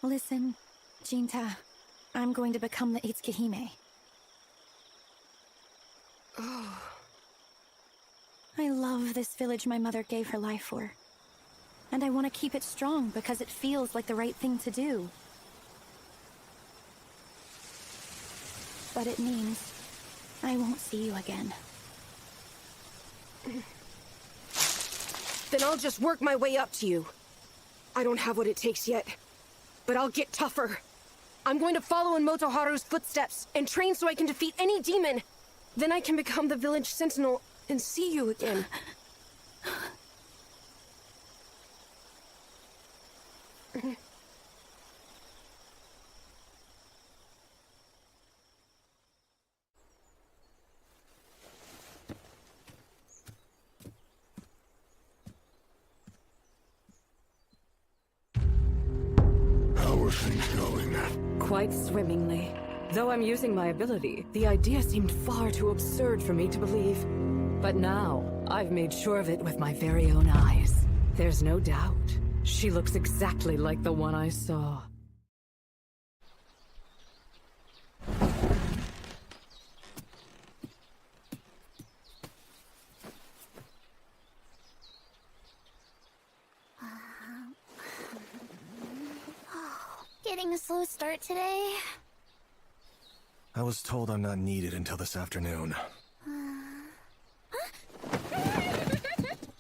Listen, Jinta, I'm going to become the Itsuki-hime. Oh. I love this village my mother gave her life for. And I want to keep it strong because it feels like the right thing to do. But it means I won't see you again. Then I'll just work my way up to you. I don't have what it takes yet, but I'll get tougher. I'm going to follow in Motoharu's footsteps and train so I can defeat any demon. Then I can become the village sentinel and see you again. How are things going? Quite swimmingly. Though I'm using my ability, the idea seemed far too absurd for me to believe. But now, I've made sure of it with my very own eyes. There's no doubt. She looks exactly like the one I saw. Getting a slow start today. I was told I'm not needed until this afternoon.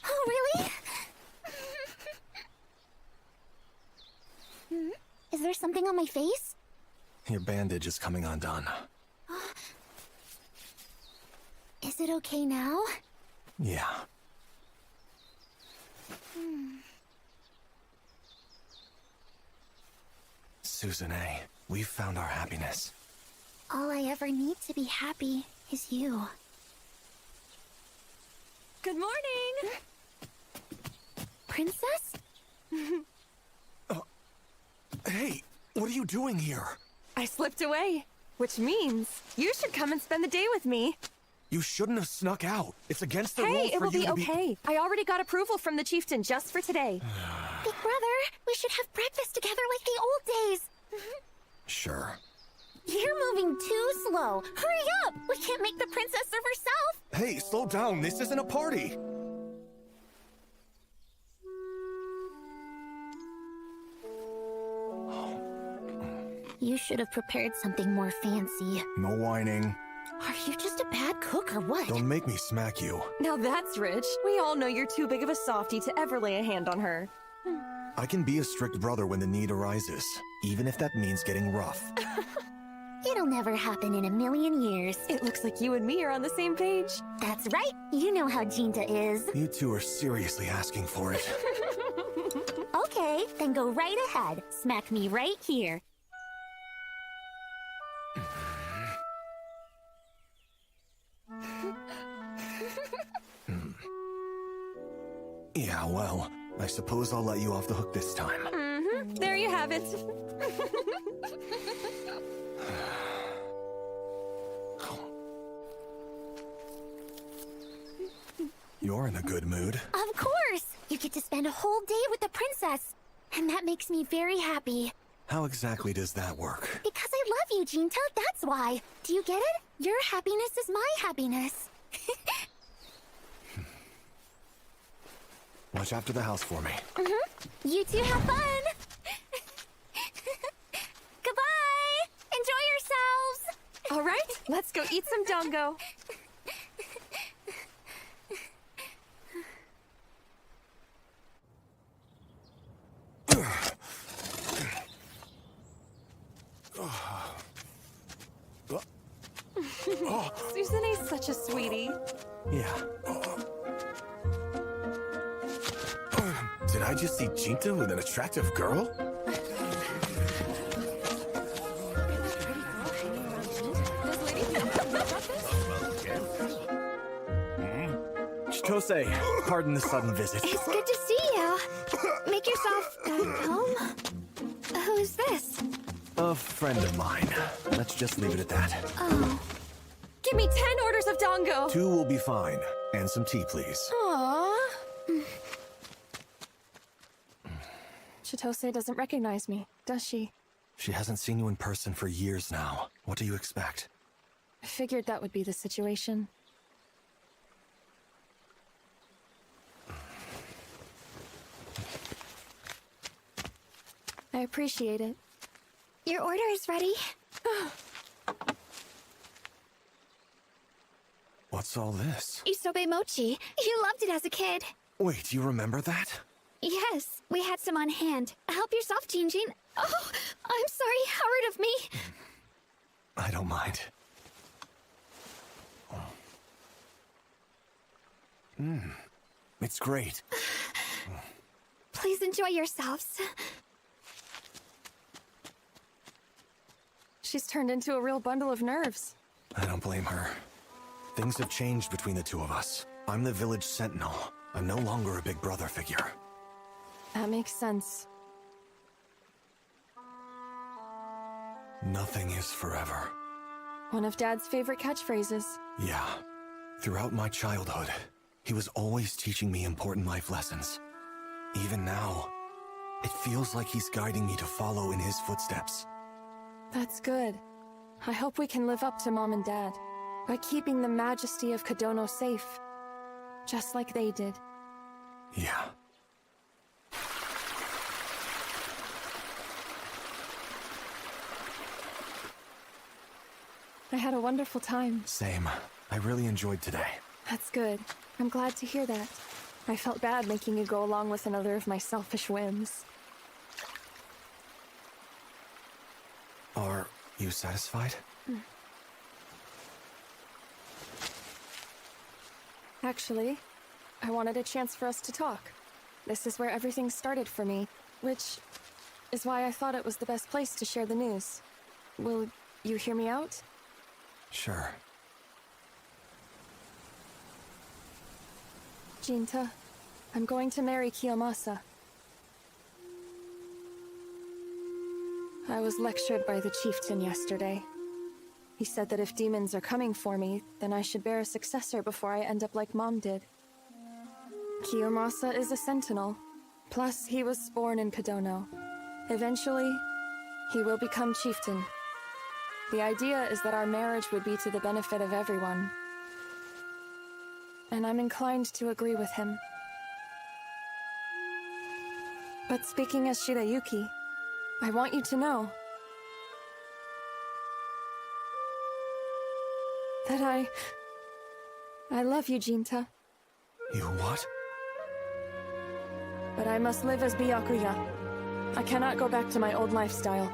Oh, really? Is there something on my face? Your bandage is coming undone. Is it okay now? Yeah. Suzune, we've found our happiness. All I ever need to be happy is you. Good morning! Princess? Hey, what are you doing here? I slipped away, which means you should come and spend the day with me. You shouldn't have snuck out. It's against the Hey, rules it for will you be to okay. I already got approval from the chieftain just for today. Big brother, we should have breakfast together like the old days. Sure. You're moving too slow. Hurry up! We can't make the princess serve herself. Hey, slow down. This isn't a party. You should have prepared something more fancy. No whining. Are you just a bad cook or what? Don't make me smack you. Now that's rich. We all know you're too big of a softie to ever lay a hand on her. I can be a strict brother when the need arises, even if that means getting rough. It'll never happen in a million years. It looks like you and me are on the same page. That's right. You know how Jinta is. You two are seriously asking for it. Okay, then go right ahead. Smack me right here. Yeah, well, I suppose I'll let you off the hook this time. There you have it. You're in a good mood. Of course! You get to spend a whole day with the princess. And that makes me very happy. How exactly does that work? Because I love you, Jinta, that's why. Do you get it? Your happiness is my happiness. Watch after the house for me. You two have fun! Goodbye! Enjoy yourselves! All right, let's go eat some dango. Suzune's such a sweetie. Yeah. Did I just see Jinta with an attractive girl? Chitose, pardon the sudden visit. It's good to see you. Make yourself at home. Who's this? A friend of mine. Let's just leave it at that. Oh. Give me 10 orders of dango. 2 will be fine. And some tea, please. Aww. Chitose doesn't recognize me, does she? She hasn't seen you in person for years now. What do you expect? I figured that would be the situation. I appreciate it. Your order is ready. What's all this? Isobe mochi. You loved it as a kid. Wait, you remember that? Yes, we had some on hand. Help yourself, Jinjin. Oh, I'm sorry. How rude of me. I don't mind. It's great. Please enjoy yourselves. She's turned into a real bundle of nerves. I don't blame her. Things have changed between the two of us. I'm the village sentinel. I'm no longer a big brother figure. That makes sense. Nothing is forever. One of Dad's favorite catchphrases. Yeah. Throughout my childhood, he was always teaching me important life lessons. Even now, it feels like he's guiding me to follow in his footsteps. That's good. I hope we can live up to Mom and Dad by keeping the majesty of Kodono safe, just like they did. Yeah. I had a wonderful time. Same. I really enjoyed today. That's good. I'm glad to hear that. I felt bad making you go along with another of my selfish whims. Are you satisfied? Actually, I wanted a chance for us to talk. This is where everything started for me, which is why I thought it was the best place to share the news. Will you hear me out? Sure. Jinta, I'm going to marry Kiyomasa. I was lectured by the chieftain yesterday. He said that if demons are coming for me, then I should bear a successor before I end up like Mom did. Kiyomasa is a sentinel. Plus, he was born in Kodono. Eventually, he will become chieftain. The idea is that our marriage would be to the benefit of everyone. And I'm inclined to agree with him. But speaking as Shirayuki, I want you to know that I love you, Jinta. You what? But I must live as Byakuya. I cannot go back to my old lifestyle.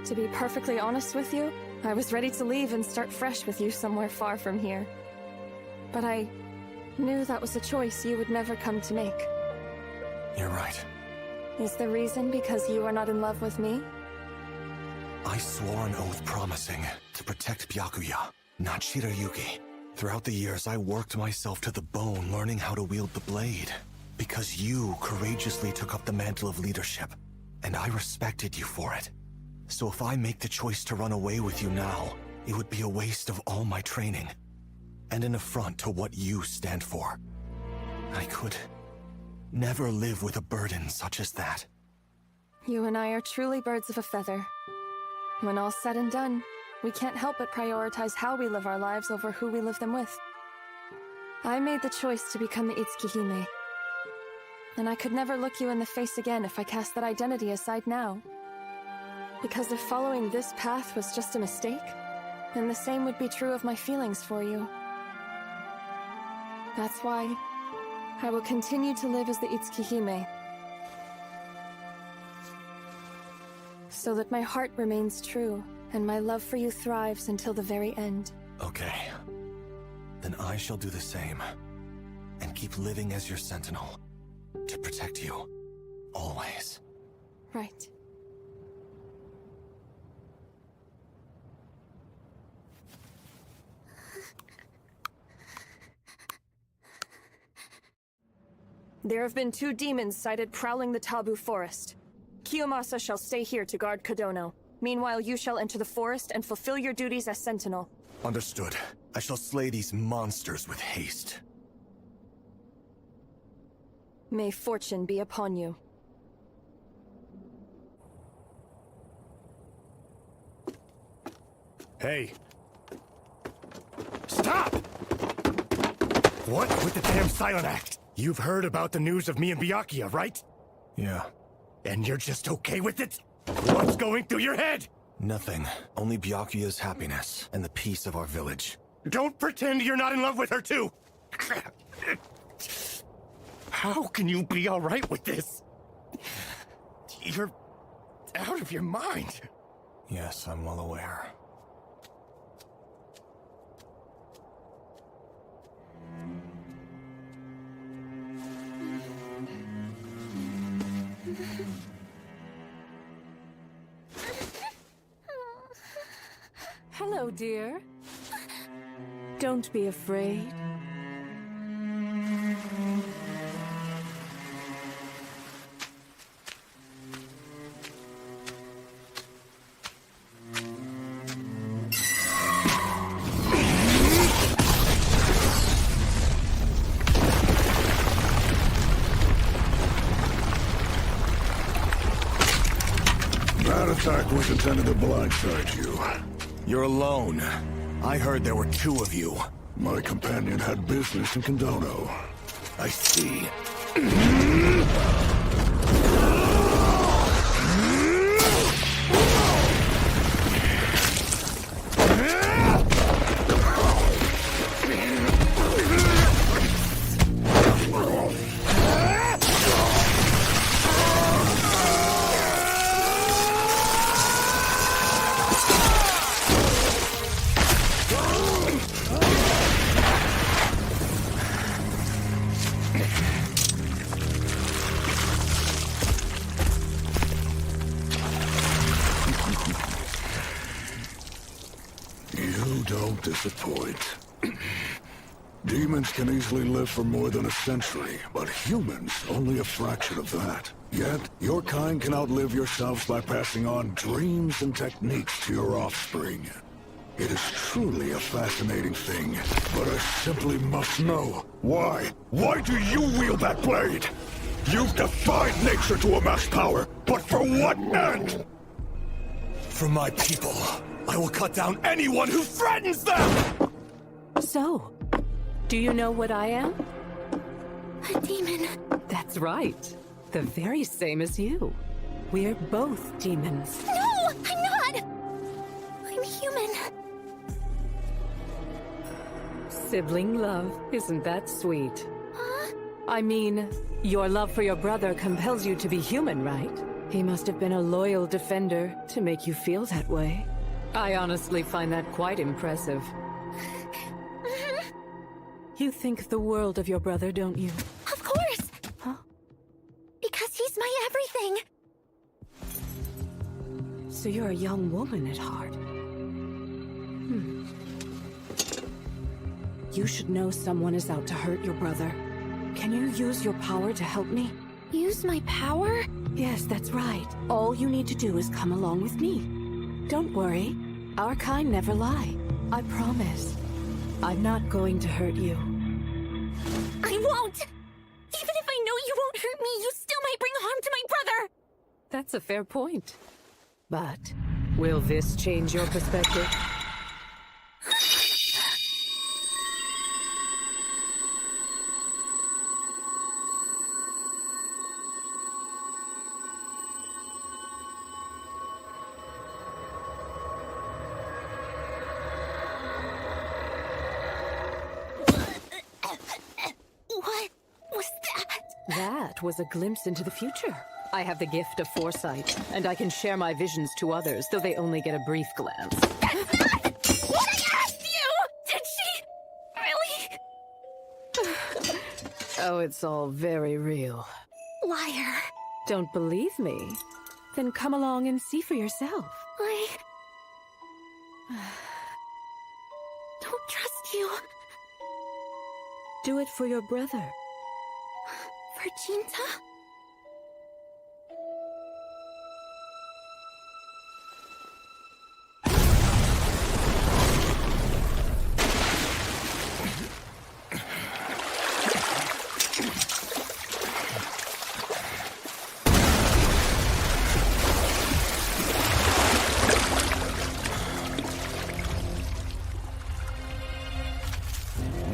To be perfectly honest with you, I was ready to leave and start fresh with you somewhere far from here. But I knew that was a choice you would never come to make. You're right. Is the reason because you are not in love with me? I swore an oath promising to protect Byakuya, not Shirayuki. Throughout the years, I worked myself to the bone learning how to wield the blade. Because you courageously took up the mantle of leadership, and I respected you for it. So if I make the choice to run away with you now, it would be a waste of all my training, and an affront to what you stand for. I could never live with a burden such as that. You and I are truly birds of a feather. When all's said and done, we can't help but prioritize how we live our lives over who we live them with. I made the choice to become the Itsukihime. And I could never look you in the face again if I cast that identity aside now. Because if following this path was just a mistake, then the same would be true of my feelings for you. That's why I will continue to live as the Itsukihime. So that my heart remains true, and my love for you thrives until the very end. Okay. Then I shall do the same, and keep living as your sentinel, to protect you, always. Right. There have been 2 demons sighted prowling the Taboo Forest. Kiyomasa shall stay here to guard Kodono. Meanwhile, you shall enter the forest and fulfill your duties as sentinel. Understood. I shall slay these monsters with haste. May fortune be upon you. Hey. Stop! What with the damn silent act? You've heard about the news of me and Byakuya, right? Yeah. And you're just okay with it? What's going through your head? Nothing. Only Byakuya's happiness and the peace of our village. Don't pretend you're not in love with her, too! How can you be alright with this? You're out of your mind. Yes, I'm well aware. Hello, dear. Don't be afraid. That attack was intended to blindside you. You're alone. I heard there were two of you. My companion had business in Kondono. I see. You don't disappoint. Demons can easily live for more than a century, but humans only a fraction of that. Yet, your kind can outlive yourselves by passing on dreams and techniques to your offspring. It is truly a fascinating thing, but I simply must know. Why? Why do you wield that blade? You've defied nature to amass power, but for what end? For my people, I will cut down anyone who threatens them! So, do you know what I am? A demon. That's right. The very same as you. We're both demons. No, I'm not. I'm human. Sibling love, isn't that sweet? Huh? I mean, your love for your brother compels you to be human, right? He must have been a loyal defender to make you feel that way. I honestly find that quite impressive. You think the world of your brother, don't you? Of course. Huh? Because he's my everything. So you're a young woman at heart. You should know someone is out to hurt your brother. Can you use your power to help me? Use my power? Yes, that's right. All you need to do is come along with me. Don't worry. Our kind never lie. I promise. I'm not going to hurt you. I won't! Even if I know you won't hurt me, you still might bring harm to my brother! That's a fair point. But will this change your perspective? What was that? That was a glimpse into the future. I have the gift of foresight, and I can share my visions to others, though they only get a brief glance. That's not what I asked you! Did she really? Oh, it's all very real. Liar. Don't believe me? Then come along and see for yourself. I don't trust you. Do it for your brother. For Jinta?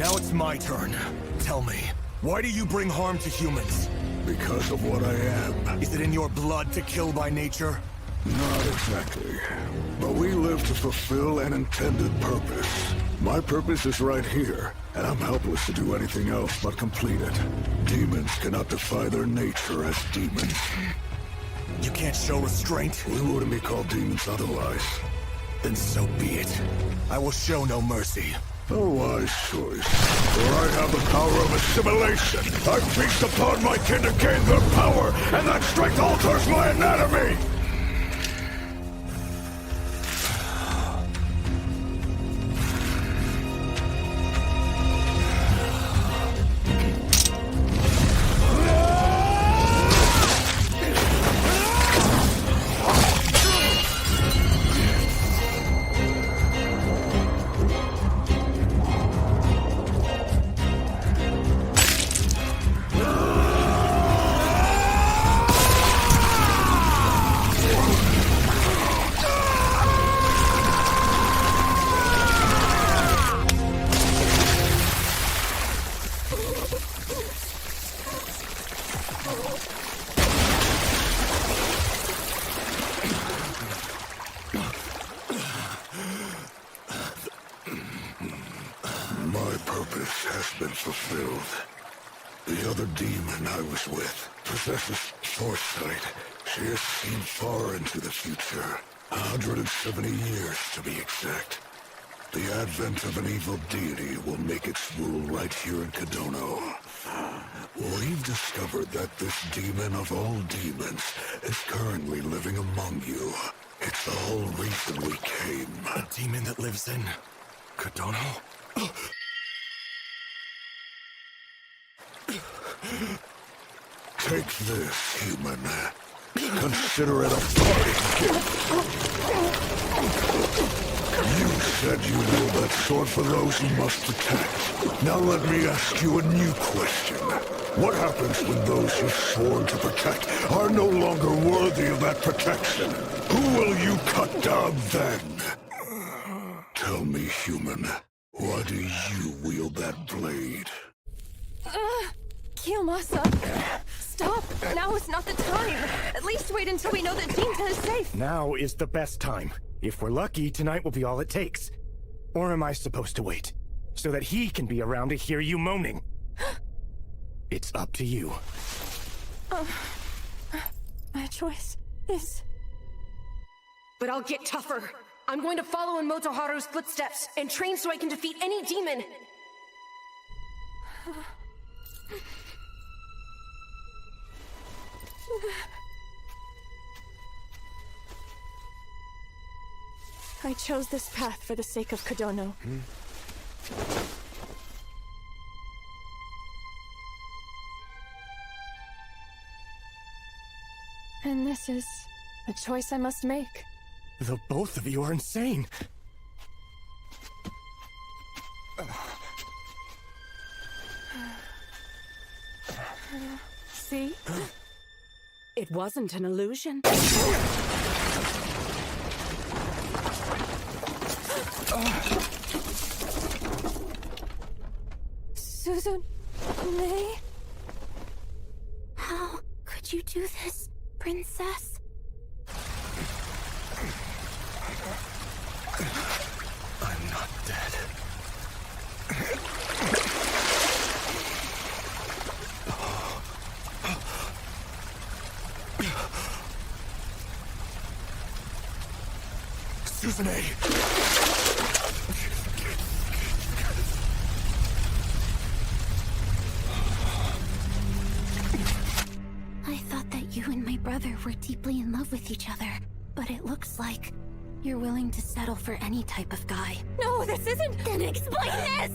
Now it's my turn. Tell me, why do you bring harm to humans? Because of what I am. Is it in your blood to kill by nature? Not exactly. But we live to fulfill an intended purpose. My purpose is right here, and I'm helpless to do anything else but complete it. Demons cannot defy their nature as demons. You can't show restraint? We wouldn't be called demons otherwise. Then so be it. I will show no mercy. A wise choice. For I have the power of assimilation. I feast upon my kin to gain their power, and that strength alters my anatomy! My purpose has been fulfilled. The other demon I was with possesses foresight. She has seen far into the future. 170 years, to be exact. The advent of an evil deity will make its rule right here in Kodono. We've discovered that this demon of all demons is currently living among you. It's the whole reason we came. A demon that lives in Kodono? Take this, human. Consider it a parting gift. You said you wield that sword for those who must protect. Now let me ask you a new question. What happens when those you've sworn to protect are no longer worthy of that protection? Who will you cut down then? Tell me, human, why do you wield that blade? Kiyomasa, stop! Now is not the time! At least wait until we know that Jinta is safe! Now is the best time. If we're lucky, tonight will be all it takes. Or am I supposed to wait? So that he can be around to hear you moaning? It's up to you. My choice is... But I'll get tougher. I'm going to follow in Motoharu's footsteps and train so I can defeat any demon. I chose this path for the sake of Kodono. And this is a choice I must make. The both of you are insane. See? It wasn't an illusion. Susan... May? How could you do this, Princess? I'm not dead. Susanne! I thought that you and my brother were deeply in love with each other, but it looks like you're willing to settle for any type of guy. No, this isn't... Then explain this!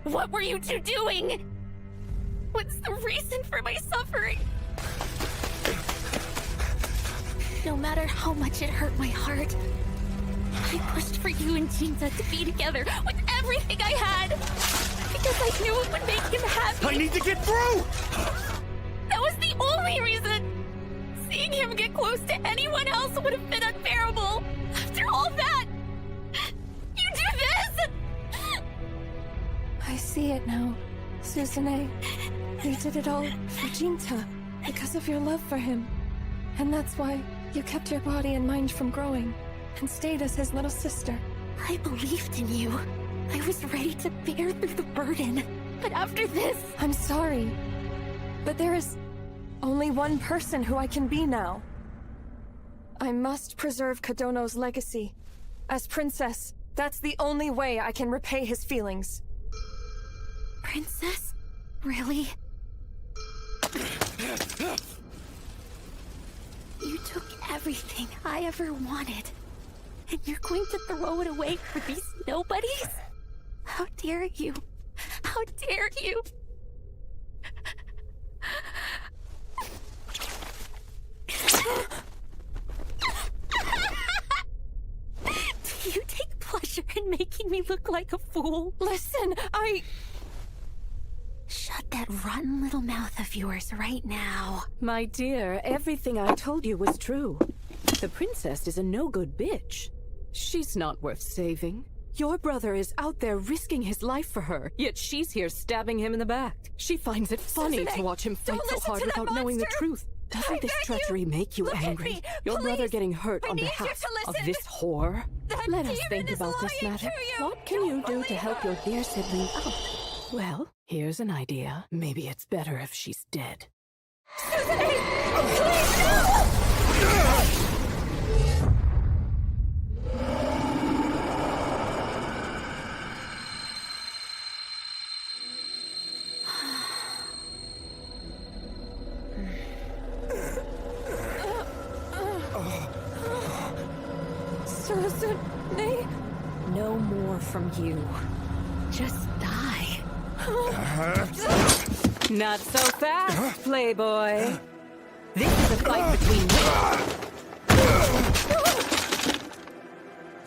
What were you two doing? What's the reason for my suffering? No matter how much it hurt my heart, I pushed for you and Jinta to be together with everything I had! Because I knew it would make him happy! I need to get through! That was the only reason! Seeing him get close to anyone else would have been unbearable! After all that! You do this! I see it now. Susanne, you did it all for Jinta, because of your love for him. And that's why you kept your body and mind from growing, and stayed as his little sister. I believed in you. I was ready to bear through the burden. But after this... I'm sorry. But there is only one person who I can be now. I must preserve Kadono's legacy. As princess, that's the only way I can repay his feelings. Princess? Really? You took everything I ever wanted. And you're going to throw it away for these nobodies? How dare you? How dare you? Do you take pleasure in making me look like a fool? Listen, Shut that rotten little mouth of yours right now. My dear, everything I told you was true. The princess is a no-good bitch. She's not worth saving. Your brother is out there risking his life for her, yet she's here stabbing him in the back. She finds it funny Susanne, to watch him fight don't so listen hard to that without knowing the monster! truth. Doesn't this beg treachery make you Look at angry? me, Your brother please! getting hurt I on need you behalf to of listen! this whore? That Let us demon think is about this lying matter. to you! What can you do to help your dear sibling out? Well, here's an idea. Maybe it's better if she's dead. Susanne? No more from you. Just die. Not so fast, playboy. This is a fight between you.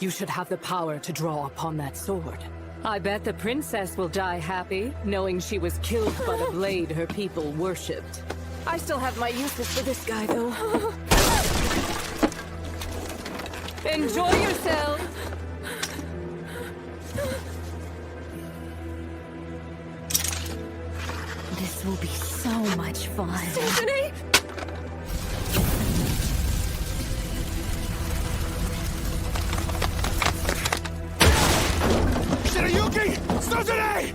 You should have the power to draw upon that sword. I bet the princess will die happy, knowing she was killed by the blade her people worshipped. I still have my uses for this guy, though. Enjoy yourself! This will be so much fun. Susanne? Shirayuki! Susanne!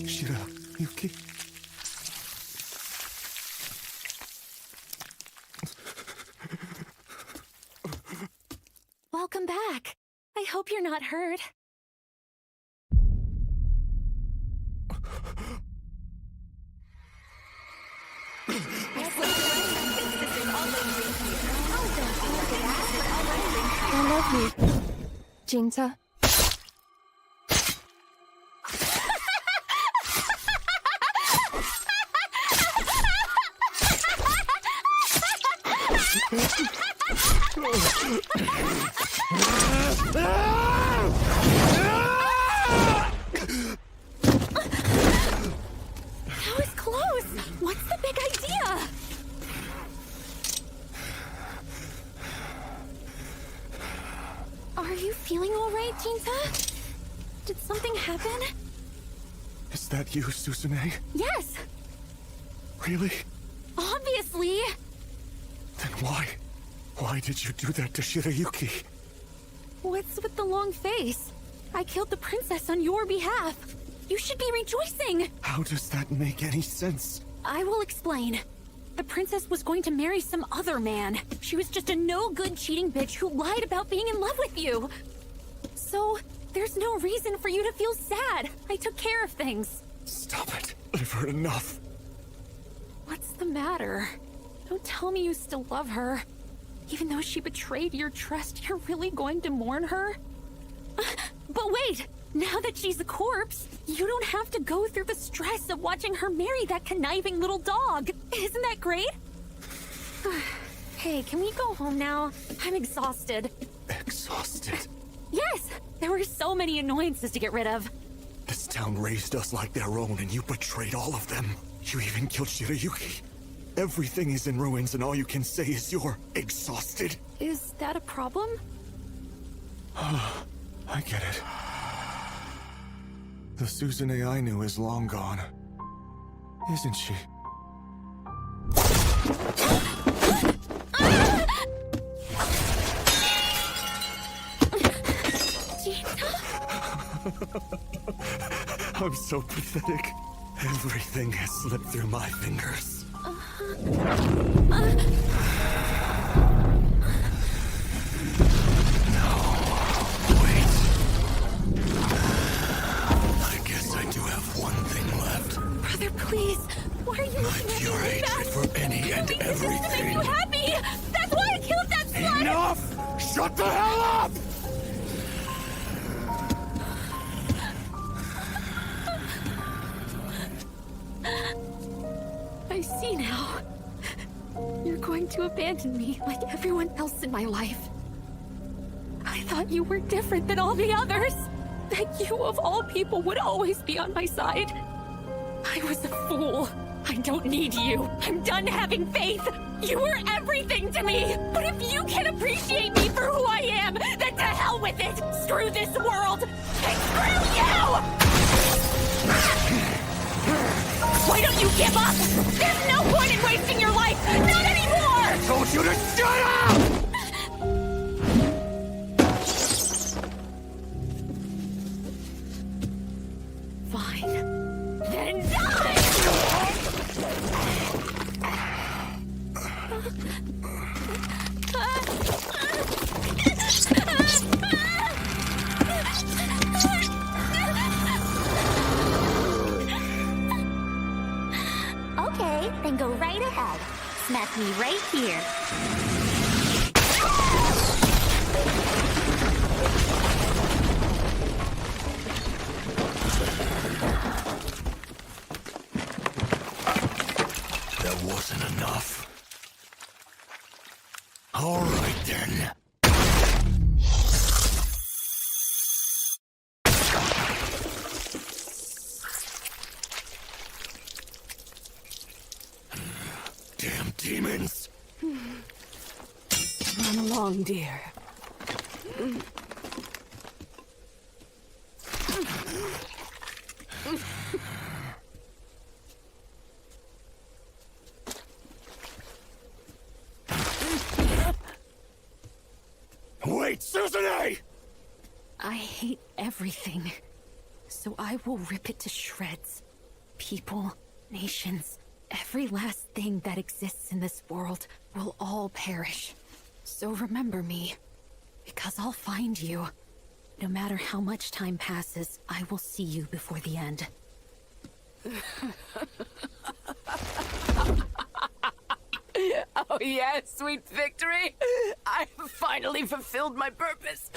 Shirayuki? Welcome back. I hope you're not hurt. I love you, Jinta. That was close. What's the big idea? Are you feeling all right, Jinta? Did something happen? Is that you, Susanne? Yes, Really? obviously. Then why? Why did you do that to Shirayuki? What's with the long face? I killed the princess on your behalf. You should be rejoicing. How does that make any sense? I will explain. The princess was going to marry some other man. She was just a no-good cheating bitch who lied about being in love with you. So, there's no reason for you to feel sad. I took care of things. Stop it. I've heard enough. What's the matter? Don't tell me you still love her. Even though she betrayed your trust, you're really going to mourn her? But wait! Now that she's a corpse, you don't have to go through the stress of watching her marry that conniving little dog. Isn't that great? Hey, can we go home now? I'm exhausted. Exhausted. Yes! many annoyances to get rid of. This town raised us like their own, and you betrayed all of them. You even killed Shirayuki. Everything is in ruins, and all you can say is you're exhausted. Is that a problem? I get it. The Suzune I knew is long gone. Isn't she? I'm so pathetic. Everything has slipped through my fingers. No, wait. I guess I do have one thing left. Brother, please. Why are you My looking at pure me like that? hatred for any and This is to make everything. you happy. That's why I killed that slut. Enough! Shut the hell up! I see now. You're going to abandon me like everyone else in my life. I thought you were different than all the others. That you, of all people, would always be on my side. I was a fool. I don't need you. I'm done having faith. You were everything to me. But if you can appreciate me for who I am, then to hell with it. Screw this world. And screw you! Why don't you give up? There's no point in wasting your life! Not anymore! I told you to shut up! Fine. Then die! Okay, then go right ahead. Smack me right here. That wasn't enough. All right then. Damn demons! Run along, dear. Wait, Suzune! I hate everything. So I will rip it to shreds. People, nations, every last thing that exists in this world will all perish. So remember me, because I'll find you. No matter how much time passes, I will see you before the end. Oh yes, sweet victory! I finally fulfilled my purpose!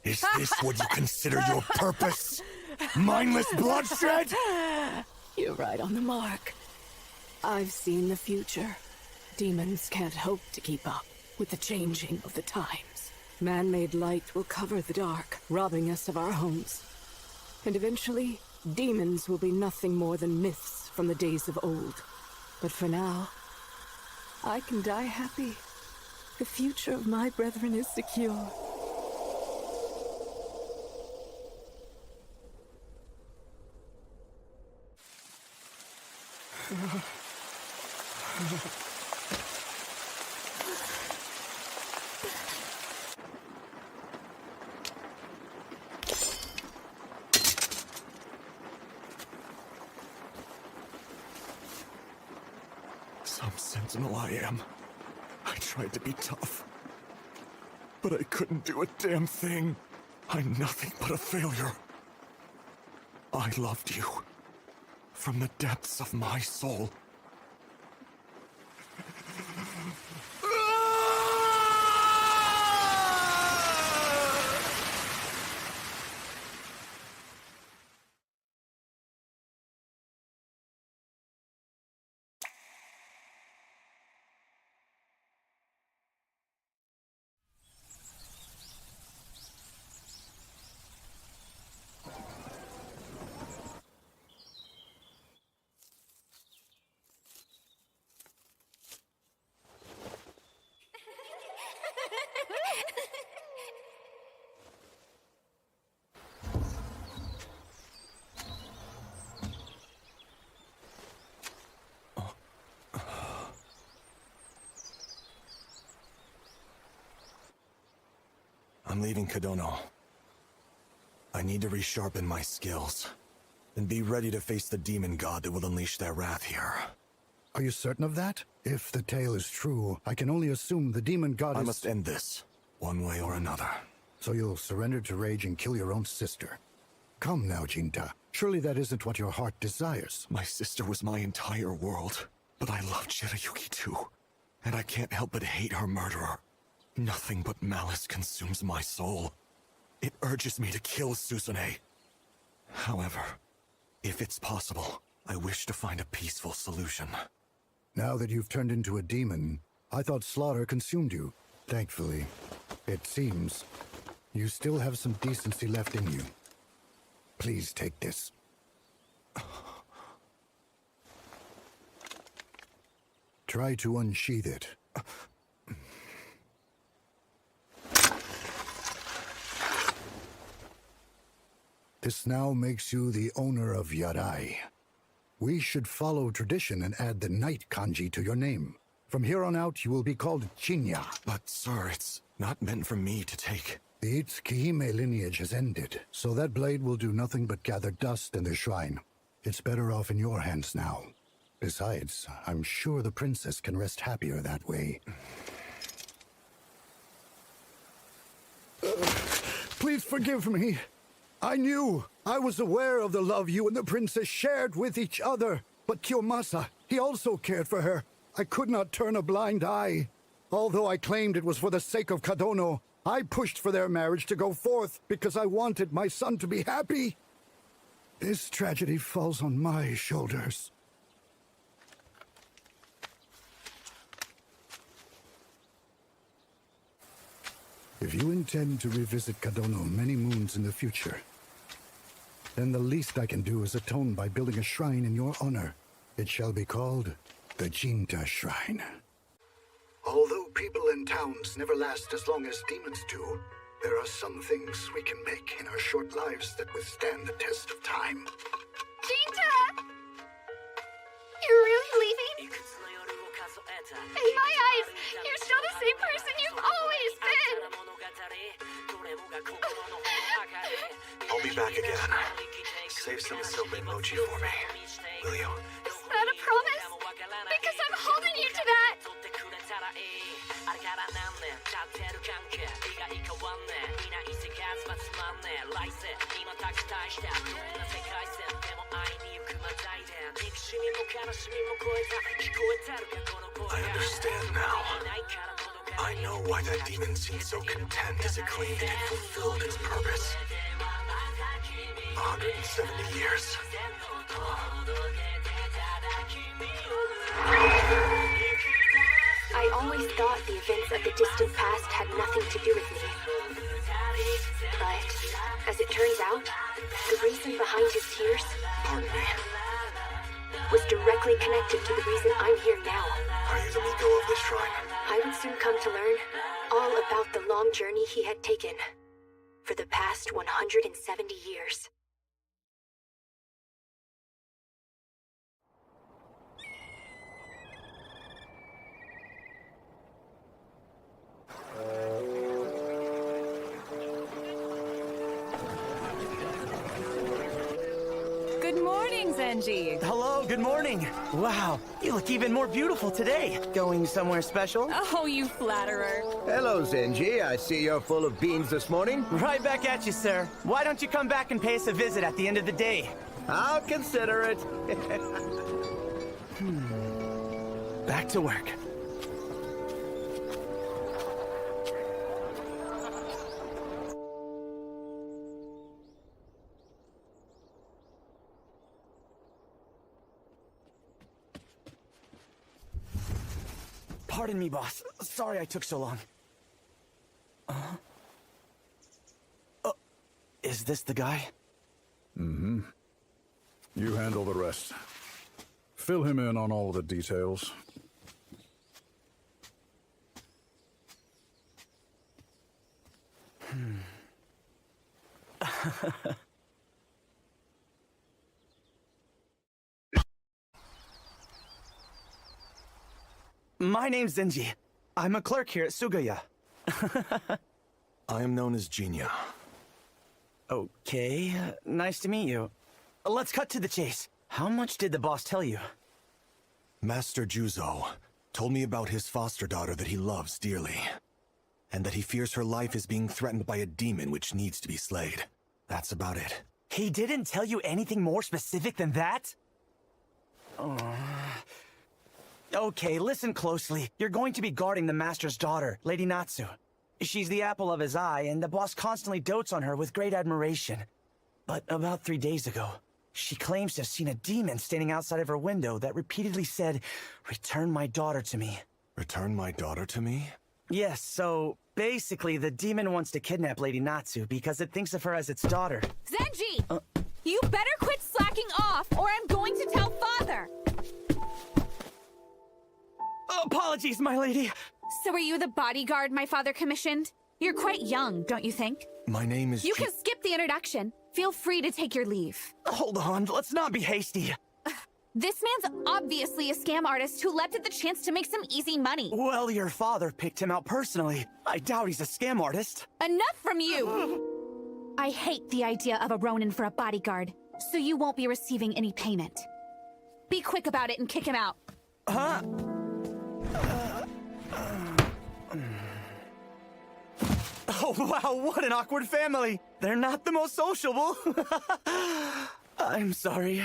Is this what you consider your purpose? Mindless bloodshed? You're right on the mark. I've seen the future. Demons can't hope to keep up with the changing of the times. Man-made light will cover the dark, robbing us of our homes. And eventually, demons will be nothing more than myths from the days of old. But for now, I can die happy. The future of my brethren is secure. Some sentinel I am. I tried to be tough. But I couldn't do a damn thing. I'm nothing but a failure. I loved you. From the depths of my soul. I'm leaving Kadono. I need to resharpen my skills, and be ready to face the demon god that will unleash their wrath here. Are you certain of that? If the tale is true, I can only assume the demon god I must end this, one way or another. So you'll surrender to rage and kill your own sister. Come now, Jinta. Surely that isn't what your heart desires. My sister was my entire world, but I love Chirayuki too. And I can't help but hate her murderer. Nothing but malice consumes my soul. It urges me to kill Susune. However, if it's possible, I wish to find a peaceful solution. Now that you've turned into a demon, I thought slaughter consumed you. Thankfully, it seems you still have some decency left in you. Please take this. Try to unsheath it. This now makes you the owner of Yarai. We should follow tradition and add the knight kanji to your name. From here on out, you will be called Chinya. But, sir, it's not meant for me to take. The Itsukihime lineage has ended, so that blade will do nothing but gather dust in the shrine. It's better off in your hands now. Besides, I'm sure the princess can rest happier that way. Please forgive me. I was aware of the love you and the princess shared with each other. But Kiyomasa, he also cared for her. I could not turn a blind eye. Although I claimed it was for the sake of Kadono, I pushed for their marriage to go forth because I wanted my son to be happy. This tragedy falls on my shoulders. If you intend to revisit Kadono many moons in the future, then the least I can do is atone by building a shrine in your honor. It shall be called the Jinta Shrine. Although people and towns never last as long as demons do, there are some things we can make in our short lives that withstand the test of time. Jinta! You're really leaving? In my eyes, you're still the same person you've always been! I'll be back again. Save some silver emoji for me, will you? Is that a promise? Because I'm holding you to that! I understand now. I know why that demon seemed so content as it claimed it had fulfilled its purpose. 170 years. I always thought the events of the distant past had nothing to do with me. But, as it turns out, the reason behind his tears, Pardon me. was directly connected to the reason I'm here now. Are you the Miko of this shrine? I would soon come to learn all about the long journey he had taken for the past 170 years. Good morning, Zenji. Hello, good morning. Wow, you look even more beautiful today. Going somewhere special? Oh, you flatterer. Hello, Zenji. I see you're full of beans this morning. Right back at you, sir. Why don't you come back and pay us a visit at the end of the day? I'll consider it. Back to work. Pardon me, boss. Sorry I took so long. Is this the guy? Mm-hmm. You handle the rest. Fill him in on all the details. My name's Zenji. I'm a clerk here at Sugaya. I am known as Jinya. Okay, nice to meet you. Let's cut to the chase. How much did the boss tell you? Master Juzo told me about his foster daughter that he loves dearly, and that he fears her life is being threatened by a demon which needs to be slayed. That's about it. He didn't tell you anything more specific than that? Okay, listen closely. You're going to be guarding the Master's daughter, Lady Natsu. She's the apple of his eye, and the boss constantly dotes on her with great admiration. But about 3 days ago, she claims to have seen a demon standing outside of her window that repeatedly said, "Return my daughter to me." Return my daughter to me? Yes, so basically the demon wants to kidnap Lady Natsu because it thinks of her as its daughter. Zenji! You better quit slacking off, or I'm going to tell Father! Apologies, my lady. So are you the bodyguard my father commissioned? You're quite young, don't you think? My name is You can skip the introduction. Feel free to take your leave. Hold on, let's not be hasty. This man's obviously a scam artist who leapt at the chance to make some easy money. Well, your father picked him out personally. I doubt he's a scam artist. Enough from you! I hate the idea of a Ronin for a bodyguard, so you won't be receiving any payment. Be quick about it and kick him out. Huh? Oh, wow, what an awkward family. They're not the most sociable. I'm sorry.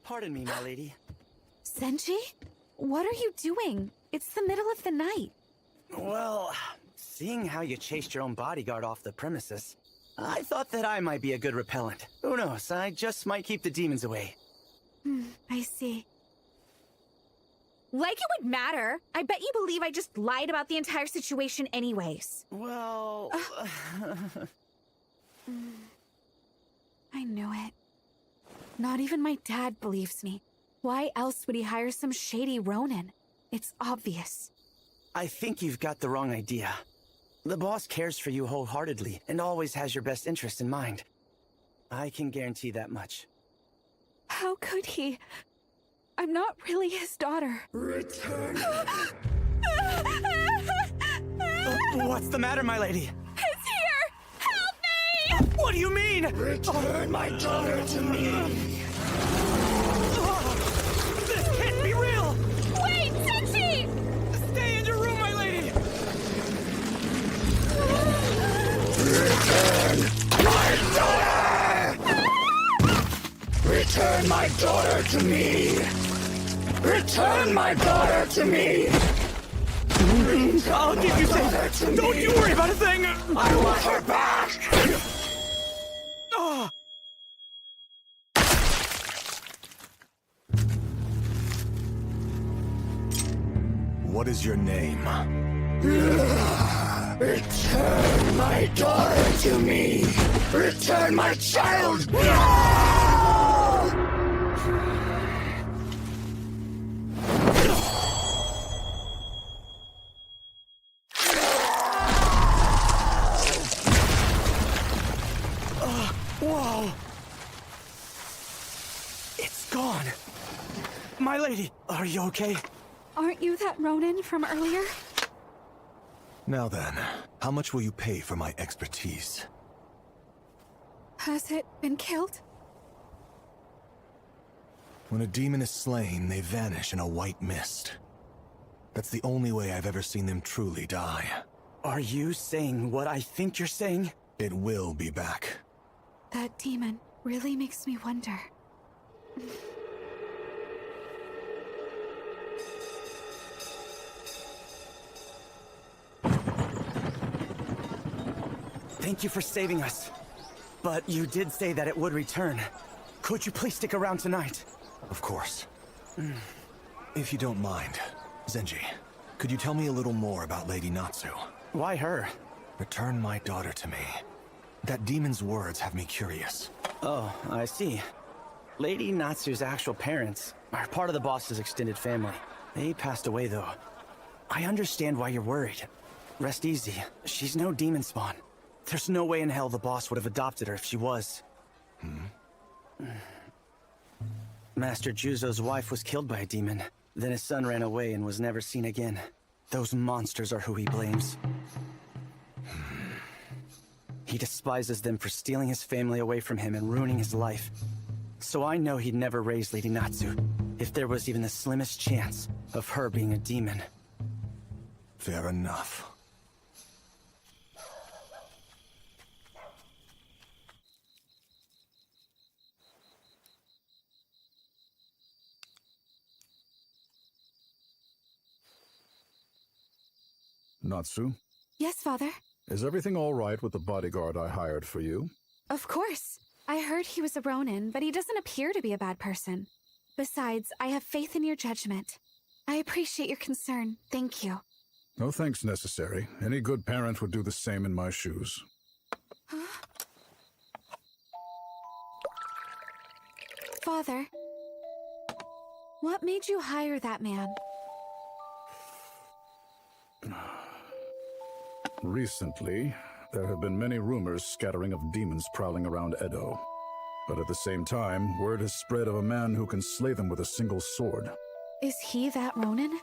Pardon me, my lady. Zenji? What are you doing? It's the middle of the night. Well, seeing how you chased your own bodyguard off the premises, I thought that I might be a good repellent. Who knows, I just might keep the demons away. I see. Like it would matter. I bet you believe I just lied about the entire situation anyways. Well... I knew it. Not even my dad believes me. Why else would he hire some shady Ronin? It's obvious. I think you've got the wrong idea. The boss cares for you wholeheartedly and always has your best interest in mind. I can guarantee that much. How could he? I'm not really his daughter. Return. What's the matter, my lady? It's here! Help me! What do you mean? Return my daughter to me. This can't be real! Wait, Zenji! Stay in your room, my lady! Return my daughter! Return my daughter to me! Return my daughter to me! I'll keep you safe! Don't you worry about a thing! I want her back! What is your name? Return my daughter to me! Return my child! Whoa! It's gone. My lady, are you okay? Aren't you that Ronin from earlier? Now then, how much will you pay for my expertise? Has it been killed? When a demon is slain, they vanish in a white mist. That's the only way I've ever seen them truly die. Are you saying what I think you're saying? It will be back. That demon really makes me wonder. Thank you for saving us. But you did say that it would return. Could you please stick around tonight? Of course. If you don't mind, Zenji, could you tell me a little more about Lady Natsu? Why her? Return my daughter to me. That demon's words have me curious. Oh, I see. Lady Natsu's actual parents are part of the boss's extended family. They passed away, though. I understand why you're worried. Rest easy. She's no demon spawn. There's no way in hell the boss would have adopted her if she was. Master Juzo's wife was killed by a demon. Then his son ran away and was never seen again. Those monsters are who he blames. He despises them for stealing his family away from him and ruining his life. So I know he'd never raise Lady Natsu, if there was even the slimmest chance of her being a demon. Fair enough. Natsu, Yes, Father. is everything all right with the bodyguard I hired for you? Of course. I heard he was a Ronin, but he doesn't appear to be a bad person. Besides, I have faith in your judgment. I appreciate your concern. Thank you. No thanks necessary. Any good parent would do the same in my shoes. Father, what made you hire that man? Recently, there have been many rumors scattering of demons prowling around Edo. But at the same time, word has spread of a man who can slay them with a single sword. Is he that Ronin?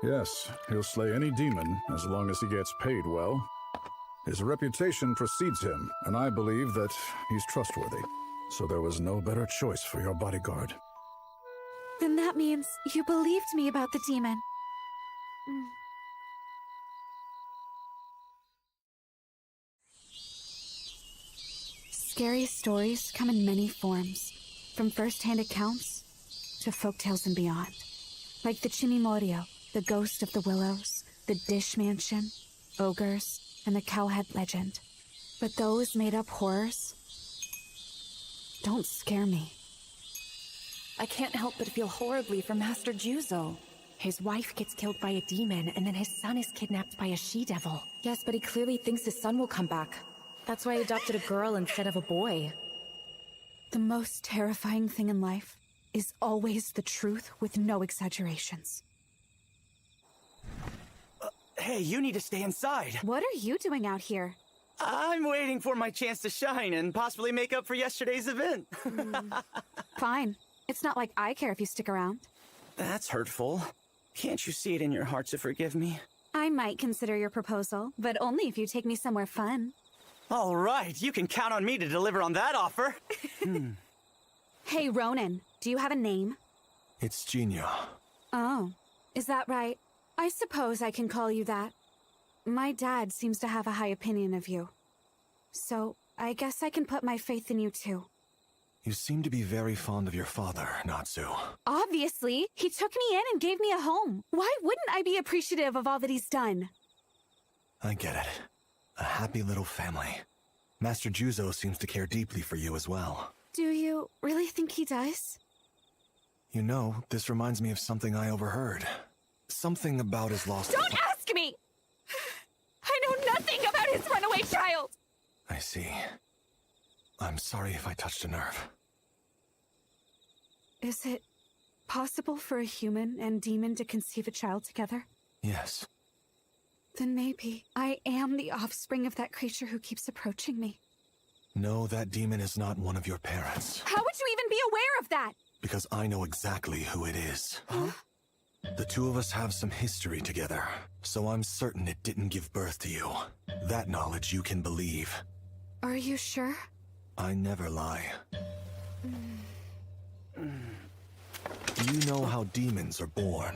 Yes, he'll slay any demon as long as he gets paid well. His reputation precedes him, and I believe that he's trustworthy. So there was no better choice for your bodyguard. Then that means you believed me about the demon. Scary stories come in many forms, from first-hand accounts to folktales and beyond. Like the Chimimorio, the ghost of the willows, the dish mansion, ogres, and the cowhead legend. But those made-up horrors don't scare me. I can't help but feel horribly for Master Juzo. His wife gets killed by a demon, and then his son is kidnapped by a she-devil. Yes, but he clearly thinks his son will come back. That's why he adopted a girl instead of a boy. The most terrifying thing in life is always the truth with no exaggerations. Hey, you need to stay inside. What are you doing out here? I'm waiting for my chance to shine and possibly make up for yesterday's event. Fine. It's not like I care if you stick around. That's hurtful. Can't you see it in your heart to forgive me? I might consider your proposal, but only if you take me somewhere fun. All right, you can count on me to deliver on that offer. Hey, Ronin, do you have a name? It's Jinya. Oh, is that right? I suppose I can call you that. My dad seems to have a high opinion of you. So, I guess I can put my faith in you too. You seem to be very fond of your father, Natsu. Obviously, he took me in and gave me a home. Why wouldn't I be appreciative of all that he's done? I get it. A happy little family. Master Juzo seems to care deeply for you as well. Do you really think he does? You know, this reminds me of something I overheard. Something about his lost... Don't ask me! I know nothing about his runaway child! I see. I'm sorry if I touched a nerve. Is it possible for a human and demon to conceive a child together? Yes. Then maybe I am the offspring of that creature who keeps approaching me. No, that demon is not one of your parents. How would you even be aware of that? Because I know exactly who it is. Huh? The two of us have some history together, so I'm certain it didn't give birth to you. That knowledge you can believe. Are you sure? I never lie. You know how demons are born.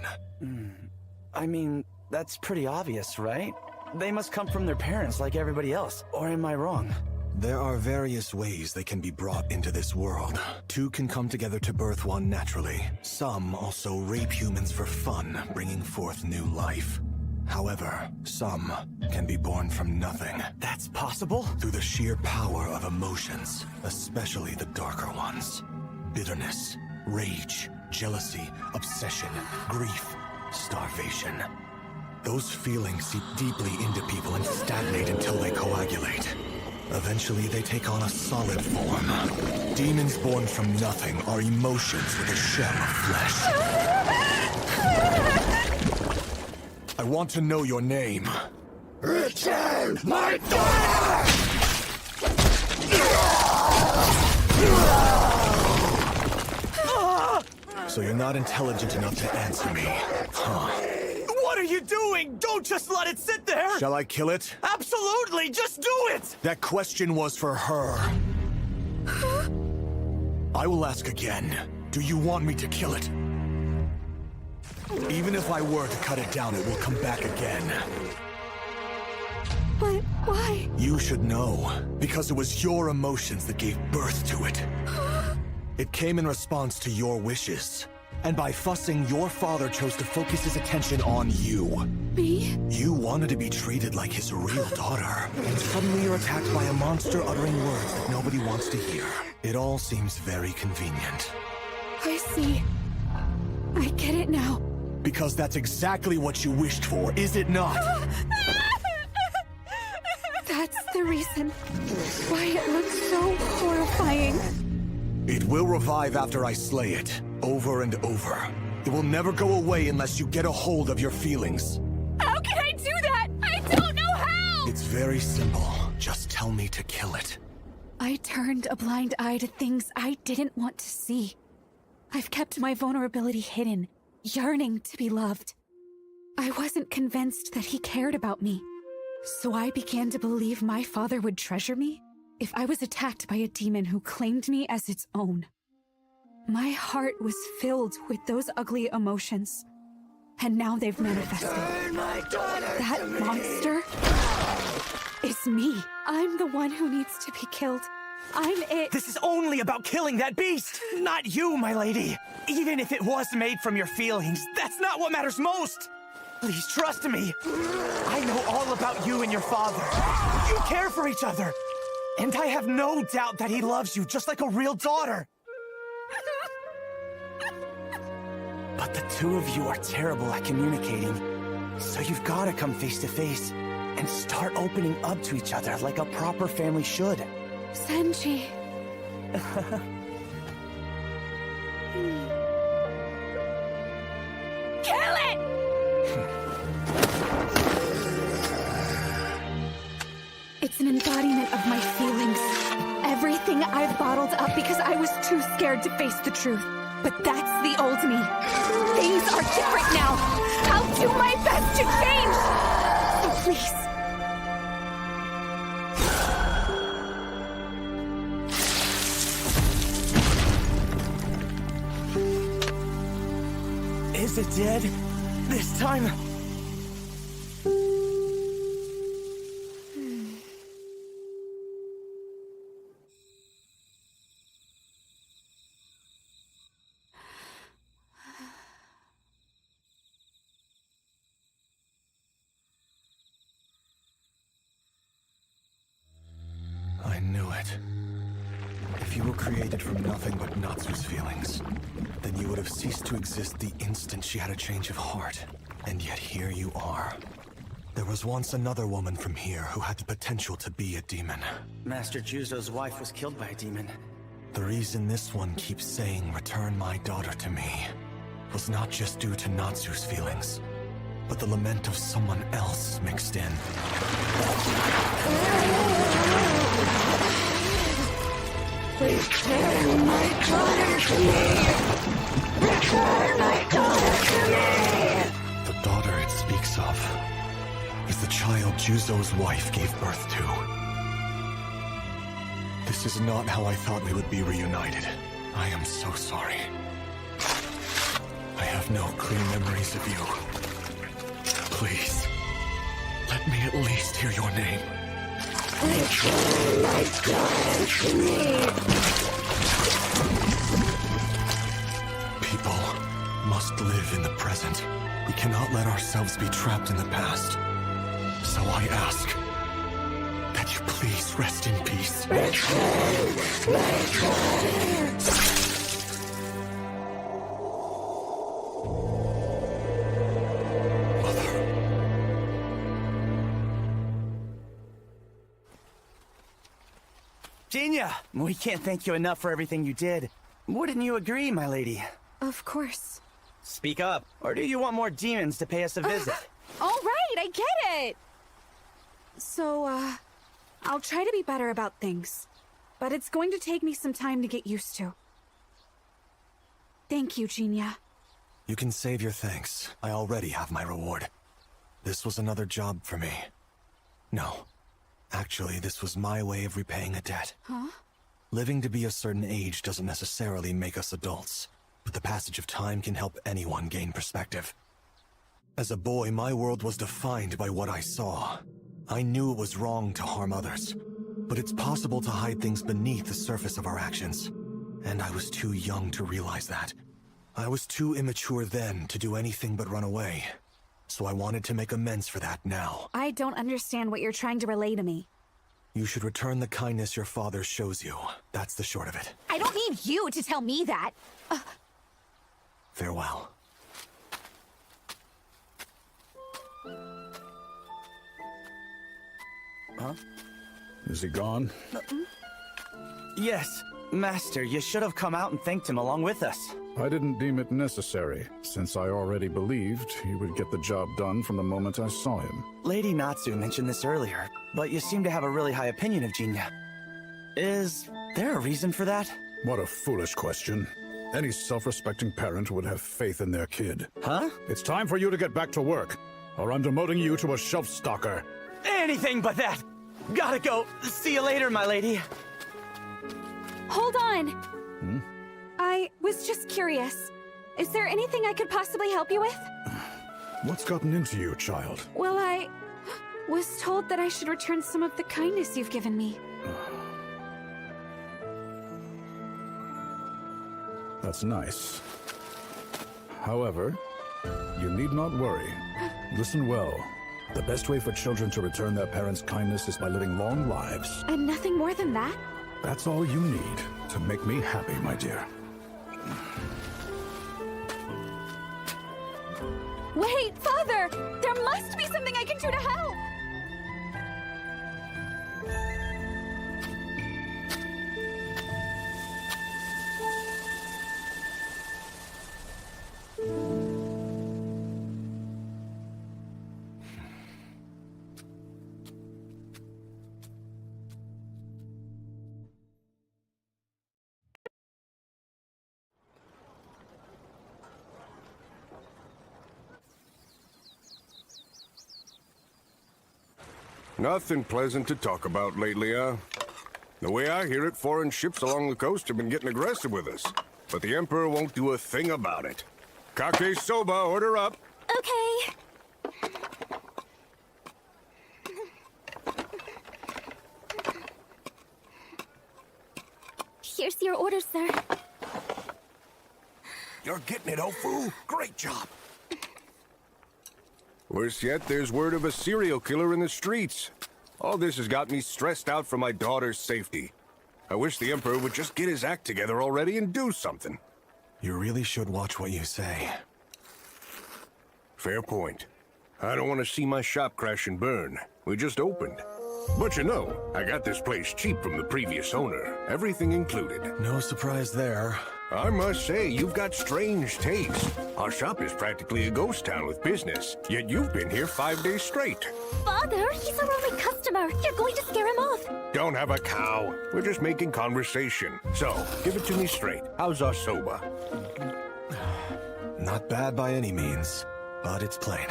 I mean, that's pretty obvious, right? They must come from their parents like everybody else. Or am I wrong? There are various ways they can be brought into this world. Two can come together to birth one naturally. Some also rape humans for fun, bringing forth new life. However, some can be born from nothing. That's possible? Through the sheer power of emotions, especially the darker ones. Bitterness, rage, jealousy, obsession, grief, starvation. Those feelings seep deeply into people and stagnate until they coagulate. Eventually, they take on a solid form. Demons born from nothing are emotions with a shell of flesh. I want to know your name. Return my daughter! So you're not intelligent enough to answer me, huh? What are you doing? Don't just let it sit there! Shall I kill it? Absolutely! Just do it! That question was for her. I will ask again. Do you want me to kill it? Even if I were to cut it down, it will come back again. But why? You should know. Because it was your emotions that gave birth to it. It came in response to your wishes. And by fussing, your father chose to focus his attention on you. Me? You wanted to be treated like his real daughter. And suddenly you're attacked by a monster uttering words that nobody wants to hear. It all seems very convenient. I see. I get it now. Because that's exactly what you wished for, is it not? That's the reason why it looks so horrifying. It will revive after I slay it, over and over. It will never go away unless you get a hold of your feelings. How can I do that? I don't know how! It's very simple. Just tell me to kill it. I turned a blind eye to things I didn't want to see. I've kept my vulnerability hidden, yearning to be loved. I wasn't convinced that he cared about me. So I began to believe my father would treasure me if I was attacked by a demon who claimed me as its own. My heart was filled with those ugly emotions. And now they've manifested. That monster is me. I'm the one who needs to be killed. I'm it. This is only about killing that beast, not you, my lady. Even if it was made from your feelings, that's not what matters most. Please trust me. I know all about you and your father. You care for each other. And I have no doubt that he loves you just like a real daughter. But the two of you are terrible at communicating. So you've got to come face to face and start opening up to each other like a proper family should. Senji. Kill it! It's an embodiment of my feelings. Everything I've bottled up because I was too scared to face the truth. But that's the old me. Things are different now. I'll do my best to change. So please. Is it dead? This time? I knew it. If you were created from nothing but Natsu's feelings, then you would have ceased to exist the instant she had a change of heart. And yet here you are. There was once another woman from here who had the potential to be a demon. Master Juzo's wife was killed by a demon. The reason this one keeps saying, "Return my daughter to me," was not just due to Natsu's feelings, but the lament of someone else mixed in. Return my daughter to me! Return my daughter to me! The daughter it speaks of is the child Juzo's wife gave birth to. This is not how I thought we would be reunited. I am so sorry. I have no clear memories of you. Please, let me at least hear your name. Return my daughter to me! People must live in the present. We cannot let ourselves be trapped in the past. So I ask that you please rest in peace. Return my daughter! Mother. Gina, we can't thank you enough for everything you did. Wouldn't you agree, my lady? Of course. Speak up, or do you want more demons to pay us a visit? All right, I get it! So, I'll try to be better about things. But it's going to take me some time to get used to. Thank you, Gina. You can save your thanks. I already have my reward. This was another job for me. No. Actually, this was my way of repaying a debt. Huh? Living to be a certain age doesn't necessarily make us adults, but the passage of time can help anyone gain perspective. As a boy, my world was defined by what I saw. I knew it was wrong to harm others, but it's possible to hide things beneath the surface of our actions. And I was too young to realize that. I was too immature then to do anything but run away. So I wanted to make amends for that now. I don't understand what you're trying to relay to me. You should return the kindness your father shows you. That's the short of it. I don't need you to tell me that. Farewell. Huh? Is he gone? Yes. Master, you should have come out and thanked him along with us. I didn't deem it necessary, since I already believed he would get the job done from the moment I saw him. Lady Natsu mentioned this earlier, but you seem to have a really high opinion of Jinya. Is there a reason for that? What a foolish question. Any self-respecting parent would have faith in their kid. Huh? It's time for you to get back to work, or I'm demoting you to a shelf stalker. Anything but that! Gotta go. See you later, my lady. Hold on! I was just curious. Is there anything I could possibly help you with? What's gotten into you, child? Well, I was told that I should return some of the kindness you've given me. That's nice. However, you need not worry. Listen well. The best way for children to return their parents' kindness is by living long lives. And nothing more than that? That's all you need to make me happy, my dear. Wait, Father! There must be something I can do to help! Nothing pleasant to talk about lately, huh? The way I hear it, foreign ships along the coast have been getting aggressive with us. But the Emperor won't do a thing about it. Kake Soba, order up. Okay. Here's your order, sir. You're getting it, Ofu. Great job. Worse yet, there's word of a serial killer in the streets. All this has got me stressed out for my daughter's safety. I wish the Emperor would just get his act together already and do something. You really should watch what you say. Fair point. I don't want to see my shop crash and burn. We just opened. But you know, I got this place cheap from the previous owner. Everything included. No surprise there. I must say, you've got strange taste. Our shop is practically a ghost town with business, yet you've been here 5 days straight. Father, he's our only customer. You're going to scare him off. Don't have a cow. We're just making conversation. So, give it to me straight. How's our soba? Not bad by any means, but it's plain.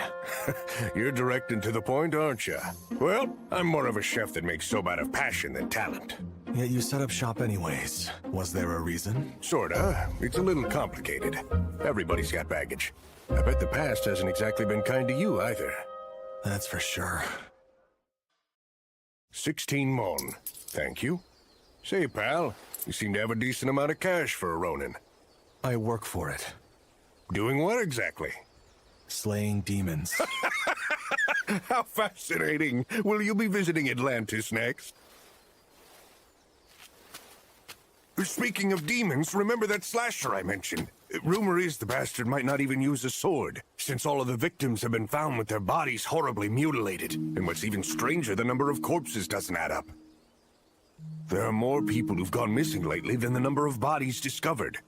You're direct and to the point, aren't you? Well, I'm more of a chef that makes soba out of passion than talent. Yet you set up shop anyways. Was there a reason? Sorta. It's a little complicated. Everybody's got baggage. I bet the past hasn't exactly been kind to you either. That's for sure. 16 mon. Thank you. Say, pal, you seem to have a decent amount of cash for a Ronin. I work for it. Doing what exactly? Slaying demons. How fascinating. Will you be visiting Atlantis next? Speaking of demons, remember that slasher I mentioned? Rumor is the bastard might not even use a sword, since all of the victims have been found with their bodies horribly mutilated. And what's even stranger, the number of corpses doesn't add up. There are more people who've gone missing lately than the number of bodies discovered.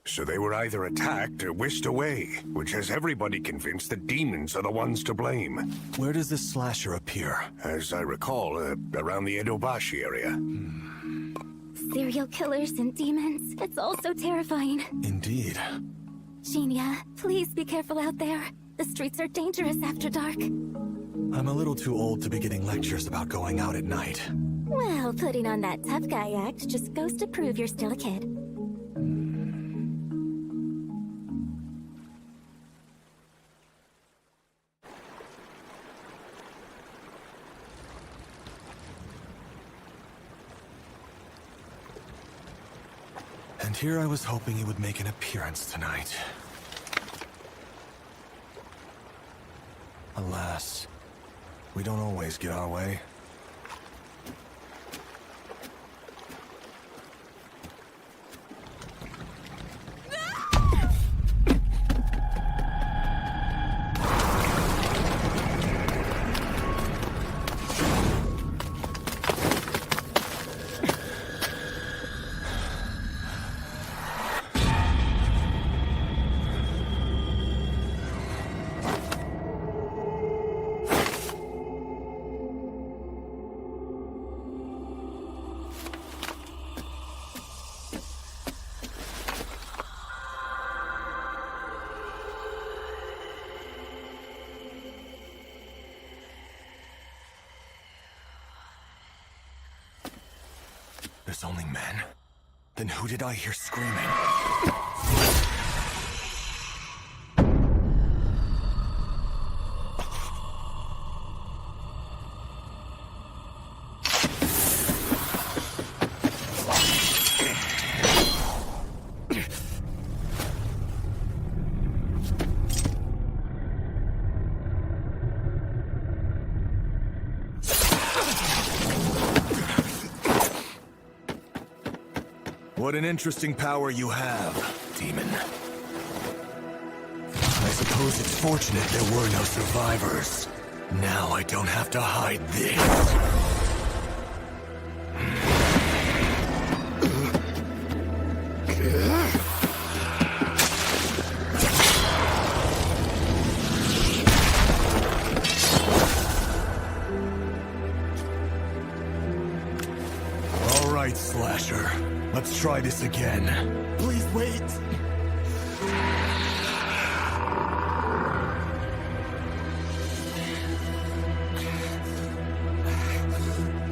So they were either attacked or whisked away, which has everybody convinced that demons are the ones to blame. Where does this slasher appear? As I recall, around the Edobashi area. Serial killers and demons. It's all so terrifying. Indeed. Shinya, please be careful out there. The streets are dangerous after dark. I'm a little too old to be getting lectures about going out at night. Well, putting on that tough guy act just goes to prove you're still a kid. And here I was hoping he would make an appearance tonight. Alas, we don't always get our way. There's only men? Then who did I hear screaming? What an interesting power you have, demon. I suppose it's fortunate there were no survivors. Now I don't have to hide this. All right, Slasher. Let's try this again. Please wait.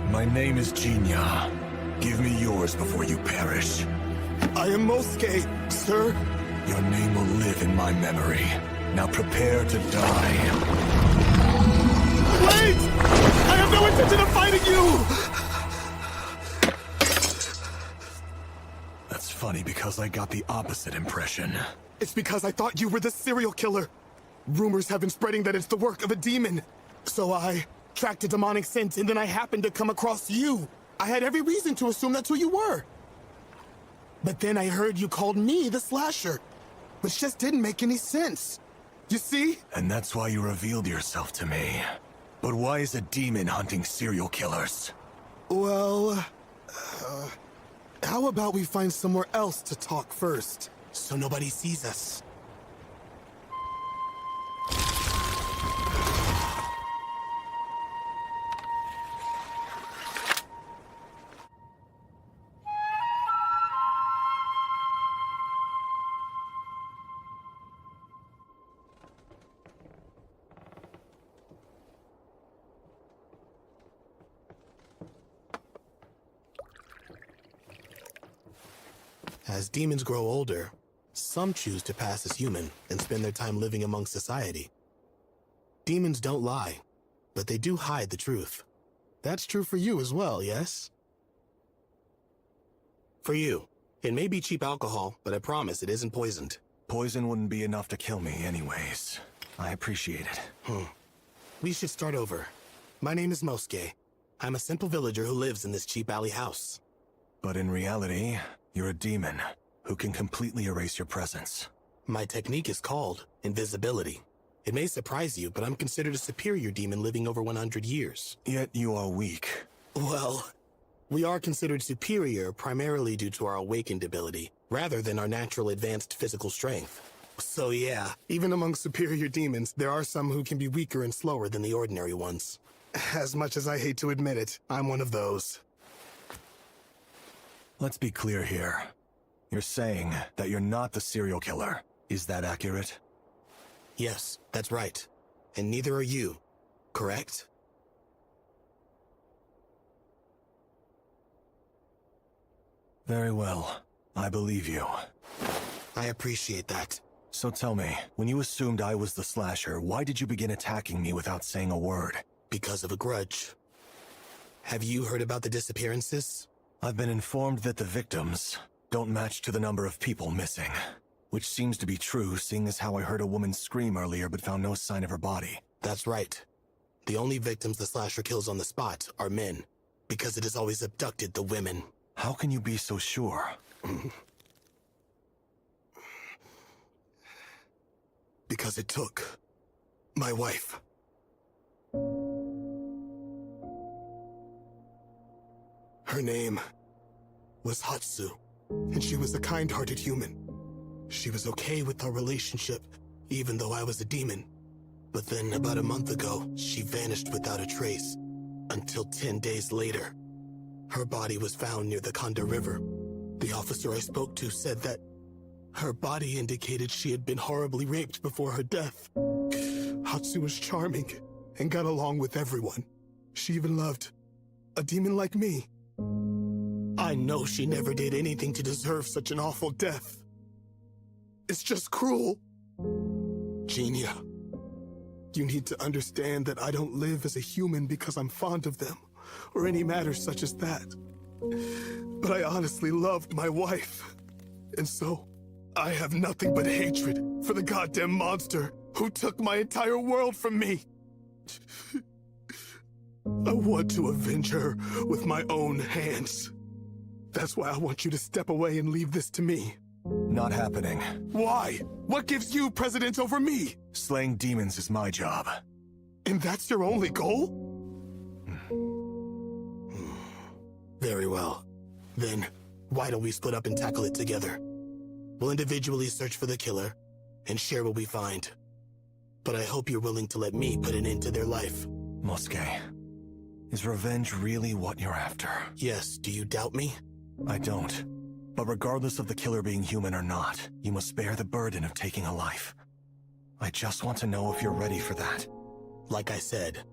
My name is Jinya. Give me yours before you perish. I am Mosuke, sir. Your name will live in my memory. Now prepare to die. Wait! I have no intention of fighting you! Funny because I got the opposite impression. It's because I thought you were the serial killer. Rumors have been spreading that it's the work of a demon. So I tracked a demonic scent and then I happened to come across you. I had every reason to assume that's who you were. But then I heard you called me the Slasher, which just didn't make any sense. You see? And that's why you revealed yourself to me. But why is a demon hunting serial killers? Well, how about we find somewhere else to talk first, so nobody sees us? As demons grow older, some choose to pass as human and spend their time living among society. Demons don't lie, but they do hide the truth. That's true for you as well, yes? For you, it may be cheap alcohol, but I promise it isn't poisoned. Poison wouldn't be enough to kill me anyways. I appreciate it. We should start over. My name is Mosuke. I'm a simple villager who lives in this cheap alley house. But in reality, you're a demon who can completely erase your presence. My technique is called invisibility. It may surprise you, but I'm considered a superior demon living over 100 years. Yet you are weak. Well, We are considered superior primarily due to our awakened ability, rather than our natural advanced physical strength. So yeah, even among superior demons, there are some who can be weaker and slower than the ordinary ones. As much as I hate to admit it, I'm one of those. Let's be clear here. You're saying that you're not the serial killer. Is that accurate? Yes, that's right. And neither are you, correct? Very well. I believe you. I appreciate that. So tell me, when you assumed I was the slasher, why did you begin attacking me without saying a word? Because of a grudge. Have you heard about the disappearances? I've been informed that the victims don't match to the number of people missing. Which seems to be true, seeing as how I heard a woman scream earlier but found no sign of her body. That's right. The only victims the slasher kills on the spot are men, because it has always abducted the women. How can you be so sure? Because it took my wife. Her name was Hatsu, and she was a kind-hearted human. She was okay with our relationship, even though I was a demon. But then, about a month ago, she vanished without a trace, until 10 days later. Her body was found near the Kanda River. The officer I spoke to said that her body indicated she had been horribly raped before her death. Hatsu was charming and got along with everyone. She even loved a demon like me. I know she never did anything to deserve such an awful death. It's just cruel. Genia, you need to understand that I don't live as a human because I'm fond of them, or any matter such as that. But I honestly loved my wife. And so, I have nothing but hatred for the goddamn monster who took my entire world from me. I want to avenge her with my own hands. That's why I want you to step away and leave this to me. Not happening. Why? What gives you precedence over me? Slaying demons is my job. And that's your only goal? Very well. Then, why don't we split up and tackle it together? We'll individually search for the killer, and share what we find. But I hope you're willing to let me put an end to their life. Mosuke, is revenge really what you're after? Yes, do you doubt me? I don't. But regardless of the killer being human or not, you must bear the burden of taking a life. I just want to know if you're ready for that. Like I said,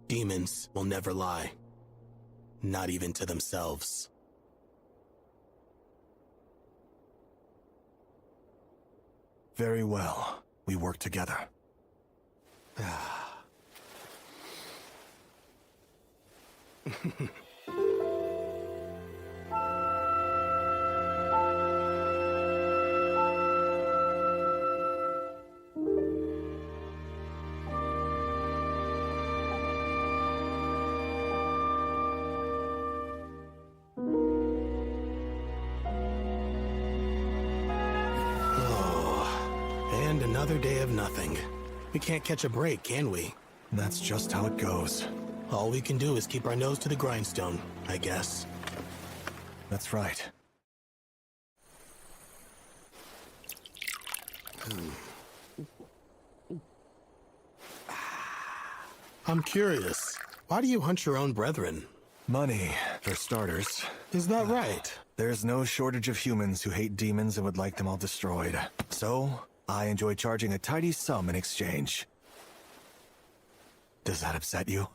demons will never lie. Not even to themselves. Very well. We work together. And another day of nothing. We can't catch a break, can we? That's just how it goes. All we can do is keep our nose to the grindstone, I guess. That's right. I'm curious. Why do you hunt your own brethren? Money, for starters. Is that right? There's no shortage of humans who hate demons and would like them all destroyed. So, I enjoy charging a tidy sum in exchange. Does that upset you?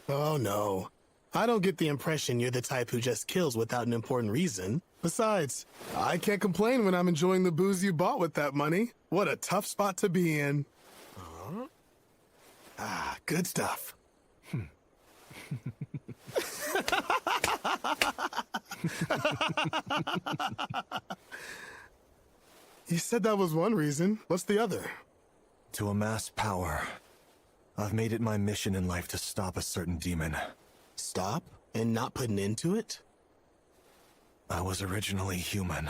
Oh, no. I don't get the impression you're the type who just kills without an important reason. Besides, I can't complain when I'm enjoying the booze you bought with that money. What a tough spot to be in. Good stuff. You said that was one reason. What's the other? To amass power. I've made it my mission in life to stop a certain demon. Stop? And not put an end to it? I was originally human,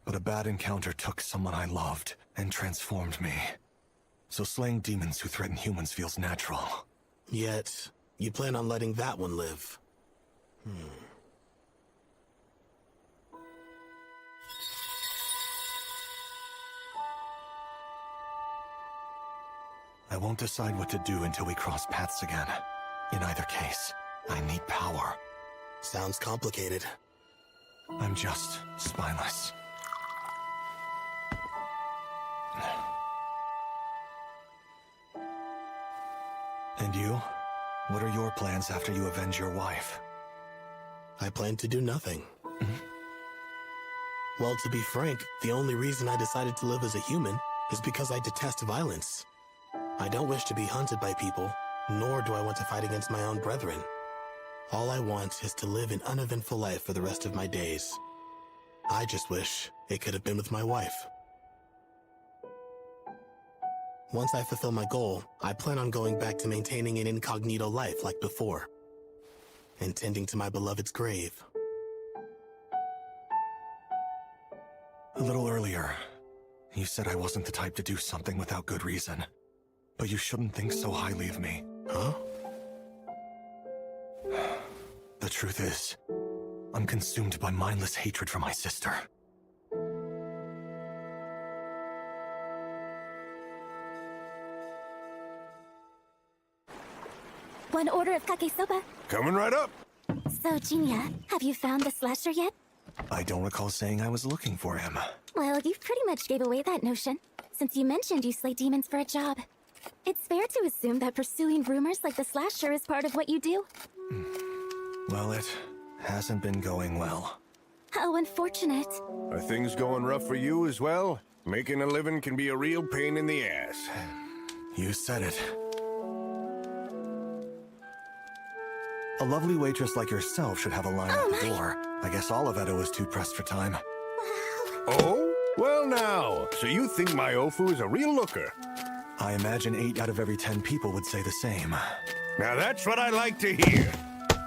but a bad encounter took someone I loved and transformed me. So slaying demons who threaten humans feels natural. Yet, you plan on letting that one live. I won't decide what to do until we cross paths again. In either case, I need power. Sounds complicated. I'm just spineless. And you? What are your plans after you avenge your wife? I plan to do nothing. Well, to be frank, the only reason I decided to live as a human is because I detest violence. I don't wish to be hunted by people, nor do I want to fight against my own brethren. All I want is to live an uneventful life for the rest of my days. I just wish it could have been with my wife. Once I fulfill my goal, I plan on going back to maintaining an incognito life like before, and tending to my beloved's grave. A little earlier, you said I wasn't the type to do something without good reason. But you shouldn't think so highly of me. Huh? The truth is, I'm consumed by mindless hatred for my sister. One order of kake soba. Coming right up. So, Jinya, have you found the slasher yet? I don't recall saying I was looking for him. Well, you pretty much gave away that notion, since you mentioned you slay demons for a job. It's fair to assume that pursuing rumors like the slasher is part of what you do. Well, it hasn't been going well. How unfortunate. Are things going rough for you as well? Making a living can be a real pain in the ass. You said it. A lovely waitress like yourself should have a line at the door. I guess all of Edo is too pressed for time. Oh? Well now, so you think my Ofu is a real looker? I imagine 8 out of every 10 people would say the same. Now that's what I like to hear.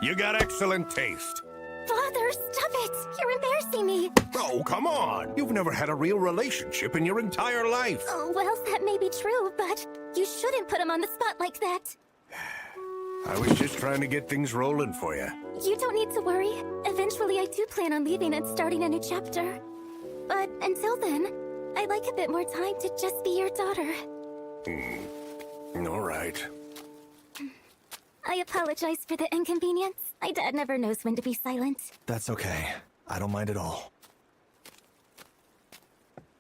You got excellent taste. Father, stop it! You're embarrassing me! Oh, come on! You've never had a real relationship in your entire life. Oh, well, that may be true, but you shouldn't put him on the spot like that. I was just trying to get things rolling for you. You don't need to worry. Eventually, I do plan on leaving and starting a new chapter. But until then, I'd like a bit more time to just be your daughter. All right. I apologize for the inconvenience. My dad never knows when to be silent. That's okay. I don't mind at all.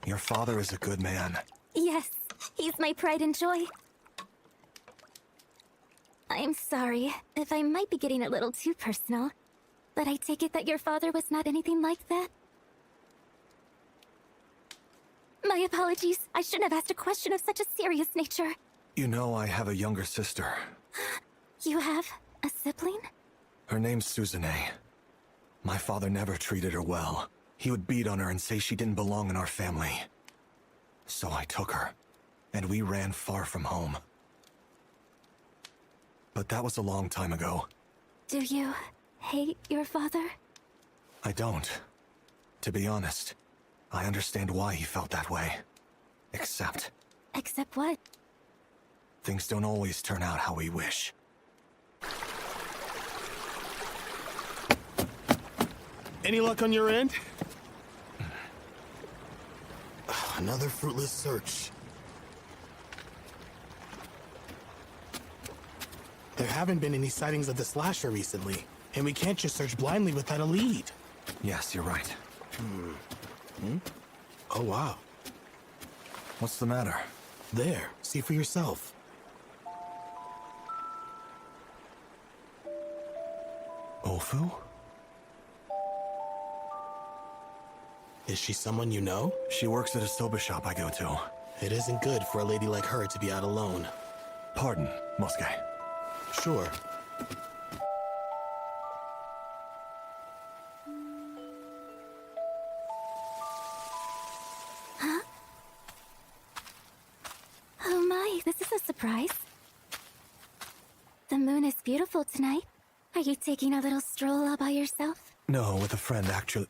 Your father is a good man. Yes, he's my pride and joy. I'm sorry if I might be getting a little too personal, but I take it that your father was not anything like that? My apologies. I shouldn't have asked a question of such a serious nature. You know I have a younger sister. You have a sibling? Her name's Suzune. My father never treated her well. He would beat on her and say she didn't belong in our family. So I took her, and we ran far from home. But that was a long time ago. Do you hate your father? I don't. To be honest, I understand why he felt that way. Except... Except what? Things don't always turn out how we wish. Any luck on your end? Another fruitless search. There haven't been any sightings of the slasher recently, and we can't just search blindly without a lead. Yes, you're right. Oh, wow. What's the matter? There, see for yourself. Ofu? Is she someone you know? She works at a soba shop I go to. It isn't good for a lady like her to be out alone. Pardon, Mosuke. Sure. Huh? Oh my, this is a surprise. The moon is beautiful tonight. Are you taking a little stroll all by yourself? No, with a friend, actually.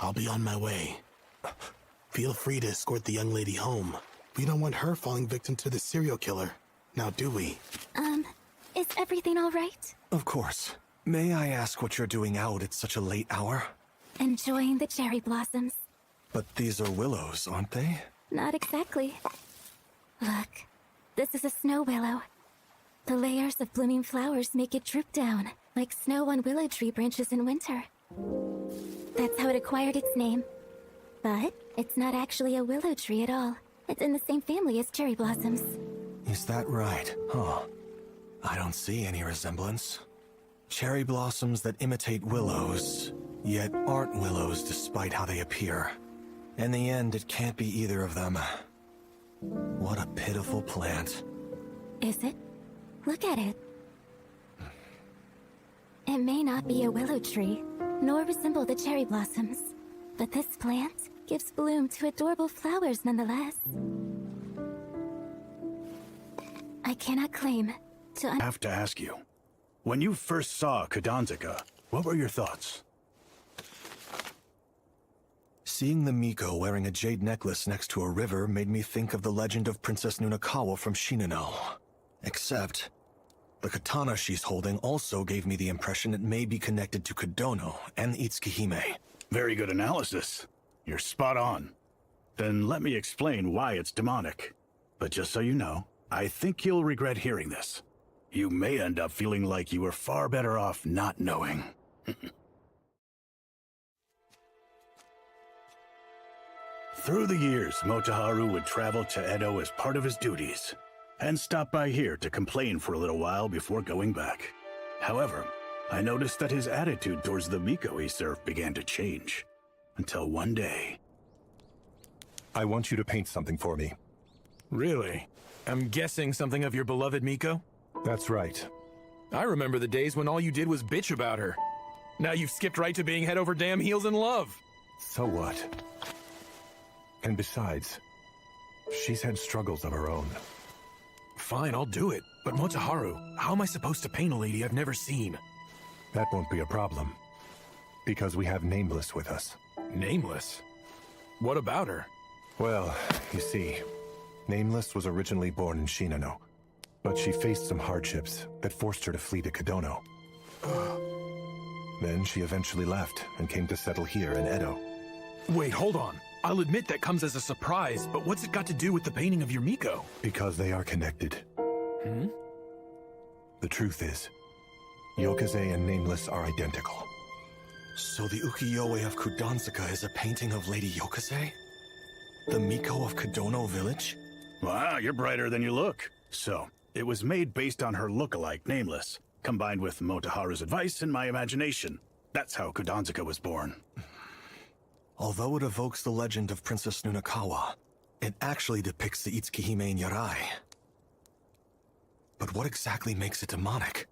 I'll be on my way. Feel free to escort the young lady home. We don't want her falling victim to the serial killer. Now, do we? Is everything all right? Of course. May I ask what you're doing out at such a late hour? Enjoying the cherry blossoms. But these are willows, aren't they? Not exactly. Look, this is a snow willow. The layers of blooming flowers make it droop down, like snow on willow tree branches in winter. That's how it acquired its name. But it's not actually a willow tree at all. It's in the same family as cherry blossoms. Is that right? Huh. I don't see any resemblance. Cherry blossoms that imitate willows, yet aren't willows despite how they appear. In the end, it can't be either of them. What a pitiful plant. Is it? Look at it. It may not be a willow tree, nor resemble the cherry blossoms, but this plant gives bloom to adorable flowers nonetheless. I cannot claim to I have to ask you, when you first saw Kudanzaka, what were your thoughts? Seeing the Miko wearing a jade necklace next to a river made me think of the legend of Princess Nunakawa from Shinano. Except, the katana she's holding also gave me the impression it may be connected to Kodono and Itsukihime. Very good analysis. You're spot on. Then let me explain why it's demonic. But just so you know, I think you'll regret hearing this. You may end up feeling like you were far better off not knowing. Through the years, Motoharu would travel to Edo as part of his duties, and stop by here to complain for a little while before going back. However, I noticed that his attitude towards the Miko he served began to change. Until one day... I want you to paint something for me. Really? I'm guessing something of your beloved Miko? That's right. I remember the days when all you did was bitch about her. Now you've skipped right to being head over damn heels in love. So what? And besides, she's had struggles of her own. Fine, I'll do it. But Motoharu, how am I supposed to paint a lady I've never seen? That won't be a problem. Because we have Nameless with us. Nameless? What about her? Well, you see, Nameless was originally born in Shinano, but she faced some hardships that forced her to flee to Kodono. Then she eventually left and came to settle here in Edo. Wait, hold on. I'll admit that comes as a surprise, but what's it got to do with the painting of your Miko? Because they are connected. Hmm? The truth is, Yokaze and Nameless are identical. So the ukiyo-e of Kudanzaka is a painting of Lady Yokaze? The Miko of Kodono Village? Wow, you're brighter than you look. So, it was made based on her look-alike, Nameless, combined with Motoharu's advice and my imagination. That's how Kudanzaka was born. Although it evokes the legend of Princess Nunakawa, it actually depicts the Itsukihime and Yarai. But what exactly makes it demonic?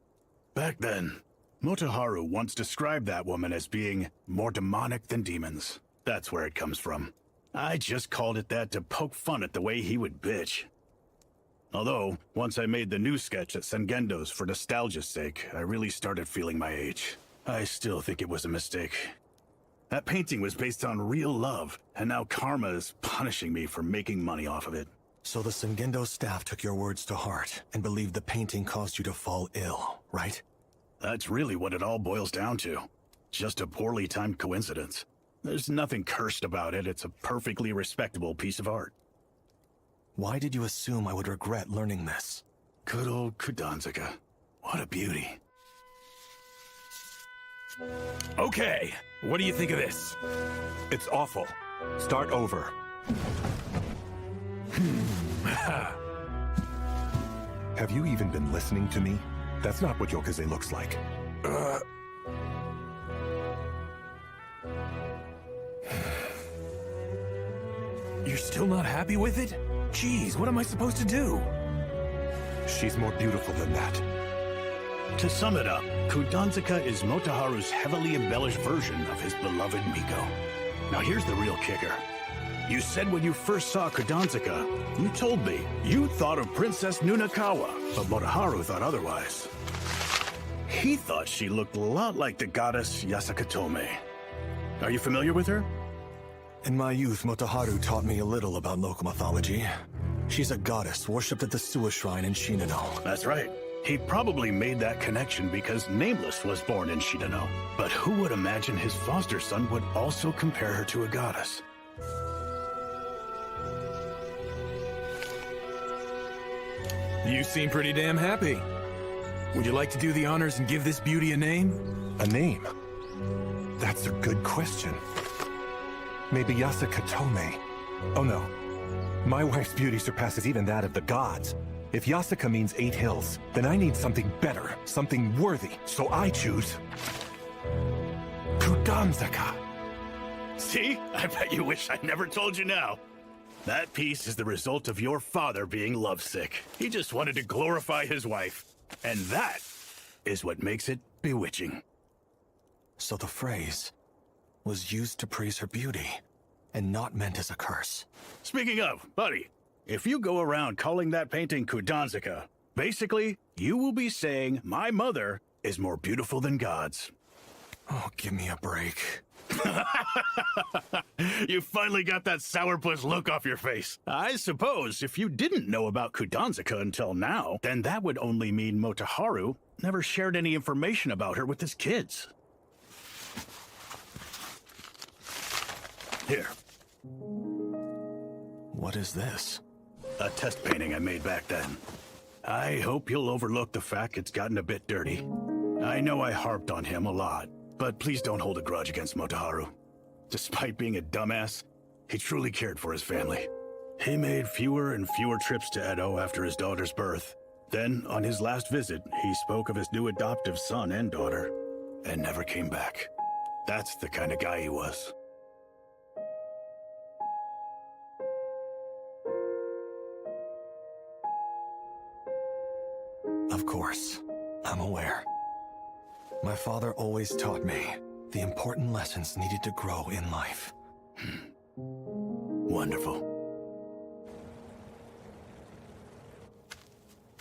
Back then, Motoharu once described that woman as being more demonic than demons. That's where it comes from. I just called it that to poke fun at the way he would bitch. Although, once I made the new sketch at Sengendo's for nostalgia's sake, I really started feeling my age. I still think it was a mistake. That painting was based on real love, and now karma is punishing me for making money off of it. So the Sengendo staff took your words to heart and believed the painting caused you to fall ill, right? That's really what it all boils down to. Just a poorly timed coincidence. There's nothing cursed about it. It's a perfectly respectable piece of art. Why did you assume I would regret learning this? Good old Kudanzaka. What a beauty. Okay, what do you think of this? It's awful. Start over. Have you even been listening to me? That's not what Yokaze looks like. You're still not happy with it? Jeez, what am I supposed to do? She's more beautiful than that. To sum it up, Kudanzaka is Motoharu's heavily embellished version of his beloved Miko. Now here's the real kicker. You said when you first saw Kudanzaka, you told me you thought of Princess Nunakawa, but Motoharu thought otherwise. He thought she looked a lot like the goddess Yasakatome. Are you familiar with her? In my youth, Motoharu taught me a little about local mythology. She's a goddess worshipped at the Suwa Shrine in Shinano. That's right. He probably made that connection because Nameless was born in Shinano. But who would imagine his foster son would also compare her to a goddess? You seem pretty damn happy. Would you like to do the honors and give this beauty a name? A name? That's a good question. Maybe Yasuka Tome. Oh no. My wife's beauty surpasses even that of the gods. If Yasuka means 8 hills, then I need something better, something worthy. So I choose... Kudanzaka. See? I bet you wish I never told you now. That piece is the result of your father being lovesick. He just wanted to glorify his wife. And that is what makes it bewitching. So the phrase was used to praise her beauty, and not meant as a curse. Speaking of, buddy, if you go around calling that painting Kudanzaka, basically, you will be saying my mother is more beautiful than gods. Oh, give me a break. You finally got that sourpuss look off your face. I suppose if you didn't know about Kudanzaka until now, then that would only mean Motoharu never shared any information about her with his kids. Here. What is this? A test painting I made back then. I hope you'll overlook the fact it's gotten a bit dirty. I know I harped on him a lot, but please don't hold a grudge against Motoharu. Despite being a dumbass, he truly cared for his family. He made fewer and fewer trips to Edo after his daughter's birth. Then, on his last visit, he spoke of his new adoptive son and daughter, and never came back. That's the kind of guy he was. Of course, I'm aware. My father always taught me the important lessons needed to grow in life. Wonderful.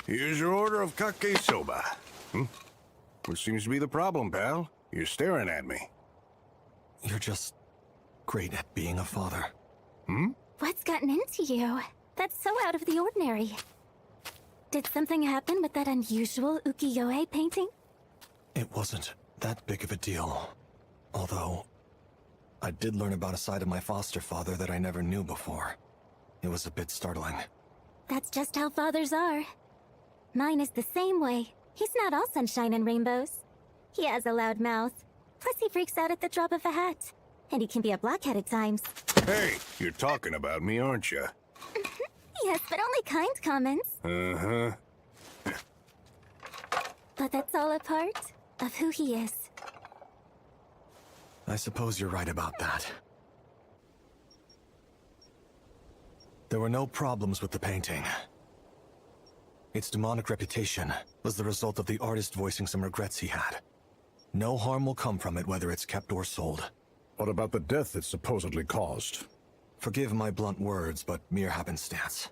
Here's your order of kake soba. What seems to be the problem, pal? You're staring at me. You're just great at being a father. What's gotten into you? That's so out of the ordinary. Did something happen with that unusual ukiyo-e painting? It wasn't that big of a deal. Although, I did learn about a side of my foster father that I never knew before. It was a bit startling. That's just how fathers are. Mine is the same way. He's not all sunshine and rainbows. He has a loud mouth. Plus he freaks out at the drop of a hat. And he can be a blockhead at times. Hey, you're talking about me, aren't you? Yes, but only kind comments. Uh-huh. But that's all a part of who he is. I suppose you're right about that. There were no problems with the painting. Its demonic reputation was the result of the artist voicing some regrets he had. No harm will come from it whether it's kept or sold. What about the death it supposedly caused? Forgive my blunt words, but mere happenstance.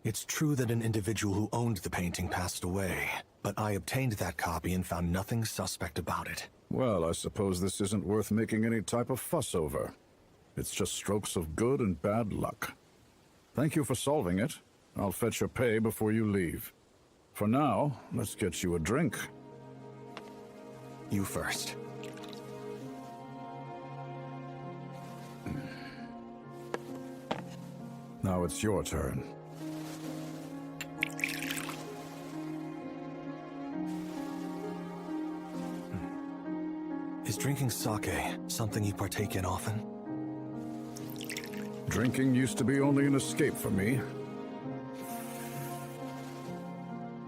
It's true that an individual who owned the painting passed away, but I obtained that copy and found nothing suspect about it. Well, I suppose this isn't worth making any type of fuss over. It's just strokes of good and bad luck. Thank you for solving it. I'll fetch your pay before you leave. For now, let's get you a drink. You first. Now it's your turn. Is drinking sake something you partake in often? Drinking used to be only an escape for me.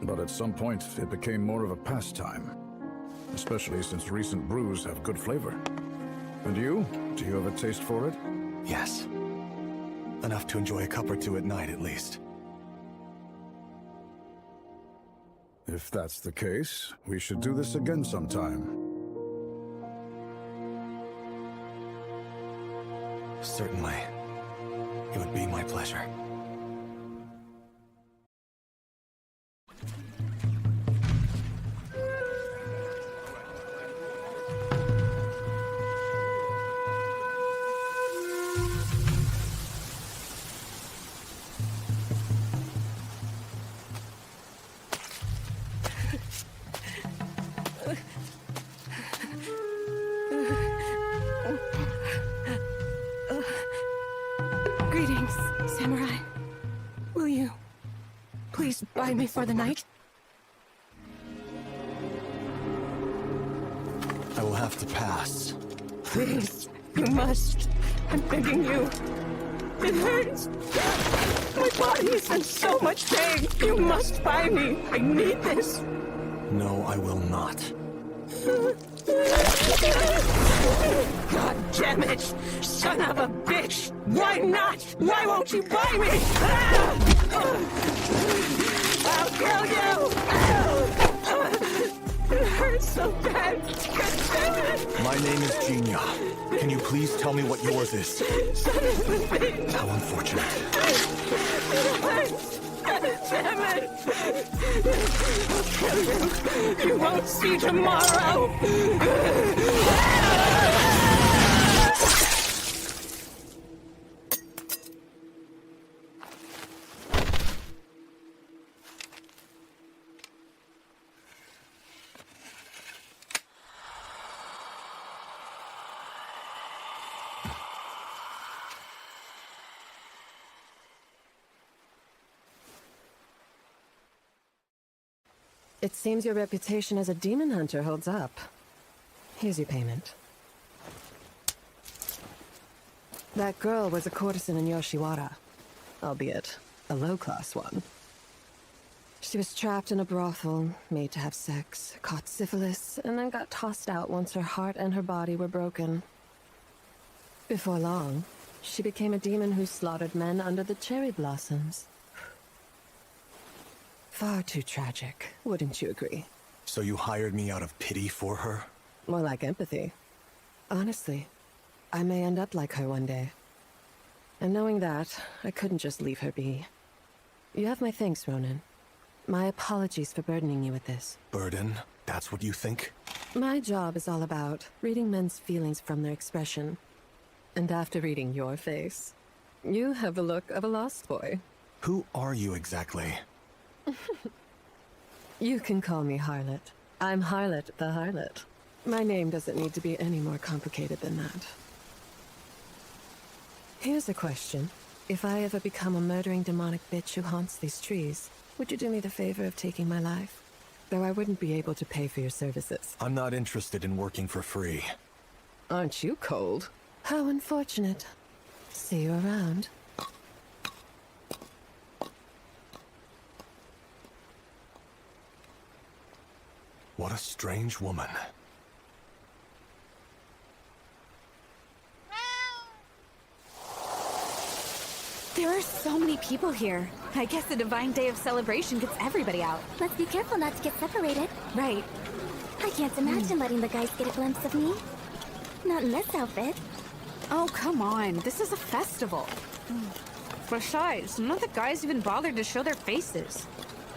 But at some point, it became more of a pastime. Especially since recent brews have good flavor. And you? Do you have a taste for it? Yes. Enough to enjoy a cup or two at night, at least. If that's the case, we should do this again sometime. Certainly. It would be my pleasure. Greetings, samurai. Will you Please buy me for the night. I will have to pass. Please, you must. I'm begging you. It hurts. My body is in so much pain. You must buy me. I need this. No, I will not. God damn it! Son of a bitch! Why not? Why won't you buy me? I'll kill you! It hurts so bad. God damn it! My name is Jinya. Can you please tell me what yours is? Son of a bitch! How unfortunate. It hurts! God damn it! I'll kill you! You won't see tomorrow! It seems your reputation as a demon hunter holds up. Here's your payment. That girl was a courtesan in Yoshiwara, albeit a low-class one. She was trapped in a brothel, made to have sex, caught syphilis, and then got tossed out once her heart and her body were broken. Before long, she became a demon who slaughtered men under the cherry blossoms. Far too tragic, wouldn't you agree? So you hired me out of pity for her? More like empathy. Honestly, I may end up like her one day. And knowing that, I couldn't just leave her be. You have my thanks, Ronan. My apologies for burdening you with this. Burden? That's what you think? My job is all about reading men's feelings from their expression. And after reading your face, you have the look of a lost boy. Who are you exactly? You can call me Harlot. I'm Harlot the Harlot. My name doesn't need to be any more complicated than that. Here's a question. If I ever become a murdering demonic bitch who haunts these trees, would you do me the favor of taking my life? Though I wouldn't be able to pay for your services. I'm not interested in working for free. Aren't you cold? How unfortunate. See you around. What a strange woman. There are so many people here. I guess the Divine Day of Celebration gets everybody out. Let's be careful not to get separated. Right. I can't imagine letting the guys get a glimpse of me. Not in this outfit. Oh, come on. This is a festival. Besides, none of the guys even bothered to show their faces.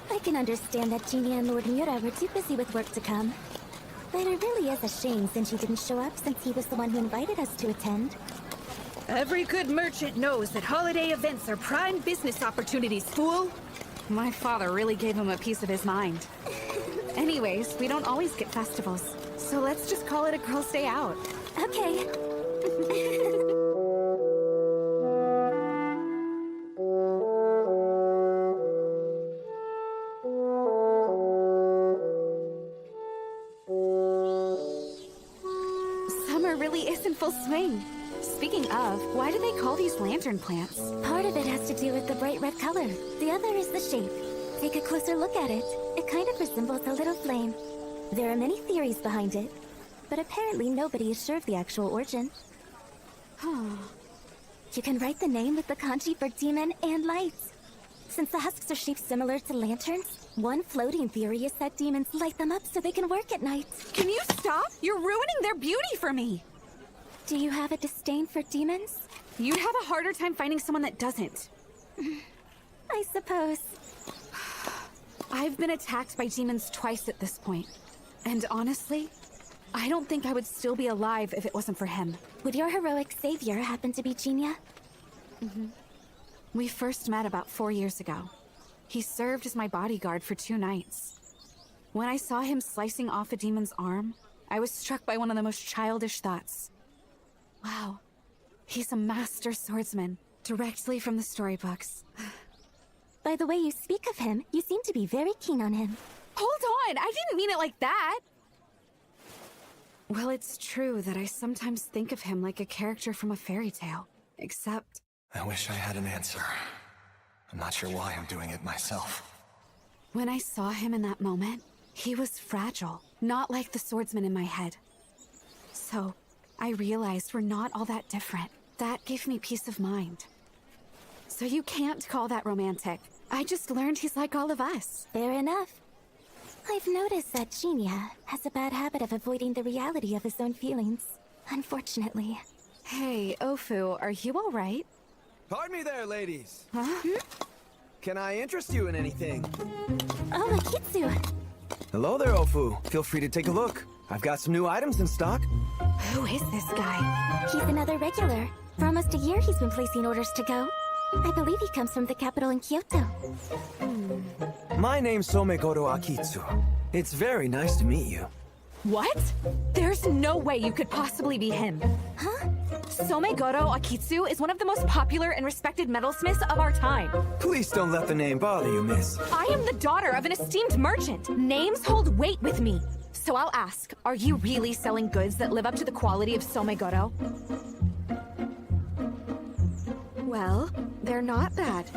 I can understand that Genie and Lord Mura were too busy with work to come. But it really is a shame since he didn't show up since he was the one who invited us to attend. Every good merchant knows that holiday events are prime business opportunities, fool. My father really gave him a piece of his mind. Anyways, we don't always get festivals. So let's just call it a girl's day out. Okay. Summer really is in full swing. Speaking of, why do they call these lantern plants? Part of it has to do with the bright red color. The other is the shape. Take a closer look at it. It kind of resembles a little flame. There are many theories behind it, but apparently nobody is sure of the actual origin. You can write the name with the kanji for demon and lights. Since the husks are shaped similar to lanterns, one floating theory is that demons light them up so they can work at night. Can you stop? You're ruining their beauty for me! Do you have a disdain for demons? You'd have a harder time finding someone that doesn't. I suppose. I've been attacked by demons twice at this point. And honestly, I don't think I would still be alive if it wasn't for him. Would your heroic savior happen to be Jinya? We first met about 4 years ago. He served as my bodyguard for 2 nights. When I saw him slicing off a demon's arm, I was struck by one of the most childish thoughts. Wow, he's a master swordsman, directly from the storybooks. By the way you speak of him, you seem to be very keen on him. Hold on, I didn't mean it like that! Well, it's true that I sometimes think of him like a character from a fairy tale. Except... I wish I had an answer. I'm not sure why I'm doing it myself. When I saw him in that moment, he was fragile, not like the swordsman in my head. So, I realized we're not all that different. That gave me peace of mind. So you can't call that romantic. I just learned he's like all of us. Fair enough. I've noticed that Shinya has a bad habit of avoiding the reality of his own feelings. Unfortunately. Hey, Ofu, are you alright? Pardon me there, ladies. Huh? Can I interest you in anything? Oh, Akitsu. Hello there, Ofu. Feel free to take a look. I've got some new items in stock. Who is this guy? He's another regular. For almost a year he's been placing orders to go. I believe he comes from the capital in Kyoto. My name's Somegoro Akitsu. It's very nice to meet you. What? There's no way you could possibly be him. Huh? Somegoro Akitsu is one of the most popular and respected metalsmiths of our time. Please don't let the name bother you, miss. I am the daughter of an esteemed merchant. Names hold weight with me. So I'll ask, are you really selling goods that live up to the quality of Somegoro? Well, they're not bad.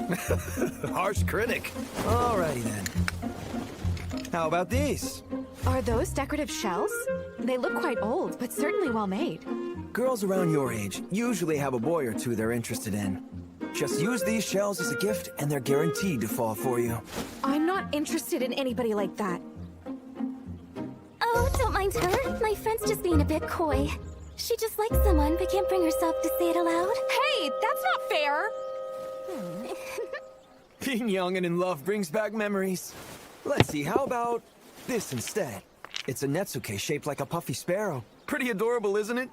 Harsh critic. Alrighty then. How about these? Are those decorative shells? They look quite old, but certainly well made. Girls around your age usually have a boy or two they're interested in. Just use these shells as a gift and they're guaranteed to fall for you. I'm not interested in anybody like that. Oh, don't mind her. My friend's just being a bit coy. She just likes someone but can't bring herself to say it aloud. Hey, that's not fair! Being young and in love brings back memories. Let's see, how about this instead? It's a Netsuke shaped like a puffy sparrow. Pretty adorable, isn't it?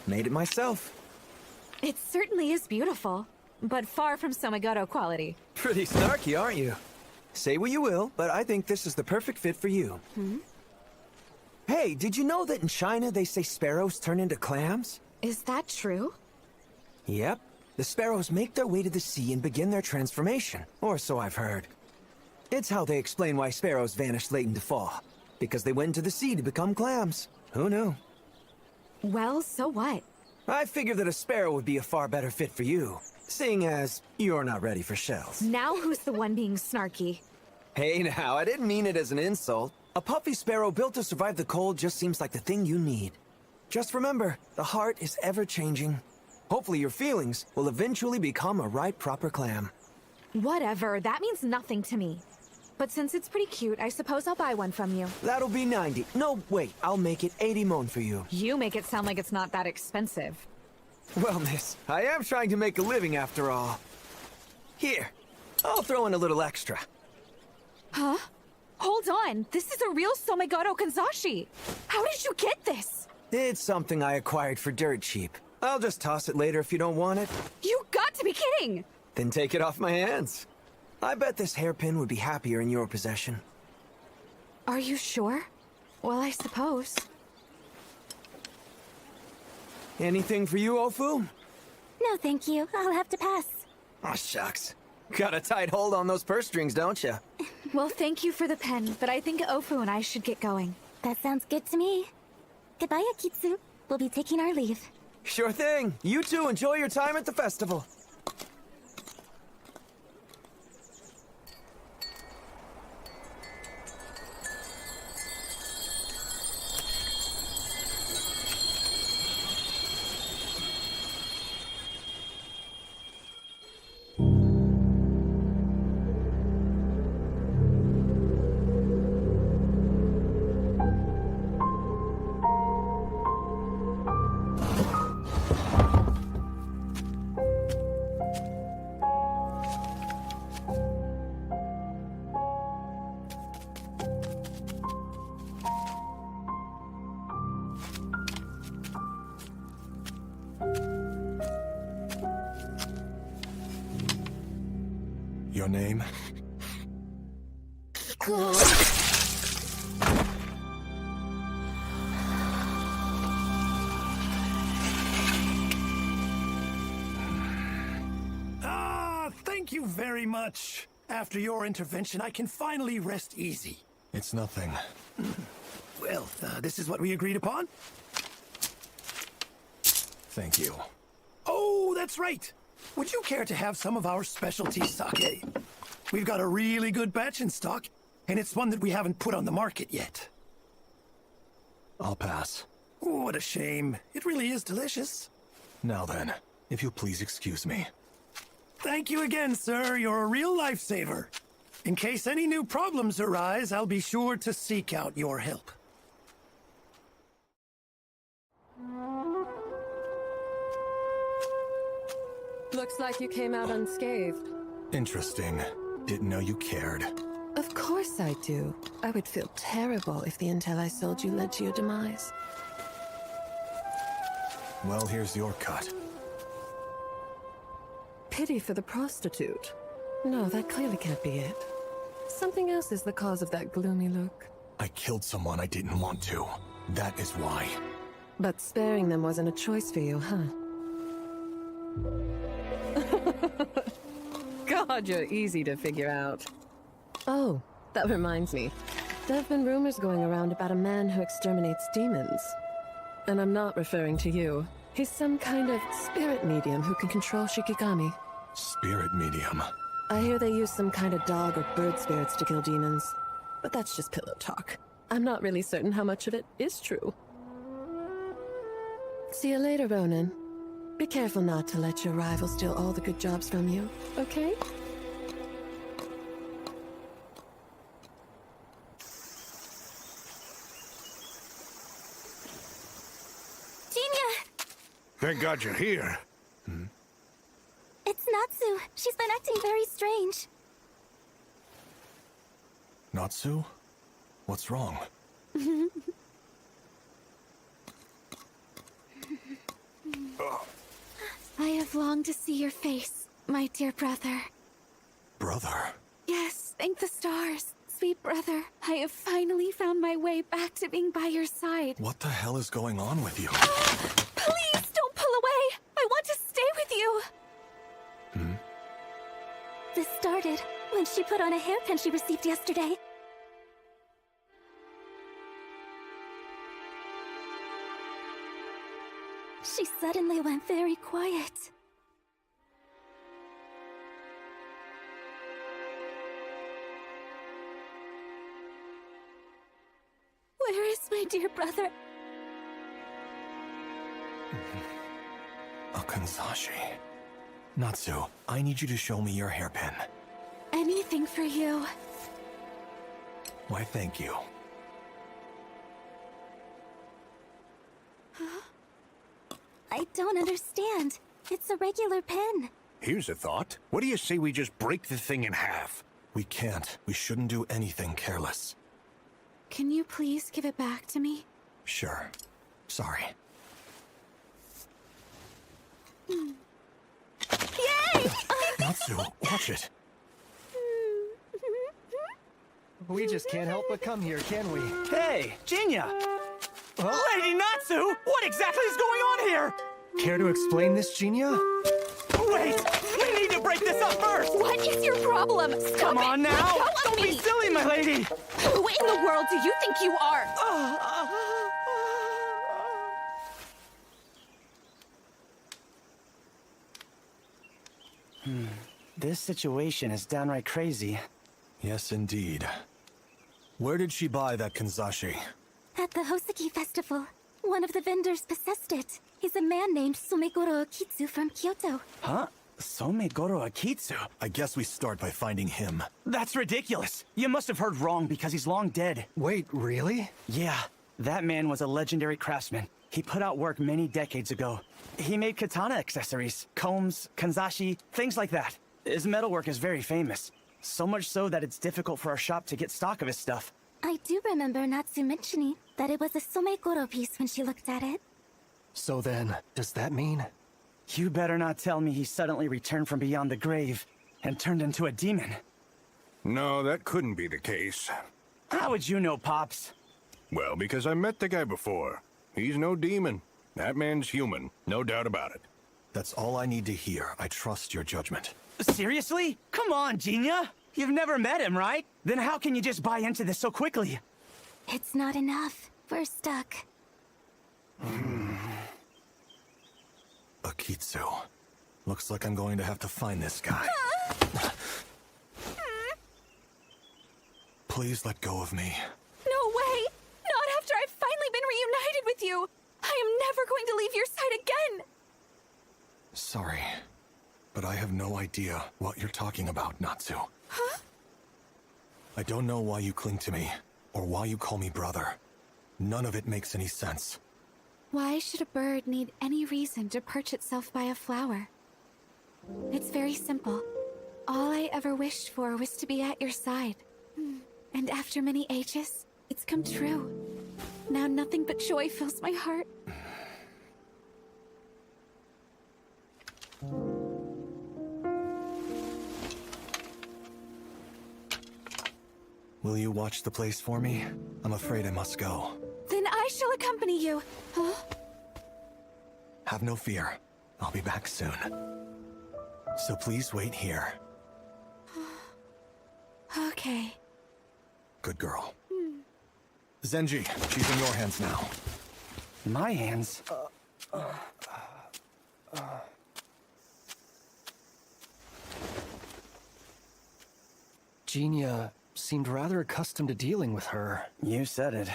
Made it myself. It certainly is beautiful, but far from Somegoro quality. Pretty snarky, aren't you? Say what you will, but I think this is the perfect fit for you. Hey, did you know that in China they say sparrows turn into clams? Is that true? Yep. The sparrows make their way to the sea and begin their transformation, or so I've heard. It's how they explain why sparrows vanish late into fall. Because they went into the sea to become clams. Who knew? Well, so what? I figured that a sparrow would be a far better fit for you, seeing as you're not ready for shells. Now who's the one being snarky? Hey now, I didn't mean it as an insult. A puffy sparrow built to survive the cold just seems like the thing you need. Just remember, the heart is ever-changing. Hopefully your feelings will eventually become a right proper clam. Whatever, that means nothing to me. But since it's pretty cute, I suppose I'll buy one from you. That'll be 90. No, wait, I'll make it 80 mon for you. You make it sound like it's not that expensive. Well, miss, I am trying to make a living after all. Here, I'll throw in a little extra. Huh? Hold on, this is a real Somegoro Kanzashi. How did you get this? It's something I acquired for dirt cheap. I'll just toss it later if you don't want it. You got to be kidding! Then take it off my hands. I bet this hairpin would be happier in your possession. Are you sure? Well, I suppose. Anything for you, Ofu? No, thank you. I'll have to pass. Aw, shucks. Got a tight hold on those purse strings, don't you? Well, thank you for the pen, but I think Ofu and I should get going. That sounds good to me. Goodbye, Akitsu. We'll be taking our leave. Sure thing. You two enjoy your time at the festival. Your name? Thank you very much. After your intervention, I can finally rest easy. It's nothing. Well, this is what we agreed upon? Thank you. Oh, that's right. Would you care to have some of our specialty sake? We've got a really good batch in stock, and it's one that we haven't put on the market yet. I'll pass. Oh, what a shame. It really is delicious. Now then, if you'll please excuse me. Thank you again, sir. You're a real lifesaver. In case any new problems arise, I'll be sure to seek out your help. Looks like you came out unscathed. Interesting. Didn't know you cared. Of course I do. I would feel terrible if the intel I sold you led to your demise. Well, here's your cut. Pity for the prostitute. No, that clearly can't be it. Something else is the cause of that gloomy look. I killed someone I didn't want to. That is why. But sparing them wasn't a choice for you, huh? God, you're easy to figure out. Oh, that reminds me. There have been rumors going around about a man who exterminates demons. And I'm not referring to you. He's some kind of spirit medium who can control Shikigami. Spirit medium? I hear they use some kind of dog or bird spirits to kill demons. But that's just pillow talk. I'm not really certain how much of it is true. See you later, Ronan. Be careful not to let your rival steal all the good jobs from you, okay? Thank God you're here. It's Natsu. She's been acting very strange. Natsu? What's wrong? I have longed to see your face, my dear brother. Brother? Yes, thank the stars. Sweet brother, I have finally found my way back to being by your side. What the hell is going on with you? Please don't pull away. I want to stay with you. This started when she put on a hairpin she received yesterday. She suddenly went very quiet. Where is my dear brother? A Kanzashi. Natsu, I need you to show me your hairpin. Anything for you. Why, thank you. I don't understand. It's a regular pen. Here's a thought. What do you say we just break the thing in half? We can't. We shouldn't do anything careless. Can you please give it back to me? Sure. Sorry. Yay! Natsu, watch it. We just can't help but come here, can we? Hey, Jinya! Lady Natsu! What exactly is going on here? Care to explain this, Jinya? Wait! We need to break this up first! What is your problem? Stop Come it! on now! Let go of Don't me! be silly, my lady! Who in the world do you think you are? This situation is downright crazy. Yes, indeed. Where did she buy that Kanzashi? At the Hoseki Festival, one of the vendors possessed it. He's a man named Somegoro Akitsu from Kyoto. Huh? Somegoro Akitsu? I guess we start by finding him. That's ridiculous! You must have heard wrong because he's long dead. Wait, really? Yeah, that man was a legendary craftsman. He put out work many decades ago. He made katana accessories, combs, kanzashi, things like that. His metalwork is very famous. So much so that it's difficult for our shop to get stock of his stuff. I do remember Natsu mentioning that it was a Somegoro piece when she looked at it. So then, does that mean? You better not tell me he suddenly returned from beyond the grave and turned into a demon. No, that couldn't be the case. How would you know, Pops? Well, because I met the guy before. He's no demon. That man's human, no doubt about it. That's all I need to hear. I trust your judgment. Seriously? Come on, Jinya! You've never met him, right? Then how can you just buy into this so quickly? It's not enough. We're stuck. Akitsu. Looks like I'm going to have to find this guy. Please let go of me. No way! Not after I've finally been reunited with you! I am never going to leave your side again! Sorry, but I have no idea what you're talking about, Natsu. Huh? I don't know why you cling to me, or why you call me brother. None of it makes any sense. Why should a bird need any reason to perch itself by a flower? It's very simple. All I ever wished for was to be at your side. And after many ages, it's come true. Now nothing but joy fills my heart. Will you watch the place for me? I'm afraid I must go. Then I shall accompany you. Huh? Have no fear. I'll be back soon. So please wait here. Okay. Good girl. Zenji, she's in your hands now. My hands? Genia seemed rather accustomed to dealing with her. You said it.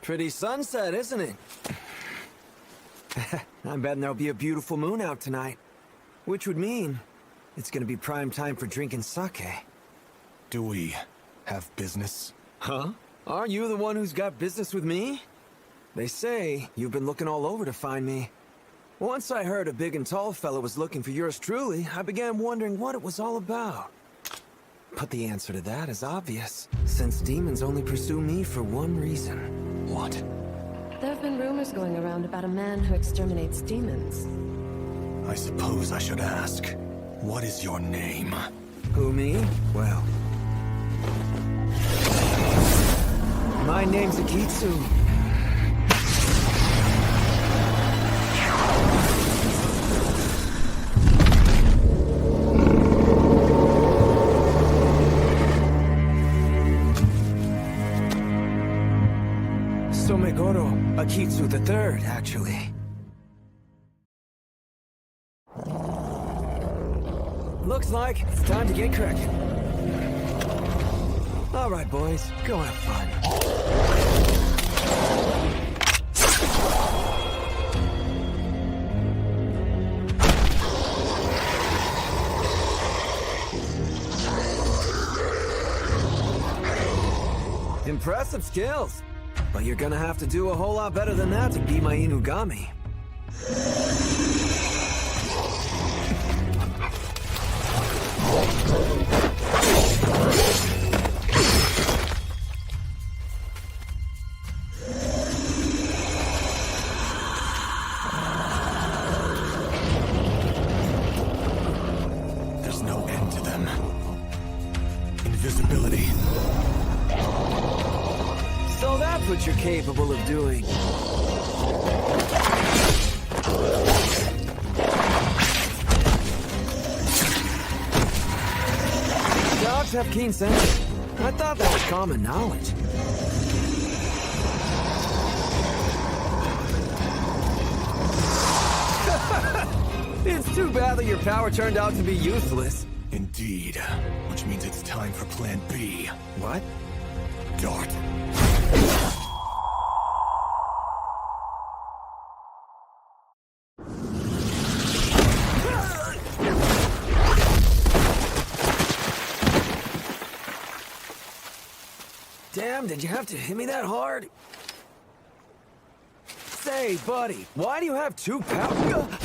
Pretty sunset, isn't it? I'm betting there'll be a beautiful moon out tonight. Which would mean it's gonna be prime time for drinking sake. Do we have business? Huh? Aren't you the one who's got business with me? They say you've been looking all over to find me. Once I heard a big and tall fellow was looking for yours truly, I began wondering what it was all about. But the answer to that is obvious, since demons only pursue me for one reason. What? There have been rumors going around about a man who exterminates demons. I suppose I should ask, what is your name? Who, me? Well... my name's Akitsu. Somegoro Akitsu III, actually. Looks like it's time to get cracking. All right, boys, go have fun. Impressive skills. But you're gonna have to do a whole lot better than that to be my Inugami. There's no end to them. Invisibility. So that's what you're capable of doing. Dogs have keen senses. I thought that was common knowledge. It's too bad that your power turned out to be useless. Indeed. Which means it's time for Plan B. What? Dart. Damn Damn, did you have to hit me that hard? Say, buddy, why do you have two pounds?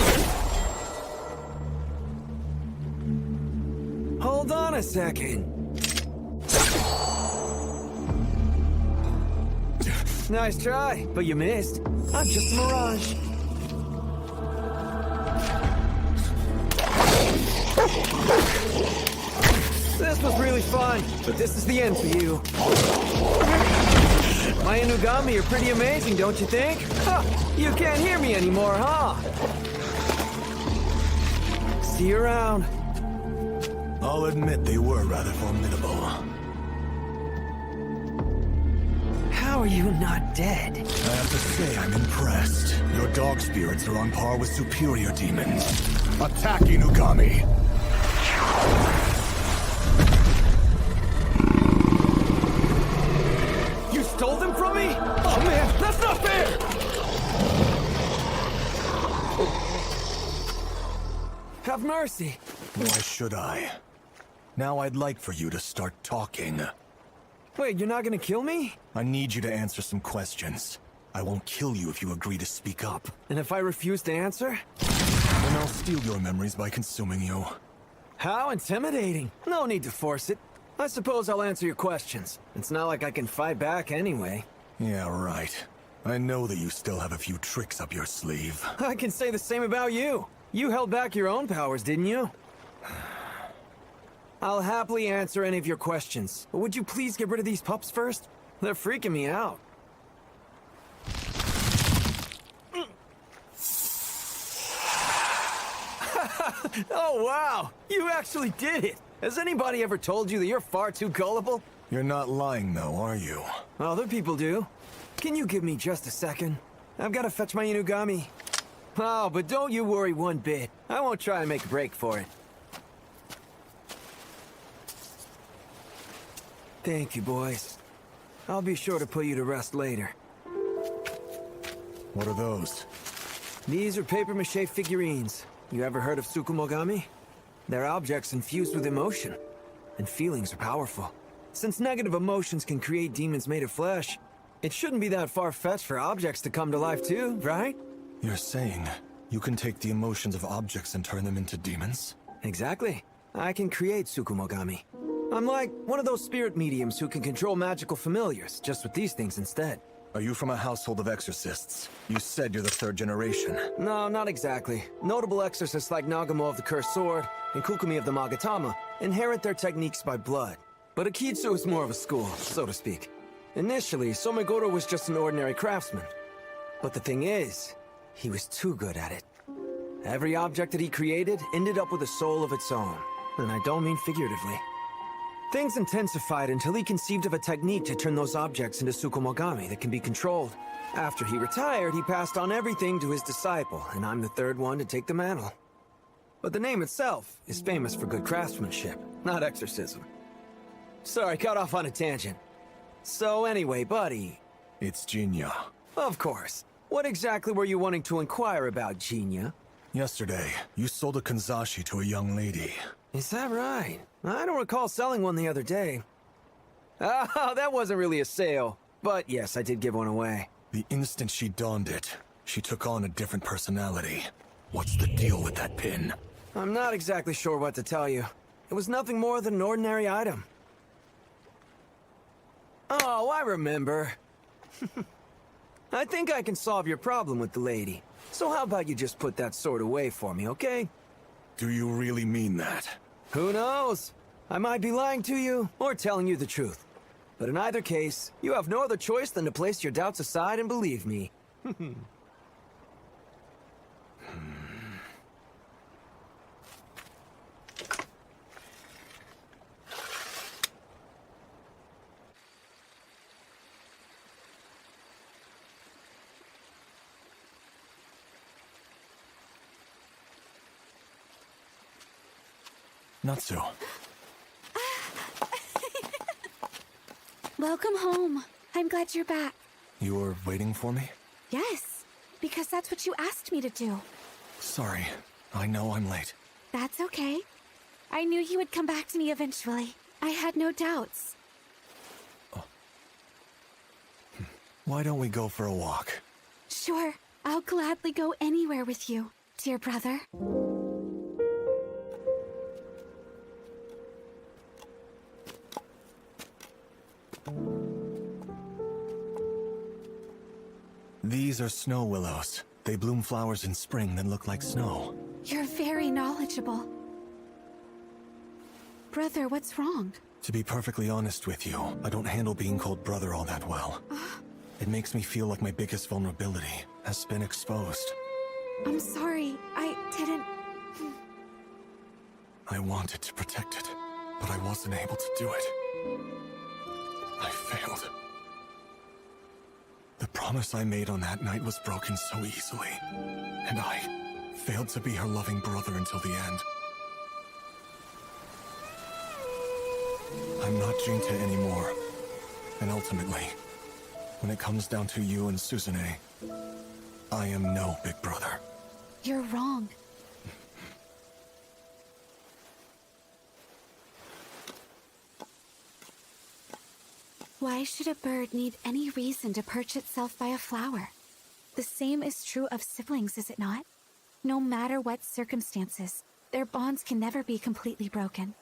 Hold on a second. Nice try, but you missed. I'm just a mirage. This was really fun, but this is the end for you. My Inugami are pretty amazing, don't you think? Huh, you can't hear me anymore, huh? See you around. I'll admit they were rather formidable. How are you not dead? I have to say I'm impressed. Your dog spirits are on par with superior demons. Attack, Inugami! You stole them from me? Oh man, that's not fair! Have mercy. Why should I? Now I'd like for you to start talking. Wait, you're not gonna kill me? I need you to answer some questions. I won't kill you if you agree to speak up. And if I refuse to answer? Then I'll steal your memories by consuming you. How intimidating. No need to force it. I suppose I'll answer your questions. It's not like I can fight back anyway. Yeah, right. I know that you still have a few tricks up your sleeve. I can say the same about you. You held back your own powers, didn't you? I'll happily answer any of your questions, but would you please get rid of these pups first? They're freaking me out. Oh wow! You actually did it! Has anybody ever told you that you're far too gullible? You're not lying though, are you? Other people do. Can you give me just a second? I've got to fetch my Inugami. Oh, but don't you worry one bit. I won't try and make a break for it. Thank you, boys. I'll be sure to put you to rest later. What are those? These are papier-mâché figurines. You ever heard of Tsukumogami? They're objects infused with emotion. And feelings are powerful. Since negative emotions can create demons made of flesh, it shouldn't be that far-fetched for objects to come to life too, right? You're saying you can take the emotions of objects and turn them into demons? Exactly. I can create Tsukumogami. I'm like one of those spirit mediums who can control magical familiars, just with these things instead. Are you from a household of exorcists? You said you're the third generation. No, not exactly. Notable exorcists like Nagamo of the Cursed Sword and Kukumi of the Magatama inherit their techniques by blood. But Akitsu is more of a school, so to speak. Initially, Somegoro was just an ordinary craftsman. But the thing is, he was too good at it. Every object that he created ended up with a soul of its own. And I don't mean figuratively. Things intensified until he conceived of a technique to turn those objects into Tsukumogami that can be controlled. After he retired, he passed on everything to his disciple, and I'm the third one to take the mantle. But the name itself is famous for good craftsmanship, not exorcism. Sorry, got off on a tangent. So anyway, buddy... It's Jinya. Of course. What exactly were you wanting to inquire about, Jinya? Yesterday, you sold a kanzashi to a young lady. Is that right? I don't recall selling one the other day. Oh, that wasn't really a sale. But yes, I did give one away. The instant she donned it, she took on a different personality. What's the deal with that pin? I'm not exactly sure what to tell you. It was nothing more than an ordinary item. Oh, I remember. I think I can solve your problem with the lady. So how about you just put that sword away for me, okay? Do you really mean that? Who knows? I might be lying to you, or telling you the truth. But in either case, you have no other choice than to place your doubts aside and believe me. Natsu. Welcome home. I'm glad you're back. You were waiting for me? Yes, because that's what you asked me to do. Sorry. I know I'm late. That's okay. I knew you would come back to me eventually. I had no doubts. Why don't we go for a walk? Sure, I'll gladly go anywhere with you, dear brother. These are snow willows. They bloom flowers in spring that look like snow. You're very knowledgeable. Brother, what's wrong? To be perfectly honest with you, I don't handle being called brother all that well. It makes me feel like my biggest vulnerability has been exposed. I'm sorry, I didn't... I wanted to protect it, but I wasn't able to do it. I failed. The promise I made on that night was broken so easily, and I failed to be her loving brother until the end. I'm not Jinta anymore, and ultimately, when it comes down to you and Suzune, I am no big brother. You're wrong. Why should a bird need any reason to perch itself by a flower? The same is true of siblings, is it not? No matter what circumstances, their bonds can never be completely broken.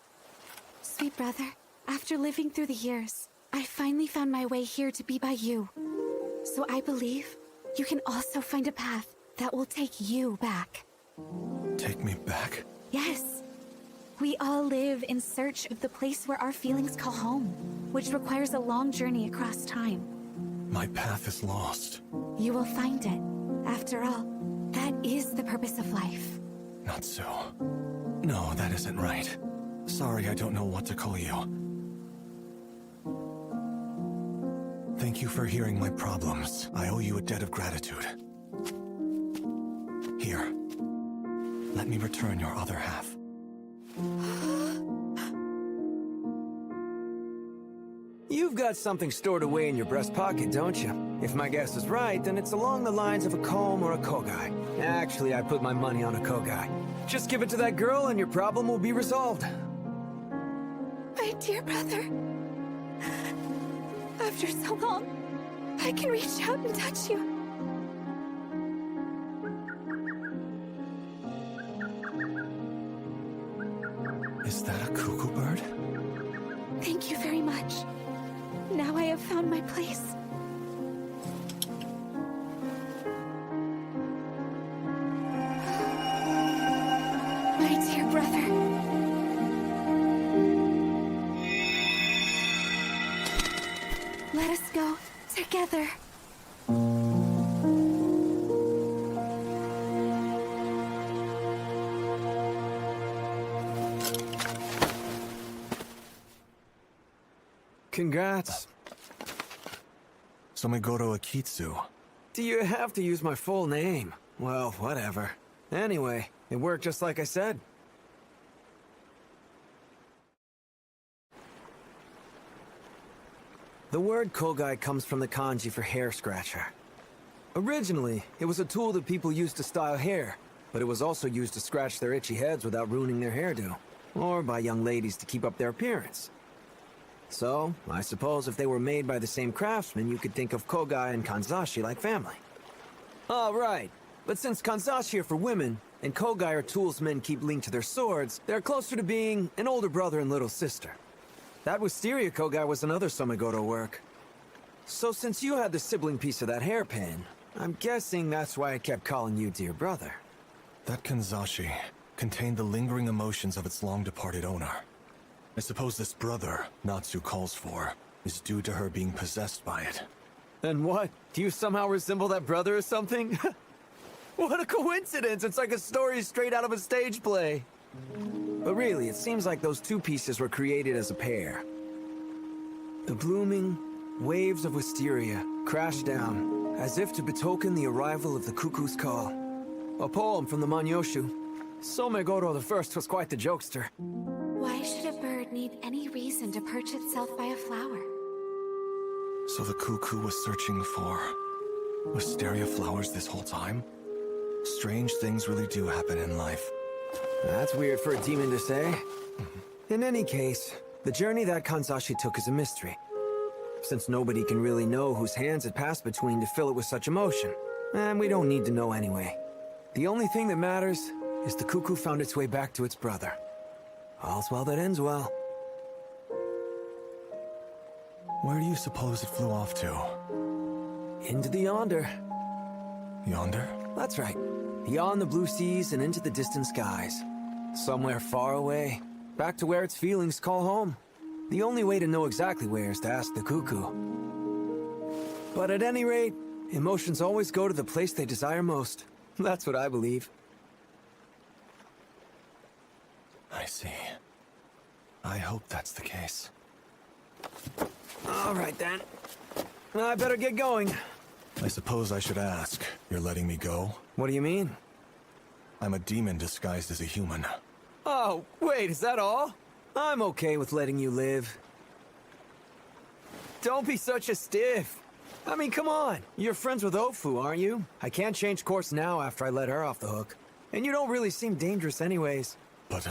Sweet brother, after living through the years, I finally found my way here to be by you. So I believe you can also find a path that will take you back. Take me back? Yes. We all live in search of the place where our feelings call home, which requires a long journey across time. My path is lost. You will find it. After all, that is the purpose of life. Not so. No, that isn't right. Sorry, I don't know what to call you. Thank you for hearing my problems. I owe you a debt of gratitude. Here. Let me return your other half. You've got something stored away in your breast pocket, don't you? If my guess is right, then it's along the lines of a comb or a kogai. Actually, I put my money on a kogai. Just give it to that girl and your problem will be resolved. My dear brother, after so long, I can reach out and touch you. Is that a cuckoo bird? Thank you very much. Now I have found my place. My dear brother. Let us go together. Congrats. Somegoro Akitsu. Do you have to use my full name? Well, whatever. Anyway, it worked just like I said. The word kogai comes from the kanji for hair scratcher. Originally, it was a tool that people used to style hair, but it was also used to scratch their itchy heads without ruining their hairdo, or by young ladies to keep up their appearance. So, I suppose if they were made by the same craftsman, you could think of kogai and kanzashi like family. Oh, right. But since kanzashi are for women, and kogai are tools men keep linked to their swords, they're closer to being an older brother and little sister. That wisteria kogai was another Somegoro work. So since you had the sibling piece of that hairpin, I'm guessing that's why I kept calling you dear brother. That kanzashi contained the lingering emotions of its long-departed owner. I suppose this brother Natsu calls for is due to her being possessed by it. And what? Do you somehow resemble that brother or something? What a coincidence! It's like a story straight out of a stage play. But really, it seems like those two pieces were created as a pair. The blooming waves of wisteria crashed down, as if to betoken the arrival of the cuckoo's call. A poem from the Manyoshu. Somegoro the First was quite the jokester. Why should a bird need any reason to perch itself by a flower? So the cuckoo was searching for wisteria flowers this whole time? Strange things really do happen in life. That's weird for a demon to say. In any case, the journey that Kanzashi took is a mystery. since nobody can really know whose hands it passed between to fill it with such emotion. And we don't need to know anyway. The only thing that matters is the cuckoo found its way back to its brother. All's well that ends well. Where do you suppose it flew off to? Into the yonder. Yonder? That's right. Beyond the blue seas and into the distant skies. Somewhere far away. Back to where its feelings call home. The only way to know exactly where is to ask the cuckoo. But at any rate, emotions always go to the place they desire most. That's what I believe. I see. I hope that's the case. All right, then. I better get going. I suppose I should ask. You're letting me go? What do you mean? I'm a demon disguised as a human. Oh, wait, is that all? I'm okay with letting you live. Don't be such a stiff. I mean, come on. You're friends with Ofu, aren't you? I can't change course now after I let her off the hook. And you don't really seem dangerous anyways. But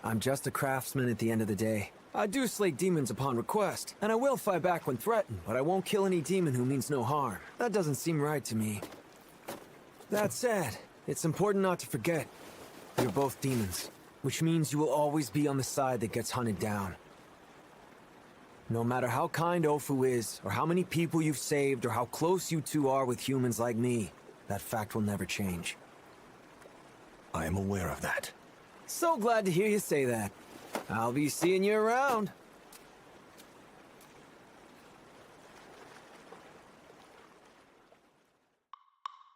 I'm just a craftsman at the end of the day. I do slay demons upon request, and I will fight back when threatened, but I won't kill any demon who means no harm. That doesn't seem right to me. That said, it's important not to forget. You're both demons, which means you will always be on the side that gets hunted down. No matter how kind Ofu is, or how many people you've saved, or how close you two are with humans like me, that fact will never change. I am aware of that. So glad to hear you say that. I'll be seeing you around.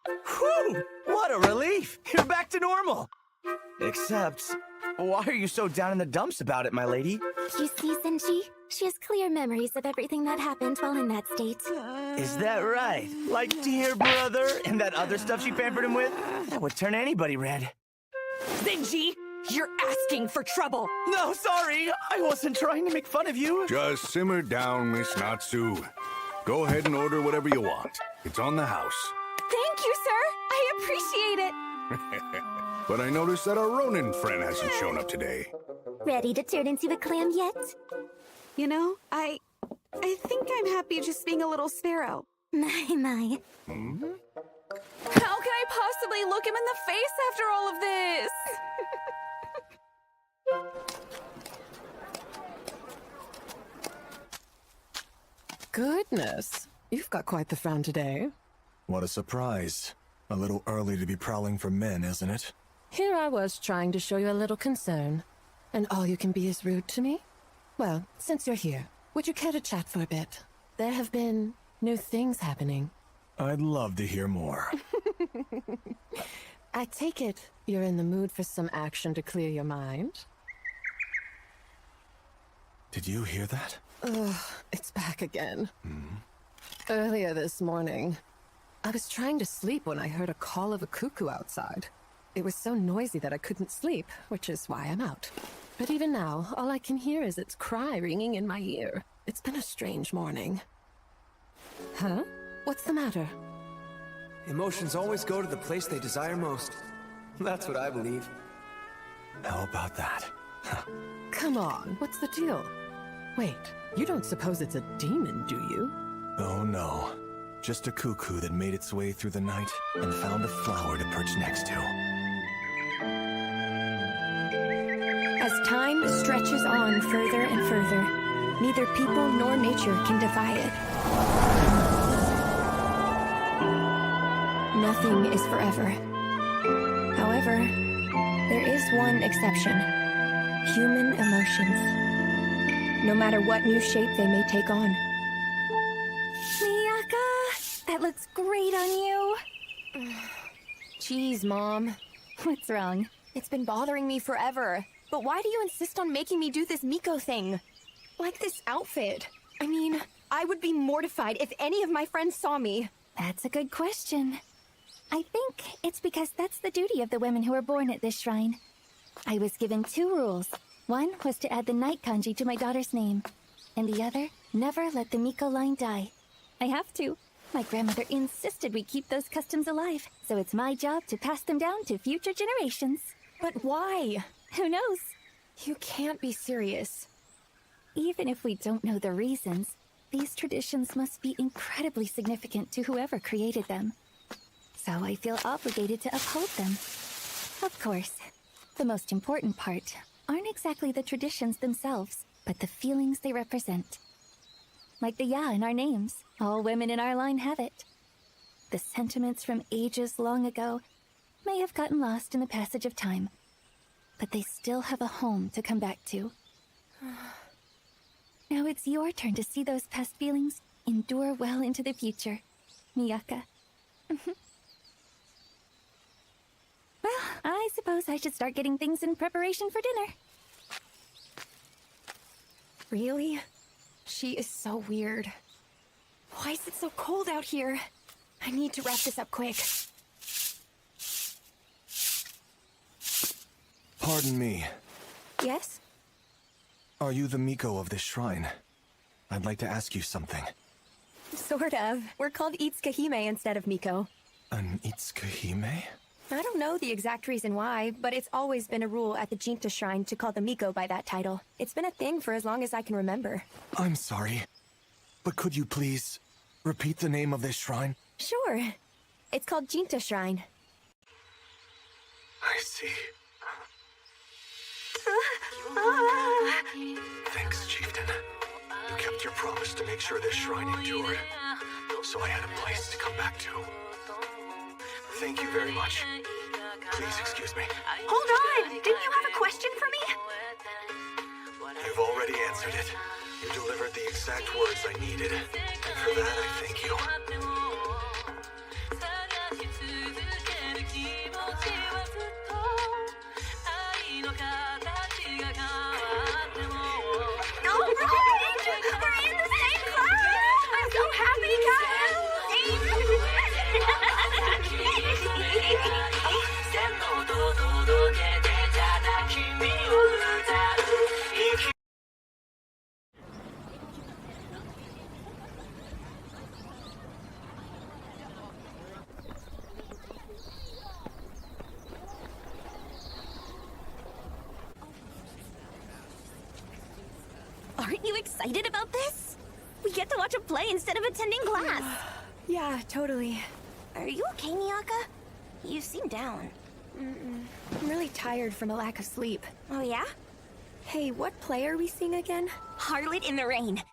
Whew! What a relief! You're back to normal! Except, why are you so down in the dumps about it, my lady? You see, Senji? She has clear memories of everything that happened while in that state. Is that right? Like Dear Brother and that other stuff she pampered him with? That would turn anybody red. Senji! You're asking for trouble! No, sorry! I wasn't trying to make fun of you! Just simmer down, Miss Natsu. Go ahead and order whatever you want. It's on the house. Thank you, sir! I appreciate it! But I noticed that our Ronin friend hasn't shown up today. Ready to turn into a clam yet? You know, I think I'm happy just being a little sparrow. My. Hmm? How can I possibly look him in the face after all of this? Goodness, you've got quite the frown today. What a surprise. A little early to be prowling for men, isn't it? Here I was trying to show you a little concern, and all you can be is rude to me? Well, since you're here, would you care to chat for a bit? There have been new things happening. I'd love to hear more. I take it you're in the mood for some action to clear your mind? Did you hear that? Ugh, it's back again. Earlier this morning, I was trying to sleep when I heard a call of a cuckoo outside. It was so noisy that I couldn't sleep, which is why I'm out. But even now, all I can hear is its cry ringing in my ear. It's been a strange morning. Huh? What's the matter? Emotions always go to the place they desire most. That's what I believe. How about that? Come on, what's the deal? Wait, you don't suppose it's a demon, do you? Oh no. Just a cuckoo that made its way through the night and found a flower to perch next to. As time stretches on further and further, neither people nor nature can defy it. Nothing is forever. However, there is one exception. Human emotions. No matter what new shape they may take on. Miyaka, that looks great on you. Jeez, Mom. What's wrong? It's been bothering me forever. But why do you insist on making me do this Miko thing? Like this outfit. I mean, I would be mortified if any of my friends saw me. That's a good question. I think it's because that's the duty of the women who were born at this shrine. I was given 2 rules. One was to add the night kanji to my daughter's name. And the other, never let the Miko line die. I have to. My grandmother insisted we keep those customs alive, so it's my job to pass them down to future generations. But why? Who knows? You can't be serious. Even if we don't know the reasons, These traditions must be incredibly significant to whoever created them. So I feel obligated to uphold them. Of course, the most important part aren't exactly the traditions themselves, but the feelings they represent. Like the ya in our names, all women in our line have it. The sentiments from ages long ago may have gotten lost in the passage of time, but they still have a home to come back to. Now it's your turn to see those past feelings endure well into the future, Miyaka. Well, I suppose I should start getting things in preparation for dinner. Really? She is so weird. Why is it so cold out here? I need to wrap this up quick. Pardon me. Yes? Are you the Miko of this shrine? I'd like to ask you something. Sort of. We're called Itsukahime instead of Miko. An Itsukahime? I don't know the exact reason why, but it's always been a rule at the Jinta Shrine to call the Miko by that title. It's been a thing for as long as I can remember. I'm sorry, but could you please repeat the name of this shrine? Sure. It's called Jinta Shrine. I see. Thanks, Chieftain. You kept your promise to make sure this shrine endured, so I had a place to come back to. Thank you very much. Please excuse me. Hold on! Didn't you have a question for me? You've already answered it. You delivered the exact words I needed, and for that I thank you. We're in the same class! I'm so happy, Aren't you excited about this? We get to watch a play instead of attending class. Yeah, totally. Are you okay, Miyaka? You seem down. I'm really tired from a lack of sleep. Oh, yeah? Hey, what play are we seeing again? Harlot in the Rain.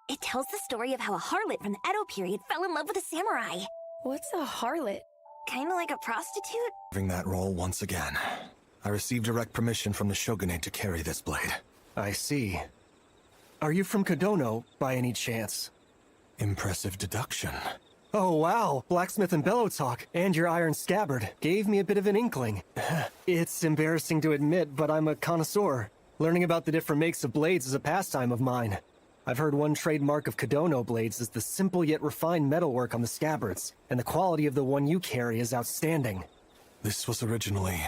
It tells the story of how a harlot from the Edo period fell in love with a samurai. What's a harlot? Kinda like a prostitute? Serving that role once again. I received direct permission from the shogunate to carry this blade. I see. Are you from Kodono, by any chance? Impressive deduction. Oh wow, blacksmith and bellow talk, and your iron scabbard gave me a bit of an inkling. It's embarrassing to admit, but I'm a connoisseur. Learning about the different makes of blades is a pastime of mine. I've heard one trademark of Kodono blades is the simple yet refined metalwork on the scabbards, and the quality of the one you carry is outstanding. This was originally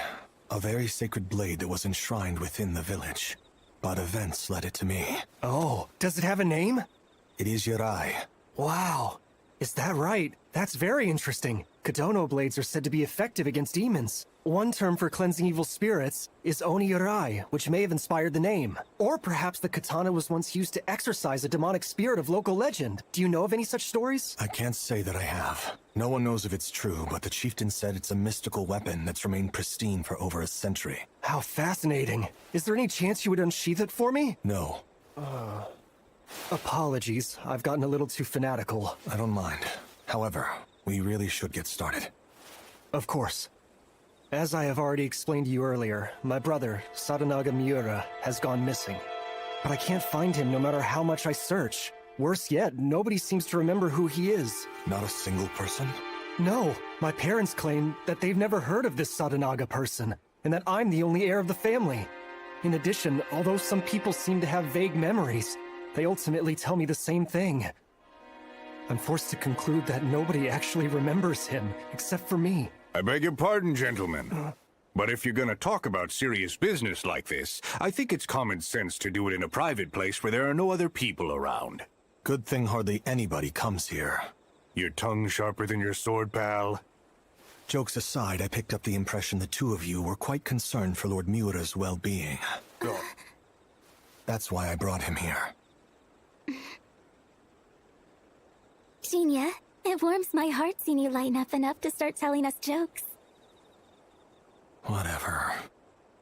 a very sacred blade that was enshrined within the village. But events led it to me. Oh, does it have a name? It is Yurai. Wow. Is that right? That's very interesting. Kodono blades are said to be effective against demons. One term for cleansing evil spirits is Oni-Yurai, which may have inspired the name. Or perhaps the katana was once used to exorcise a demonic spirit of local legend. Do you know of any such stories? I can't say that I have. No one knows if it's true, but the chieftain said it's a mystical weapon that's remained pristine for over a century. How fascinating. Is there any chance you would unsheath it for me? No. Apologies, I've gotten a little too fanatical. I don't mind. However, we really should get started. Of course. As I have already explained to you earlier, my brother, Sadanaga Miura, has gone missing. But I can't find him no matter how much I search. Worse yet, nobody seems to remember who he is. Not a single person? No. My parents claim that they've never heard of this Sadanaga person, and that I'm the only heir of the family. In addition, although some people seem to have vague memories, they ultimately tell me the same thing. I'm forced to conclude that nobody actually remembers him, except for me. I beg your pardon, gentlemen. But if you're gonna talk about serious business like this, I think it's common sense to do it in a private place where there are no other people around. Good thing hardly anybody comes here. Your tongue sharper than your sword, pal? Jokes aside, I picked up the impression the two of you were quite concerned for Lord Miura's well-being. That's why I brought him here. Genia. It warms my heart seeing you lighten up enough to start telling us jokes. Whatever.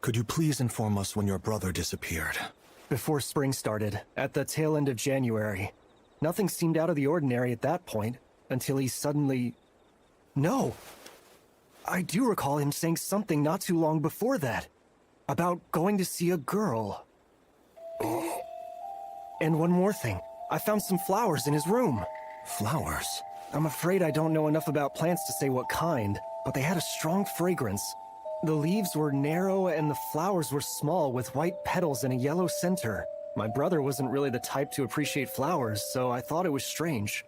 Could you please inform us when your brother disappeared? Before spring started, at the tail end of January. Nothing seemed out of the ordinary at that point, until he suddenly... No! I do recall him saying something not too long before that. About going to see a girl. And one more thing. I found some flowers in his room. Flowers? I'm afraid I don't know enough about plants to say what kind, but they had a strong fragrance. The leaves were narrow and the flowers were small with white petals and a yellow center. My brother wasn't really the type to appreciate flowers, so I thought it was strange.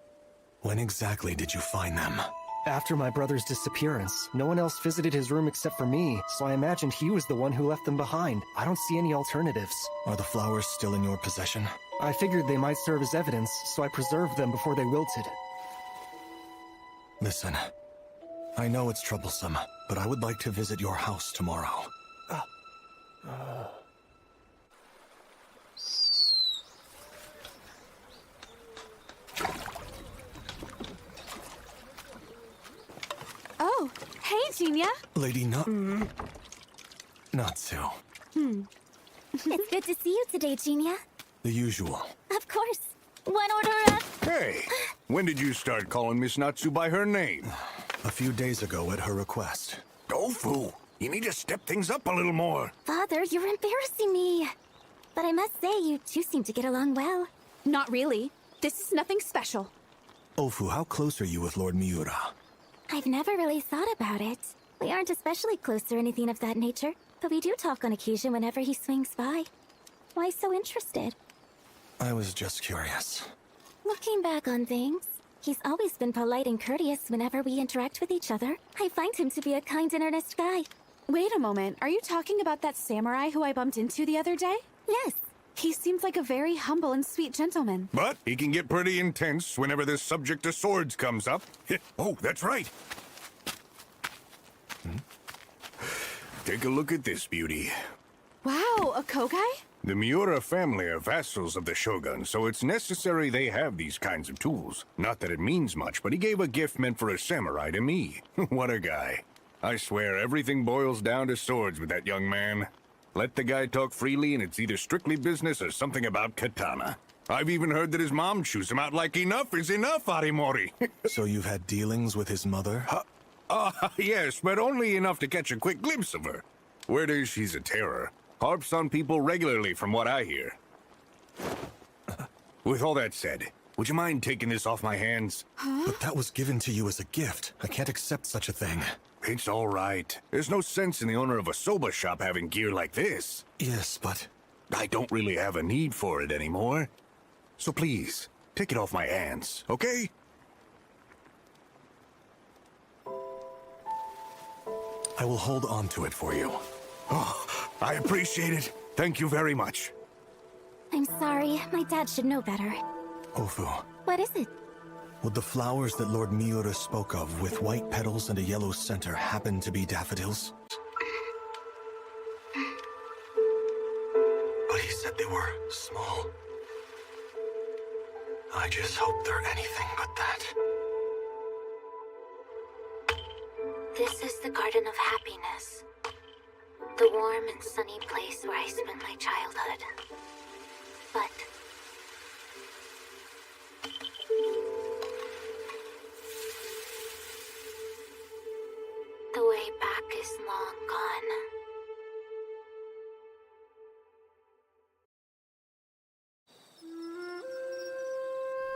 When exactly did you find them? After my brother's disappearance, no one else visited his room except for me, so I imagined he was the one who left them behind. I don't see any alternatives. Are the flowers still in your possession? I figured they might serve as evidence, so I preserved them before they wilted. Listen, I know it's troublesome, but I would like to visit your house tomorrow. Oh, hey, Genia. Lady Natsu. It's good to see you today, Genia. The usual. Of course. One order of... Hey, when did you start calling Miss Natsu by her name? A few days ago at her request. Tofu, you need to step things up a little more. Father, you're embarrassing me. But I must say, you two seem to get along well. Not really. This is nothing special. Ofu, how close are you with Lord Miura? I've never really thought about it. We aren't especially close or anything of that nature, but we do talk on occasion whenever he swings by. Why so interested? I was just curious. Looking back on things, he's always been polite and courteous whenever we interact with each other. I find him to be a kind and earnest guy. Wait a moment, are you talking about that samurai who I bumped into the other day? Yes. He seems like a very humble and sweet gentleman. But he can get pretty intense whenever the subject of swords comes up. Oh, that's right. Take a look at this beauty. Wow, a Kogai? The Miura family are vassals of the Shogun, so it's necessary they have these kinds of tools. Not that it means much, but he gave a gift meant for a samurai to me. What a guy. I swear everything boils down to swords with that young man. Let the guy talk freely and it's either strictly business or something about katana. I've even heard that his mom chews him out like enough is enough, Arimori. So you've had dealings with his mother? Yes, but only enough to catch a quick glimpse of her. Word is she's a terror. Harps on people regularly from what I hear. With all that said, would you mind taking this off my hands? But that was given to you as a gift. I can't accept such a thing. It's all right. There's no sense in the owner of a soba shop having gear like this. Yes, but... I don't really have a need for it anymore. So please, take it off my hands, okay? I will hold on to it for you. Oh, I appreciate it. Thank you very much. I'm sorry, my dad should know better. Ofu, What is it? would the flowers that Lord Miura spoke of with white petals and a yellow center happen to be daffodils? But he said they were small. I just hope they're anything but that. This is the Garden of Happiness. The warm and sunny place where I spent my childhood. But... the way back is long gone.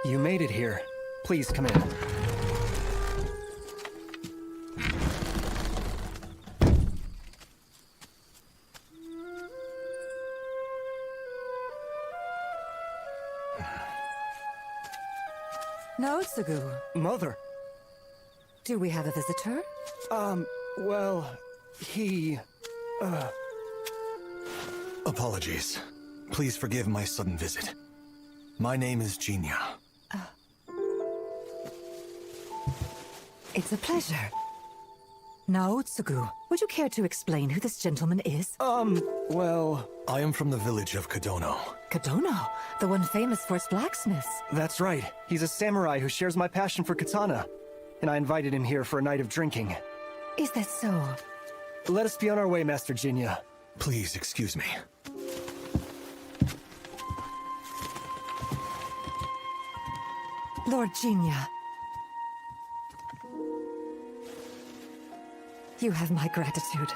You made it here. Please come in. Naotsugu, Mother. do we have a visitor? Well, he... Apologies. Please forgive my sudden visit. My name is Genia. It's a pleasure. Naotsugu, would you care to explain who this gentleman is? Well... I am from the village of Kadono. Kadono? The one famous for its blacksmiths. That's right. He's a samurai who shares my passion for katana. And I invited him here for a night of drinking. Is that so? Let us be on our way, Master Jinya. Please excuse me. Lord Jinya. You have my gratitude.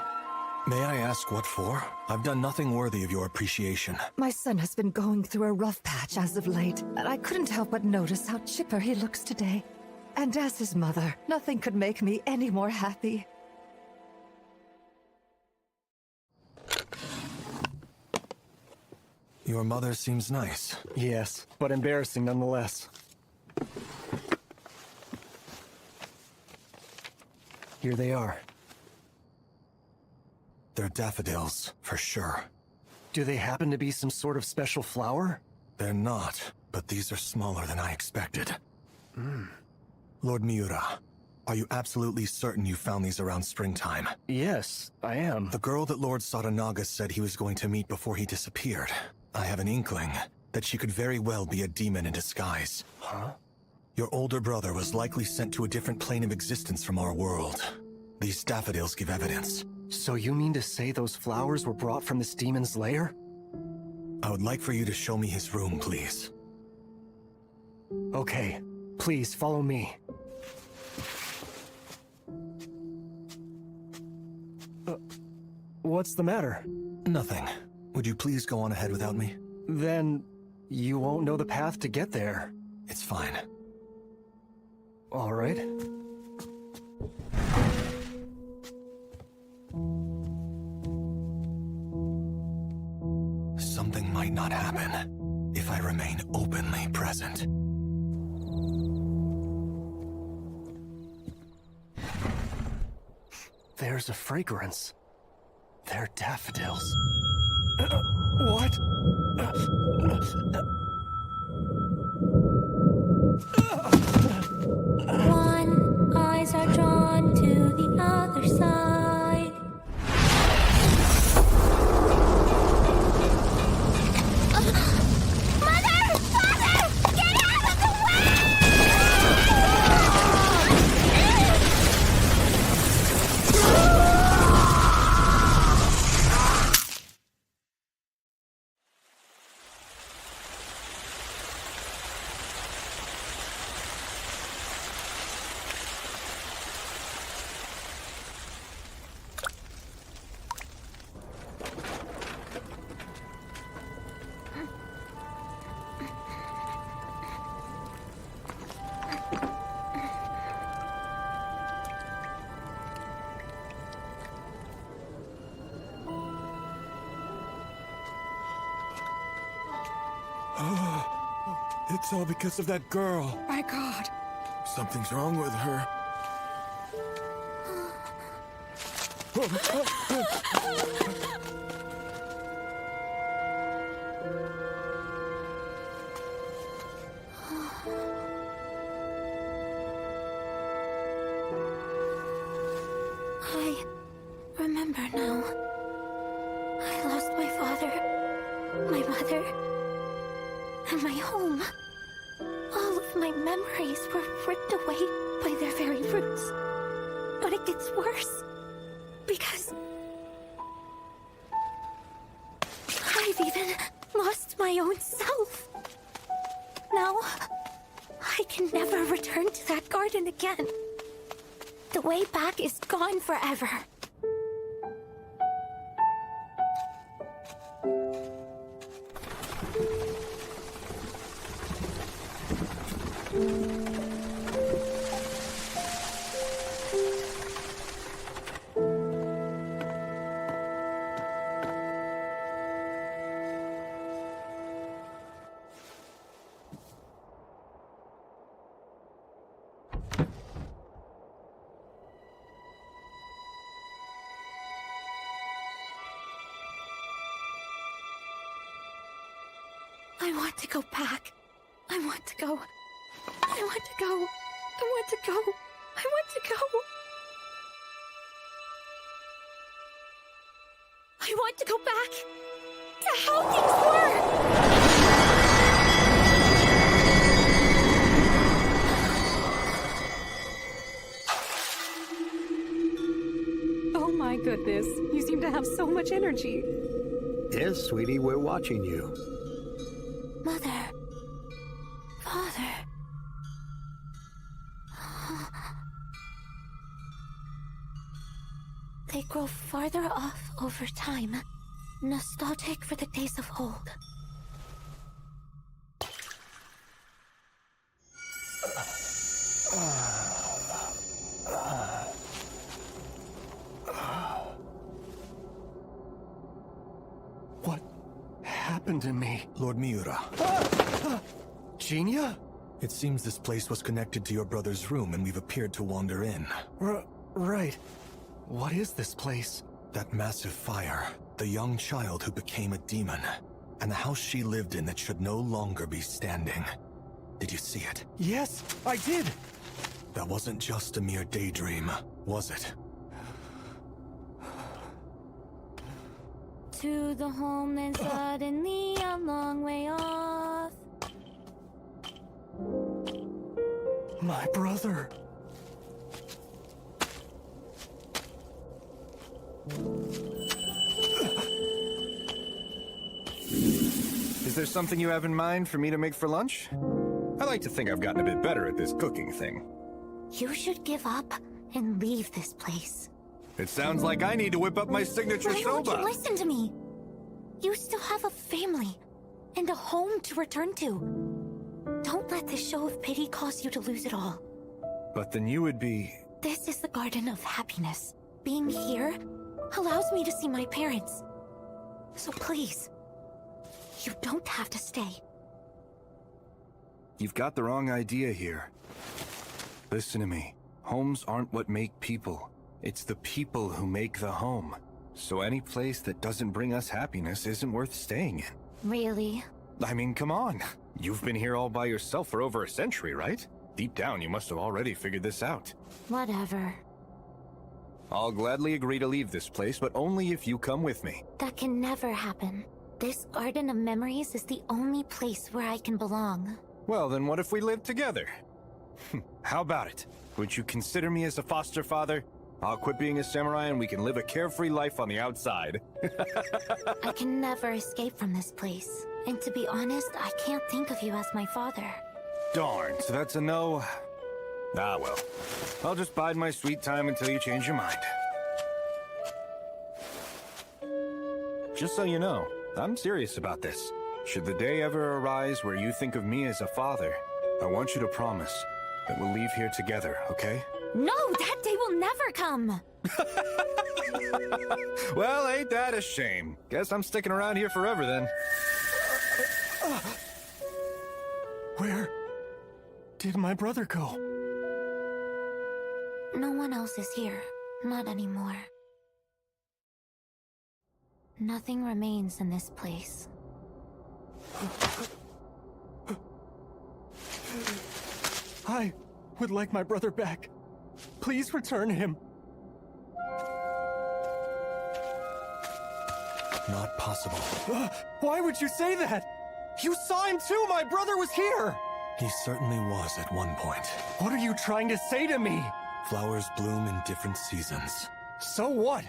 May I ask what for? I've done nothing worthy of your appreciation. My son has been going through a rough patch as of late, and I couldn't help but notice how chipper he looks today. And as his mother, nothing could make me any more happy. Your mother seems nice. Yes, but embarrassing nonetheless. Here they are. They're daffodils, for sure. Do they happen to be some sort of special flower? They're not, but these are smaller than I expected. Lord Miura, are you absolutely certain you found these around springtime? Yes, I am. The girl that Lord Sadanaga said he was going to meet before he disappeared. I have an inkling that she could very well be a demon in disguise. Huh? Your older brother was likely sent to a different plane of existence from our world. These daffodils give evidence. So you mean to say those flowers were brought from this demon's lair? I would like for you to show me his room, please. Okay. Please, follow me. What's the matter? Nothing. Would you please go on ahead without me? Then you won't know the path to get there. It's fine. All right. Something might not happen if I remain openly present. There's a fragrance. They're daffodils. What? One eyes are drawn to the other side. Mother! Father! Get out of the It's all because of that girl. My God. Something's wrong with her. I remember now. I lost my father, my mother, and my home. All of my memories were ripped away by their very roots. But it gets worse, because I've even lost my own self. Now, I can never return to that garden again. The way back is gone forever. I want to go back. I want to go. I want to go. I want to go. I want to go. I want to go back. to how things were! Oh my goodness, you seem to have so much energy. Yes, sweetie, we're watching you. Mother. Father. They grow farther off over time, nostalgic for the days of old. What happened to me? Lord Miura. Genia? It seems this place was connected to your brother's room and we've appeared to wander in. Right. What is this place? That massive fire, the young child who became a demon, and the house she lived in that should no longer be standing. Did you see it? Yes, I did! That wasn't just a mere daydream, was it? To the home and suddenly a long way off. My brother. Is there something you have in mind for me to make for lunch? I like to think I've gotten a bit better at this cooking thing. You should give up and leave this place. It sounds like I need to whip up my signature Why won't soba. you listen to me? You still have a family and a home to return to. Don't let this show of pity cause you to lose it all. But then you would be... This is the Garden of Happiness. Being here allows me to see my parents. So please, you don't have to stay. You've got the wrong idea here. Listen to me. Homes aren't what make people. It's the people who make the home. So any place that doesn't bring us happiness isn't worth staying in. Really? I mean, come on. You've been here all by yourself for over a century, right? Deep down, you must have already figured this out. Whatever. I'll gladly agree to leave this place, but only if you come with me. That can never happen. This Garden of Memories is the only place where I can belong. Well, then what if we live together? How about it? Would you consider me as a foster father? I'll quit being a samurai and we can live a carefree life on the outside. I can never escape from this place. And to be honest, I can't think of you as my father. Darn, so that's a no? Ah, well. I'll just bide my sweet time until you change your mind. Just so you know, I'm serious about this. Should the day ever arise where you think of me as a father, I want you to promise that we'll leave here together, okay? No, that day will never come! Well, ain't that a shame? Guess I'm sticking around here forever then. Where did my brother go? No one else is here. Not anymore. Nothing remains in this place. I would like my brother back. Please return him. Not possible. Why would you say that? You saw him too! My brother was here! He certainly was at one point. What are you trying to say to me? Flowers bloom in different seasons. So what?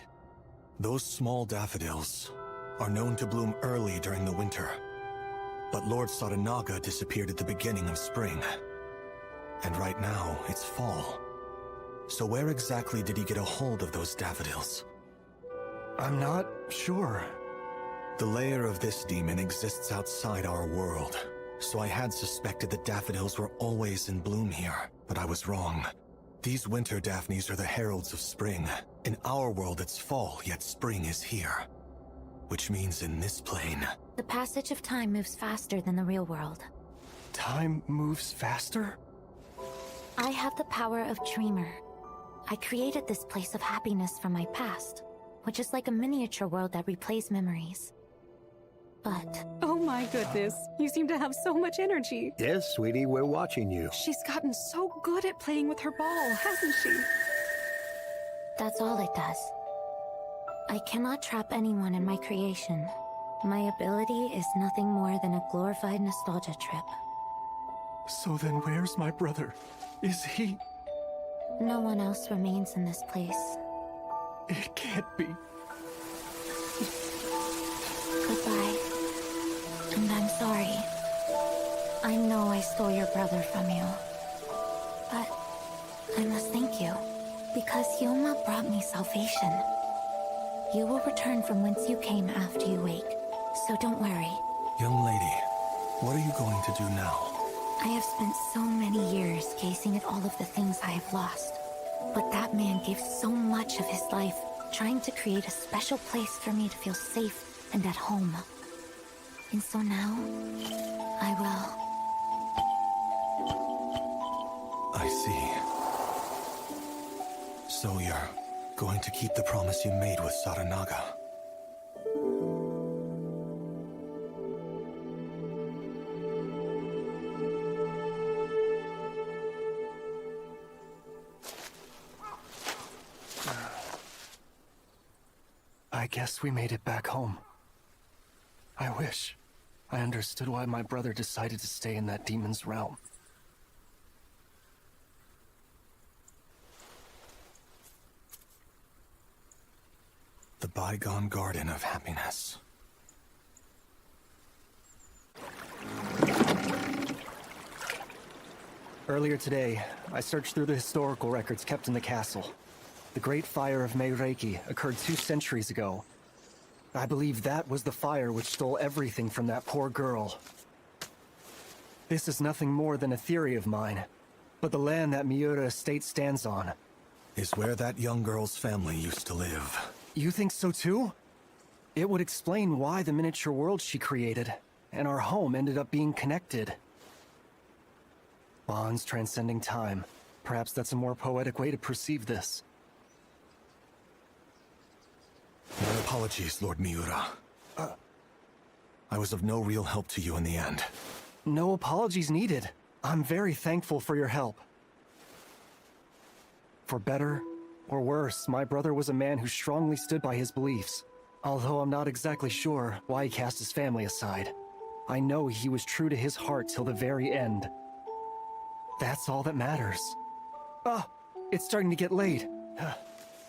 Those small daffodils are known to bloom early during the winter. But Lord Saranaga disappeared at the beginning of spring. And right now, it's fall. So where exactly did he get a hold of those daffodils? I'm not sure. The lair of this demon exists outside our world. So I had suspected that daffodils were always in bloom here, but I was wrong. These winter daphnes are the heralds of spring. In our world, it's fall, yet spring is here. Which means in this plane... The passage of time moves faster than the real world. Time moves faster? I have the power of Dreamer. I created this place of happiness from my past, which is like a miniature world that replays memories. But... Oh my goodness, you seem to have so much energy. Yes, sweetie, we're watching you. She's gotten so good at playing with her ball, hasn't she? That's all it does. I cannot trap anyone in my creation. My ability is nothing more than a glorified nostalgia trip. So then where's my brother? Is he... No one else remains in this place. It can't be. Goodbye. And I'm sorry. I know I stole your brother from you. But I must thank you. Because Hyoma brought me salvation. You will return from whence you came after you wake. So don't worry. Young lady, what are you going to do now? I have spent so many years gazing at all of the things I have lost. But that man gave so much of his life, trying to create a special place for me to feel safe and at home. And so now, I will. I see. So you're going to keep the promise you made with Saranaga? I guess we made it back home. I wish I understood why my brother decided to stay in that demon's realm. The bygone garden of happiness. Earlier today, I searched through the historical records kept in the castle. The Great Fire of Meireki occurred 2 centuries ago. I believe that was the fire which stole everything from that poor girl. This is nothing more than a theory of mine, but the land that Miura Estate stands on is where that young girl's family used to live. You think so too? It would explain why the miniature world she created and our home ended up being connected. Bonds transcending time. Perhaps that's a more poetic way to perceive this. My apologies, Lord Miura. I was of no real help to you in the end. No apologies needed. I'm very thankful for your help. For better or worse, my brother was a man who strongly stood by his beliefs. Although I'm not exactly sure why he cast his family aside. I know he was true to his heart till the very end. That's all that matters. Ah, it's starting to get late.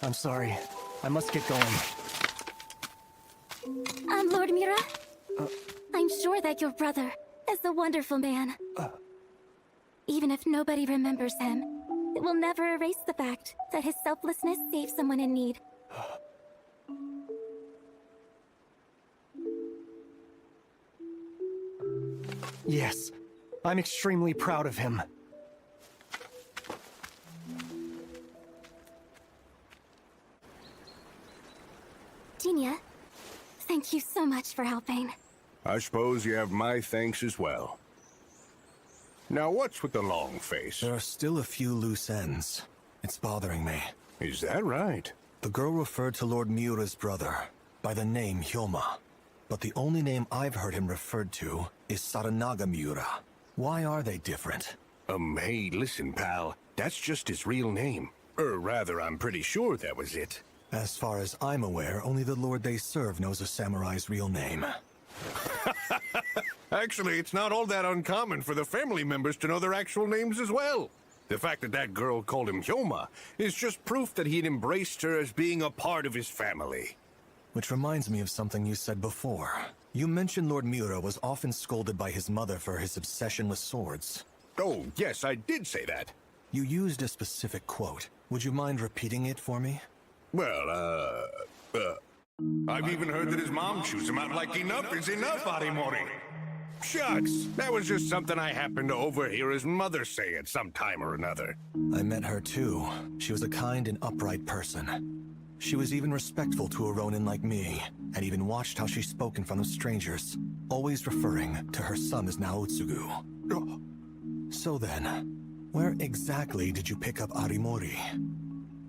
I'm sorry. I must get going. Lord Miura? I'm sure that your brother is a wonderful man. Even if nobody remembers him, it will never erase the fact that his selflessness saved someone in need. Yes, I'm extremely proud of him. Genia, thank you so much for helping. I suppose you have my thanks as well. Now what's with the long face? There are still a few loose ends. It's bothering me. Is that right? The girl referred to Lord Miura's brother by the name Hyoma. But the only name I've heard him referred to is Saranaga Miura. Why are they different? Hey, listen, pal. That's just his real name. Or rather, I'm pretty sure that was it. As far as I'm aware, only the lord they serve knows a samurai's real name. Actually, it's not all that uncommon for the family members to know their actual names as well. The fact that that girl called him Hyoma is just proof that he'd embraced her as being a part of his family. Which reminds me of something you said before. You mentioned Lord Miura was often scolded by his mother for his obsession with swords. Oh, yes, I did say that. You used a specific quote. Would you mind repeating it for me? Well, I've even heard that his mom chews him out like enough is enough, Arimori. Shucks, that was just something I happened to overhear his mother say at some time or another. I met her too. She was a kind and upright person. She was even respectful to a Ronin like me, and even watched how she spoke in front of strangers, always referring to her son as Naotsugu. So then, where exactly did you pick up Arimori?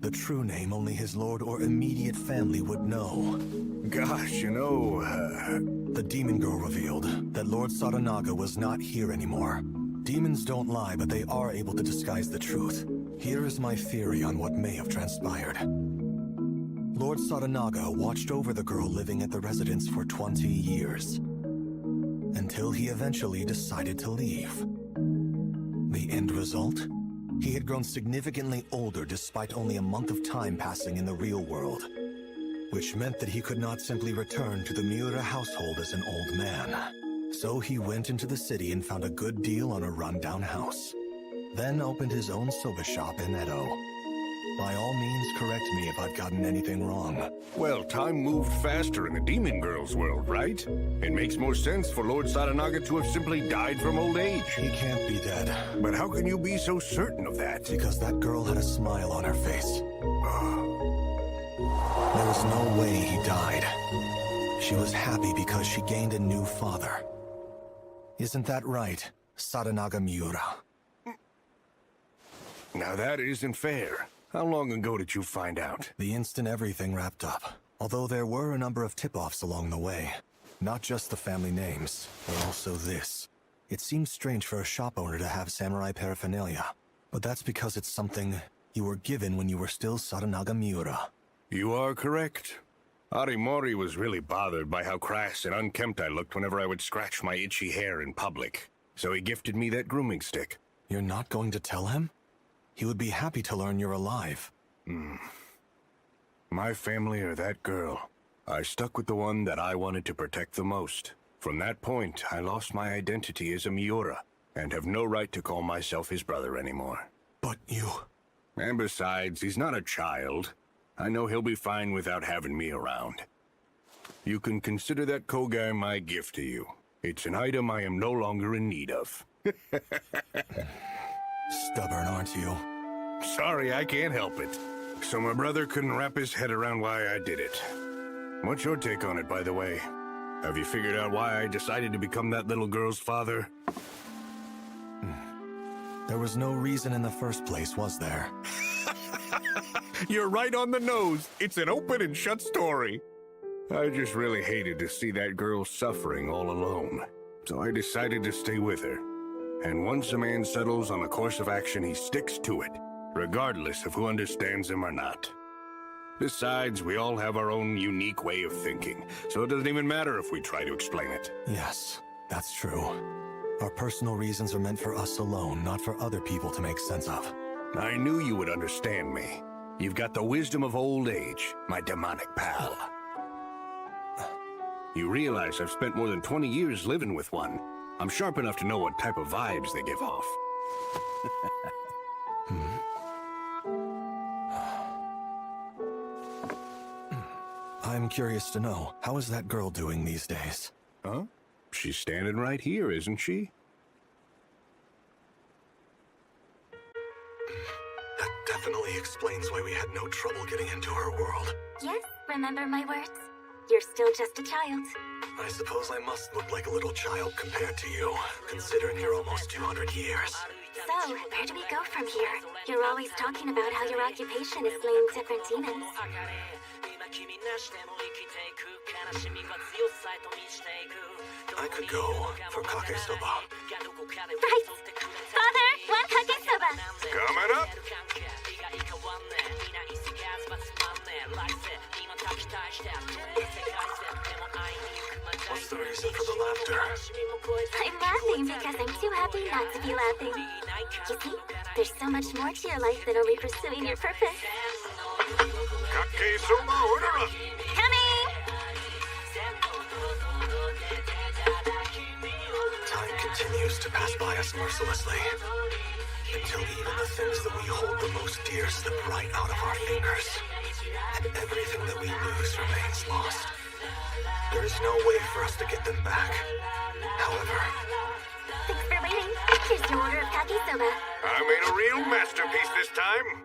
The true name only his lord or immediate family would know. Gosh, you know, The demon girl revealed that Lord Saranaga was not here anymore. Demons don't lie, but they are able to disguise the truth. Here is my theory on what may have transpired. Lord Sadanaga watched over the girl living at the residence for 20 years. Until he eventually decided to leave. The end result? He had grown significantly older despite only a month of time passing in the real world. Which meant that he could not simply return to the Miura household as an old man. So he went into the city and found a good deal on a rundown house. Then opened his own soba shop in Edo. By all means, correct me if I've gotten anything wrong. Well, time moved faster in the demon girl's world, right? It makes more sense for Lord Sadanaga to have simply died from old age. He can't be dead. But how can you be so certain of that? Because that girl had a smile on her face. There was no way he died. She was happy because she gained a new father. Isn't that right, Sadanaga Miura? Now that isn't fair. How long ago did you find out? The instant everything wrapped up. Although there were a number of tip-offs along the way. Not just the family names, but also this. It seems strange for a shop owner to have samurai paraphernalia. But that's because it's something you were given when you were still Sadanaga Miura. You are correct. Arimori was really bothered by how crass and unkempt I looked whenever I would scratch my itchy hair in public. So he gifted me that grooming stick. You're not going to tell him? He would be happy to learn you're alive. My family or that girl. I stuck with the one that I wanted to protect the most. From that point, I lost my identity as a Miura, and have no right to call myself his brother anymore. But you... And besides, he's not a child. I know he'll be fine without having me around. You can consider that Kogai my gift to you. It's an item I am no longer in need of. Stubborn, aren't you? Sorry, I can't help it. So my brother couldn't wrap his head around why I did it. What's your take on it, by the way? Have you figured out why I decided to become that little girl's father? There was no reason in the first place, was there? You're right on the nose. It's an open and shut story. I just really hated to see that girl suffering all alone. So I decided to stay with her. And once a man settles on a course of action, he sticks to it, regardless of who understands him or not. Besides, we all have our own unique way of thinking, so it doesn't even matter if we try to explain it. Yes, that's true. Our personal reasons are meant for us alone, not for other people to make sense of. I knew you would understand me. You've got the wisdom of old age, my demonic pal. You realize I've spent more than 20 years living with one. I'm sharp enough to know what type of vibes they give off. I'm curious to know, how is that girl doing these days? Huh? She's standing right here, isn't she? That definitely explains why we had no trouble getting into her world. Yes, remember my words. You're still just a child. I suppose I must look like a little child compared to you, considering you're almost 200 years. So, where do we go from here? You're always talking about how your occupation is slaying different demons. I could go for kake soba. Right! Father, one kake soba! Coming up! What's the reason for the laughter? I'm laughing because I'm too happy not to be laughing. You see, there's so much more to your life than only pursuing your purpose. Kake soba order up! Coming! Time continues to pass by us mercilessly, until even the things that we hold the most dear slip right out of our fingers, and everything that we lose remains lost. There is no way for us to get them back. However... Thanks for waiting. Here's your order of kake soba. I made a real masterpiece this time.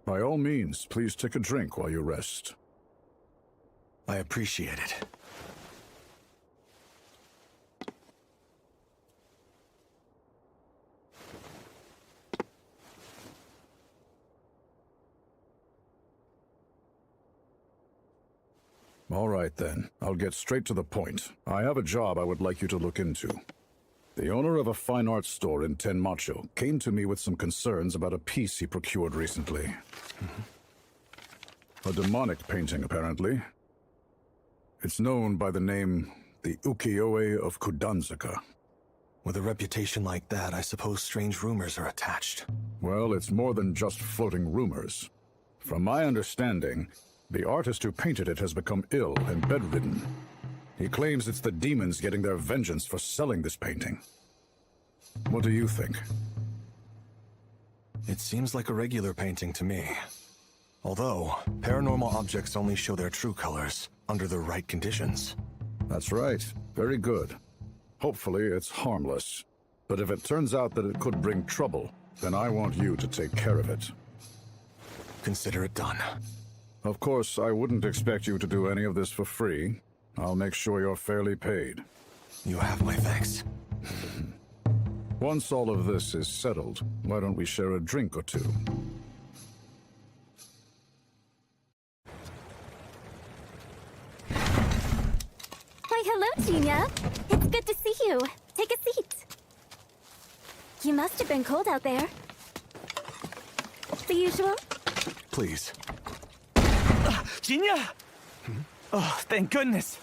By all means, please take a drink while you rest. I appreciate it. All right, then. I'll get straight to the point. I have a job I would like you to look into. The owner of a fine arts store in Tenmacho came to me with some concerns about a piece he procured recently. A demonic painting, apparently. It's known by the name the Ukiyo-e of Kudanzaka. With a reputation like that, I suppose strange rumors are attached. Well, it's more than just floating rumors. From my understanding, the artist who painted it has become ill and bedridden. He claims it's the demons getting their vengeance for selling this painting. What do you think? It seems like a regular painting to me. Although, paranormal objects only show their true colors under the right conditions. That's right. Very good. Hopefully it's harmless. But if it turns out that it could bring trouble, then I want you to take care of it. Consider it done. Of course, I wouldn't expect you to do any of this for free. I'll make sure you're fairly paid. You have my thanks. Once all of this is settled, why don't we share a drink or two? Why, hello, Gina. It's good to see you. Take a seat. You must have been cold out there. The usual? Please. Jinya! Oh, thank goodness.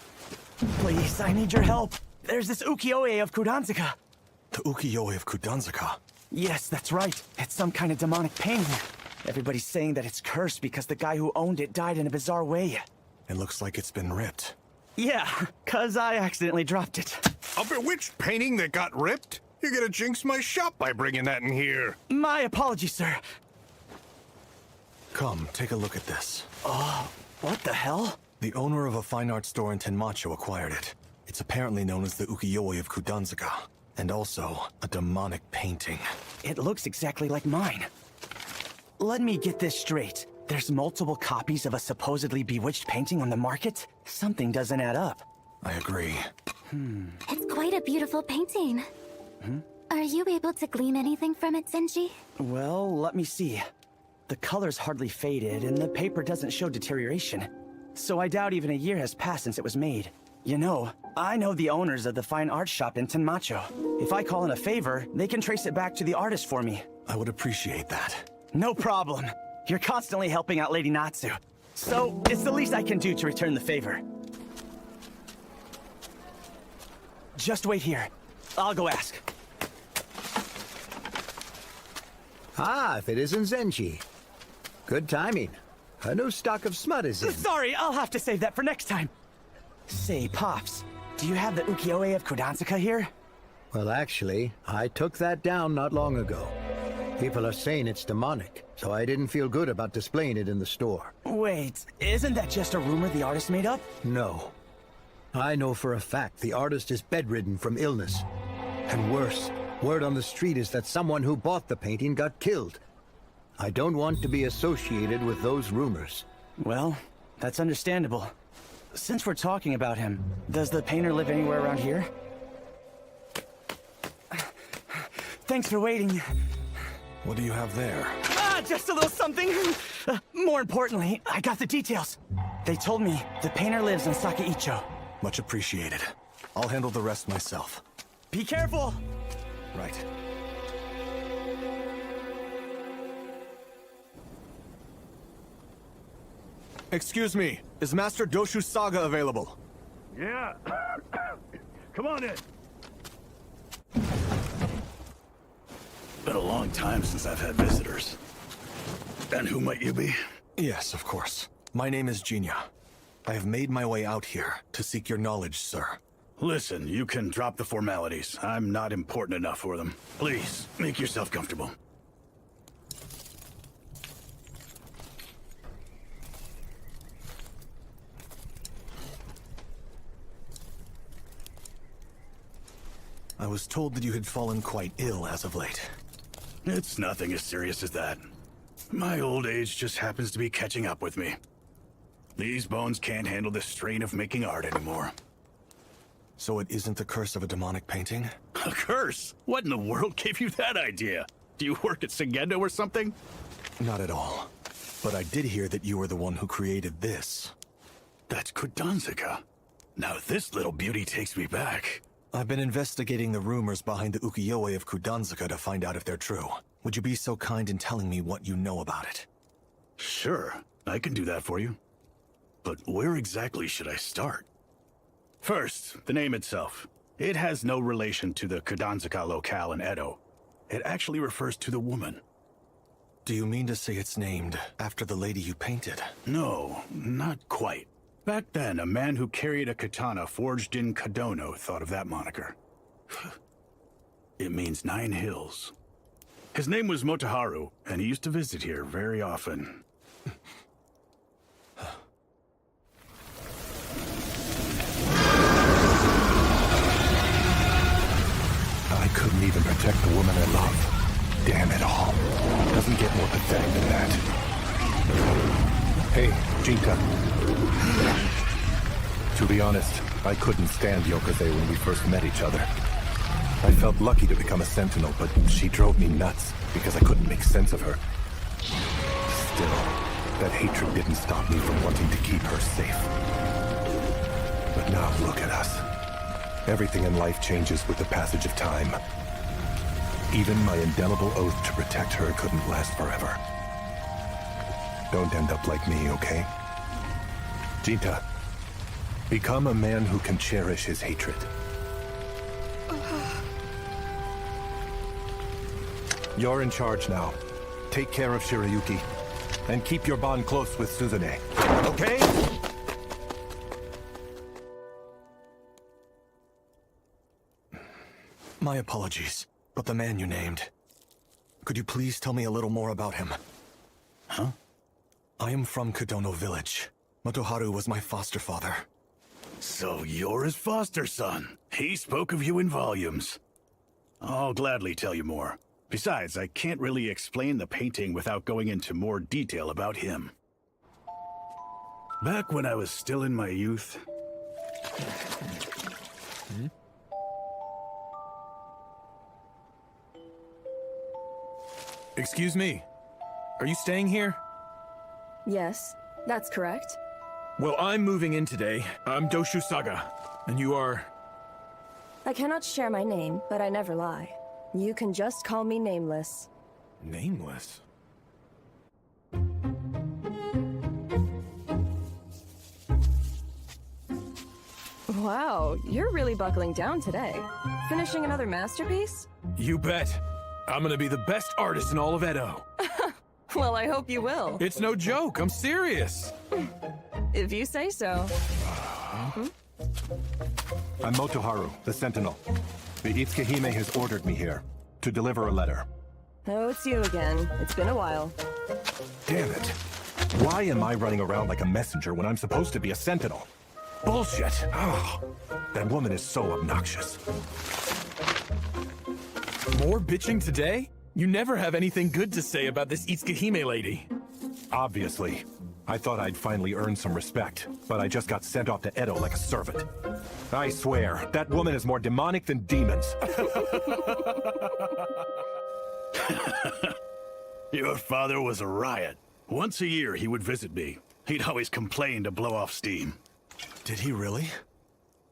Please, I need your help. There's this Ukiyo-e of Kudanzaka. The Ukiyo-e of Kudanzaka? Yes, that's right. It's some kind of demonic painting. Everybody's saying that it's cursed because the guy who owned it died in a bizarre way. It looks like it's been ripped. Yeah, 'cause I accidentally dropped it. A bewitched painting that got ripped? You're gonna jinx my shop by bringing that in here. My apologies, sir. Come, take a look at this. Oh, what the hell? The owner of a fine art store in Tenmacho acquired it. It's apparently known as the Ukiyo-e of Kudanzaka, and also a demonic painting. It looks exactly like mine. Let me get this straight. There's multiple copies of a supposedly bewitched painting on the market? Something doesn't add up. I agree. It's quite a beautiful painting. Are you able to glean anything from it, Zenji? Well, let me see. The color's hardly faded, and the paper doesn't show deterioration. So I doubt even a year has passed since it was made. You know, I know the owners of the fine art shop in Tenmacho. If I call in a favor, they can trace it back to the artist for me. I would appreciate that. No problem. You're constantly helping out Lady Natsu. So, it's the least I can do to return the favor. Just wait here. I'll go ask. Ah, if it isn't Zenji. Good timing. A new stock of smut is in. Sorry, I'll have to save that for next time. Say, Pops, do you have the Ukiyo-e of Kudanzaka here? Well, actually, I took that down not long ago. People are saying it's demonic, so I didn't feel good about displaying it in the store. Wait, isn't that just a rumor the artist made up? No. I know for a fact the artist is bedridden from illness. And worse, word on the street is that someone who bought the painting got killed. I don't want to be associated with those rumors. Well, that's understandable. Since we're talking about him, does the painter live anywhere around here? Thanks for waiting. What do you have there? Ah, just a little something. More importantly, I got the details. They told me the painter lives in Sakaicho. Much appreciated. I'll handle the rest myself. Be careful! Right. Excuse me, is Master Doshu Saga available? Yeah. Come on in. Been a long time since I've had visitors. And who might you be? Yes, of course. My name is Jinya. I have made my way out here to seek your knowledge, sir. Listen, you can drop the formalities. I'm not important enough for them. Please, make yourself comfortable. I was told that you had fallen quite ill as of late. It's nothing as serious as that. My old age just happens to be catching up with me. These bones can't handle the strain of making art anymore. So it isn't the curse of a demonic painting? A curse? What in the world gave you that idea? Do you work at Segendo or something? Not at all. But I did hear that you were the one who created this. That's Kudanzuka. Now this little beauty takes me back. I've been investigating the rumors behind the ukiyo-e of Kudanzuka to find out if they're true. Would you be so kind in telling me what you know about it? Sure, I can do that for you. But where exactly should I start? First, the name itself. It has no relation to the Kudanzuka locale in Edo. It actually refers to the woman. Do you mean to say it's named after the lady you painted? No, not quite. Back then, a man who carried a katana forged in Kadono thought of that moniker. It means 9 hills. His name was Motoharu, and he used to visit here very often. I couldn't even protect the woman I love. Damn it all. Doesn't get more pathetic than that. Hey, Jinka. To be honest, I couldn't stand Yokoze when we first met each other. I felt lucky to become a sentinel, but she drove me nuts because I couldn't make sense of her. Still, that hatred didn't stop me from wanting to keep her safe. But now look at us. Everything in life changes with the passage of time. Even my indelible oath to protect her couldn't last forever. Don't end up like me, okay? Jinta, become a man who can cherish his hatred. You're in charge now. Take care of Shirayuki. And keep your bond close with Suzune. Okay? My apologies, but the man you named... Could you please tell me a little more about him? Huh? I am from Kadono Village. Motoharu was my foster father. So you're his foster son. He spoke of you in volumes. I'll gladly tell you more. Besides, I can't really explain the painting without going into more detail about him. Back when I was still in my youth... Excuse me. Are you staying here? Yes, that's correct. Well, I'm moving in today. I'm Doshu Saga. And you are... I cannot share my name, but I never lie. You can just call me Nameless. Nameless? Wow, you're really buckling down today. Finishing another masterpiece? You bet. I'm gonna be the best artist in all of Edo. Well, I hope you will. It's no joke, I'm serious. If you say so. I'm Motoharu, the Sentinel. The Itsukihime has ordered me here to deliver a letter. Oh, it's you again. It's been a while. Damn it. Why am I running around like a messenger when I'm supposed to be a sentinel? Bullshit! Oh, that woman is so obnoxious. More bitching today? You never have anything good to say about this Itsukihime lady. Obviously. I thought I'd finally earned some respect, but I just got sent off to Edo like a servant. I swear, that woman is more demonic than demons. Your father was a riot. Once a year, he would visit me. He'd always complain to blow off steam. Did he really?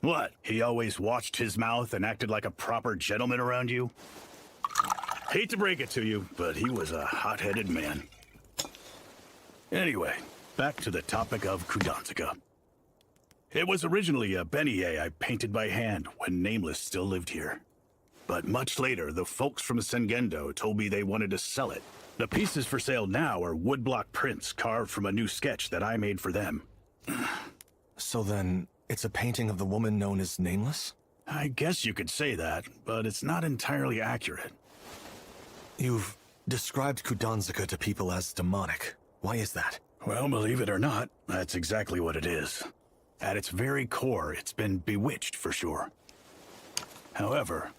What? He always watched his mouth and acted like a proper gentleman around you? Hate to break it to you, but he was a hot-headed man. Anyway, back to the topic of Kudanzuka. It was originally a beignet I painted by hand when Nameless still lived here. But much later, the folks from Sengendo told me they wanted to sell it. The pieces for sale now are woodblock prints carved from a new sketch that I made for them. So then, it's a painting of the woman known as Nameless? I guess you could say that, but it's not entirely accurate. You've described Kudanzuka to people as demonic. Why is that? Well, believe it or not, that's exactly what it is. At its very core, it's been bewitched for sure. However,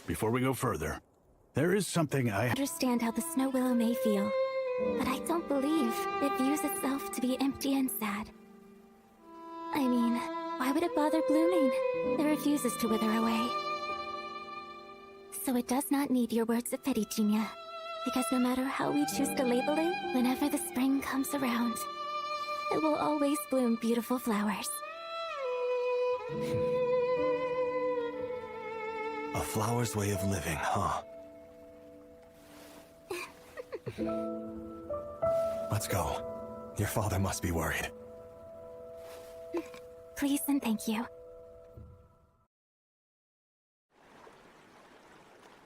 before we go further, there is something I understand how the Snow Willow may feel, but I don't believe it views itself to be empty and sad. I mean, why would it bother blooming? It refuses to wither away. So it does not need your words of pity, because no matter how we choose to label it, whenever the spring comes around, it will always bloom beautiful flowers. A flower's way of living, huh? Let's go. Your father must be worried. Please and thank you.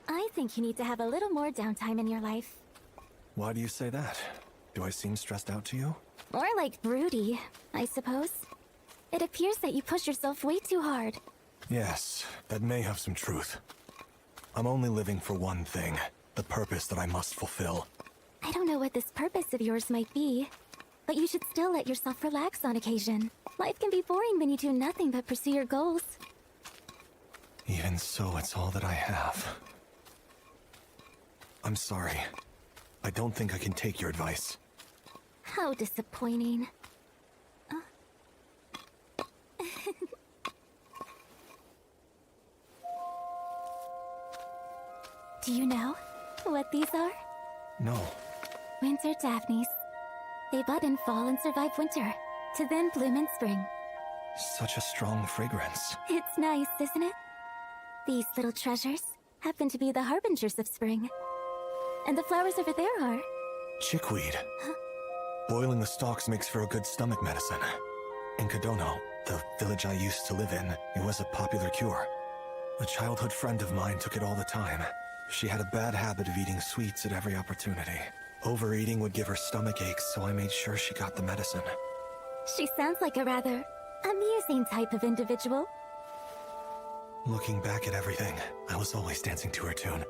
I think you need to have a little more downtime in your life. Why do you say that? Do I seem stressed out to you? More like broody, I suppose. It appears that you push yourself way too hard. Yes, that may have some truth. I'm only living for one thing, the purpose that I must fulfill. I don't know what this purpose of yours might be, but you should still let yourself relax on occasion. Life can be boring when you do nothing but pursue your goals. Even so, it's all that I have. I'm sorry. I don't think I can take your advice. How disappointing. Do you know what these are? No. Winter Daphnes. They bud in fall and survive winter, to then bloom in spring. Such a strong fragrance. It's nice, isn't it? These little treasures happen to be the harbingers of spring. And the flowers over there are... Chickweed. Boiling the stalks makes for a good stomach medicine. In Kadono, the village I used to live in, it was a popular cure. A childhood friend of mine took it all the time. She had a bad habit of eating sweets at every opportunity. Overeating would give her stomach aches, so I made sure she got the medicine. She sounds like a rather amusing type of individual. Looking back at everything, I was always dancing to her tune.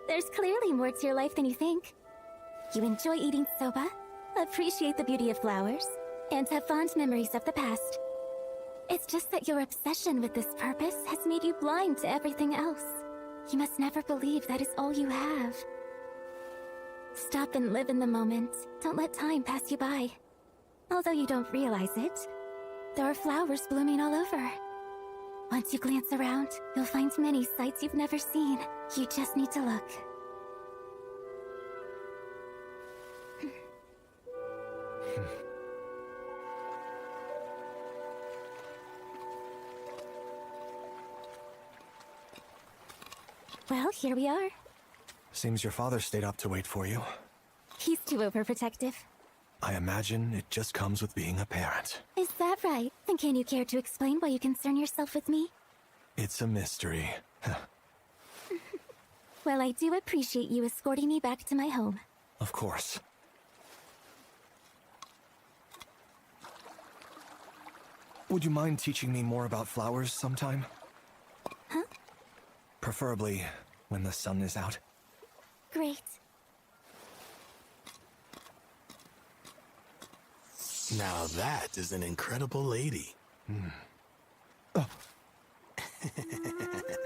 There's clearly more to your life than you think. You enjoy eating soba, appreciate the beauty of flowers, and have fond memories of the past. It's just that your obsession with this purpose has made you blind to everything else. You must never believe that is all you have. Stop and live in the moment. Don't let time pass you by. Although you don't realize it, there are flowers blooming all over. Once you glance around, you'll find many sights you've never seen. You just need to look. Well, here we are. Seems your father stayed up to wait for you. He's too overprotective. I imagine it just comes with being a parent. Is that right? Then can you care to explain why you concern yourself with me? It's a mystery. Well, I do appreciate you escorting me back to my home. Of course. Would you mind teaching me more about flowers sometime? Huh? Preferably when the sun is out. Great. Now that is an incredible lady.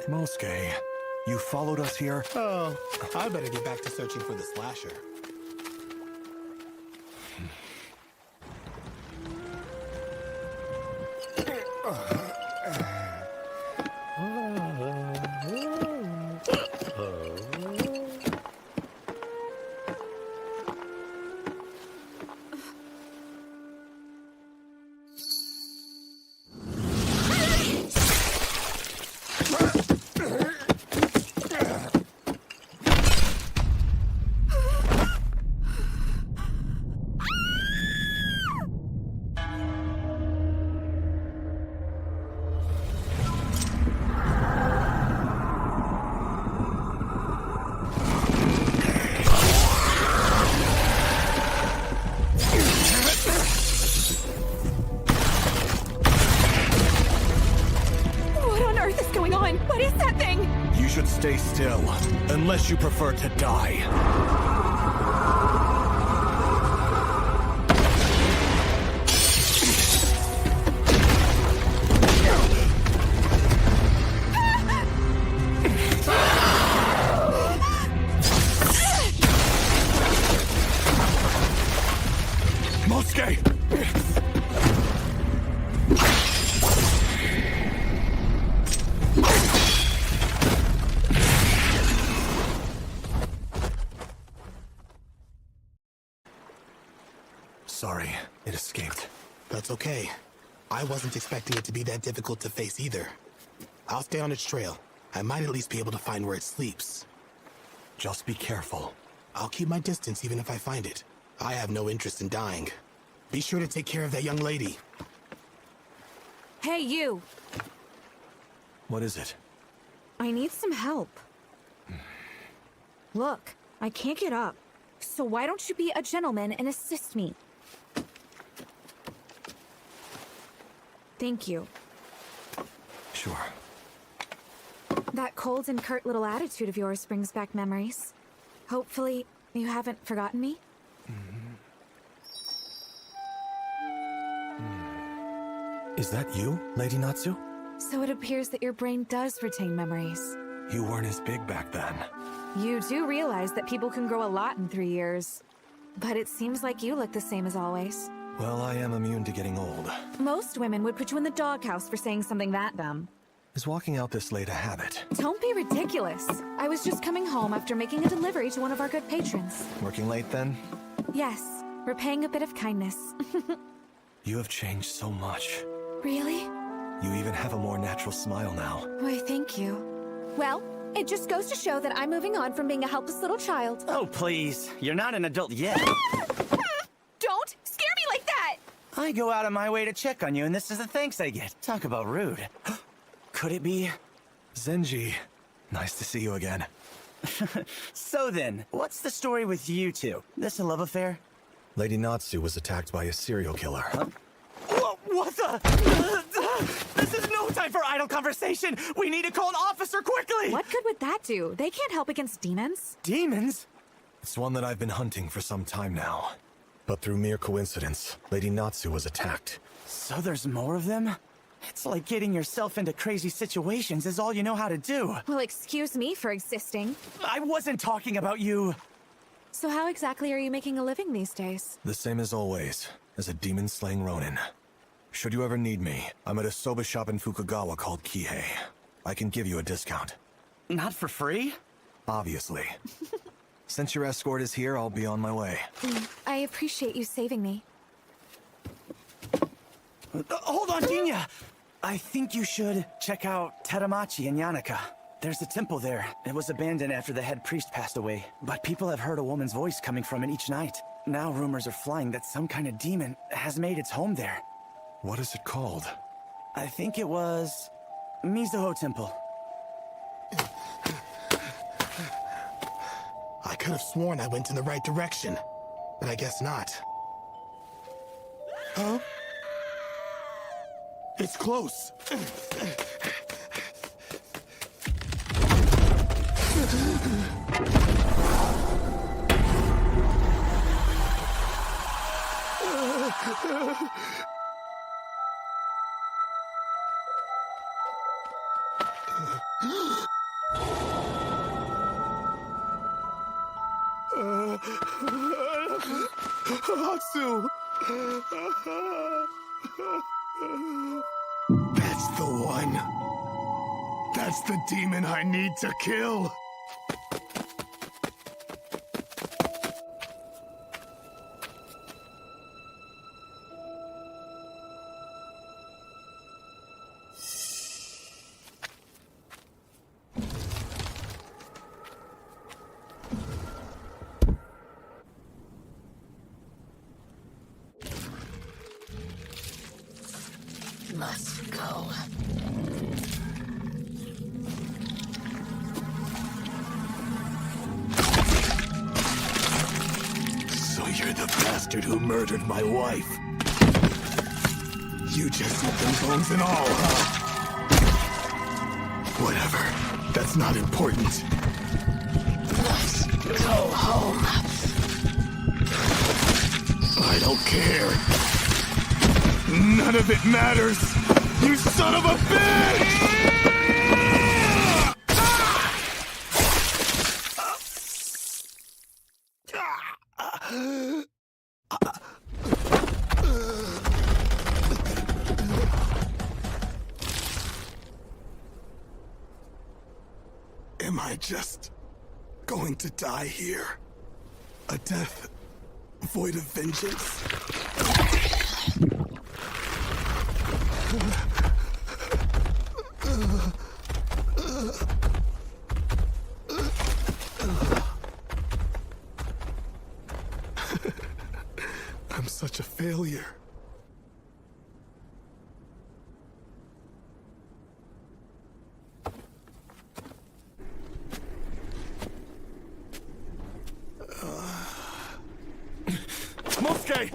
Mosuke, you followed us here? Oh, I better get back to searching for the slasher. Stay still, unless you prefer to die. Mosuke! sorry. It escaped. That's okay. I wasn't expecting it to be that difficult to face either. I'll stay on its trail. I might at least be able to find where it sleeps. Just be careful. I'll keep my distance even if I find it. I have no interest in dying. Be sure to take care of that young lady. Hey, you! What is it? I need some help. Look, I can't get up. So why don't you be a gentleman and assist me? Thank you. Sure. That cold and curt little attitude of yours brings back memories. Hopefully, you haven't forgotten me? Is that you, Lady Natsu? So it appears that your brain does retain memories. You weren't as big back then. You do realize that people can grow a lot in 3 years. But it seems like you look the same as always. Well, I am immune to getting old. Most women would put you in the doghouse for saying something that dumb. Is walking out this late a habit? Don't be ridiculous. I was just coming home after making a delivery to one of our good patrons. Working late then? Yes, repaying a bit of kindness. You have changed so much. Really? You even have a more natural smile now. Why, thank you. Well, it just goes to show that I'm moving on from being a helpless little child. Oh, please. You're not an adult yet. Don't scare me like that! I go out of my way to check on you, and this is the thanks I get. Talk about rude. Could it be? Zenji, nice to see you again. So then, what's the story with you two? This a love affair? Lady Natsu was attacked by a serial killer. Huh? What the? This is no time for idle conversation! We need to call an officer quickly! What good would that do? They can't help against demons. Demons? It's one that I've been hunting for some time now. But through mere coincidence, Lady Natsu was attacked. So there's more of them? It's like getting yourself into crazy situations is all you know how to do. Well, excuse me for existing. I wasn't talking about you. So how exactly are you making a living these days? The same as always, as a demon-slaying Ronin. Should you ever need me, I'm at a soba shop in Fukagawa called Kihei. I can give you a discount. Not for free? Obviously. Since your escort is here, I'll be on my way. I appreciate you saving me. Hold on, Dinya! I think you should check out Teramachi in Yanaka. There's a temple there. It was abandoned after the head priest passed away. But people have heard a woman's voice coming from it each night. Now rumors are flying that some kind of demon has made its home there. What is it called? I think it was... Mizuho Temple. I could have sworn I went in the right direction, but I guess not. Huh? It's close. Hatsu! That's the one. That's the demon I need to kill. Let's go. So you're the bastard who murdered my wife. You just eat them bones and all, huh? Whatever. That's not important. Let's go home. I don't care. None of it matters! You son of a bitch! Am I just going to die here? A death void of vengeance? such a failure. Mosuke!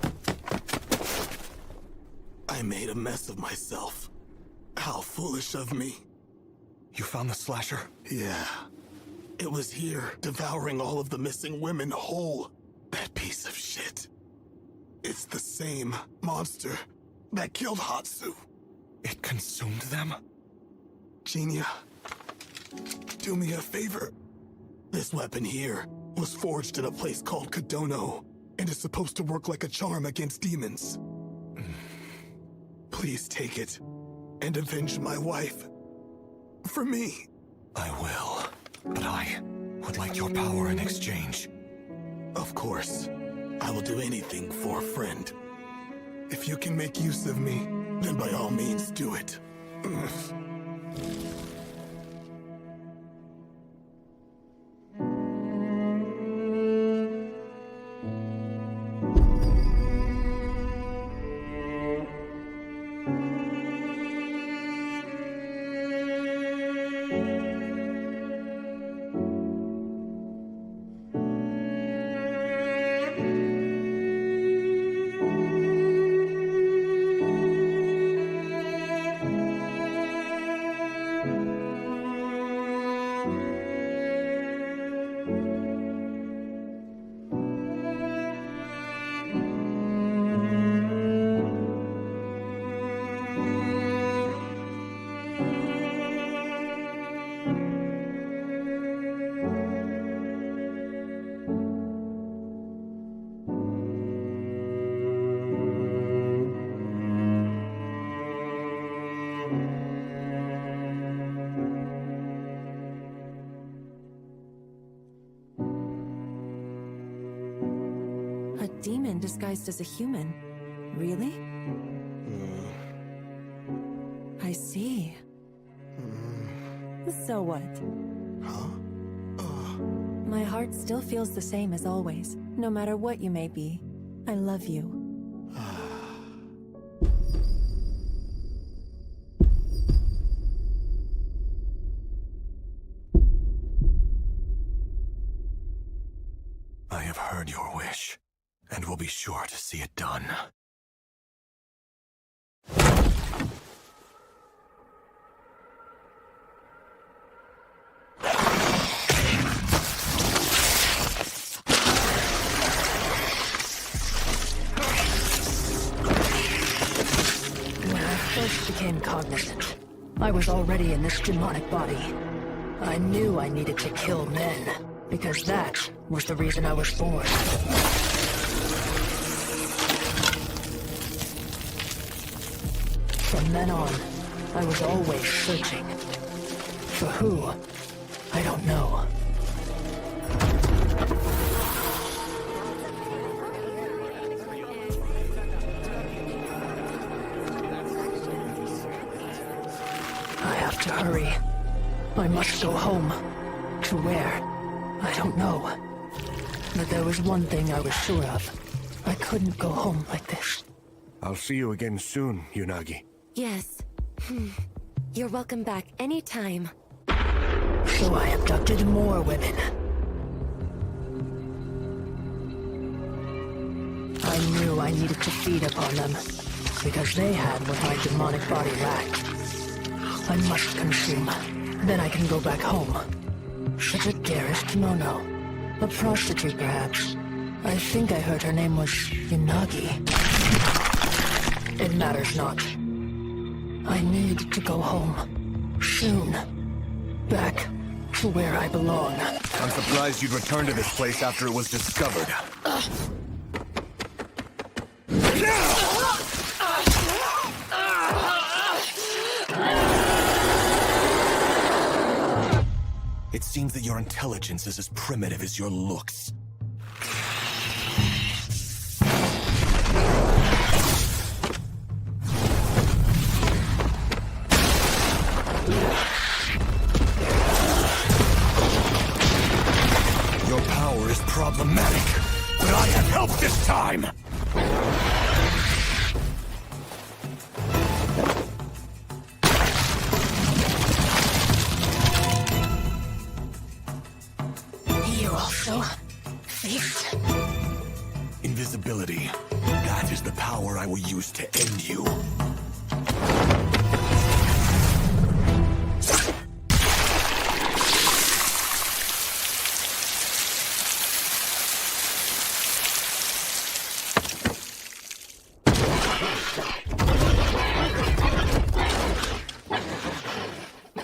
I made a mess of myself. How foolish of me. You found the slasher? Yeah. It was here, devouring all of the missing women whole. That piece of shit. It's the same monster that killed Hatsu. It consumed them? Genia, do me a favor. This weapon here was forged in a place called Kodono, and is supposed to work like a charm against demons. Please take it, and avenge my wife. For me. I will, but I would like your power in exchange. Of course. I will do anything for a friend. If you can make use of me, then by all means do it. A demon disguised as a human? Really? I see. So what? My heart still feels the same as always, no matter what you may be. I love you. I have heard your wish, and will be sure to see it done. When I first became cognizant, I was already in this demonic body. I knew I needed to kill men, because that was the reason I was born. From then on, I was always searching. For who? I don't know. I have to hurry. I must go home. To where? I don't know. But there was one thing I was sure of. I couldn't go home like this. I'll see you again soon, Unagi. Yes. You're welcome back anytime. So I abducted more women. I knew I needed to feed upon them, because they had what my demonic body lacked. I must consume. Then I can go back home. Such a garish kimono. A prostitute, perhaps. I think I heard her name was Unagi. It matters not. I need to go home. Soon. Back to where I belong. I'm surprised you'd return to this place after it was discovered. It seems that your intelligence is as primitive as your looks. Your power is problematic, but I have help this time! power I will use to end you.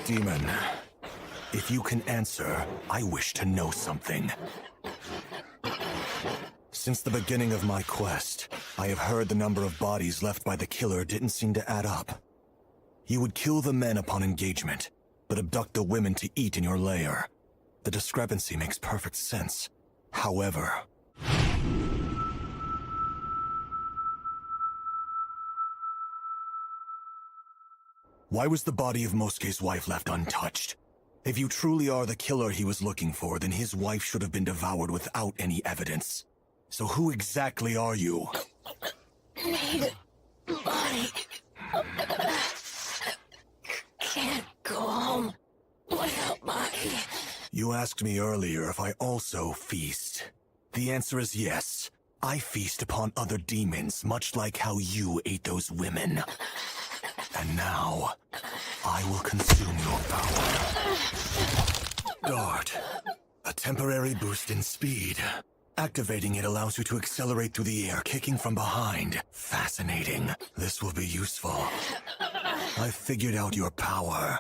Demon, if you can answer, I wish to know something. Since the beginning of my quest, I have heard the number of bodies left by the killer didn't seem to add up. You would kill the men upon engagement, but abduct the women to eat in your lair. The discrepancy makes perfect sense. However... Why was the body of Mosuke's wife left untouched? If you truly are the killer he was looking for, then his wife should have been devoured without any evidence. So who exactly are you? Need body. Can't go home without body. You asked me earlier if I also feast. The answer is yes. I feast upon other demons, much like how you ate those women. And now, I will consume your power. Guard. A temporary boost in speed. Activating it allows you to accelerate through the air, kicking from behind. Fascinating. This will be useful. I've figured out your power.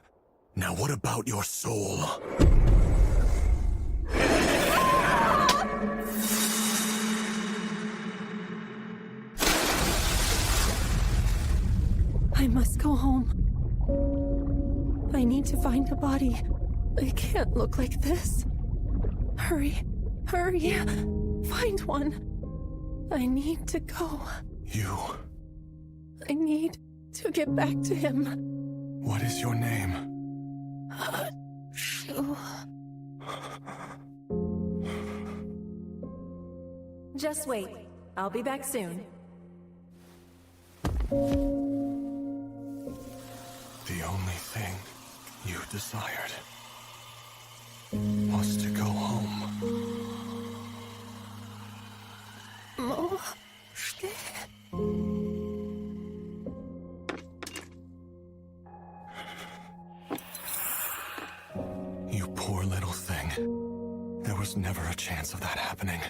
Now what about your soul? I must go home. I need to find a body. It can't look like this. Hurry, hurry. Find one. I need to go. You. I need to get back to him. What is your name? Shu. Just wait. I'll be back soon. The only thing you desired was to go home. You poor little thing. There was never a chance of that happening.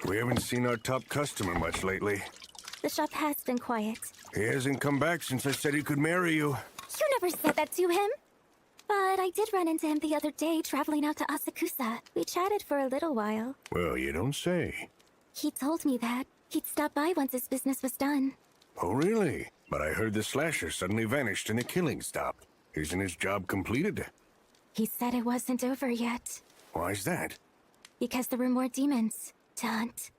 We haven't seen our top customer much lately. The shop has been quiet. He hasn't come back since I said he could marry you. You never said that to him. But I did run into him the other day traveling out to Asakusa. We chatted for a little while. Well, you don't say. He told me that he'd stop by once his business was done. Oh, really? But I heard the slasher suddenly vanished and the killing stopped. Isn't his job completed? He said it wasn't over yet. Why's that? Because there were more demons to hunt.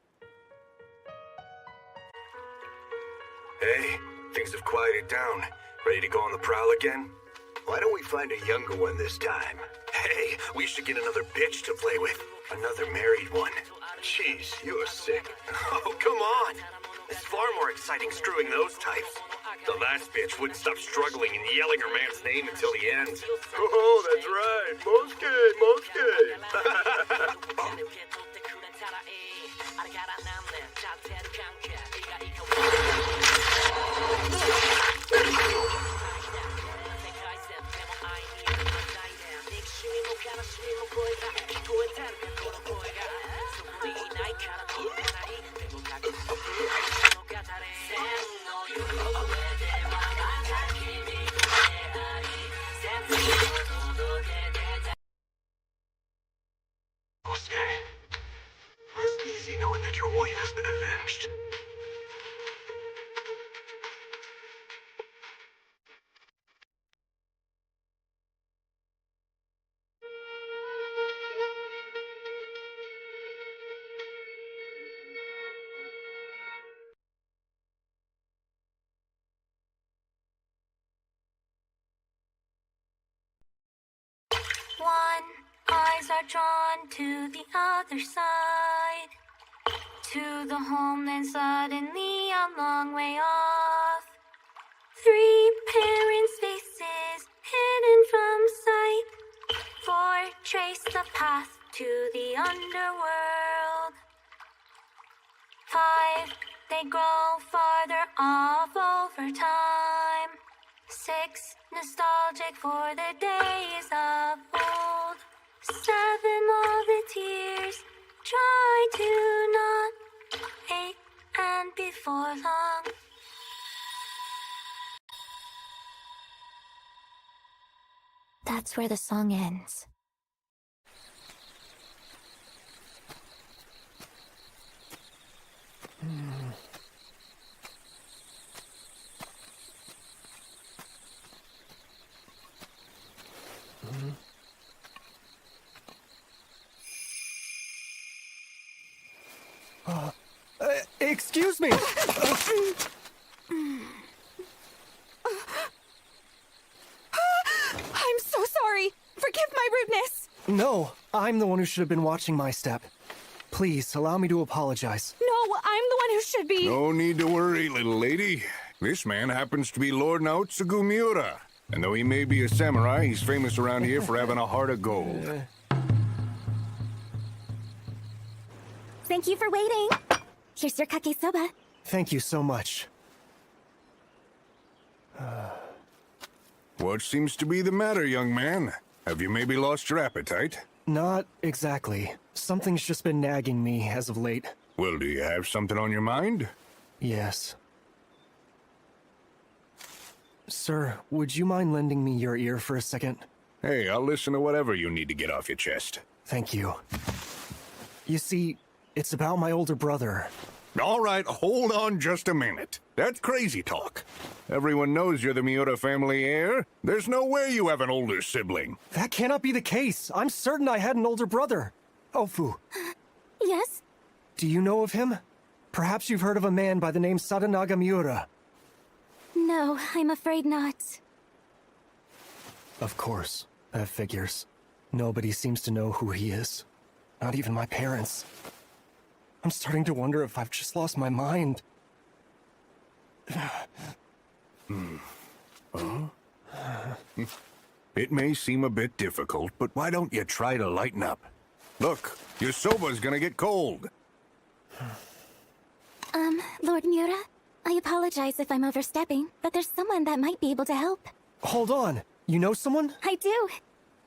Hey, things have quieted down. Ready to go on the prowl again? Why don't we find a younger one this time? Hey, we should get another bitch to play with. Another married one. Jeez, you're sick. Oh, come on. It's far more exciting screwing those types. The last bitch wouldn't stop struggling and yelling her man's name until the end. Oh, that's right. one, eyes are drawn to the other side. To the home, then suddenly a long way off. 3 parents' faces hidden from sight. 4 trace the path to the underworld. 5, they grow farther off over time. 6, nostalgic for the days of old. 7, all the tears try to not. 8, and before long. That's where the song ends. Excuse me! I'm so sorry! Forgive my rudeness! No, I'm the one who should have been watching my step. Please, allow me to apologize. No, I'm the one who should be. No need to worry, little lady. This man happens to be Lord Naotsugu Miura. And though he may be a samurai, he's famous around here for having a heart of gold. Thank you for waiting. Here's your kake soba. Thank you so much. What seems to be the matter, young man? Have you maybe lost your appetite? Not exactly. Something's just been nagging me as of late. Well, do you have something on your mind? Yes. Sir, would you mind lending me your ear for a second? Hey, I'll listen to whatever you need to get off your chest. Thank you. You see, it's about my older brother. All right, hold on just a minute. That's crazy talk. Everyone knows you're the Miura family heir. There's no way you have an older sibling. That cannot be the case. I'm certain I had an older brother. Ofu. Yes? Do you know of him? Perhaps you've heard of a man by the name Sadanaga Miura. No, I'm afraid not. Of course. That figures. Nobody seems to know who he is. Not even my parents. I'm starting to wonder if I've just lost my mind. It may seem a bit difficult, but why don't you try to lighten up? Look, your soba's gonna get cold. Lord Miura, I apologize if I'm overstepping, but there's someone that might be able to help. Hold on. You know someone? I do.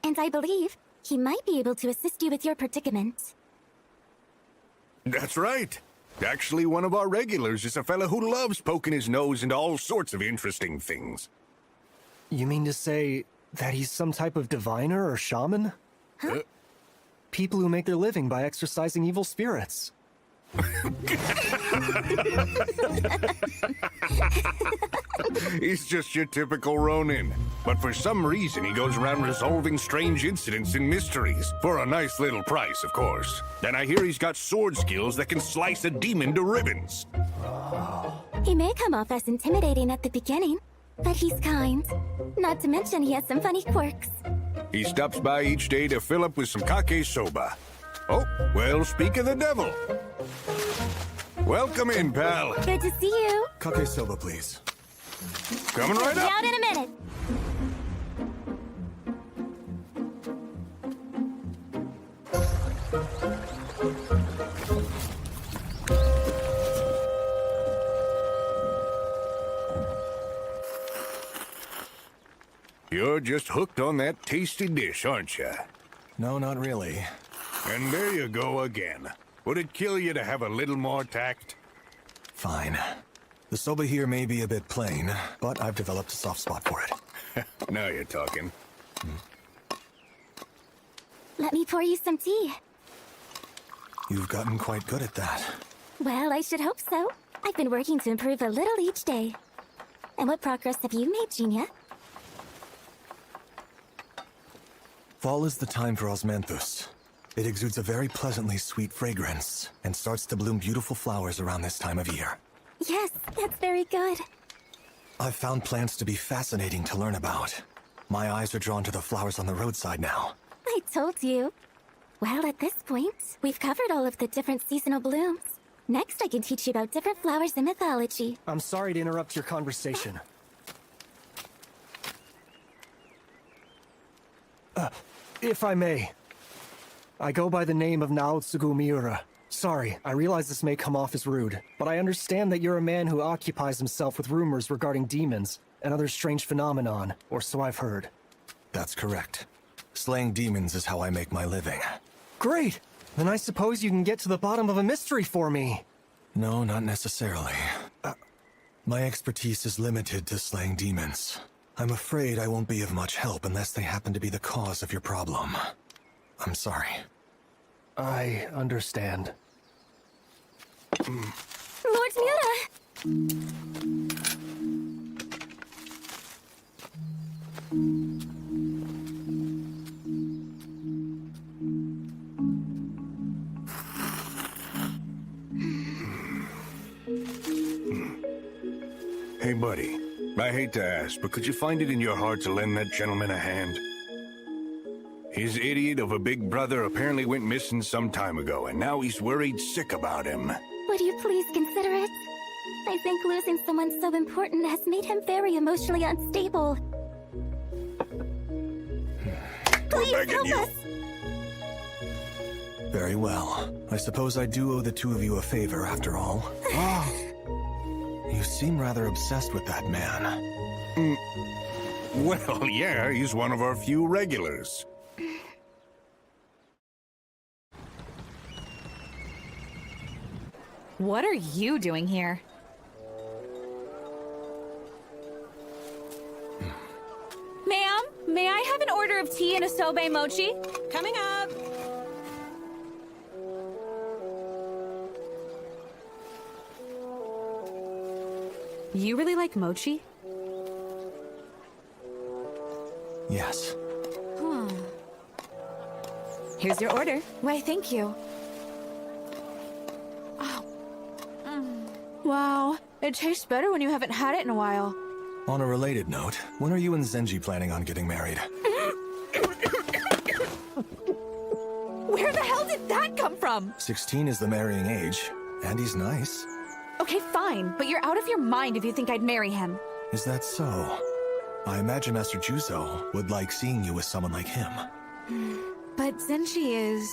And I believe he might be able to assist you with your predicament. That's right. Actually, one of our regulars is a fella who loves poking his nose into all sorts of interesting things. You mean to say that he's some type of diviner or shaman? Huh? People who make their living by exorcising evil spirits. He's just your typical Ronin. But for some reason, he goes around resolving strange incidents and mysteries. For a nice little price, of course. And I hear he's got sword skills that can slice a demon to ribbons. He may come off as intimidating at the beginning, but he's kind. Not to mention he has some funny quirks. He stops by each day to fill up with some kake soba. Oh, well, speak of the devil. Welcome in, pal. Good to see you. Kake soba, please. Coming right Be up. out in a minute. You're just hooked on that tasty dish, aren't you? No, not really. And there you go again. Would it kill you to have a little more tact? Fine. The soba here may be a bit plain, but I've developed a soft spot for it. Now you're talking. Let me pour you some tea. You've gotten quite good at that. Well, I should hope so. I've been working to improve a little each day. And what progress have you made, Genia? Fall is the time for Osmanthus. It exudes a very pleasantly sweet fragrance, and starts to bloom beautiful flowers around this time of year. Yes, that's very good. I've found plants to be fascinating to learn about. My eyes are drawn to the flowers on the roadside now. I I told you. Well, at this point, we've covered all of the different seasonal blooms. Next, I can teach you about different flowers in mythology. I'm sorry to interrupt your conversation. If I may. I go by the name of Naotsugu Miura. Sorry, I realize this may come off as rude, but I understand that you're a man who occupies himself with rumors regarding demons and other strange phenomenon, or so I've heard. That's correct. Slaying demons is how I make my living. Great! Then I suppose you can get to the bottom of a mystery for me. No, not necessarily. My expertise is limited to slaying demons. I'm afraid I won't be of much help unless they happen to be the cause of your problem. I'm sorry. I understand. Lord Miura! Hey, buddy. I hate to ask, but could you find it in your heart to lend that gentleman a hand? His idiot of a big brother apparently went missing some time ago, and now he's worried sick about him. Would you please consider it? I think losing someone so important has made him very emotionally unstable. Please help us! Very well. I suppose I do owe the two of you a favor, after all. You seem rather obsessed with that man. Well, yeah, he's one of our few regulars. What are you doing here? Ma'am, may I have an order of tea and a sobe mochi? Coming up. You really like mochi? Yes. Huh. Here's your order. Why, thank you. Oh. Wow, it tastes better when you haven't had it in a while. On a related note, when are you and Zenji planning on getting married? Where the hell did that come from? 16 is the marrying age, and he's nice. Okay, fine, but you're out of your mind if you think I'd marry him. Is that so? I imagine Master Juzo would like seeing you with someone like him. But Zenji is...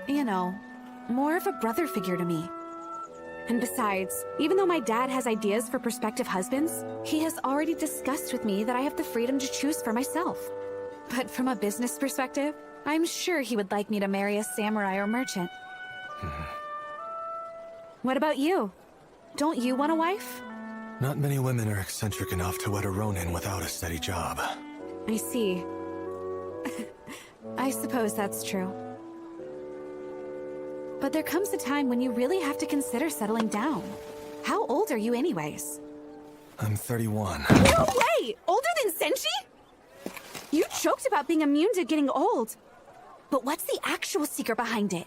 you know, more of a brother figure to me. And besides, even though my dad has ideas for prospective husbands, he has already discussed with me that I have the freedom to choose for myself. But from a business perspective, I'm sure he would like me to marry a samurai or merchant. What about you? Don't you want a wife? Not many women are eccentric enough to wed a Ronin without a steady job. I see. I suppose that's true. But there comes a time when you really have to consider settling down. How old are you anyways? I'm 31. No way! Older than Senshi? You joked about being immune to getting old. But what's the actual secret behind it?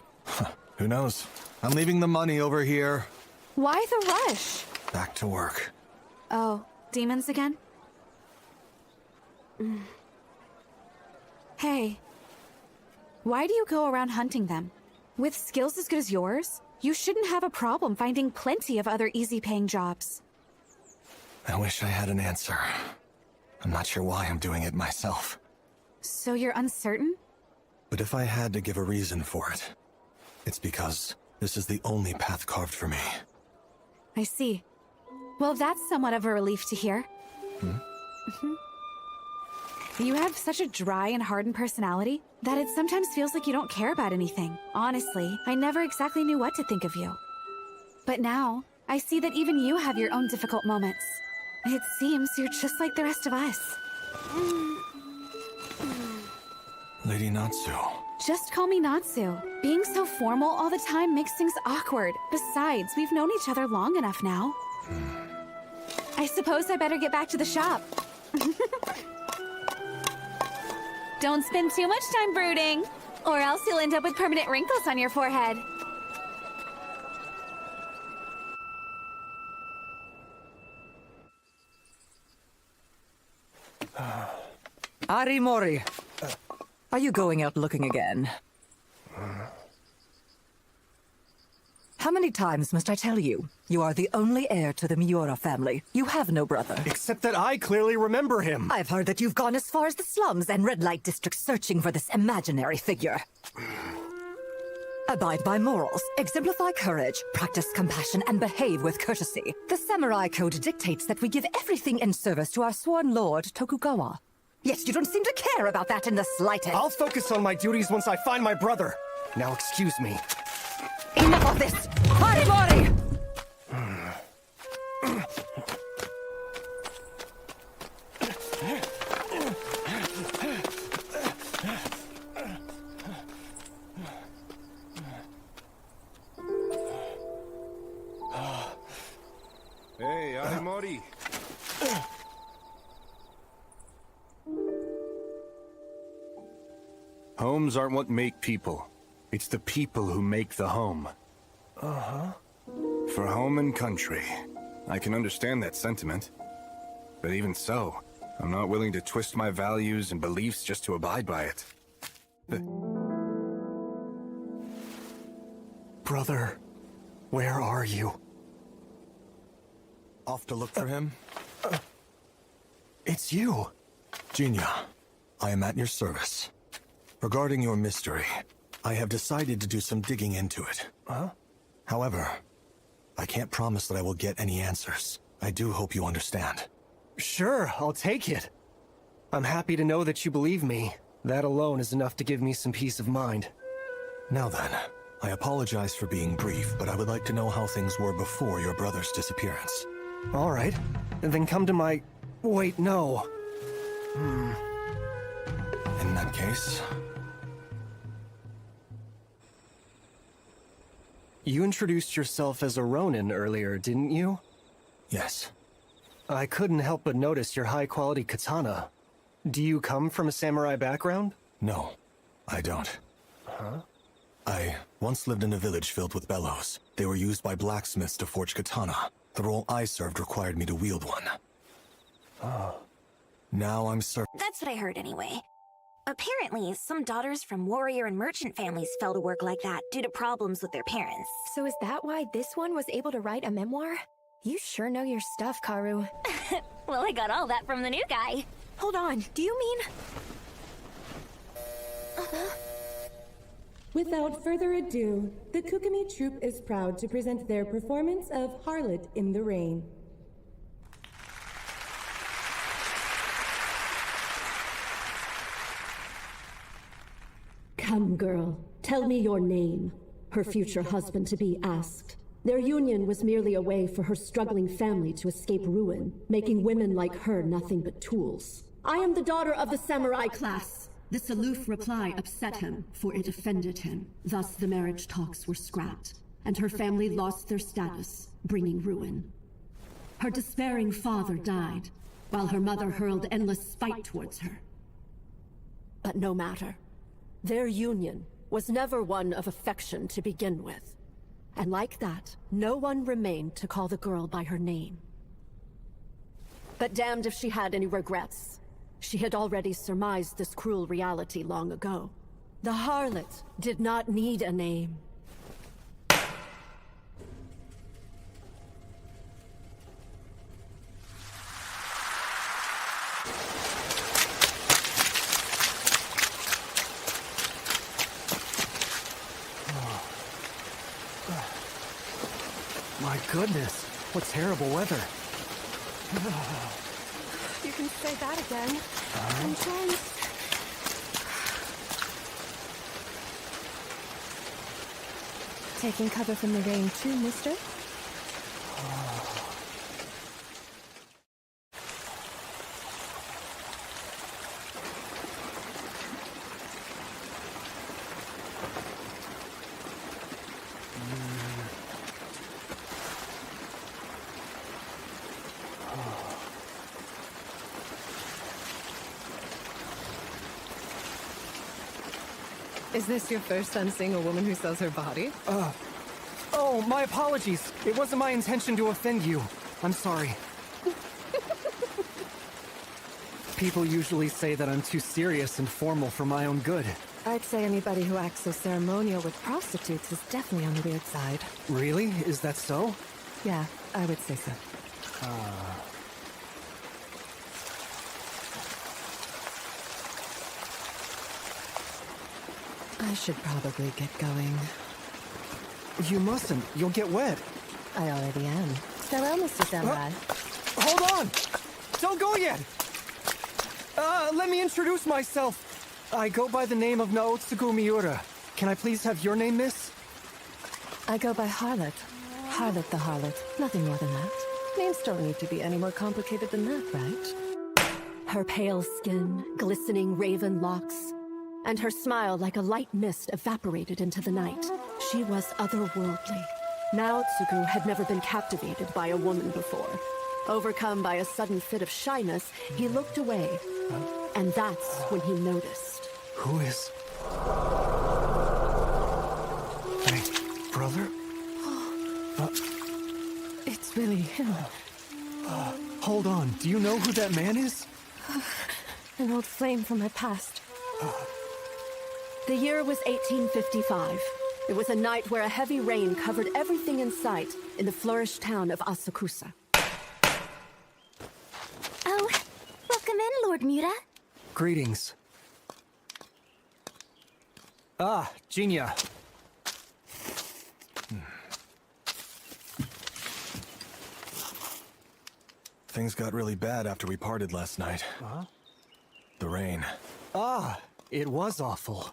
Who knows? I'm leaving the money over here. Why the rush? Back to work. Oh, demons again? Hey. Why do you go around hunting them? With skills as good as yours, you shouldn't have a problem finding plenty of other easy-paying jobs. I wish I had an answer. I'm not sure why I'm doing it myself. So you're uncertain? But if I had to give a reason for it, it's because this is the only path carved for me. I see. Well, that's somewhat of a relief to hear. You have such a dry and hardened personality that it sometimes feels like you don't care about anything. Honestly, I never exactly knew what to think of you. But now, I see that even you have your own difficult moments. It seems you're just like the rest of us. Lady Natsu. Just call me Natsu. Being so formal all the time makes things awkward. Besides, we've known each other long enough now. I suppose I better get back to the shop. Don't spend too much time brooding, or else you'll end up with permanent wrinkles on your forehead. Arimori. Are you going out looking again? How many times must I tell you? You are the only heir to the Miura family. You have no brother. Except that I clearly remember him. I've heard that you've gone as far as the slums and red light districts searching for this imaginary figure. Abide by morals, exemplify courage, practice compassion, and behave with courtesy. The samurai code dictates that we give everything in service to our sworn lord, Tokugawa. Yet you don't seem to care about that in the slightest. I'll focus on my duties once I find my brother. Now excuse me. Enough of this! Harimori! Hey, Harimori. Homes aren't what make people. It's the people who make the home. Uh-huh. For home and country. I can understand that sentiment. But even so, I'm not willing to twist my values and beliefs just to abide by it. Brother, where are you? Off to look for him? It's you. Jinya, I am at your service. Regarding your mystery, I have decided to do some digging into it. Huh? However, I can't promise that I will get any answers. I do hope you understand. Sure, I'll take it. I'm happy to know that you believe me. That alone is enough to give me some peace of mind. Now then, I apologize for being brief, but I would like to know how things were before your brother's disappearance. All right, then come to my... Wait, no. In that case... You introduced yourself as a Ronin earlier, didn't you? Yes. I couldn't help but notice your high-quality katana. Do you come from a samurai background? No, I don't. Huh? I once lived in a village filled with bellows. They were used by blacksmiths to forge katana. The role I served required me to wield one. Oh. Now I'm certain. That's what I heard anyway. Apparently, some daughters from warrior and merchant families fell to work like that due to problems with their parents. So is that why this one was able to write a memoir? You sure know your stuff, Karu. Well, I got all that from the new guy. Hold on, do you mean... Without further ado, the Kukumi troupe is proud to present their performance of Harlot in the Rain. Come, girl, tell me your name. Her future husband-to-be asked. Their union was merely a way for her struggling family to escape ruin, making women like her nothing but tools. I am the daughter of the samurai class. This aloof reply upset him, for it offended him. Thus the marriage talks were scrapped, and her family lost their status, bringing ruin. Her despairing father died, while her mother hurled endless spite towards her. But no matter. Their union was never one of affection to begin with. And like that, no one remained to call the girl by her name. But damned if she had any regrets. She had already surmised this cruel reality long ago. The harlot did not need a name. My goodness, what terrible weather. You can say that again. I'm trying... Taking cover from the rain too, mister? Is this your first time seeing a woman who sells her body? Oh, my apologies. It wasn't my intention to offend you. I'm sorry. People usually say that I'm too serious and formal for my own good. I'd say anybody who acts so ceremonial with prostitutes is definitely on the weird side. Really? Is that so? Yeah, I would say so. I should probably get going. You mustn't. You'll get wet. I already am. Farewell, Mr. Samurai. Hold on! Don't go yet! Let me introduce myself. I go by the name of Naotsugu Miura. Can I please have your name, miss? I go by Harlot. Harlot the Harlot. Nothing more than that. Names don't need to be any more complicated than that, right? Her pale skin, glistening raven locks, and her smile like a light mist evaporated into the night. She was otherworldly. Naotsugu had never been captivated by a woman before. Overcome by a sudden fit of shyness, he looked away, and that's when he noticed. Who is... My brother? It's really him. Hold on, do you know who that man is? An old flame from my past. The year was 1855. It was a night where a heavy rain covered everything in sight in the flourished town of Asakusa. Oh, welcome in, Lord Miura. Greetings. Ah, Jinya. Things got really bad after we parted last night. Huh? The rain. Ah, it was awful.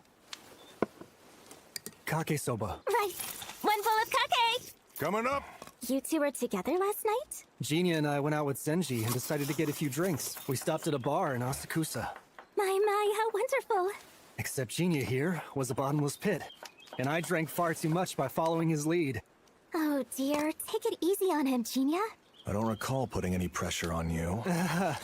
Kake soba. Right. One bowl of kake! Coming up! You two were together last night? Jinya and I went out with Zenji and decided to get a few drinks. We stopped at a bar in Asakusa. My, how wonderful. Except Jinya here was a bottomless pit. And I drank far too much by following his lead. Oh dear, take it easy on him, Jinya. I don't recall putting any pressure on you.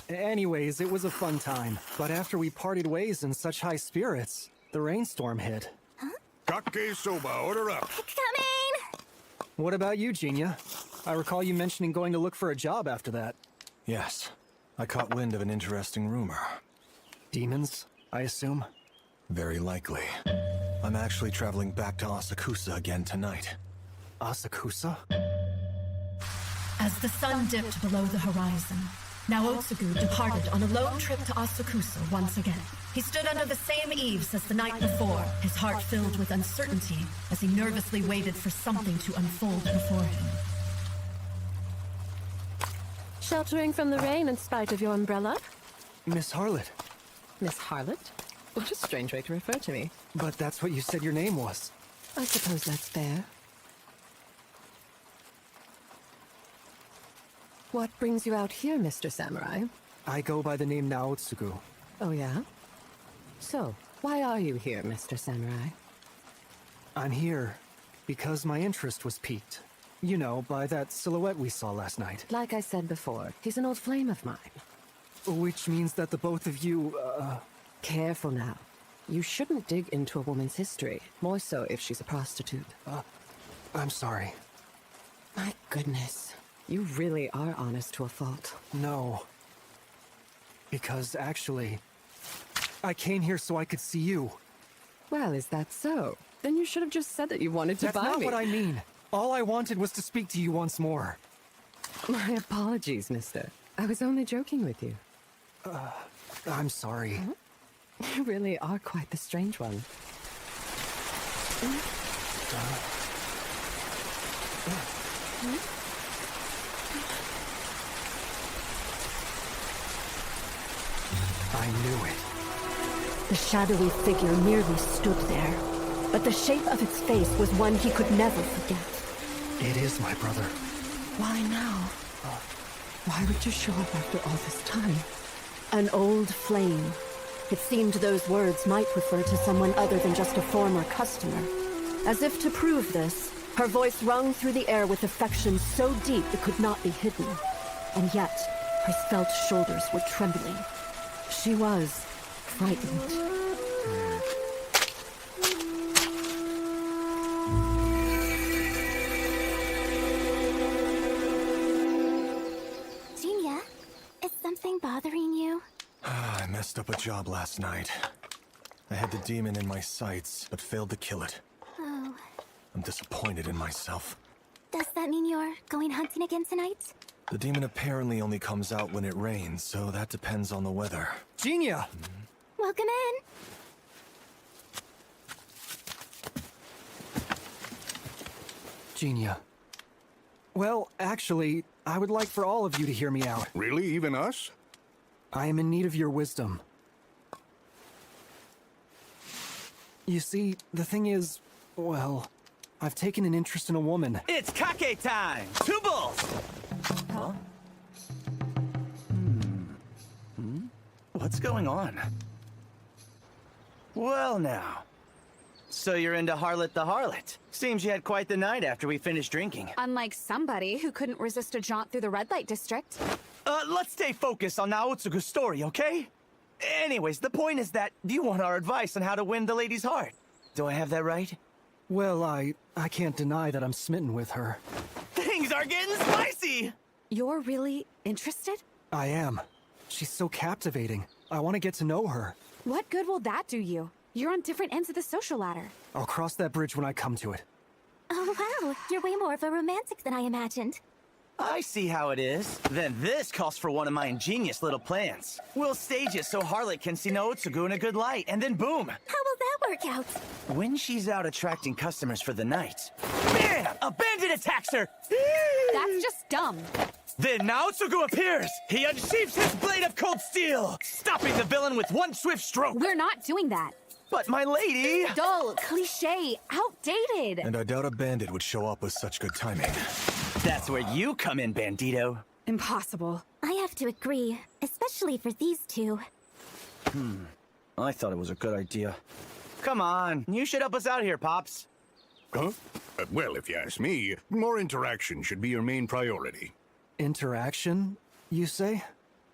Anyways, it was a fun time. But after we parted ways in such high spirits, the rainstorm hit. Kake soba, order up. Coming! What about you, Jinya? I recall you mentioning going to look for a job after that. Yes. I caught wind of an interesting rumor. Demons, I assume? Very likely. I'm actually traveling back to Asakusa again tonight. Asakusa? As the sun dipped below the horizon, Naotsugu departed on a lone trip to Asakusa once again. He stood under the same eaves as the night before, his heart filled with uncertainty as he nervously waited for something to unfold before him. Sheltering from the rain in spite of your umbrella? Miss Harlot. Miss Harlot? What a strange way to refer to me. But that's what you said your name was. I suppose that's fair. What brings you out here, Mr. Samurai? I go by the name Naotsugu. Oh, yeah? So, why are you here, Mr. Samurai? I'm here because my interest was piqued. You know, by that silhouette we saw last night. Like I said before, he's an old flame of mine. Which means that the both of you, Careful now. You shouldn't dig into a woman's history, more so if she's a prostitute. I'm sorry. My goodness. You really are honest to a fault. No. Because actually, I came here so I could see you. Well, is that so? Then you should have just said that you wanted to That's buy not me. what I mean. All I wanted was to speak to you once more. My apologies, mister. I was only joking with you. I'm sorry. You really are quite the strange one. I knew it. The shadowy figure merely stood there, but the shape of its face was one he could never forget. It is my brother. Why now? Why would you show up after all this time? An old flame. It seemed those words might refer to someone other than just a former customer. As if to prove this, her voice rung through the air with affection so deep it could not be hidden. And yet, her svelte shoulders were trembling. She was frightened. Jinya, is something bothering you? messed up a job last night. I had the demon in my sights, but failed to kill it. Oh. I'm disappointed in myself. Does that mean you're going hunting again tonight? The demon apparently only comes out when it rains, so that depends on the weather. Genia! Welcome in! Genia. Well, actually, I would like for all of you to hear me out. Really? Even us? I am in need of your wisdom. You see, the thing is, well, I've taken an interest in a woman. It's Kake time! 2 bulls! Huh? What's going on? Well now. So you're into Harlot the Harlot. Seems you had quite the night after we finished drinking. Unlike somebody who couldn't resist a jaunt through the red light district. Let's stay focused on Naotsuku's story, okay? Anyways, the point is that you want our advice on how to win the lady's heart. Do I have that right? Well, I can't deny that I'm smitten with her. Things are getting spicy! You're really interested? I am. She's so captivating. I want to get to know her. What good will that do you? You're on different ends of the social ladder. I'll cross that bridge when I come to it. Oh wow, you're way more of a romantic than I imagined. I see how it is. Then this calls for one of my ingenious little plans. We'll stage it so Harlot can see Naotsuku in a good light, and then boom! How will that work out? When she's out attracting customers for the night, bam! A bandit attacks her! That's just dumb. Then Naotsuku appears! He unsheaths his blade of cold steel, stopping the villain with one swift stroke! We're not doing that. But my lady! Dull, cliche, outdated! And I doubt a bandit would show up with such good timing. That's where you come in, Bandito. Impossible. I have to agree, especially for these two. I thought it was a good idea. Come on, you should help us out here, Pops. Huh? Well, if you ask me, more interaction should be your main priority. Interaction, you say?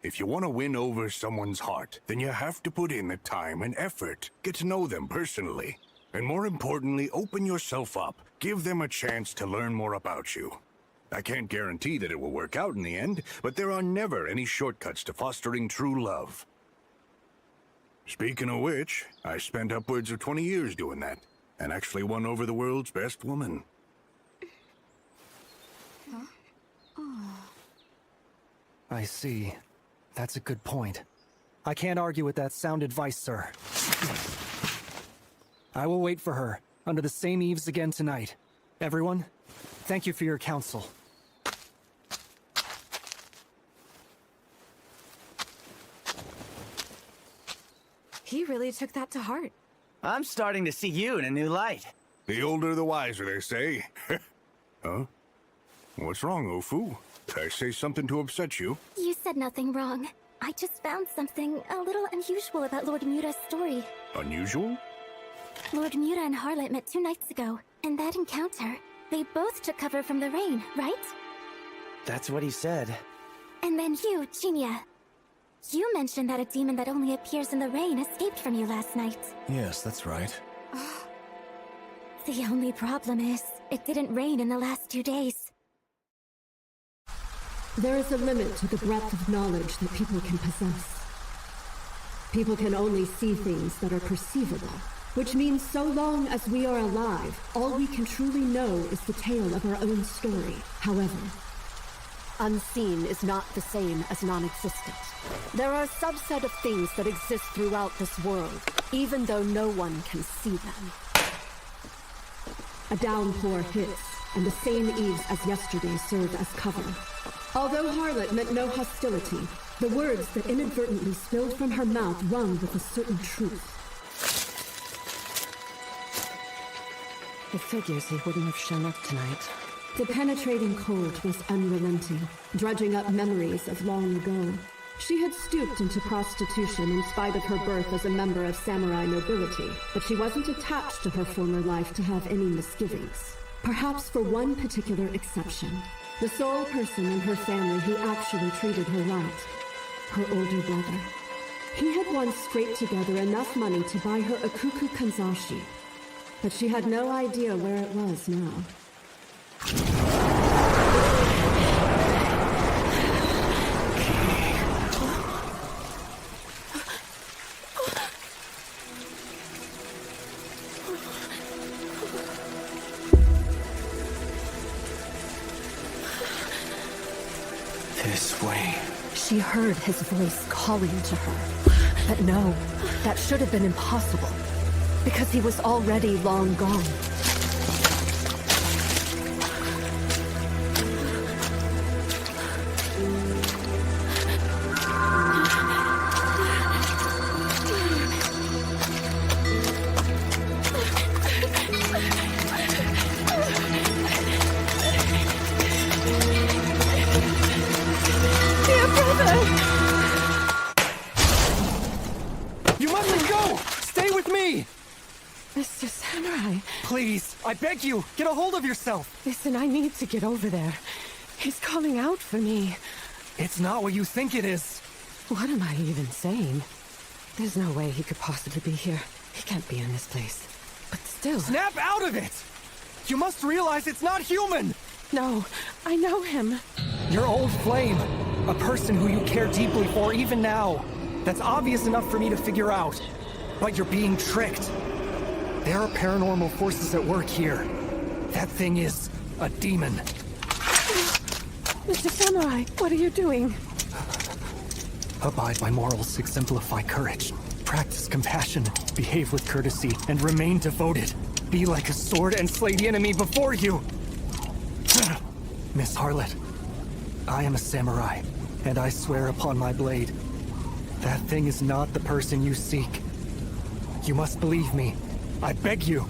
If you want to win over someone's heart, then you have to put in the time and effort. Get to know them personally. And more importantly, open yourself up. Give them a chance to learn more about you. I can't guarantee that it will work out in the end, but there are never any shortcuts to fostering true love. Speaking of which, I spent upwards of 20 years doing that, and actually won over the world's best woman. I see. That's a good point. I can't argue with that sound advice, sir. I will wait for her, under the same eaves again tonight. Everyone, thank you for your counsel. He really took that to heart. I'm starting to see you in a new light. The older the wiser, they say. Huh? What's wrong, Ofu? Did I say something to upset you? You said nothing wrong. I just found something a little unusual about Lord Mura's story. Unusual? Lord Mura and Harlot met 2 nights ago. In that encounter, they both took cover from the rain, right? That's what he said. And then you, Genia. You mentioned that a demon that only appears in the rain escaped from you last night. Yes, that's right. The only problem is, it didn't rain in the last 2 days. There is a limit to the breadth of knowledge that people can possess. People can only see things that are perceivable, which means so long as we are alive, all we can truly know is the tale of our own story. However, unseen is not the same as non-existent. There are a subset of things that exist throughout this world, even though no one can see them. A downpour hits, and the same eaves as yesterday serve as cover. Although Harlot meant no hostility, the words that inadvertently spilled from her mouth rung with a certain truth. I figures he wouldn't have shown up tonight. The penetrating cold was unrelenting, dredging up memories of long ago. She had stooped into prostitution in spite of her birth as a member of samurai nobility, but she wasn't attached to her former life to have any misgivings. Perhaps for one particular exception. The sole person in her family who actually treated her right. Her older brother. He had once scraped together enough money to buy her a Kuku Kanzashi, but she had no idea where it was now. she heard his voice calling to her. But no, that should have been impossible, because he was already long gone. Mr. Samurai. Please, I beg you, get a hold of yourself. Listen, I need to get over there. He's calling out for me. It's not what you think it is. What am I even saying? There's no way he could possibly be here. He can't be in this place. But still... Snap out of it! You must realize it's not human! No, I know him. Your old flame. A person who you care deeply for even now. That's obvious enough for me to figure out. But you're being tricked. There are paranormal forces at work here. That thing is a demon. Mr. Samurai, what are you doing? Abide by morals, exemplify courage. Practice compassion, behave with courtesy, and remain devoted. Be like a sword and slay the enemy before you. Miss Harlot, I am a samurai, and I swear upon my blade, that thing is not the person you seek. You must believe me. I beg you.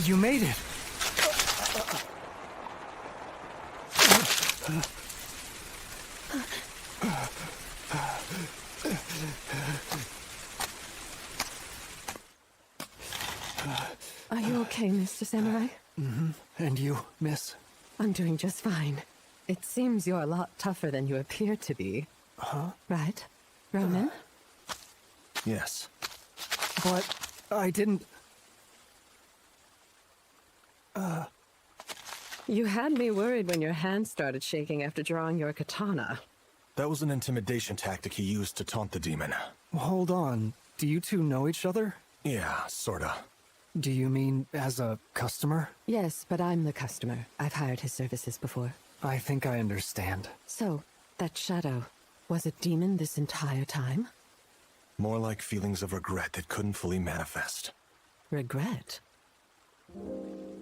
You made it. Are you okay, Mr. Samurai? Mm-hmm. And you, miss? I'm doing just fine. It seems you're a lot tougher than you appear to be. Huh? Right? Ronan? Yes. But I didn't... You had me worried when your hand started shaking after drawing your katana. That was an intimidation tactic he used to taunt the demon. Hold on. Do you two know each other? Yeah, sorta. Do you mean as a customer? Yes, but I'm the customer. I've hired his services before. I think I understand. So, that shadow was a demon this entire time? More like feelings of regret that couldn't fully manifest. Regret?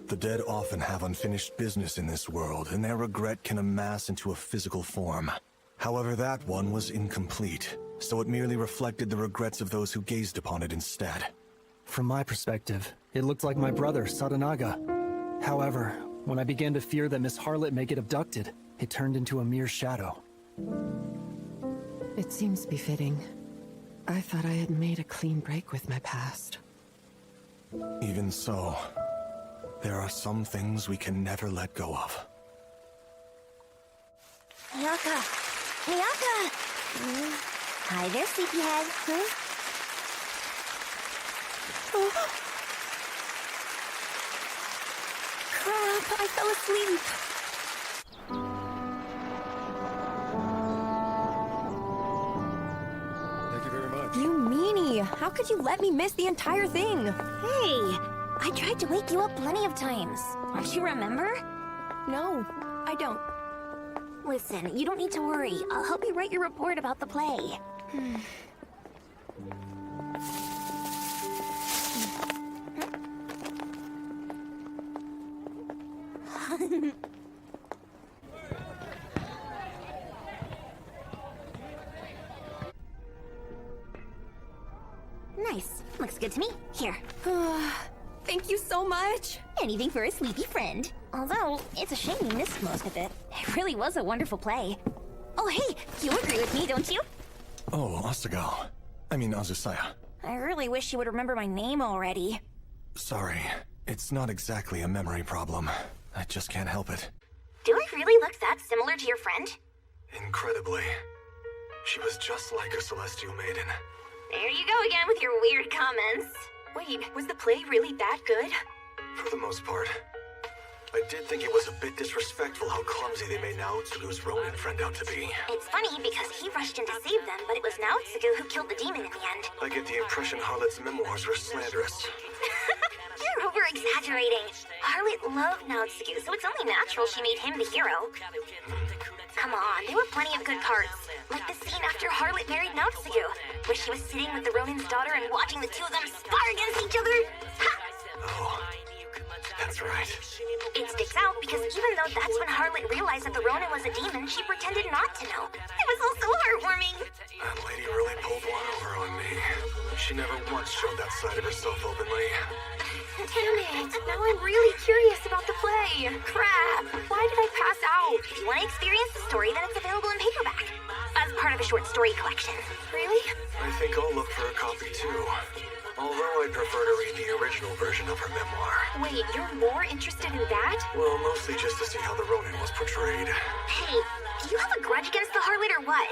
The dead often have unfinished business in this world, and their regret can amass into a physical form. However, that one was incomplete, so it merely reflected the regrets of those who gazed upon it instead. From my perspective, it looked like my brother, Sadanaga. However, when I began to fear that Miss Harlot may get abducted, it turned into a mere shadow. It seems befitting. I thought I had made a clean break with my past. Even so, there are some things we can never let go of. Miyaka! Miyaka! Hi there, sleepyhead. Crap, I fell asleep. Thank you very much. You meanie! How could you let me miss the entire thing? Hey! I tried to wake you up plenty of times. Don't you remember? No, I don't. Listen, you don't need to worry. I'll help you write your report about the play. Nice. good to me. Here. Thank you so much. Anything for a sleepy friend. Although, it's a shame you missed most of it. It really was a wonderful play. Oh, hey, you agree with me, don't you? Oh, Asagao. I mean, Azusaya. I really wish you would remember my name already. Sorry. It's not exactly a memory problem. I just can't help it. Do I really look that similar to your friend? Incredibly. She was just like a celestial maiden. There you go again with your weird comments. Wait, was the play really that good? For the most part. I did think it was a bit disrespectful how clumsy they made Naotsugu's Ronin friend out to be. It's funny because he rushed in to save them, but it was Naotsugu who killed the demon in the end. I get the impression Harlot's memoirs were slanderous. You're over-exaggerating. Harlot loved Naotsugu, so it's only natural she made him the hero. Come on, there were plenty of good parts. Like the scene after Harlot married Naotsugu, where she was sitting with the Ronin's daughter and watching the two of them spar against each other. Ha! Oh, that's right. It sticks out because even though that's when Harlot realized that the Ronin was a demon, she pretended not to know. It was also heartwarming. That lady really pulled one over on me. She never once showed that side of herself openly. Damn it, now I'm really curious about the play. Crap, why did I pass out? If you want to experience the story, then it's available in paperback. As part of a short story collection. Really? I think I'll look for a copy too. Although I'd prefer to read the original version of her memoir. Wait, you're more interested in that? Well, mostly just to see how the Ronin was portrayed. Hey, do you have a grudge against the Harlot or what?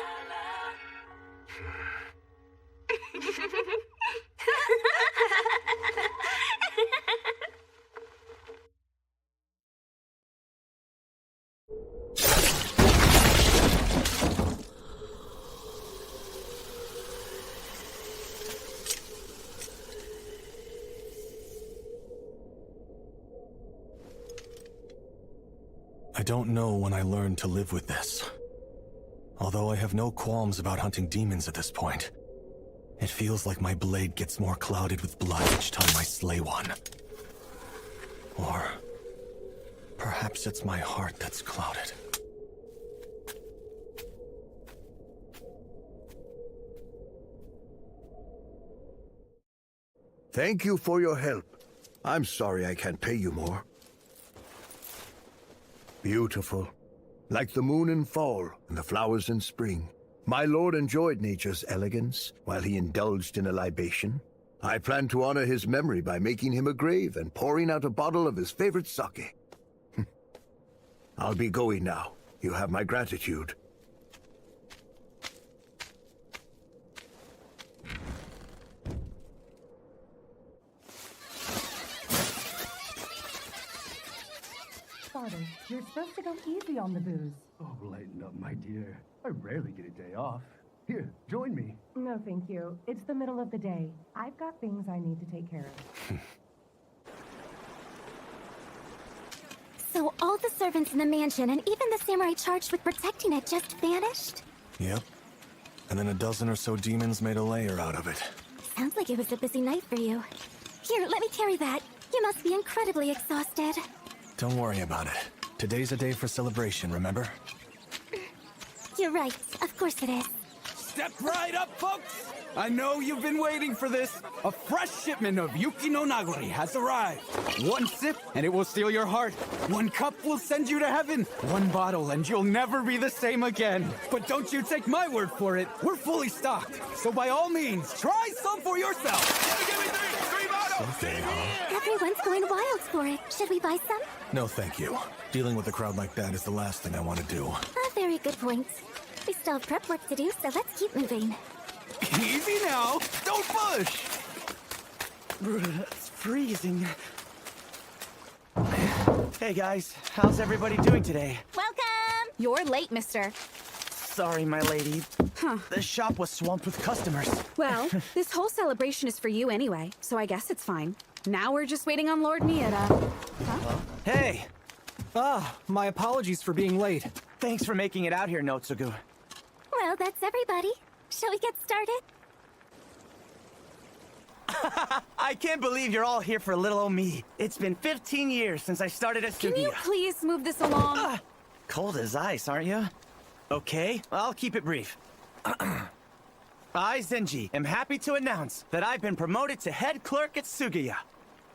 I don't know when I learned to live with this. Although I have no qualms about hunting demons at this point, it feels like my blade gets more clouded with blood each time I slay one. Or perhaps it's my heart that's clouded. Thank you for your help. I'm sorry I can't pay you more. Beautiful. Like the moon in fall and the flowers in spring. My lord enjoyed nature's elegance while he indulged in a libation. I plan to honor his memory by making him a grave and pouring out a bottle of his favorite sake. I'll be going now. You have my gratitude. Father, you're supposed to go easy on the booze. Oh, lighten up, my dear. I rarely get a day off. Here, join me. No, thank you. It's the middle of the day. I've got things I need to take care of. So all the servants in the mansion and even the samurai charged with protecting it just vanished? Yep. And then a dozen or so demons made a lair out of it. Sounds like it was a busy night for you. Here, let me carry that. You must be incredibly exhausted. Don't worry about it. Today's a day for celebration, remember? You're right. Of course it is. Step right up, folks! I know you've been waiting for this. A fresh shipment of Yuki no Nagori has arrived. One sip, and it will steal your heart. One cup will send you to heaven. One bottle, and you'll never be the same again. But don't you take my word for it. We're fully stocked. So by all means, try some for yourself. Give me three bottles! Okay, huh? Everyone's going wild for it. Should we buy some? No, thank you. Dealing with a crowd like that is the last thing I want to do. A very good point. We still have prep work to do, so let's keep moving. Easy now. Don't push. It's freezing. Hey guys, how's everybody doing today? Welcome! You're late, mister. Sorry, my lady. Huh. The shop was swamped with customers. Well, this whole celebration is for you anyway, so I guess it's fine. Now we're just waiting on Lord Mieta. Huh? Hey! My apologies for being late. Thanks for making it out here, Naotsugu. Well, that's everybody. Shall we get started? I can't believe you're all here for little old me. It's been 15 years since I started at Studio. Can you please move this along? Cold as ice, aren't you? Okay, I'll keep it brief. I, Zenji, am happy to announce that I've been promoted to head clerk at Sugiya.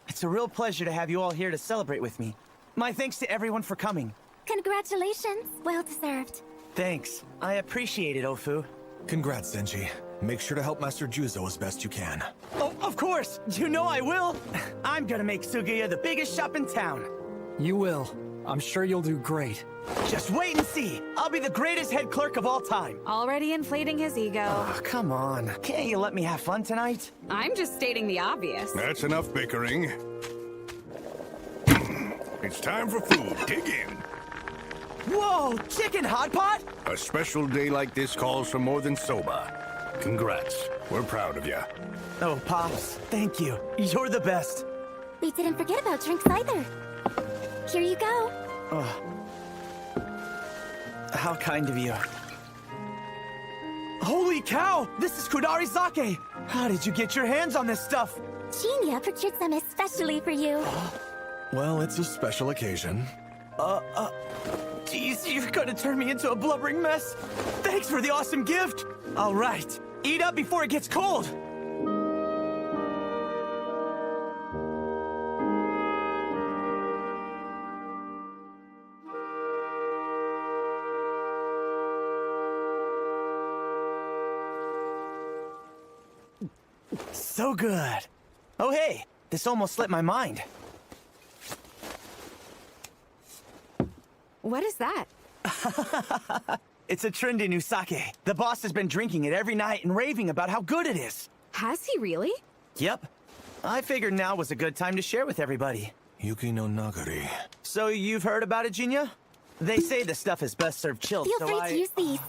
It's a real pleasure to have you all here to celebrate with me. My thanks to everyone for coming. Congratulations. Well deserved. Thanks. I appreciate it, Ofu. Congrats, Zenji. Make sure to help Master Juzo as best you can. Oh, of course! You know I will! I'm gonna make Sugiya the biggest shop in town. You will. I'm sure you'll do great. Just wait and see! I'll be the greatest head clerk of all time! Already inflating his ego. Oh, come on. Can't you let me have fun tonight? I'm just stating the obvious. That's enough bickering. It's time for food. Dig in. Whoa! Chicken hot pot? A special day like this calls for more than soba. Congrats. We're proud of you. Oh, Pops, thank you. You're the best. We didn't forget about drinks either. Here you go. Oh. How kind of you. Holy cow! This is Kudari Sake! How did you get your hands on this stuff? Genia procured some especially for you. Well, it's a special occasion. Geez, you're gonna turn me into a blubbering mess. Thanks for the awesome gift. All right, eat up before it gets cold. So good. Oh, hey, this almost slipped my mind. What is that? It's a trendy new sake. The boss has been drinking it every night and raving about how good it is. Has he really? Yep. I figured now was a good time to share with everybody. Yuki no Nagari. So you've heard about it, Jinya? They say the stuff is best served chilled, Feel so free to use these.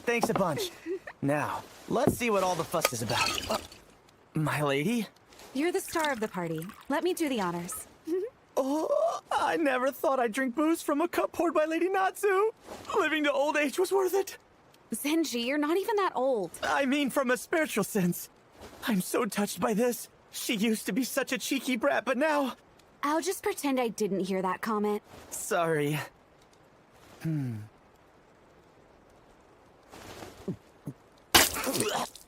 Thanks a bunch. Now, let's see what all the fuss is about. My lady? You're the star of the party. Let me do the honors. Oh, I never thought I'd drink booze from a cup poured by Lady Natsu. Living to old age was worth it. Zenji, you're not even that old. I mean from a spiritual sense. I'm so touched by this. She used to be such a cheeky brat, but now... I'll just pretend I didn't hear that comment. Sorry.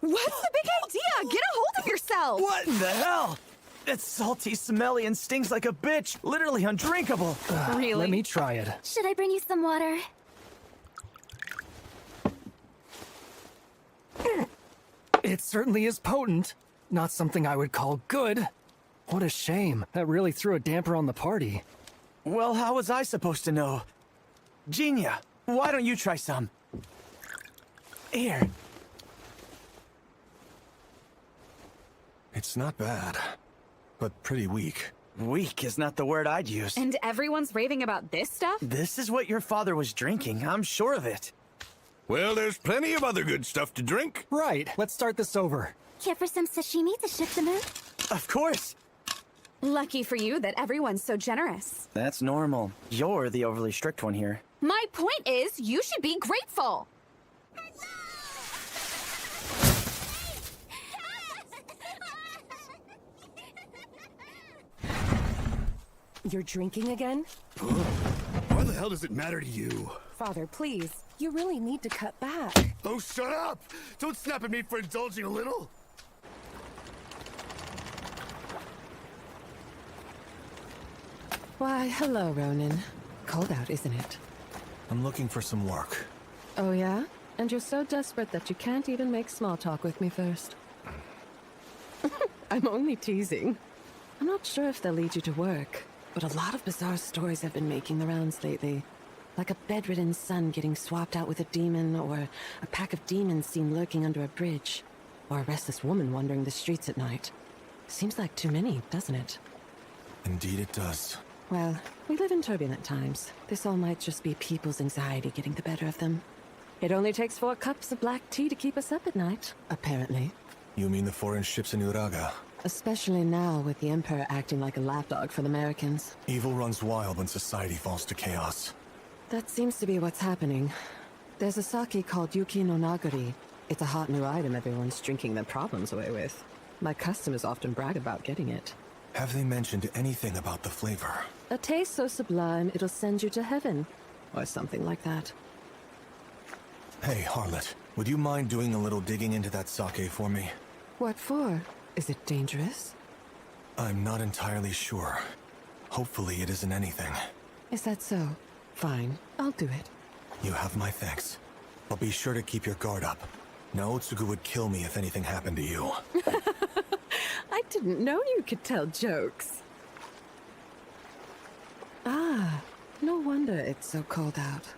What's the big idea? Get a hold of yourself! What in the hell? It's salty, smelly, and stings like a bitch. Literally undrinkable. Really? Let me try it. Should I bring you some water? It certainly is potent. Not something I would call good. What a shame. That really threw a damper on the party. Well, how was I supposed to know? Genia, why don't you try some? Here. It's not bad, but pretty weak. Weak is not the word I'd use. And everyone's raving about this stuff? This is what your father was drinking, I'm sure of it. Well, there's plenty of other good stuff to drink. Right, let's start this over. Care for some sashimi to shift the mood? Of course. Lucky for you that everyone's so generous. That's normal. You're the overly strict one here. My point is, you should be grateful. You're drinking again? Why the hell does it matter to you? Father, please. You really need to cut back. Oh, shut up! Don't snap at me for indulging a little! Why, hello, Ronin. Cold out, isn't it? I'm looking for some work. Oh, yeah? And you're so desperate that you can't even make small talk with me first. I'm only teasing. I'm not sure if they'll lead you to work, but a lot of bizarre stories have been making the rounds lately. Like a bedridden son getting swapped out with a demon, or a pack of demons seen lurking under a bridge, or a restless woman wandering the streets at night. Seems like too many, doesn't it? Indeed it does. Well, we live in turbulent times. This all might just be people's anxiety getting the better of them. It only takes 4 cups of black tea to keep us up at night, apparently. You mean the foreign ships in Uraga? Especially now, with the Emperor acting like a lapdog for the Americans. Evil runs wild when society falls to chaos. That seems to be what's happening. There's a sake called Yuki no Nagari. It's a hot new item everyone's drinking their problems away with. My customers often brag about getting it. Have they mentioned anything about the flavor? A taste so sublime it'll send you to heaven. Or something like that. Hey, Harlot. Would you mind doing a little digging into that sake for me? What for? Is it dangerous? I'm not entirely sure. Hopefully it isn't anything. Is that so? Fine, I'll do it. You have my thanks. But be sure to keep your guard up. Naotsugu would kill me if anything happened to you. I didn't know you could tell jokes. Ah, no wonder it's so cold out.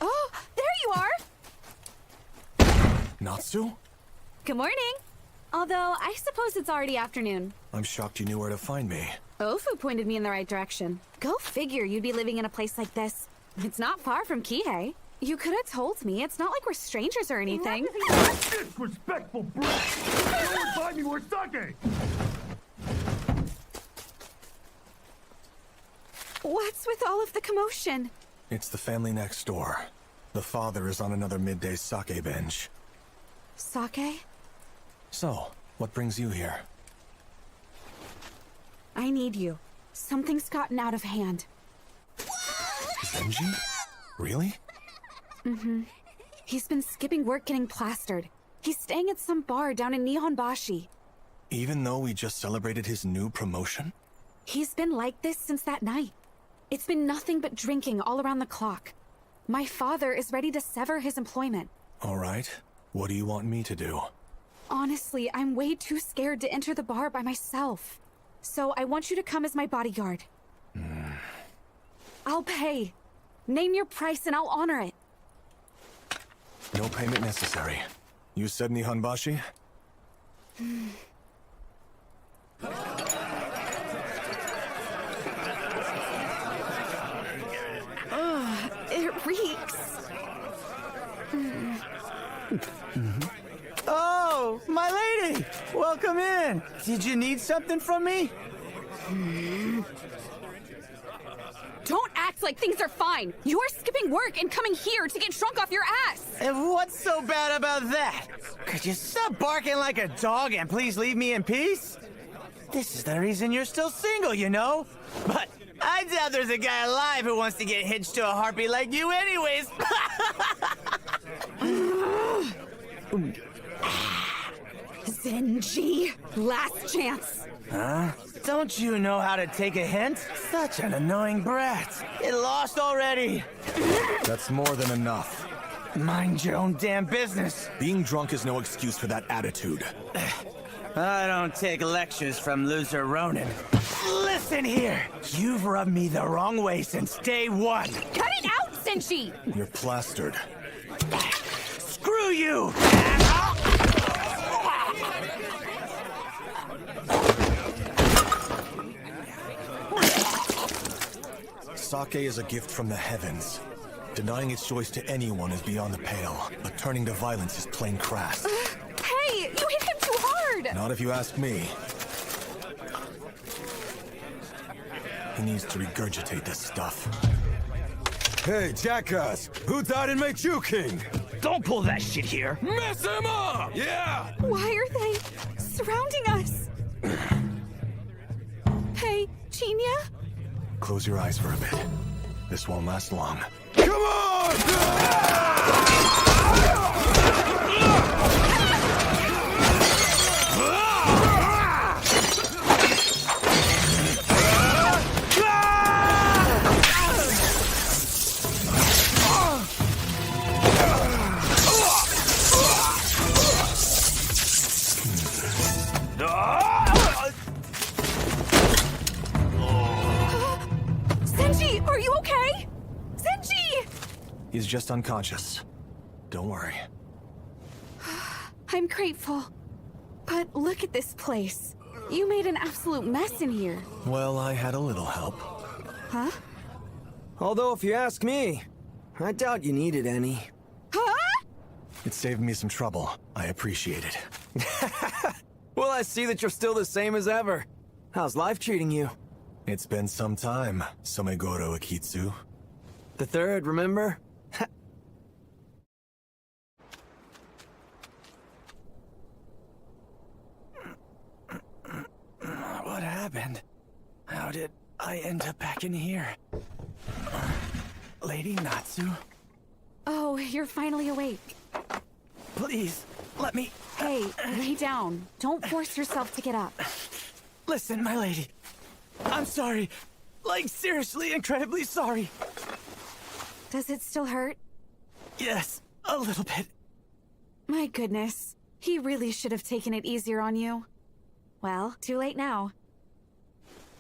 Oh, there you are! Natsu? Good morning. Although, I suppose it's already afternoon. I'm shocked you knew where to find me. Ofu pointed me in the right direction. Go figure you'd be living in a place like this. It's not far from Kihei. You could have told me. It's not like we're strangers or anything. Disrespectful brat! Go and buy me more sake! What's with all of the commotion? It's the family next door. The father is on another midday sake binge. Sake? So, what brings you here? I need you. Something's gotten out of hand. Zenji? Really? Mm-hmm. He's been skipping work getting plastered. He's staying at some bar down in Nihonbashi. Even though we just celebrated his new promotion? He's been like this since that night. It's been nothing but drinking all around the clock. My father is ready to sever his employment. All right. What do you want me to do? Honestly, I'm way too scared to enter the bar by myself. So I want you to come as my bodyguard. I'll pay. Name your price and I'll honor it. No payment necessary. You said Nihonbashi? Ugh, it reeks. Oh, my lady! Welcome in! Did you need something from me? Don't act like things are fine. You're skipping work and coming here to get drunk off your ass. And what's so bad about that? Could you stop barking like a dog and please leave me in peace? This is the reason you're still single, you know? But I doubt there's a guy alive who wants to get hitched to a harpy like you anyways. Zenji, last chance. Huh? Don't you know how to take a hint? Such an annoying brat. Get lost already. That's more than enough. Mind your own damn business. Being drunk is no excuse for that attitude. I don't take lectures from loser Ronin. Listen here. You've rubbed me the wrong way since day one. Cut it out, Zenji! You're plastered. Screw you! Sake is a gift from the heavens. Denying its choice to anyone is beyond the pale, but turning to violence is plain crass. Hey, you hit him too hard! Not if you ask me. He needs to regurgitate this stuff. Hey, jackass! Who thought it'd make you king? Don't pull that shit here! Mess him up! Yeah! Why are they surrounding us? Hey, Chinya? Close your eyes for a bit. This won't last long. Come on! Zenji, are you okay? Zenji! He's just unconscious. Don't worry. I'm grateful. But look at this place. You made an absolute mess in here. Well, I had a little help. Huh? Although, if you ask me, I doubt you needed any. Huh? It saved me some trouble. I appreciate it. Well, I see that you're still the same as ever. How's life treating you? It's been some time, Somegoro Akitsu. The third, remember? happened? How did I end up back in here? Lady Natsu? Oh, you're finally awake. Please, let me... Hey, lay down. Don't force yourself to get up. Listen, my lady. I'm sorry. Like, seriously, incredibly sorry. Does it still hurt? Yes, a little bit. My goodness. He really should have taken it easier on you. Well, too late now.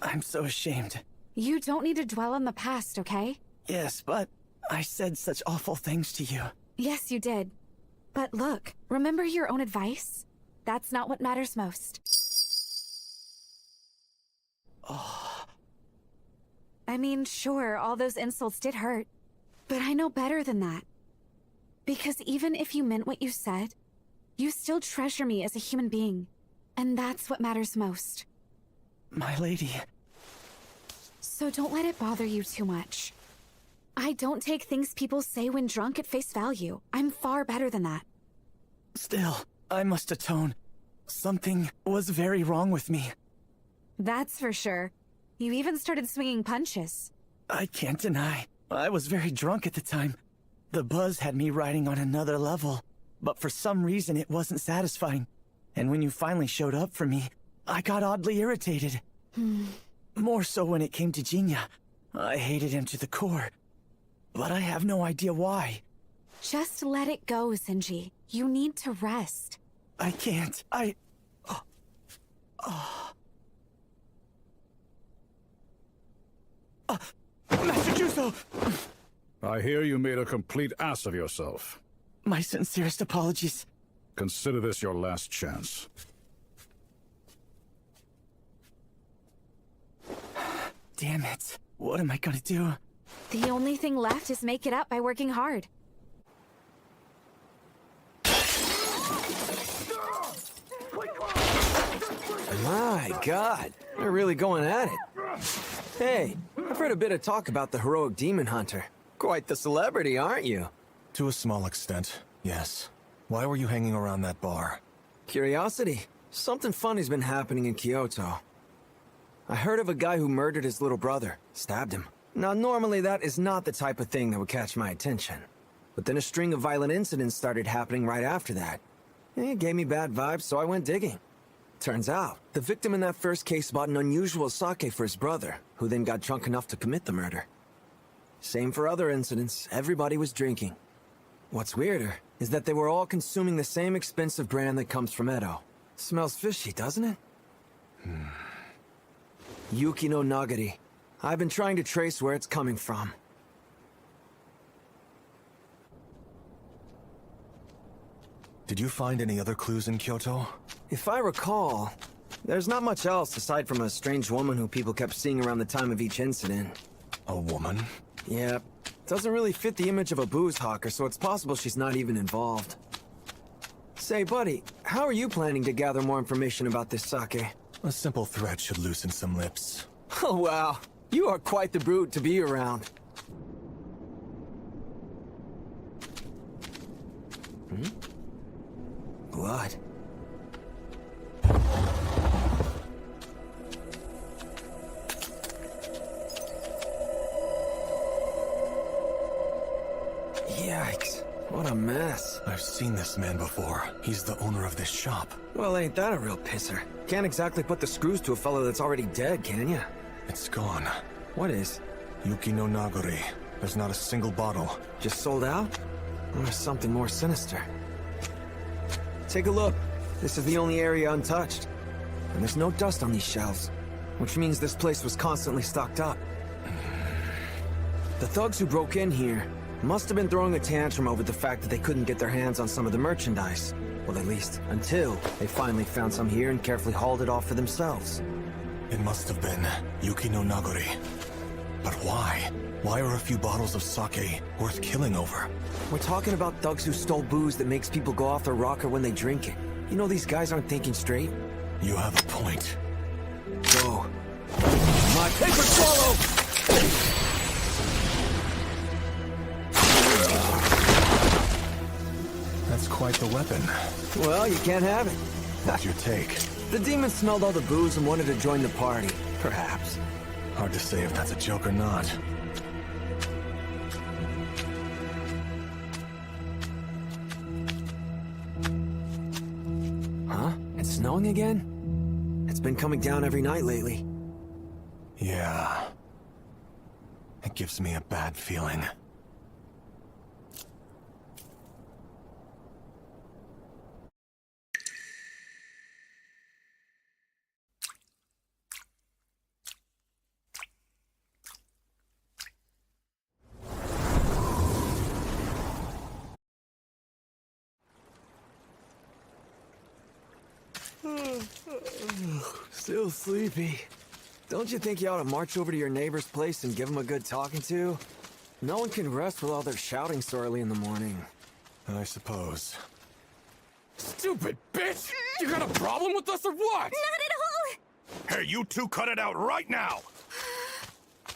I'm so ashamed. You don't need to dwell on the past, okay? Yes, but I said such awful things to you. Yes, you did. But look, remember your own advice? That's not what matters most. Oh. I mean, sure, all those insults did hurt. But I know better than that. Because even if you meant what you said, you still treasure me as a human being. And that's what matters most. My lady. So don't let it bother you too much. I don't take things people say when drunk at face value. I'm far better than that. Still, I must atone. Something was very wrong with me. That's for sure. You even started swinging punches. I can't deny. I was very drunk at the time. The buzz had me riding on another level. But for some reason it wasn't satisfying. And when you finally showed up for me, I got oddly irritated. More so when it came to Jinya. I hated him to the core. But I have no idea why. Just let it go, Zenji. You need to rest. I can't. Master Juzo! I hear you made a complete ass of yourself. My sincerest apologies. Consider this your last chance. Damn it. What am I gonna do? The only thing left is make it up by working hard. My God, they're really going at it. Hey, I've heard a bit of talk about the heroic demon hunter. Quite the celebrity, aren't you? To a small extent, yes. Why were you hanging around that bar? Curiosity. Something funny's been happening in Kyoto. I heard of a guy who murdered his little brother, stabbed him. Now, normally that is not the type of thing that would catch my attention. But then a string of violent incidents started happening right after that. It gave me bad vibes, so I went digging. Turns out, the victim in that first case bought an unusual sake for his brother, who then got drunk enough to commit the murder. Same for other incidents, everybody was drinking. What's weirder is that they were all consuming the same expensive brand that comes from Edo. Smells fishy, doesn't it? Yuki no Nagari. I've been trying to trace where it's coming from. Did you find any other clues in Kyoto? If I recall, there's not much else aside from a strange woman who people kept seeing around the time of each incident. A woman? Yep. Doesn't really fit the image of a booze hawker, so it's possible she's not even involved. Say, buddy, how are you planning to gather more information about this sake? A simple threat should loosen some lips. Oh, wow. You are quite the brute to be around. Blood. Yikes. What a mess. I've seen this man before. He's the owner of this shop. Well, ain't that a real pisser? Can't exactly put the screws to a fellow that's already dead, can ya? It's gone. What is? Yuki no Nagori. There's not a single bottle. Just sold out? Or something more sinister? Take a look. This is the only area untouched. And there's no dust on these shelves. Which means this place was constantly stocked up. The thugs who broke in here must have been throwing a tantrum over the fact that they couldn't get their hands on some of the merchandise. Well, at least, until they finally found some here and carefully hauled it off for themselves. It must have been Yuki no Nagori. But why? Why are a few bottles of sake worth killing over? We're talking about thugs who stole booze that makes people go off their rocker when they drink it. You know these guys aren't thinking straight. You have a point. Go. My paper swallow! That's quite the weapon. Well, you can't have it. What's your take? The demon smelled all the booze and wanted to join the party, perhaps. Hard to say if that's a joke or not. Huh? It's snowing again? It's been coming down every night lately. Yeah. It gives me a bad feeling. Still sleepy. Don't you think you ought to march over to your neighbor's place and give him a good talking to? No one can rest with all their shouting so early in the morning. I suppose. Stupid bitch! You got a problem with us or what? Not at all! Hey, you two cut it out right now!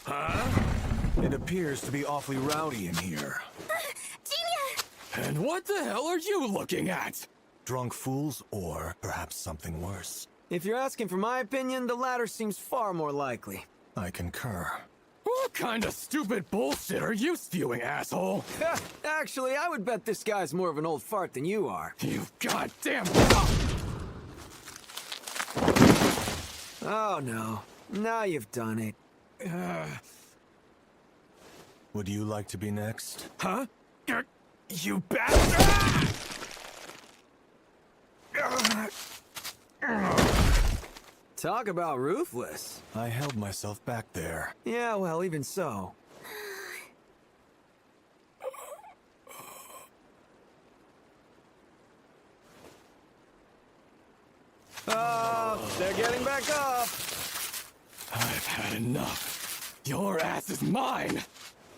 Huh? It appears to be awfully rowdy in here. Genia! And what the hell are you looking at? Drunk fools, or perhaps something worse. If you're asking for my opinion, the latter seems far more likely. I concur. What kind of stupid bullshit are you spewing, asshole? Actually, I would bet this guy's more of an old fart than you are. You goddamn... Oh no. Now you've done it. Would you like to be next? Huh? You bastard! Talk about ruthless. I held myself back there. Yeah, well, even so. Oh, they're getting back up. I've had enough. Your ass is mine.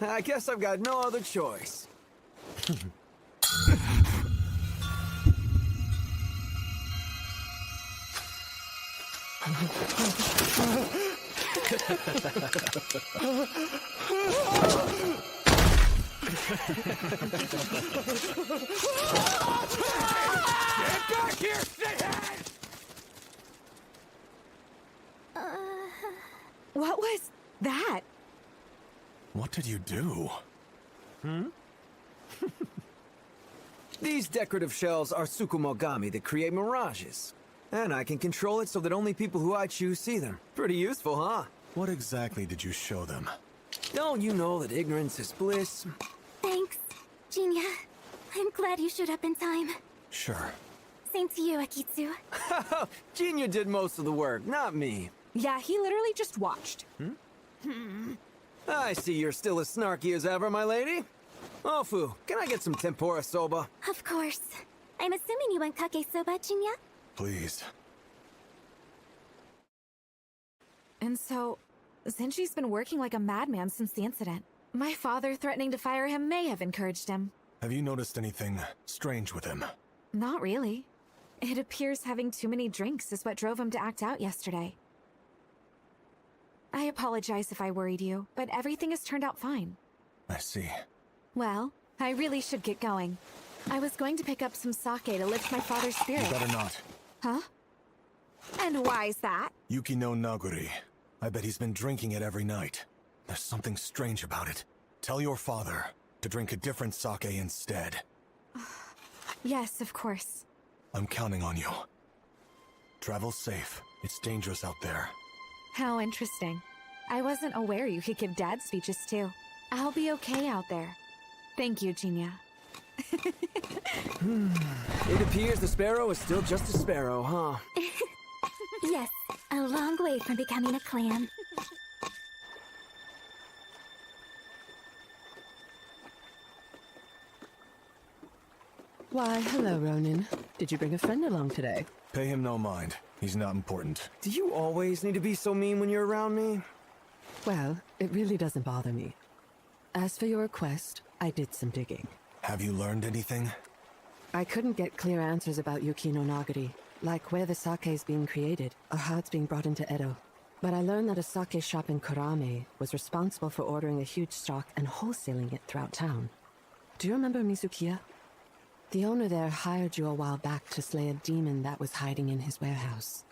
I guess I've got no other choice. Get back here, shithead! What was that? What did you do? These decorative shells are tsukumogami that create mirages. And I can control it so that only people who I choose see them. Pretty useful, huh? What exactly did you show them? Don't you know that ignorance is bliss? Thanks, Genia. I'm glad you showed up in time. Sure. Same to you, Akitsu. Genia did most of the work, not me. Yeah, he literally just watched. I see you're still as snarky as ever, my lady. Ofu, can I get some tempura soba? Of course. I'm assuming you want kake soba, Genia? Please. And so, Zenshi's been working like a madman since the incident. My father threatening to fire him may have encouraged him. Have you noticed anything strange with him? Not really. It appears having too many drinks is what drove him to act out yesterday. I apologize if I worried you, but everything has turned out fine. I see. Well, I really should get going. I was going to pick up some sake to lift my father's spirit. You better not. Huh? And why is that? Yuki no Naguri. I bet he's been drinking it every night. There's something strange about it. Tell your father to drink a different sake instead. Yes, of course. I'm counting on you. Travel safe. It's dangerous out there. How interesting. I wasn't aware you could give dad speeches too. I'll be okay out there. Thank you, Genia. It appears the sparrow is still just a sparrow, huh? Yes, a long way from becoming a clan. Why, hello, Ronin. Did you bring a friend along today? Pay him no mind. He's not important. Do you always need to be so mean when you're around me? Well, it really doesn't bother me. As for your request, I did some digging. Have you learned anything? I couldn't get clear answers about Yuki no Nagari, like where the sake is being created or how it's being brought into Edo. But I learned that a sake shop in Kurame was responsible for ordering a huge stock and wholesaling it throughout town. Do you remember Mizukiya? The owner there hired you a while back to slay a demon that was hiding in his warehouse.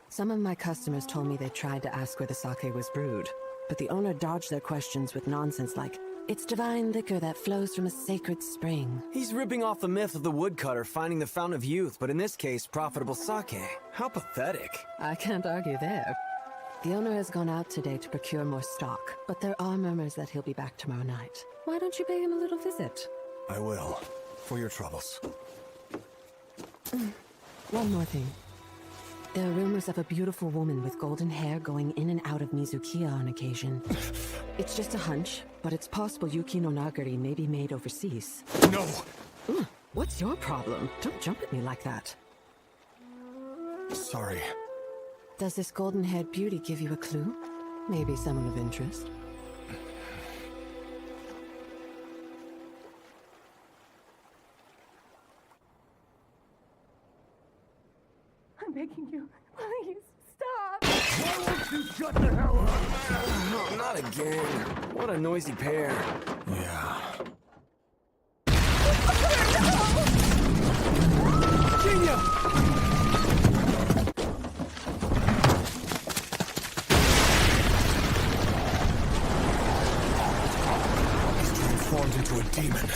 Some of my customers told me they tried to ask where the sake was brewed, but the owner dodged their questions with nonsense like, "It's divine liquor that flows from a sacred spring." He's ripping off the myth of the woodcutter finding the fountain of youth, but in this case, profitable sake. How pathetic. I can't argue there. The owner has gone out today to procure more stock, but there are murmurs that he'll be back tomorrow night. Why don't you pay him a little visit? I will. For your troubles. One more thing. There are rumors of a beautiful woman with golden hair going in and out of Mizukiya on occasion. It's just a hunch, but it's possible Yuki no Nagari may be made overseas. No! What's your problem? Don't jump at me like that. Sorry. Does this golden-haired beauty give you a clue? Maybe someone of interest? I'm begging you, please, stop! Why won't you shut the hell up? No, not again. What a noisy pair. Yeah. Genia! Transformed into a demon.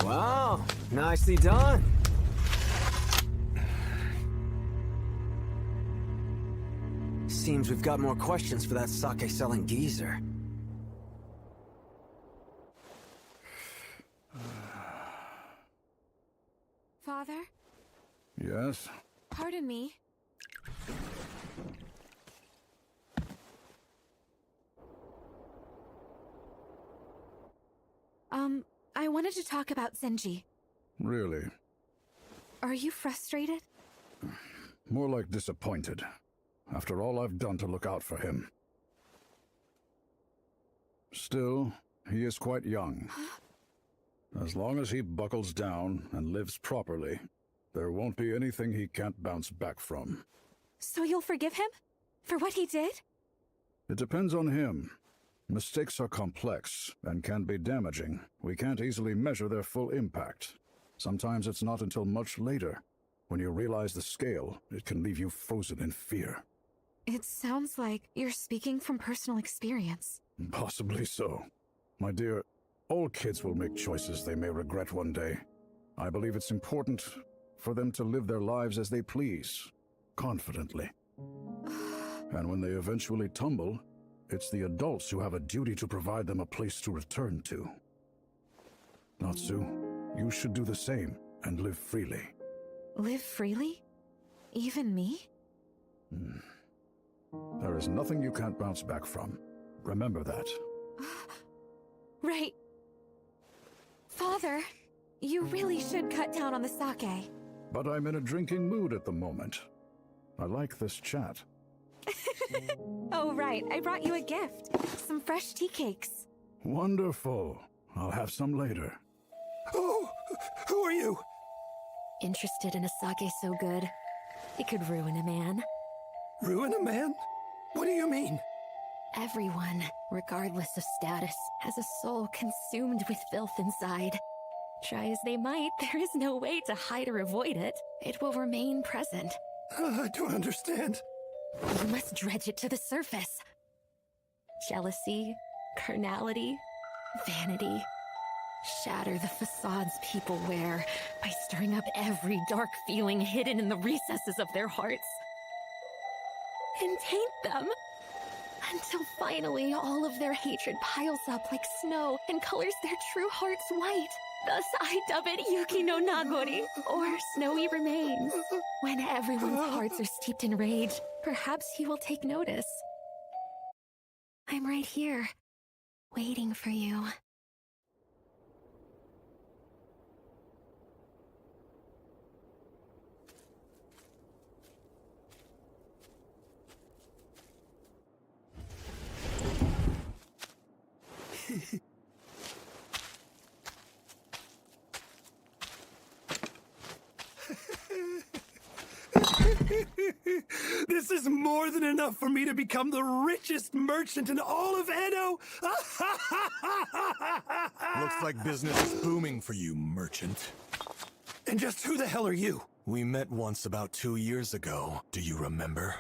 Wow, nicely done. Seems we've got more questions for that sake-selling geezer. Father? Yes? Pardon me. I wanted to talk about Zenji. Really? Are you frustrated? More like disappointed. After all I've done to look out for him. Still, he is quite young. As long as he buckles down and lives properly, there won't be anything he can't bounce back from. So you'll forgive him? For what he did? It depends on him. Mistakes are complex and can be damaging. We can't easily measure their full impact. Sometimes it's not until much later. When you realize the scale, it can leave you frozen in fear. It sounds like you're speaking from personal experience. Possibly so. My dear, all kids will make choices they may regret one day. I believe it's important for them to live their lives as they please, confidently. And when they eventually tumble, it's the adults who have a duty to provide them a place to return to. Natsu, you should do the same and live freely. Live freely? Even me? There is nothing you can't bounce back from. Remember that. Right. Father, you really should cut down on the sake. But I'm in a drinking mood at the moment. I like this chat. Oh, right. I brought you a gift. Some fresh tea cakes. Wonderful. I'll have some later. Oh, who are you? Interested in a sake so good, it could ruin a man. Ruin a man? What do you mean? Everyone, regardless of status, has a soul consumed with filth inside. Try as they might, there is no way to hide or avoid it. It will remain present. I don't understand. You must dredge it to the surface. Jealousy, carnality, vanity. Shatter the facades people wear by stirring up every dark feeling hidden in the recesses of their hearts. And taint them Until finally all of their hatred piles up like snow and colors their true hearts white. Thus I dub it Yuki no Nagori, or Snowy Remains. When everyone's hearts are steeped in rage, perhaps he will take notice. I'm right here, waiting for you. This is more than enough for me to become the richest merchant in all of Edo. Looks like business is booming for you, merchant. And just who the hell are you? We met once about 2 years ago. Do you remember?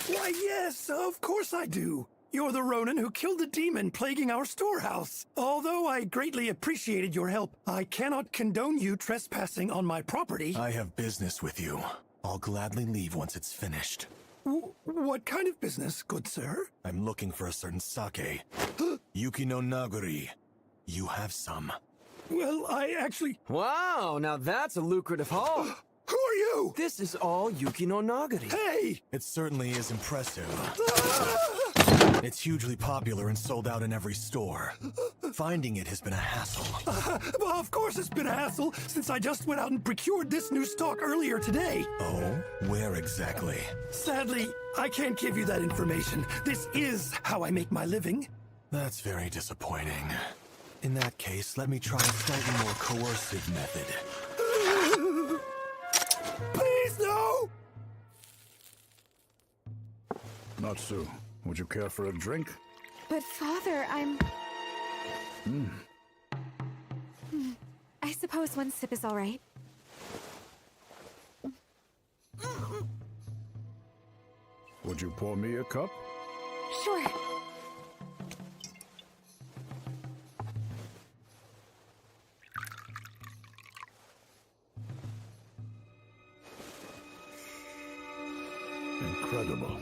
Why, yes, of course I do. You're the Ronin who killed the demon plaguing our storehouse. Although I greatly appreciated your help, I cannot condone you trespassing on my property. I have business with you. I'll gladly leave once it's finished. What kind of business, good sir? I'm looking for a certain sake. Yuki no Nagori. You have some. Well, I actually... Wow, now that's a lucrative haul. Who are you? This is all Yuki no Nagori. Hey! It certainly is impressive. It's hugely popular and sold out in every store. Finding it has been a hassle. Well, of course it's been a hassle, since I just went out and procured this new stock earlier today. Oh? Where exactly? Sadly, I can't give you that information. This is how I make my living. That's very disappointing. In that case, let me try a slightly more coercive method. Please, no! Natsu, would you care for a drink? But Father, I'm... I suppose one sip is all right. Would you pour me a cup? Sure. Incredible.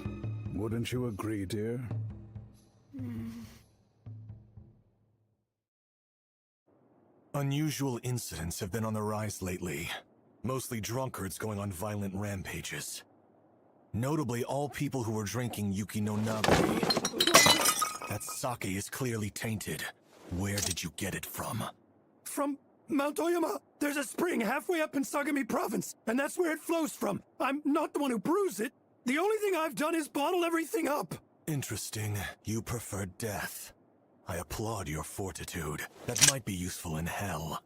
Wouldn't you agree, dear? Unusual incidents have been on the rise lately. Mostly drunkards going on violent rampages. Notably, all people who were drinking Yuki no Nagori. That sake is clearly tainted. Where did you get it from? From Mount Oyama. There's a spring halfway up in Sagami Province, and that's where it flows from. I'm not the one who brews it. The only thing I've done is bottle everything up. Interesting. You prefer death. I applaud your fortitude. That might be useful in hell.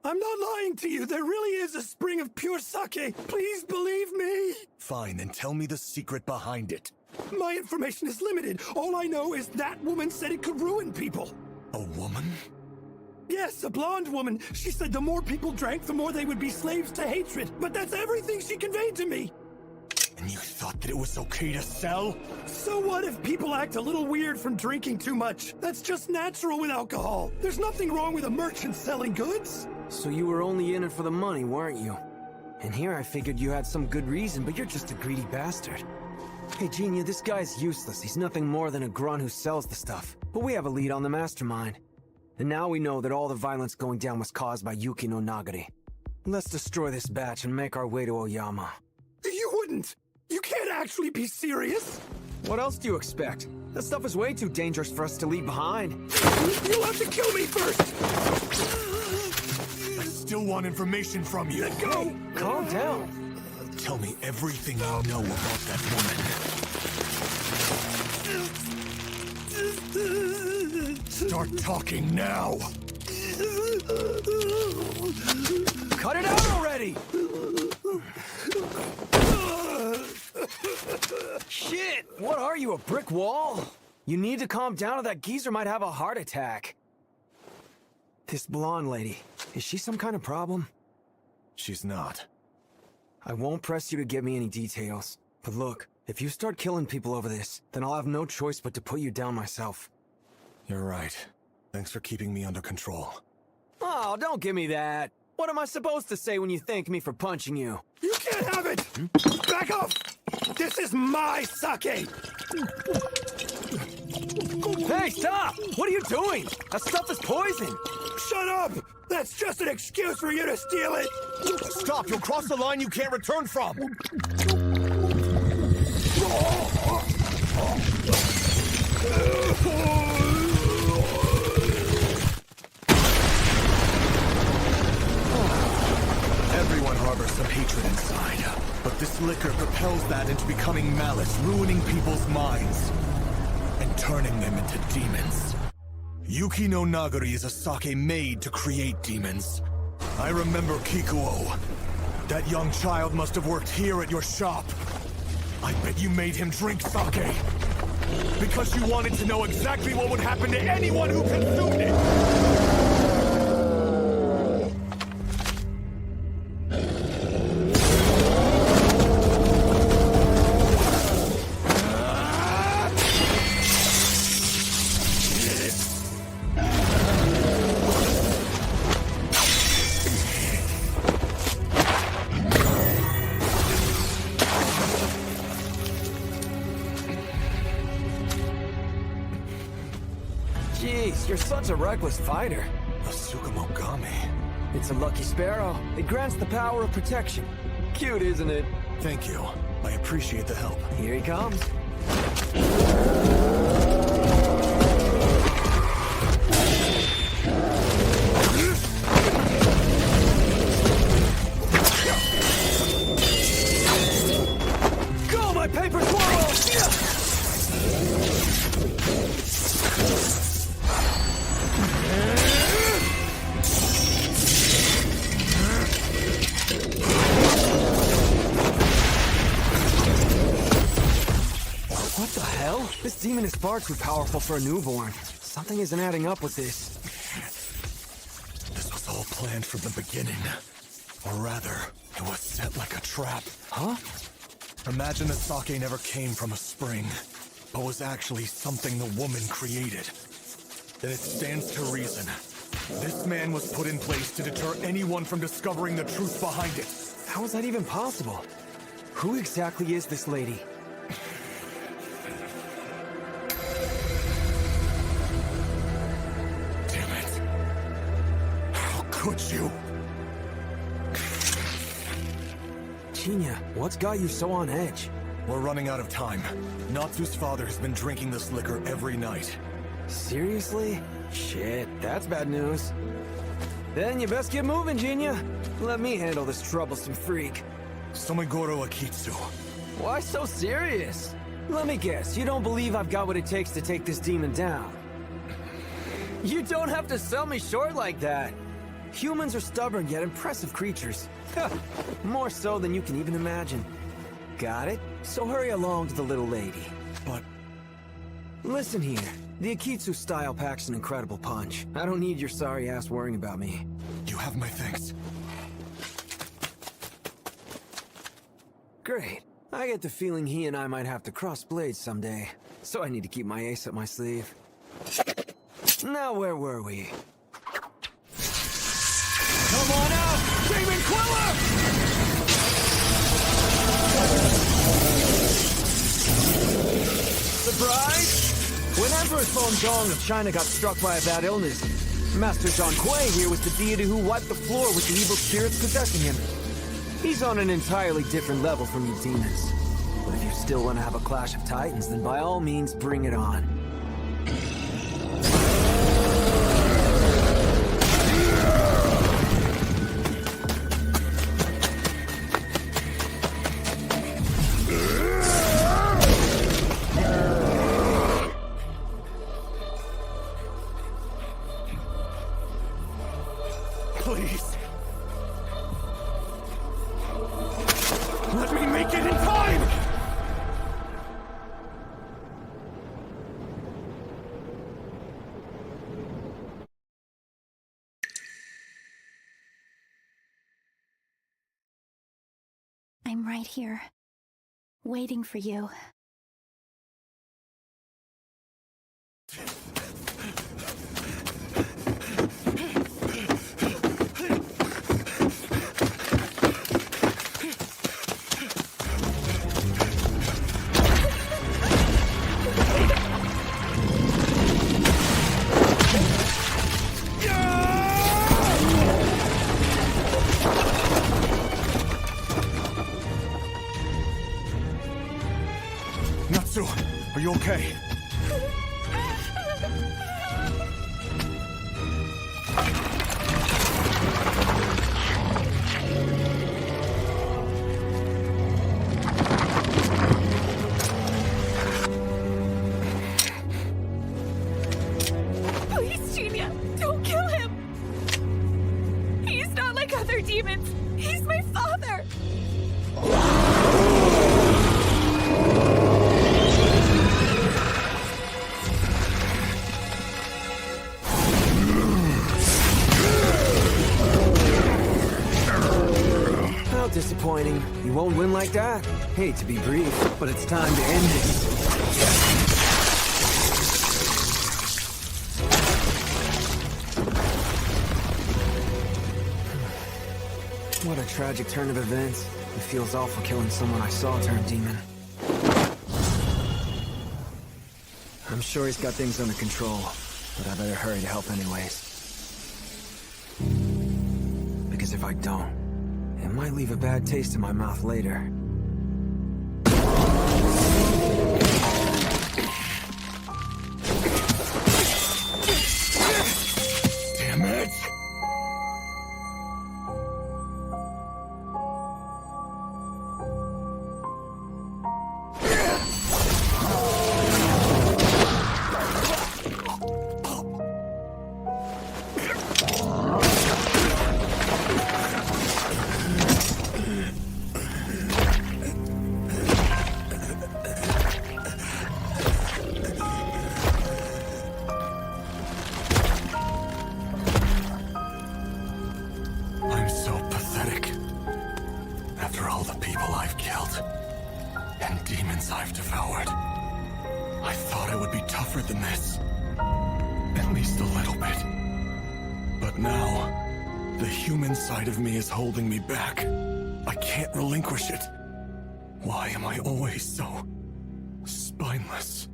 I'm not lying to you. There really is a spring of pure sake. Please believe me. Fine, then tell me the secret behind it. My information is limited. All I know is that woman said it could ruin people. A woman? Yes, a blonde woman. She said the more people drank, the more they would be slaves to hatred. But that's everything she conveyed to me. And you thought that it was okay to sell? So what if people act a little weird from drinking too much? That's just natural with alcohol. There's nothing wrong with a merchant selling goods. So you were only in it for the money, weren't you? And here I figured you had some good reason, but you're just a greedy bastard. Hey, Genia, this guy's useless. He's nothing more than a grunt who sells the stuff. But we have a lead on the mastermind. And now we know that all the violence going down was caused by Yuki no Nagori. Let's destroy this batch and make our way to Oyama. You wouldn't! You can't actually be serious! What else do you expect? That stuff is way too dangerous for us to leave behind. You'll have to kill me first! I still want information from you. Let go! Calm down. Tell me everything you know about that woman. Start talking now! Cut it out already! Shit! What are you, a brick wall? You need to calm down or that geezer might have a heart attack. This blonde lady, is she some kind of problem? She's not. I won't press you to give me any details. But look, if you start killing people over this, then I'll have no choice but to put you down myself. You're right. Thanks for keeping me under control. Oh, don't give me that. What am I supposed to say when you thank me for punching you? You can't have it! Back off! This is my sake! Hey, stop! What are you doing? That stuff is poison! Shut up! That's just an excuse for you to steal it! Stop! You'll cross the line you can't return from! Everyone harbors some hatred inside, but this liquor propels that into becoming malice, ruining people's minds, and turning them into demons. Yuki no Nagari is a sake made to create demons. I remember Kikuo. That young child must have worked here at your shop. I bet you made him drink sake. Because you wanted to know exactly what would happen to anyone who consumed it! Jeez, you're such a reckless fighter. A Tsukumogami. It's a lucky sparrow. It grants the power of protection. Cute, isn't it? Thank you. I appreciate the help. Here he comes. Go, my paper squirrel! What the hell? This demon is far too powerful for a newborn. Something isn't adding up with this. This was all planned from the beginning. Or rather, it was set like a trap. Huh? Imagine the sake never came from a spring, but was actually something the woman created. Then it stands to reason. This man was put in place to deter anyone from discovering the truth behind it. How is that even possible? Who exactly is this lady? Damn it. How could you? Chinya, what's got you so on edge? We're running out of time. Natsu's father has been drinking this liquor every night. Seriously? Shit, that's bad news. Then you best get moving, Jinya. Let me handle this troublesome freak. Somigoro Akitsu. Why so serious? Let me guess, you don't believe I've got what it takes to take this demon down. You don't have to sell me short like that. Humans are stubborn yet impressive creatures. More so than you can even imagine. Got it? So hurry along to the little lady. But... Listen here. The Akitsu style packs an incredible punch. I don't need your sorry ass worrying about me. You have my thanks. Great. I get the feeling he and I might have to cross blades someday. So I need to keep my ace up my sleeve. Now where were we? Come on out! Demon Quiller! Surprise! When Emperor Song Dong of China got struck by a bad illness, Master Zhang Kuei here was the deity who wiped the floor with the evil spirits possessing him. He's on an entirely different level from you demons. But if you still want to have a clash of titans, then by all means bring it on. Please. Let me make it in time! I'm right here, waiting for you. Are you okay? Please, Genia, don't kill him! He's not like other demons. He's my father! How disappointing. You won't win like that. Hate to be brief, but it's time to end this. What a tragic turn of events. It feels awful killing someone I saw turn demon. I'm sure he's got things under control, but I better hurry to help anyways. Because if I don't, it might leave a bad taste in my mouth later. Damn it! I'm so pathetic. After all the people I've killed, and demons I've devoured, I thought I would be tougher than this. At least a little bit. But now, the human side of me is holding me back. I can't relinquish it. Why am I always so spineless?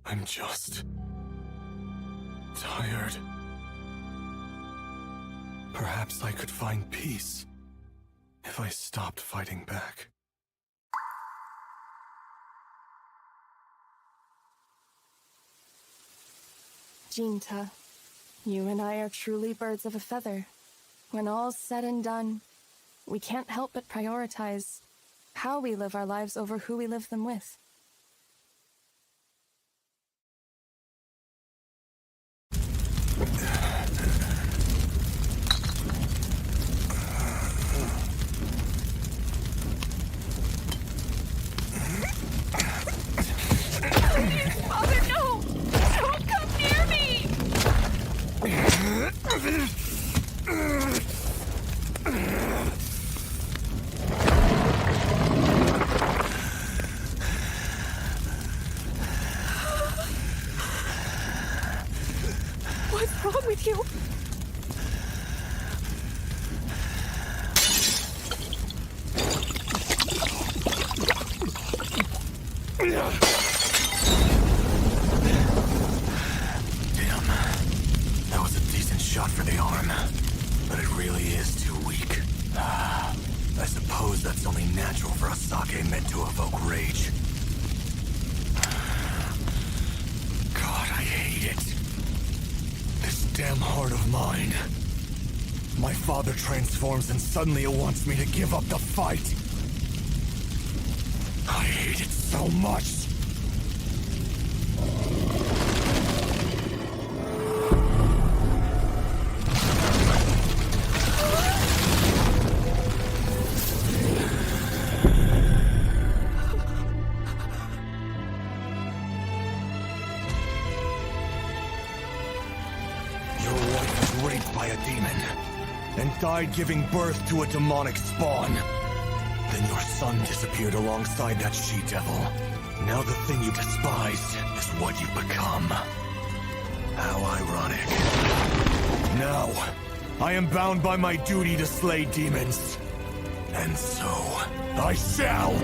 I'm just tired. Perhaps I could find peace if I stopped fighting back. Jinta, you and I are truly birds of a feather. When all's said and done, we can't help but prioritize how we live our lives over who we live them with. Father, no! Don't come near me! What's wrong with you? Damn. That was a decent shot for the arm. But it really is too weak. I suppose that's only natural for a sake meant to evoke rage. God, I hate it. This damn heart of mine. My father transforms and suddenly it wants me to give up the fight. I hate it so much. Your wife was raped by a demon and died giving birth to a demonic spawn. Then your son disappeared alongside that she-devil. Now the thing you despised is what you've become. How ironic. Now, I am bound by my duty to slay demons. And so, I shall!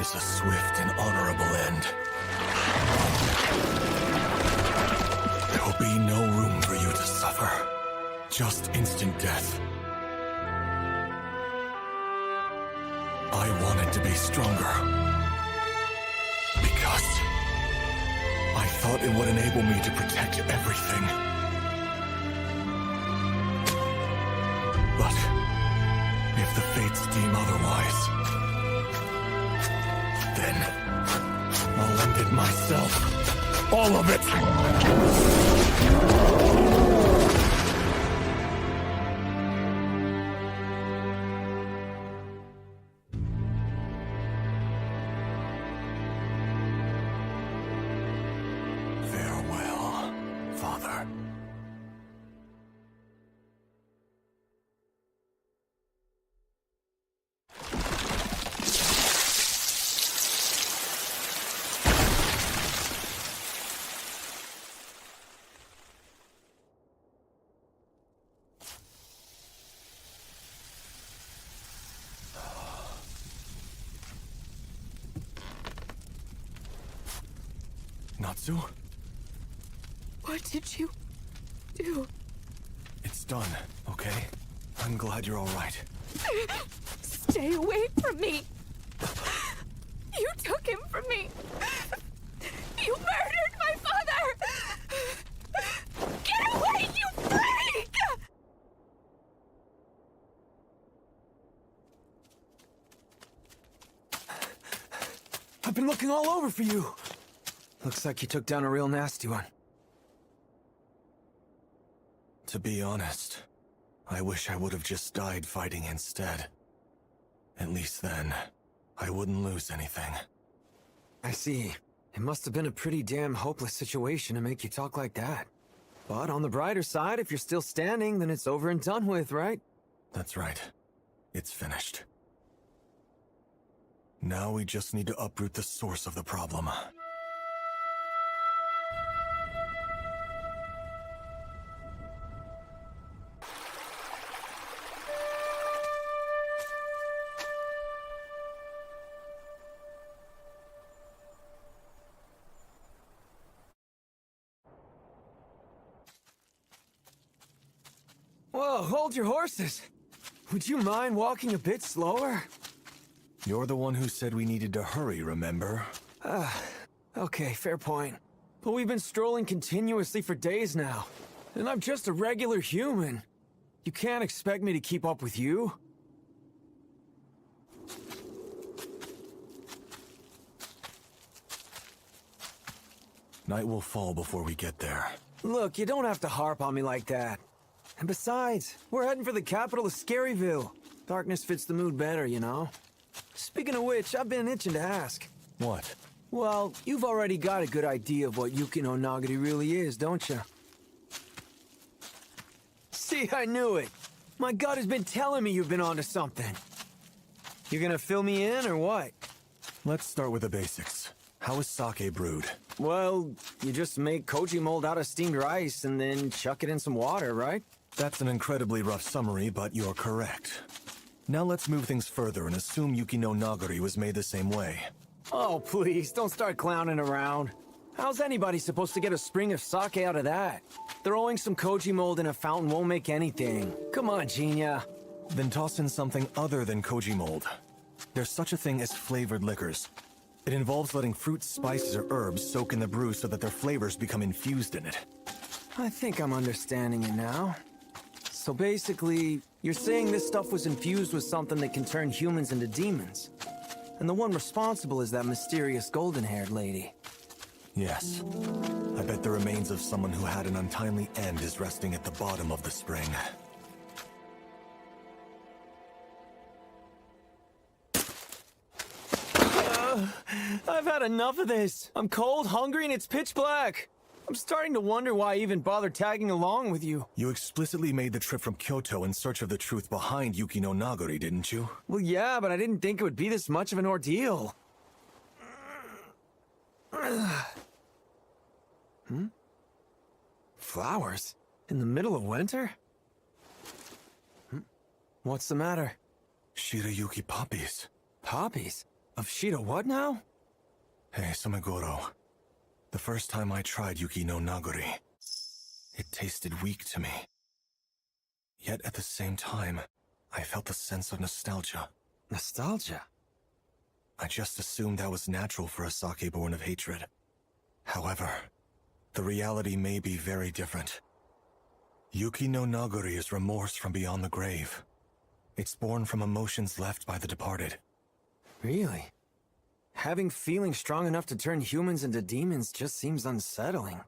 is a swift and honorable end. There will be no room for you to suffer. Just instant death. I wanted to be stronger. Because I thought it would enable me to protect everything. But if the fates deem otherwise, then I'll end it myself. All of it! Farewell, Father. Natsu? What did you do? It's done, okay? I'm glad you're all right. Stay away from me! You took him from me! You murdered my father! Get away, you freak! I've been looking all over for you. Looks like you took down a real nasty one. To be honest, I wish I would have just died fighting instead. At least then, I wouldn't lose anything. I see. It must have been a pretty damn hopeless situation to make you talk like that. But on the brighter side, if you're still standing, then it's over and done with, right? That's right. It's finished. Now we just need to uproot the source of the problem. Whoa, hold your horses! Would you mind walking a bit slower? You're the one who said we needed to hurry, remember? Okay, fair point. But we've been strolling continuously for days now. And I'm just a regular human. You can't expect me to keep up with you. Night will fall before we get there. Look, you don't have to harp on me like that. And besides, we're heading for the capital of Scaryville. Darkness fits the mood better, you know? Speaking of which, I've been itching to ask. What? Well, you've already got a good idea of what Yuki no Nagari really is, don't you? See, I knew it. My gut has been telling me you've been onto something. You gonna fill me in, or what? Let's start with the basics. How is sake brewed? Well, you just make koji mold out of steamed rice and then chuck it in some water, right? That's an incredibly rough summary, but you're correct. Now let's move things further and assume Yuki no Nagari was made the same way. Oh, please, don't start clowning around. How's anybody supposed to get a spring of sake out of that? Throwing some koji mold in a fountain won't make anything. Come on, Genia. Then toss in something other than koji mold. There's such a thing as flavored liquors. It involves letting fruits, spices, or herbs soak in the brew so that their flavors become infused in it. I think I'm understanding it now. So basically, you're saying this stuff was infused with something that can turn humans into demons. And the one responsible is that mysterious golden-haired lady. Yes. I bet the remains of someone who had an untimely end is resting at the bottom of the spring. I've had enough of this. I'm cold, hungry, and it's pitch black. I'm starting to wonder why I even bothered tagging along with you. You explicitly made the trip from Kyoto in search of the truth behind Yuki no Nagari, didn't you? Well, yeah, but I didn't think it would be this much of an ordeal. Flowers? In the middle of winter? What's the matter? Shirayuki poppies. Poppies? Of Shida what now? Hey, Sumigoro. The first time I tried Yuki no Nagori, it tasted weak to me. Yet at the same time, I felt a sense of nostalgia. Nostalgia? I just assumed that was natural for a sake born of hatred. However, the reality may be very different. Yuki no Nagori is remorse from beyond the grave. It's born from emotions left by the departed. Really? Having feelings strong enough to turn humans into demons just seems unsettling.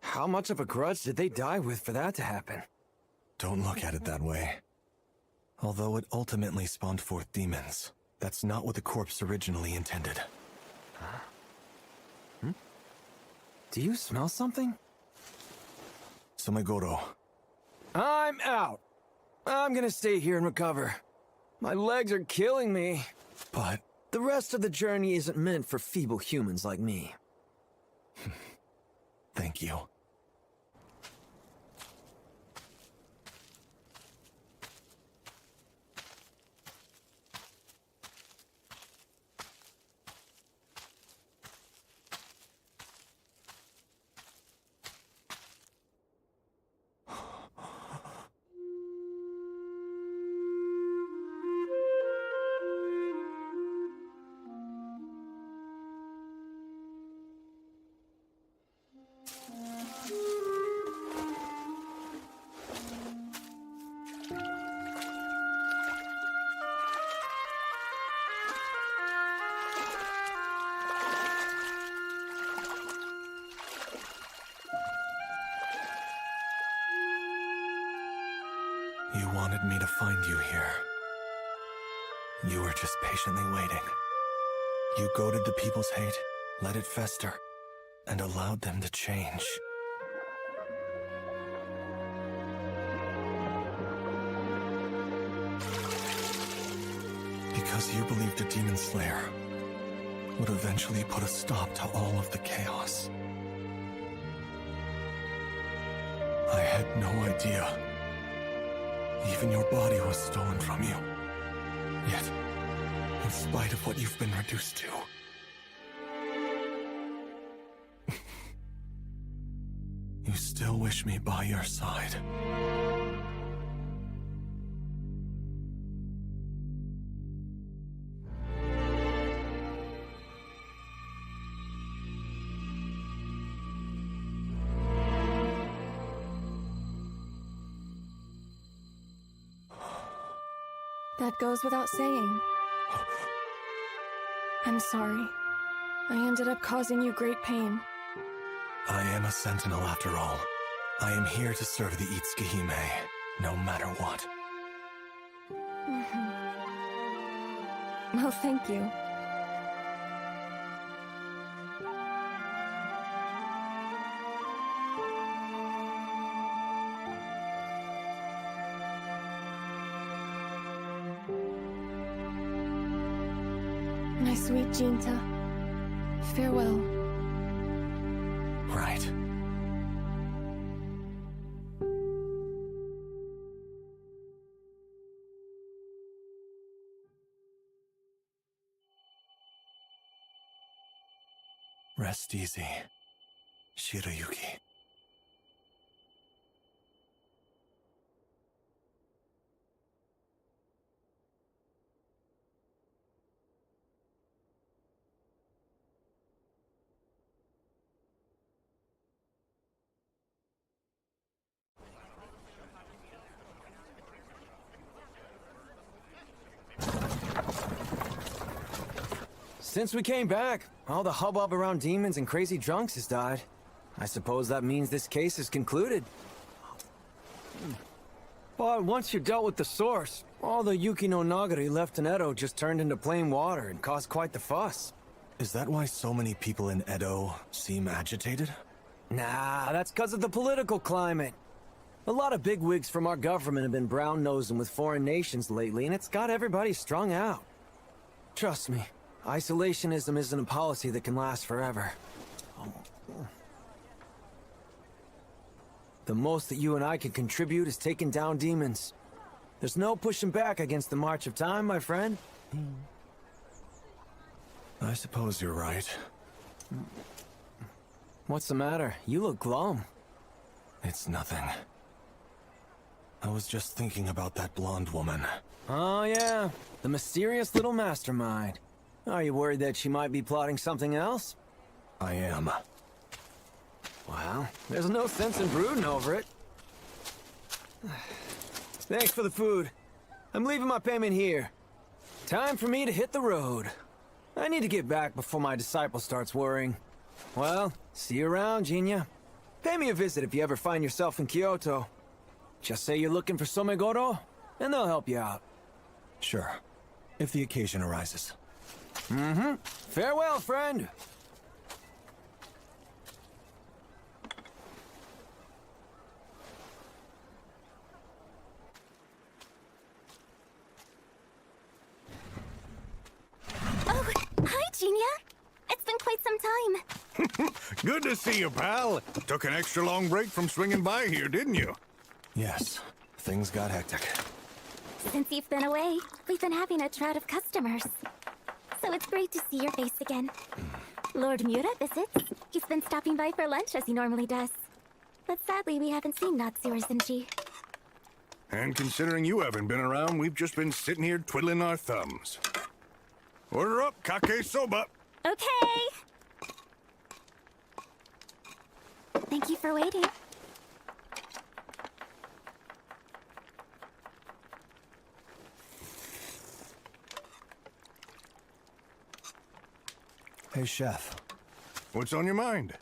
How much of a grudge did they die with for that to happen? Don't look at it that way. Although it ultimately spawned forth demons, that's not what the corpse originally intended. Huh? Do you smell something? Sumigoro. I'm out! I'm gonna stay here and recover. My legs are killing me. But the rest of the journey isn't meant for feeble humans like me. Thank you. You wanted me to find you here. You were just patiently waiting. You goaded the people's hate, let it fester, and allowed them to change. Because you believed a demon slayer would eventually put a stop to all of the chaos. I had no idea. Even your body was stolen from you. Yet, in spite of what you've been reduced to, you still wish me by your side. That goes without saying. I'm sorry. I ended up causing you great pain. I am a sentinel after all. I am here to serve the Itsuki-hime, no matter what. Well, thank you. My sweet Jinta, farewell. Right. Rest easy, Shirayuki. Since we came back, all the hubbub around demons and crazy drunks has died. I suppose that means this case is concluded. But once you dealt with the source, all the Yuki no Nagari left in Edo just turned into plain water and caused quite the fuss. Is that why so many people in Edo seem agitated? Nah, that's because of the political climate. A lot of bigwigs from our government have been brown-nosing with foreign nations lately, and it's got everybody strung out. Trust me. Isolationism isn't a policy that can last forever. The most that you and I can contribute is taking down demons. There's no pushing back against the march of time, my friend. I suppose you're right. What's the matter? You look glum. It's nothing. I was just thinking about that blonde woman. Oh yeah, the mysterious little mastermind. Are you worried that she might be plotting something else? I am. Well, there's no sense in brooding over it. Thanks for the food. I'm leaving my payment here. Time for me to hit the road. I need to get back before my disciple starts worrying. Well, see you around, Jinya. Pay me a visit if you ever find yourself in Kyoto. Just say you're looking for Somegoro, and they'll help you out. Sure. If the occasion arises. Mm-hmm. Farewell, friend. Oh, hi, Jinya. It's been quite some time. Good to see you, pal. Took an extra long break from swinging by here, didn't you? Yes. Things got hectic. Since you've been away, we've been having a drought of customers. So it's great to see your face again. Lord Mura visits. He's been stopping by for lunch as he normally does. But sadly, we haven't seen Natsu or Zenji. And considering you haven't been around, we've just been sitting here twiddling our thumbs. Order up, kake soba. Okay. Thank you for waiting. Hey, Chef. What's on your mind?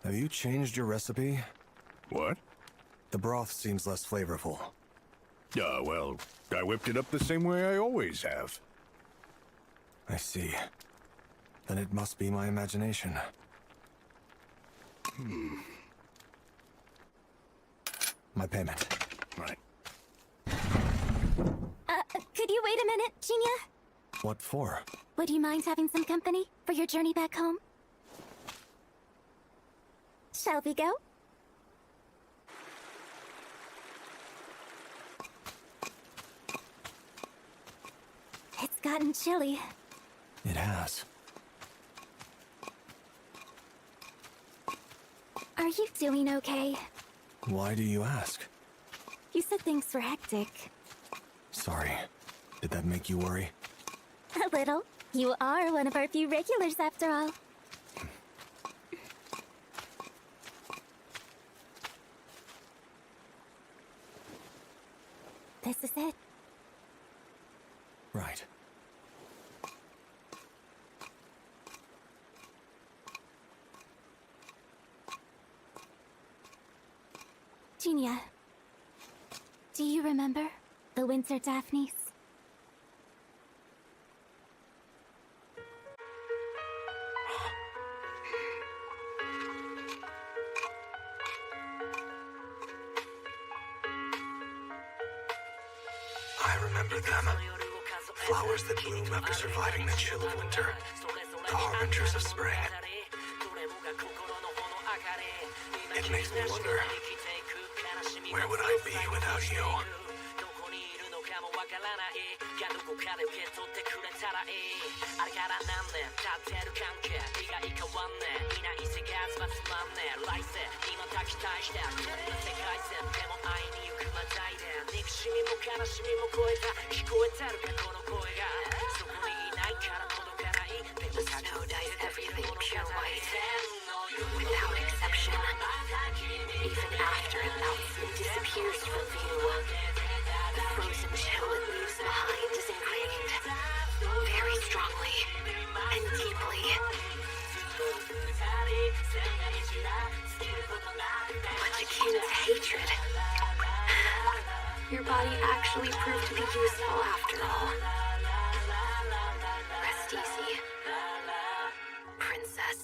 Have you changed your recipe? What? The broth seems less flavorful. Well, I whipped it up the same way I always have. I see. Then it must be my imagination. My payment. Right. Could you wait a minute, Jinya? What for? Would you mind having some company for your journey back home? Shall we go? It's gotten chilly. It has. Are you doing okay? Why do you ask? You said things were hectic. Sorry. Did that make you worry? A little. You are one of our few regulars after all. This is it. Right. Jinya, do you remember the Winter Daphnes? I remember them. Flowers that bloom after surviving the chill of winter. The harbingers of spring. It makes me wonder, where would I be without you? The snow dyes everything pure white, without exception. Even after it melts and disappears from view, the frozen chill it leaves behind is ingrained, very strongly and deeply. But the king's hatred, your body actually proved to be useful after all. Rest easy, princess.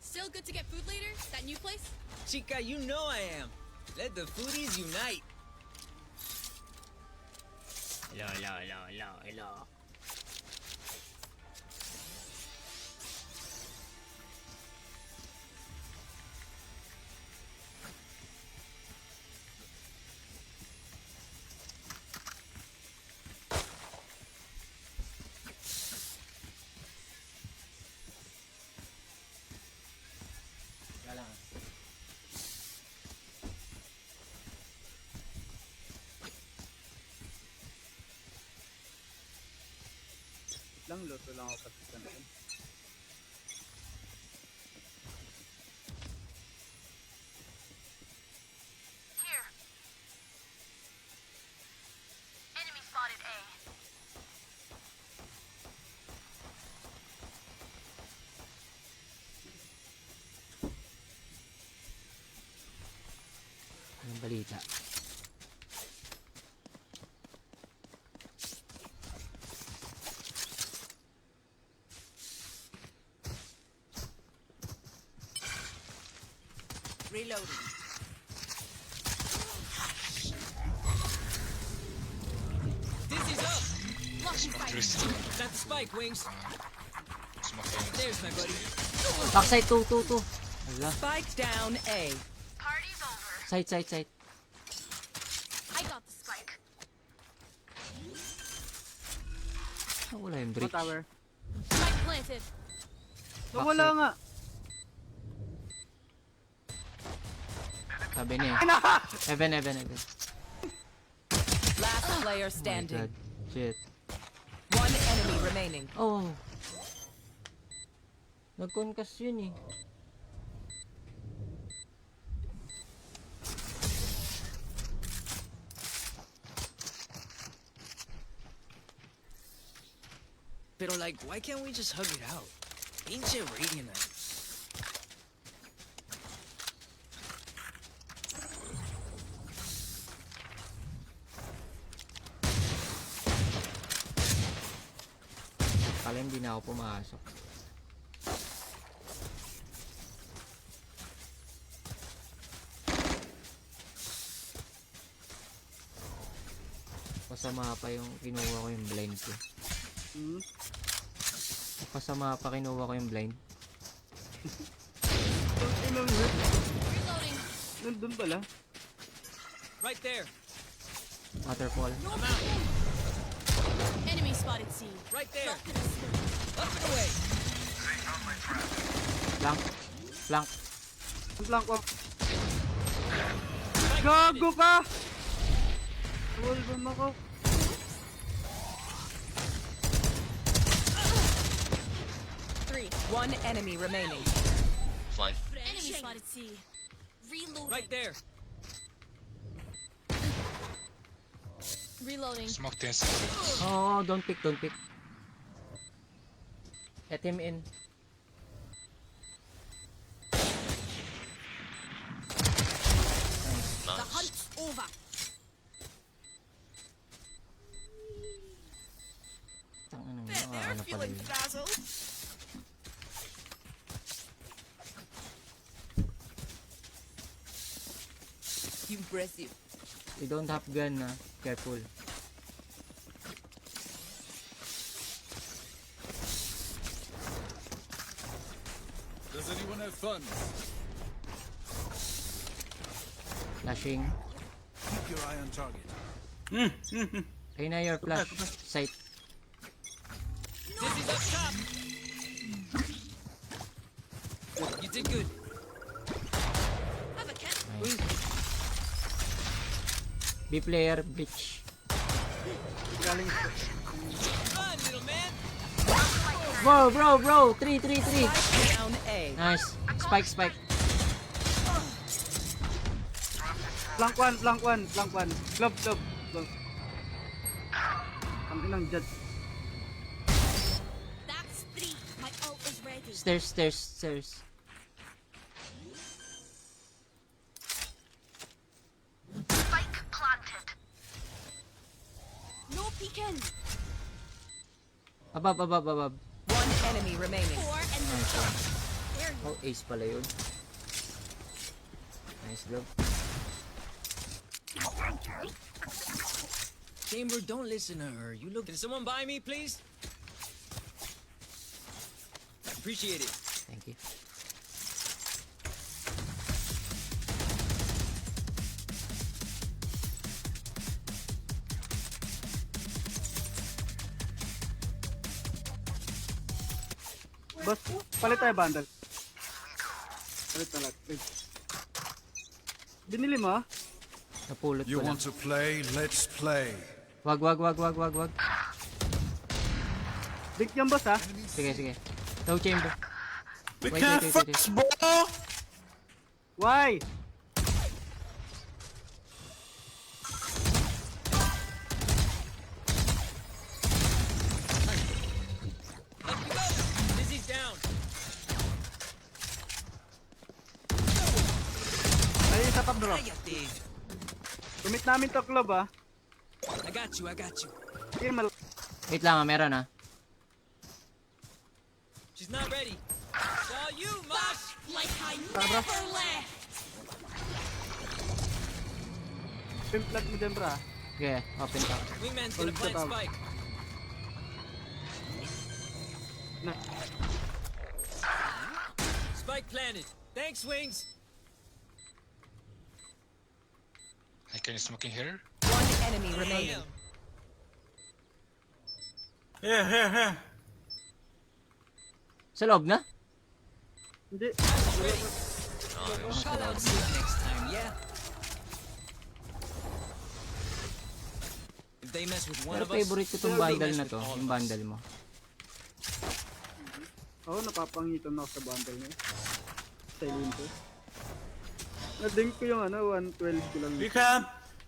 Still good to get food later? That new place? Chica, you know I am. Let the foodies unite. Hello. Lang luto lang ako pati sa natin. Here. Enemy spotted A. Anong balita? Reloading. Dizzy's up! That's the spike, Wings. There's my buddy. Backside 2. Hala. Spike down A. Party's over. Side. I got the spike. Wala yung bridge. Tower. Spike planted. Wala nga. Sabi niya. Heaven. Last player standing. God. Shit. One enemy remaining. Oh. Nag-concuss yun eh. Pero like, why can't we just hug it out? Pinche Radiant. Kala hindi na ako pumasok. Pasama pa yung kinuha ko yung blind ko. Pasama pa kinuha ko yung blind. Reloading. Nandun pala. Right there. Waterfall. I'm out. Enemy spotted C. Right there. Up and away. Flank. Flank ko. Gago ka! Wall ba ako? One enemy remaining. Fine. Enemy spotted C. Reloading. Right there. Reloading. Smoke this. Oh, don't pick. Let him in. The hunt's over. There, feeling frazzled. Impressive. We don't have gun, careful. Does anyone have funds? Flashing. Keep your eye on target. Ayun na your flash. Sight. Dizzy's up top. You did good. Have a cat. Nice. B player, bitch. Run, little man. Bro. 3. Down A. Nice. Spike. Flank one. Glove. Ang inang jet. That's 3. My ult is ready. Stairs. Spike planted. No peeking. Above. One enemy remaining. 4 and the Nice one. Where Oh, ace pala yun. Nice job. Chamber, don't listen to her. You look. Can someone buy me, please? Appreciate it. Thank you. Boss, palit tayo bundle. Palit na lang. Binili mo? Napulot You ko lang. want to play? Let's play. Wag. Big yan, boss, ha? Sige. No chamber. We Wait, can't wait. bro! Why? Dizzy's down. Ayun sa top drop. Kumit namin to club, ha? I got you. Here, mal... Wait lang, meron ah. She's not ready. It's all you, Mage. Like I Tara, bro. never left. Pimp flag mo dyan, bro, ha? Okay, open ka. Wingman's gonna Hold the plant top. spike. Na. Spike planted. Thanks, Wings. Hey, can you smoke in here? One enemy remaining. Here. Sa loob na? Hindi. Call out sick next time, yeah? If they mess with one Pero of us, favorite ko tong they'll bundle mess na with to. all Yung of us. bundle mo. Oo, napapangitan ako sa bundle niya. Silent ko. Na-dink ko yung 112 ko lang.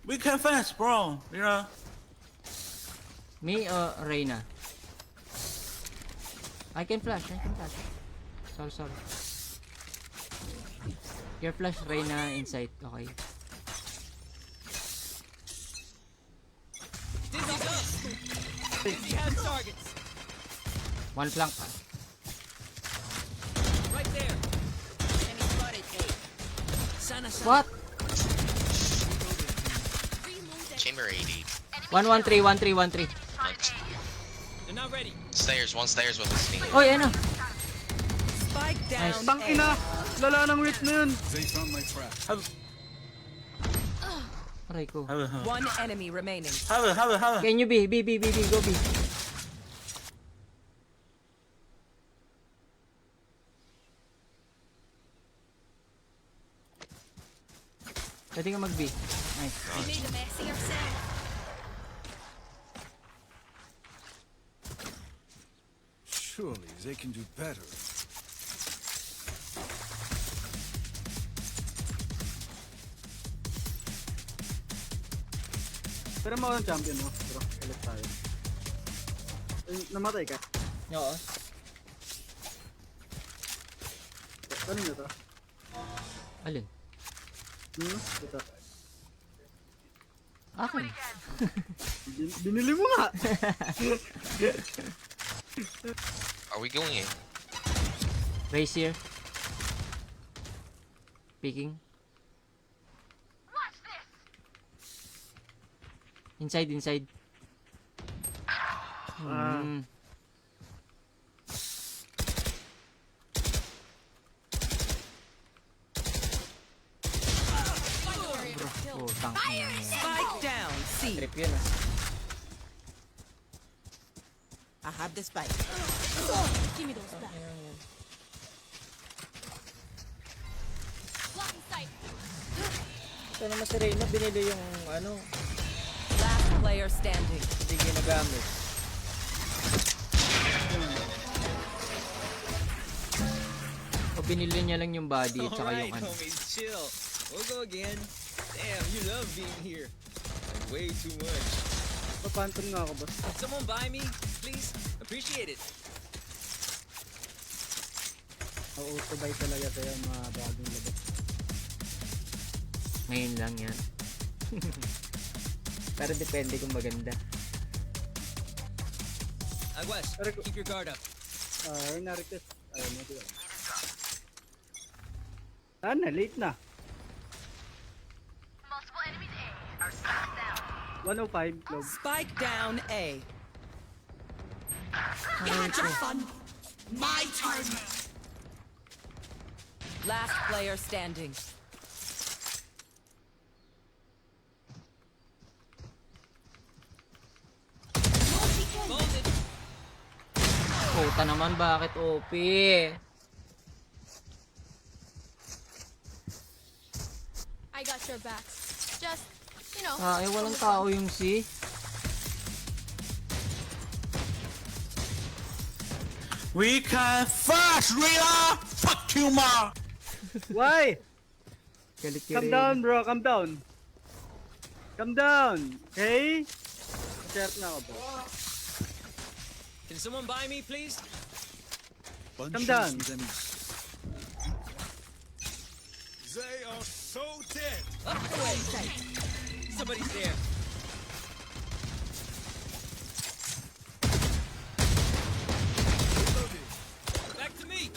We can fast, bro. You know. Me or Reyna? I can flash. Sorry. Your flash, Reyna, inside. Okay. Dizzy's up. Dizzy has targets. One flank pa. Right there. Enemy spotted. Sana. What? Chamber 80. 113. They're not ready. One stairs with his team. Oh, yan na. Spike down. Nice. Bang ina! Lala ng wit na yun! They found my trap. Aray ko. One enemy remaining. Can you be? Go B. Pwede ka mag-B. Nice. You made a mess of yourself. Surely they can do better. Pero mo ang champion mo, bro. Ulit tayo. Namatay ka? Oo. Ano nyo to? Alin? Ito. Akin. Binili mo nga! Are we going in? Race here. Peeking. Inside. Spike down. C. Trip yun ah. I have the spike. Give me those back. Blocking sight. Ito naman si Reyna, binili yung Last player standing. hindi ginagamit. O binili niya lang yung body at saka yung Alright, homies, chill. We'll go again. Damn, you love being here. Like, way too much. Papanton nga ako, boss. Can someone buy me, please? Appreciate it. Auto-buy talaga sa'yo mga bagong labas. Ngayon lang yan. Pero depende kung maganda. West, keep your guard up. Na-request. Ayun, Sana, late na. 105, Globe. Spike down A. You had your fun. My turn. Last player standing. Puta naman, bakit OP? I got your back. Just, you know. Ah, walang tao yung si. We can fast, Rhea! Fuck you, ma! Why? Galit ka Calm rin. down, bro. Calm down. Calm down. Okay? Share na ako, bro. Can someone buy me, please? Calm down. They are so dead. Up the way. Somebody's there. Back to me.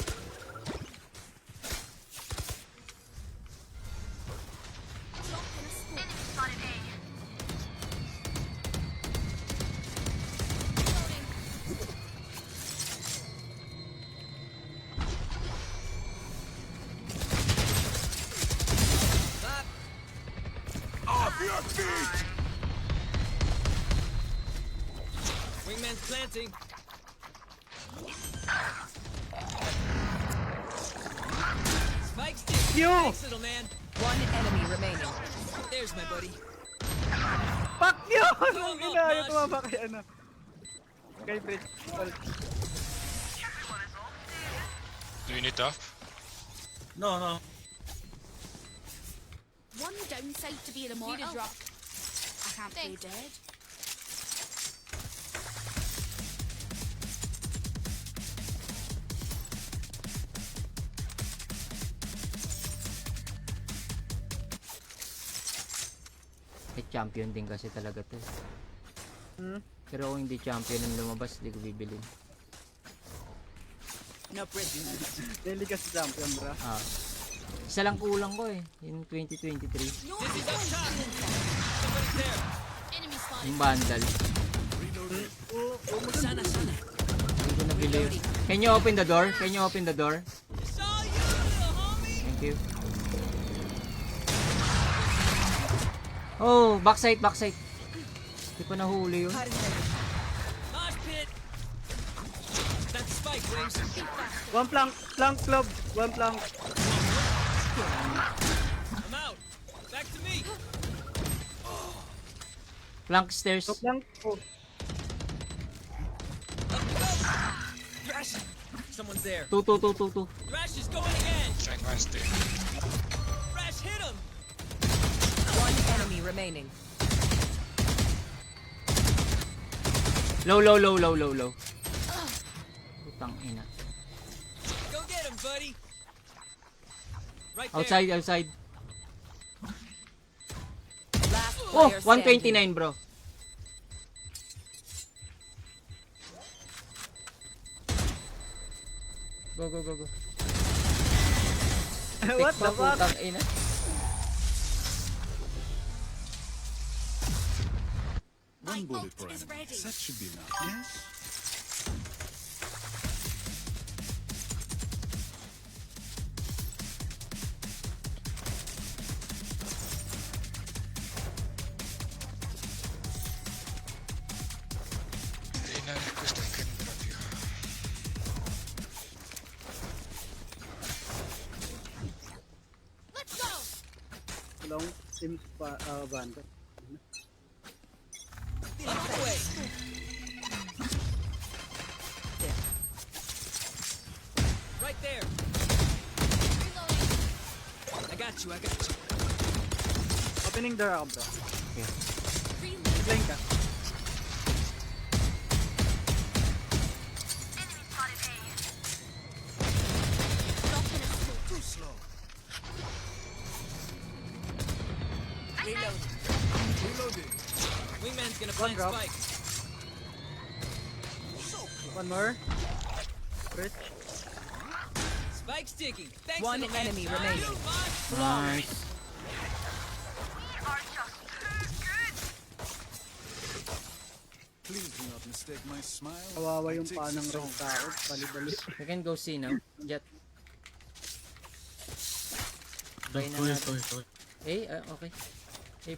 Off your feet! Wingman's planting. Spike stick. Yo! Thanks, little man. One enemy remaining. There's my buddy. Fuck you! Come Ang on, ina, ayaw Mage. tumama kay ano. Kay Brit. Do you need up? No, no. One downside to being immortal. Need a drop. I can't play dead. Eh, champion din kasi talaga to. Pero kung hindi champion ang lumabas, hindi ko bibilin. No prisoners. Daily kasi champion, bro. Ah. Isa lang kulang ko eh, yung 2023. Yung bundle. Sana, sana. Hindi ko nabili yun. Can you open the door? Can you open the door? Thank you. Oh, backside, backside. Hindi pa nahuli yun. Mosh pit. That's spike, Wings. One plank club. One plank. I'm out. Back to me. Flank stairs. Two plank. Oh. Thrash. Someone's there. Two. Thrash is going again. Trying to stay. Thrash, hit him. One enemy remaining. Low. Putang ina. Go get him, buddy. Right there. Outside. Last Oh, player 129 bro. Go. What the fuck? Putang ina. One bullet per enemy. That should be enough, yes? Questo è che proprio. Let's go. Long team banda. Up the way. Right there. I got you. Opening door ako, bro. Okay. Blink ka. Too slow. Reloading. Wingman's gonna plant drop. spike. One more. Rich. Spike sticking. Thanks One little man. enemy remaining. Nice. Please do not mistake my smile. Kawawa yung panang rin tao. Bali-bali. We can go C now. Jet. Try na Go natin. Okay. A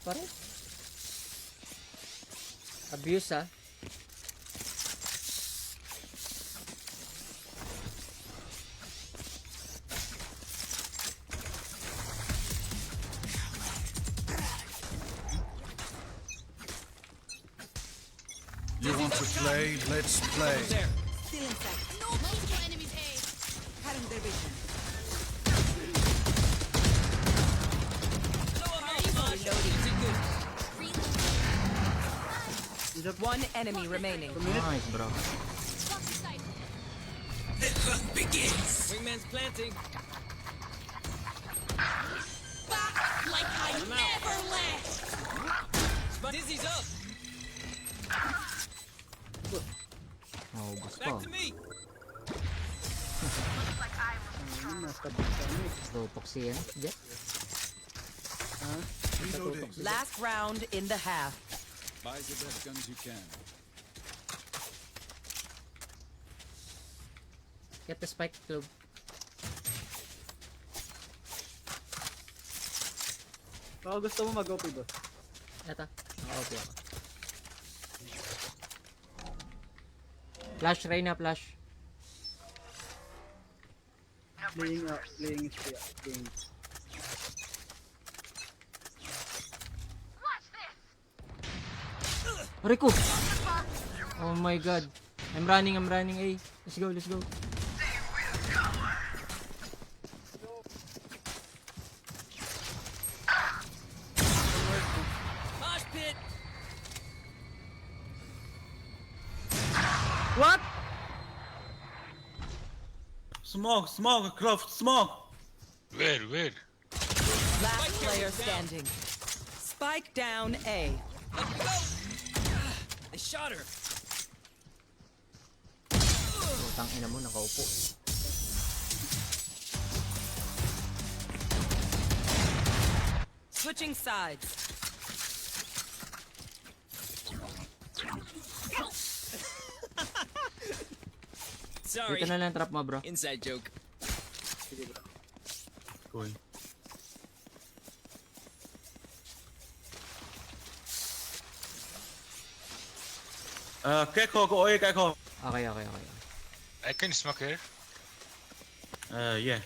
pa rin. Abuse ah. You want to play? Let's play. There. Still inside. No, multiple enemies A. Cutting their vision. One enemy remaining. Nice, bro. The hunt begins. Wingman's planting. Back like I never left. Dizzy's up. Oh, bus Back pa. to me. Tutok si yan. Jet. Last round in the half. Buy the best guns you can. Get the spike club. Baka gusto mo mag-OP boss. Eto. Okay ako. Flash, Reyna, flash. Playing is playing. Rico! Oh my god. I'm running A. Let's go. Mosh pit. What? Smoke, Croft, smoke. Where? Last player standing. Spike down A. Let's go. They shot her. Putang ina mo, nakaupo. Switching sides. Sorry. Dito na lang trap mo, bro. Inside joke. Cool. Keko, go away, Keko. Okay. I can smoke here. Yeah.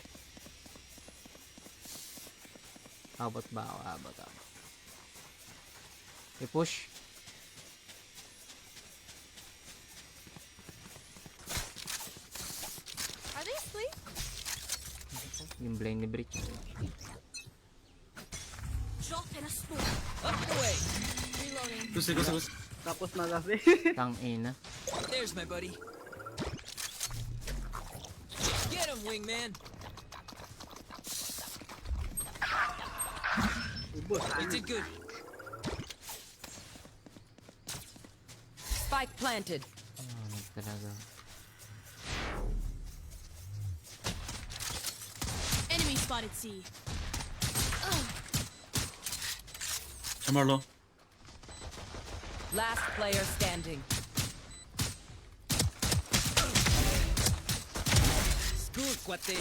Abot ba ako? Abot. I-push. Are they asleep? Yung blind ni Breach. Drop in a storm. Up and away. Reloading. Gusto. Tapos na kasi. Tang ina. There's my buddy. Get him, wingman. They did good. Spike planted. Talaga. Enemy spotted C. Marlo. Last player standing. Good, cuate.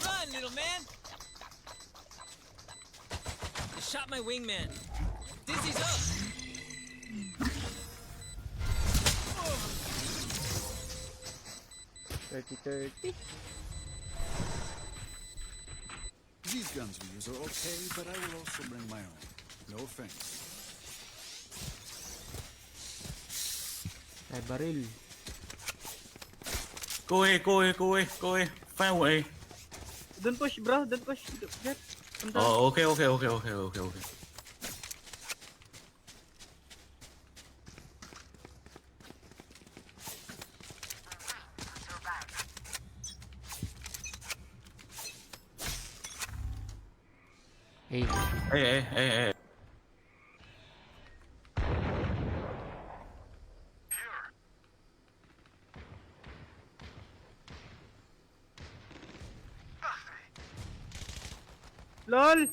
Run, little man. They shot my wingman. Dizzy's up. $30. These guns we use are okay, but I will also bring my own. No offense. Ay, baril. Go away. Find way. Don't push, bro. Don't push. Get. Oh, okay. Hey. LOL!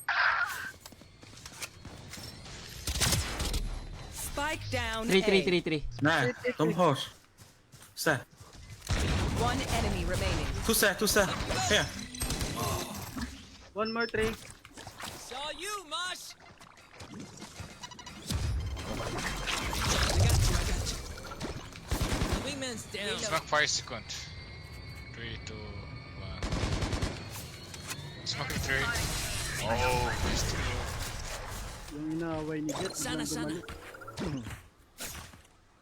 Spike down 3. Nah, don't push. Set. One enemy remaining. Two set. Here. One more 3. Saw you, Mosh! The wingman's down. Smoke 5 seconds. 3, 2, 1. Smoking 3. Oh, nice to go. Yung inaaway ni Jet. Sana.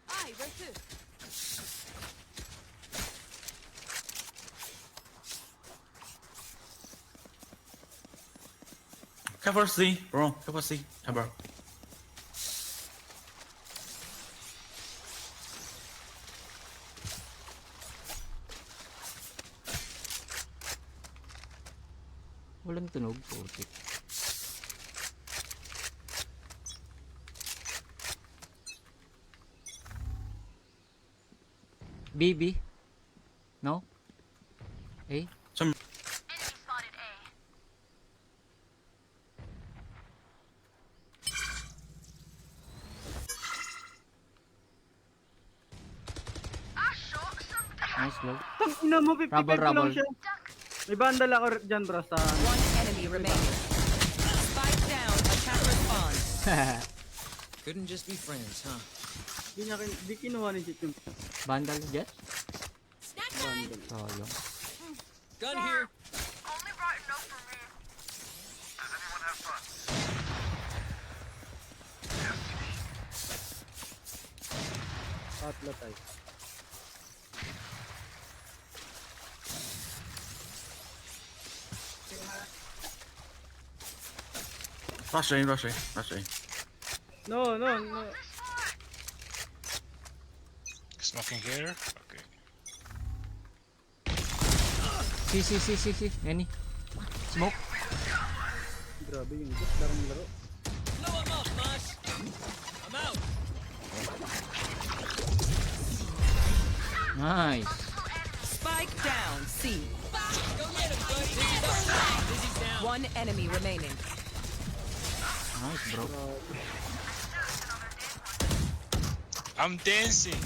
Ay, where to? Cover C, bro. Cover C. Cover. Walang tunog. Putik. BB? No? A? Some. Nice blow. Ina mo, 55 ko lang Rubble. siya. May bandal ako dyan, bro, sa... One enemy remaining. Spike down. Attacker spawn. Couldn't just be friends, huh? Di kinuha ni Jet yung Vandal Jet? bandal. Sayang. Gun here. Tatlo tayo. Rush A. No. Smoking here. Okay. See. Any? Smoke? Grabe yung Jet, larong laro. Blow him up, Mosh. I'm out. Nice. Spike down. C. Go get him, buddy. Dizzy's down. One enemy remaining. Nice, bro. I'm dancing.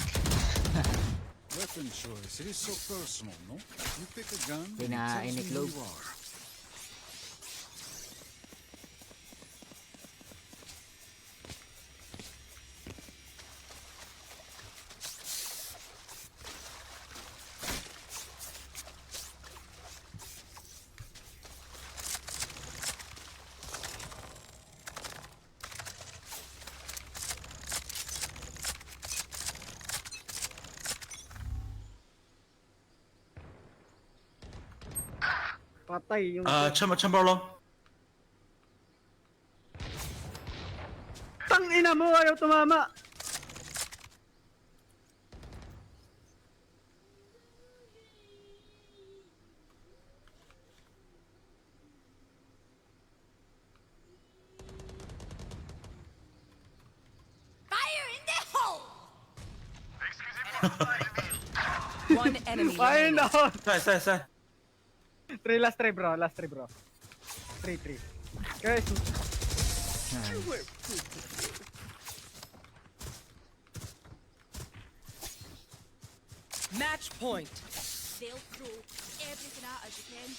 Weapon choice, it is so personal, no? You pick a gun and it Kinain ni tells me who Globe. you are. Patay yung... Chamber low. Tang ina mo, ayaw tumama! Fire in the hole! One enemy Ay, remaining. no! Side. Last three, bro. 3. Guys, Match point. They'll throw everything out as you can.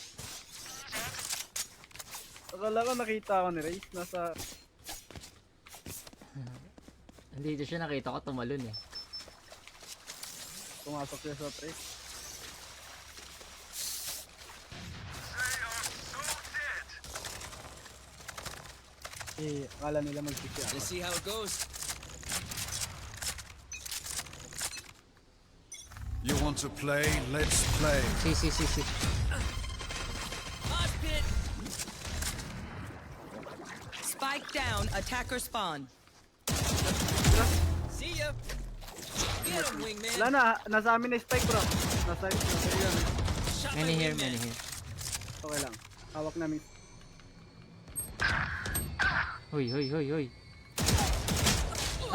akala ko nakita ako ni Race. Nasa... Hindi siya nakita ko tumalon eh. Pumasok siya sa 3. Akala nila mag-push ako. Let's see how it goes. You want to play? Let's play. See. Mosh pit. Spike down. Attacker spawn. See ya. Get him, wingman. Wala na, nasa amin na spike, bro. Nasa yun. Many here. Okay lang. Hawak namin. Hoy.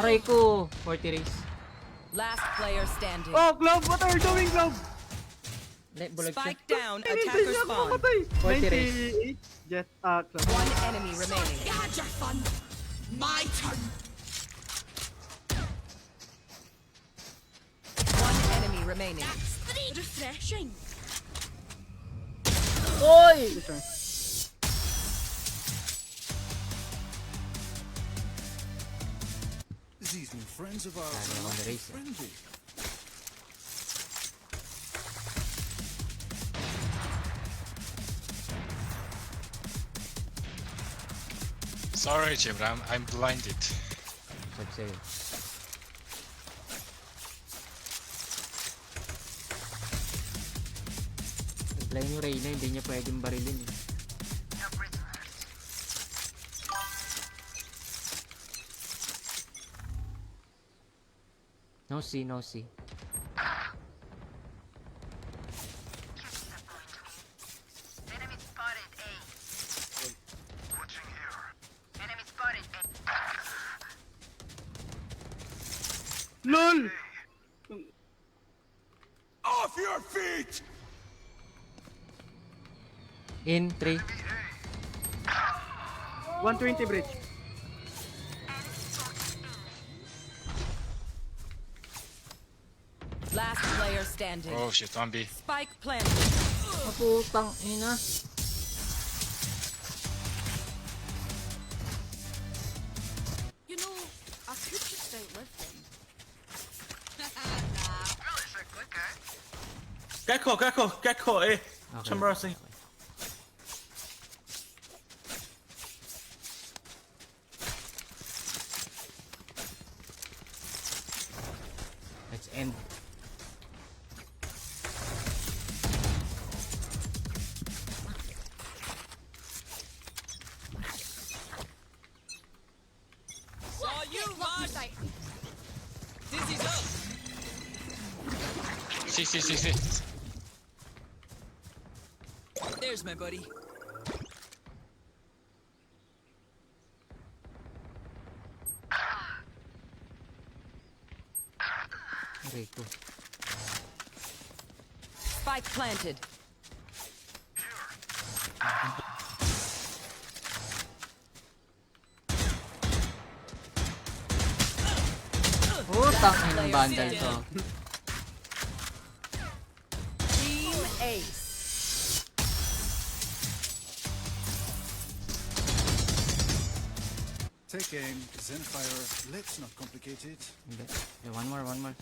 Aray ko. 40 race. Last player standing. Oh, Globe! What are you doing, Globe? Bulag siya. Spike down. Hindi Attacker niya ako spawn. mamatay. 40 race. 98. Jet, club. One enemy remaining. You had your fun. My turn. One enemy remaining. That's refreshing. Oy! These new friends of ours Kaya are naman not na race. friendly. Sorry, Jibram, I'm blinded. Sabi sa'yo. Reply yung Reyna, hindi niya pwedeng barilin eh. No see, no see. LOL! Off your feet! In 3. 120 bridge. Last player standing. Oh shit, 1B. Spike planted. Putang ina. You know, I could just outlive them. Gecko, eh. Chamberlain. Let's end. Saw you, Mage. Dizzy's up. See. There's my buddy. Rico. Spike planted. Putang ina ng bundle to. Team Ace. Take aim, Zenfire. Let's not complicate it. Hindi. Okay, one more.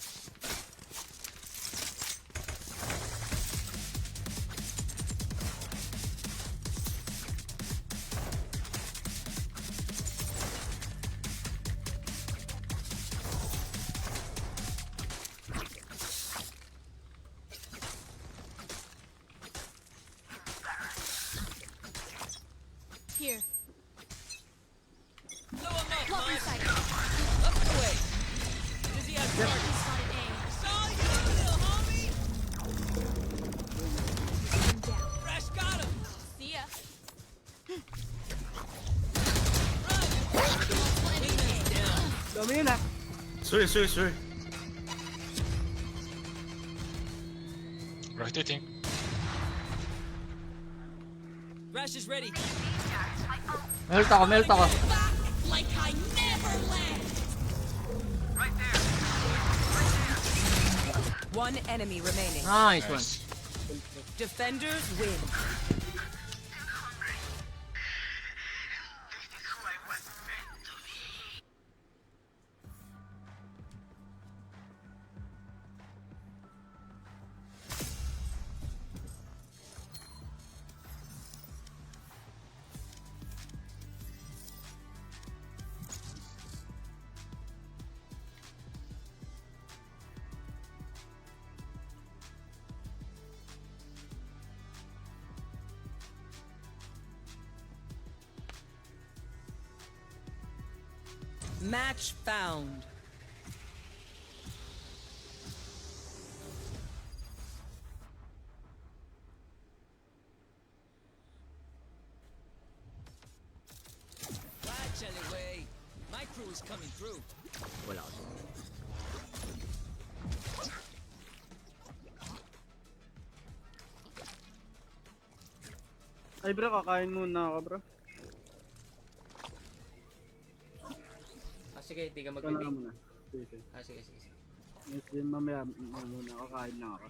Here. Blow him up, Block Mage. inside. Up and away. Dizzy has target. Saw you, little homie. Fresh got him. See ya. Dami yun ah. Sorry. Rotating. Rash is ready. Melt ako. Like I never left. One enemy remaining. Nice one. Defenders win. Match found. Watch anyway. My crew is coming through. Wala. Ay bro, kakain muna ako bro. Sige, di ka Ikaw na magbibig. muna. Sige. Sige. Yes, mamaya muna kakain lang ako.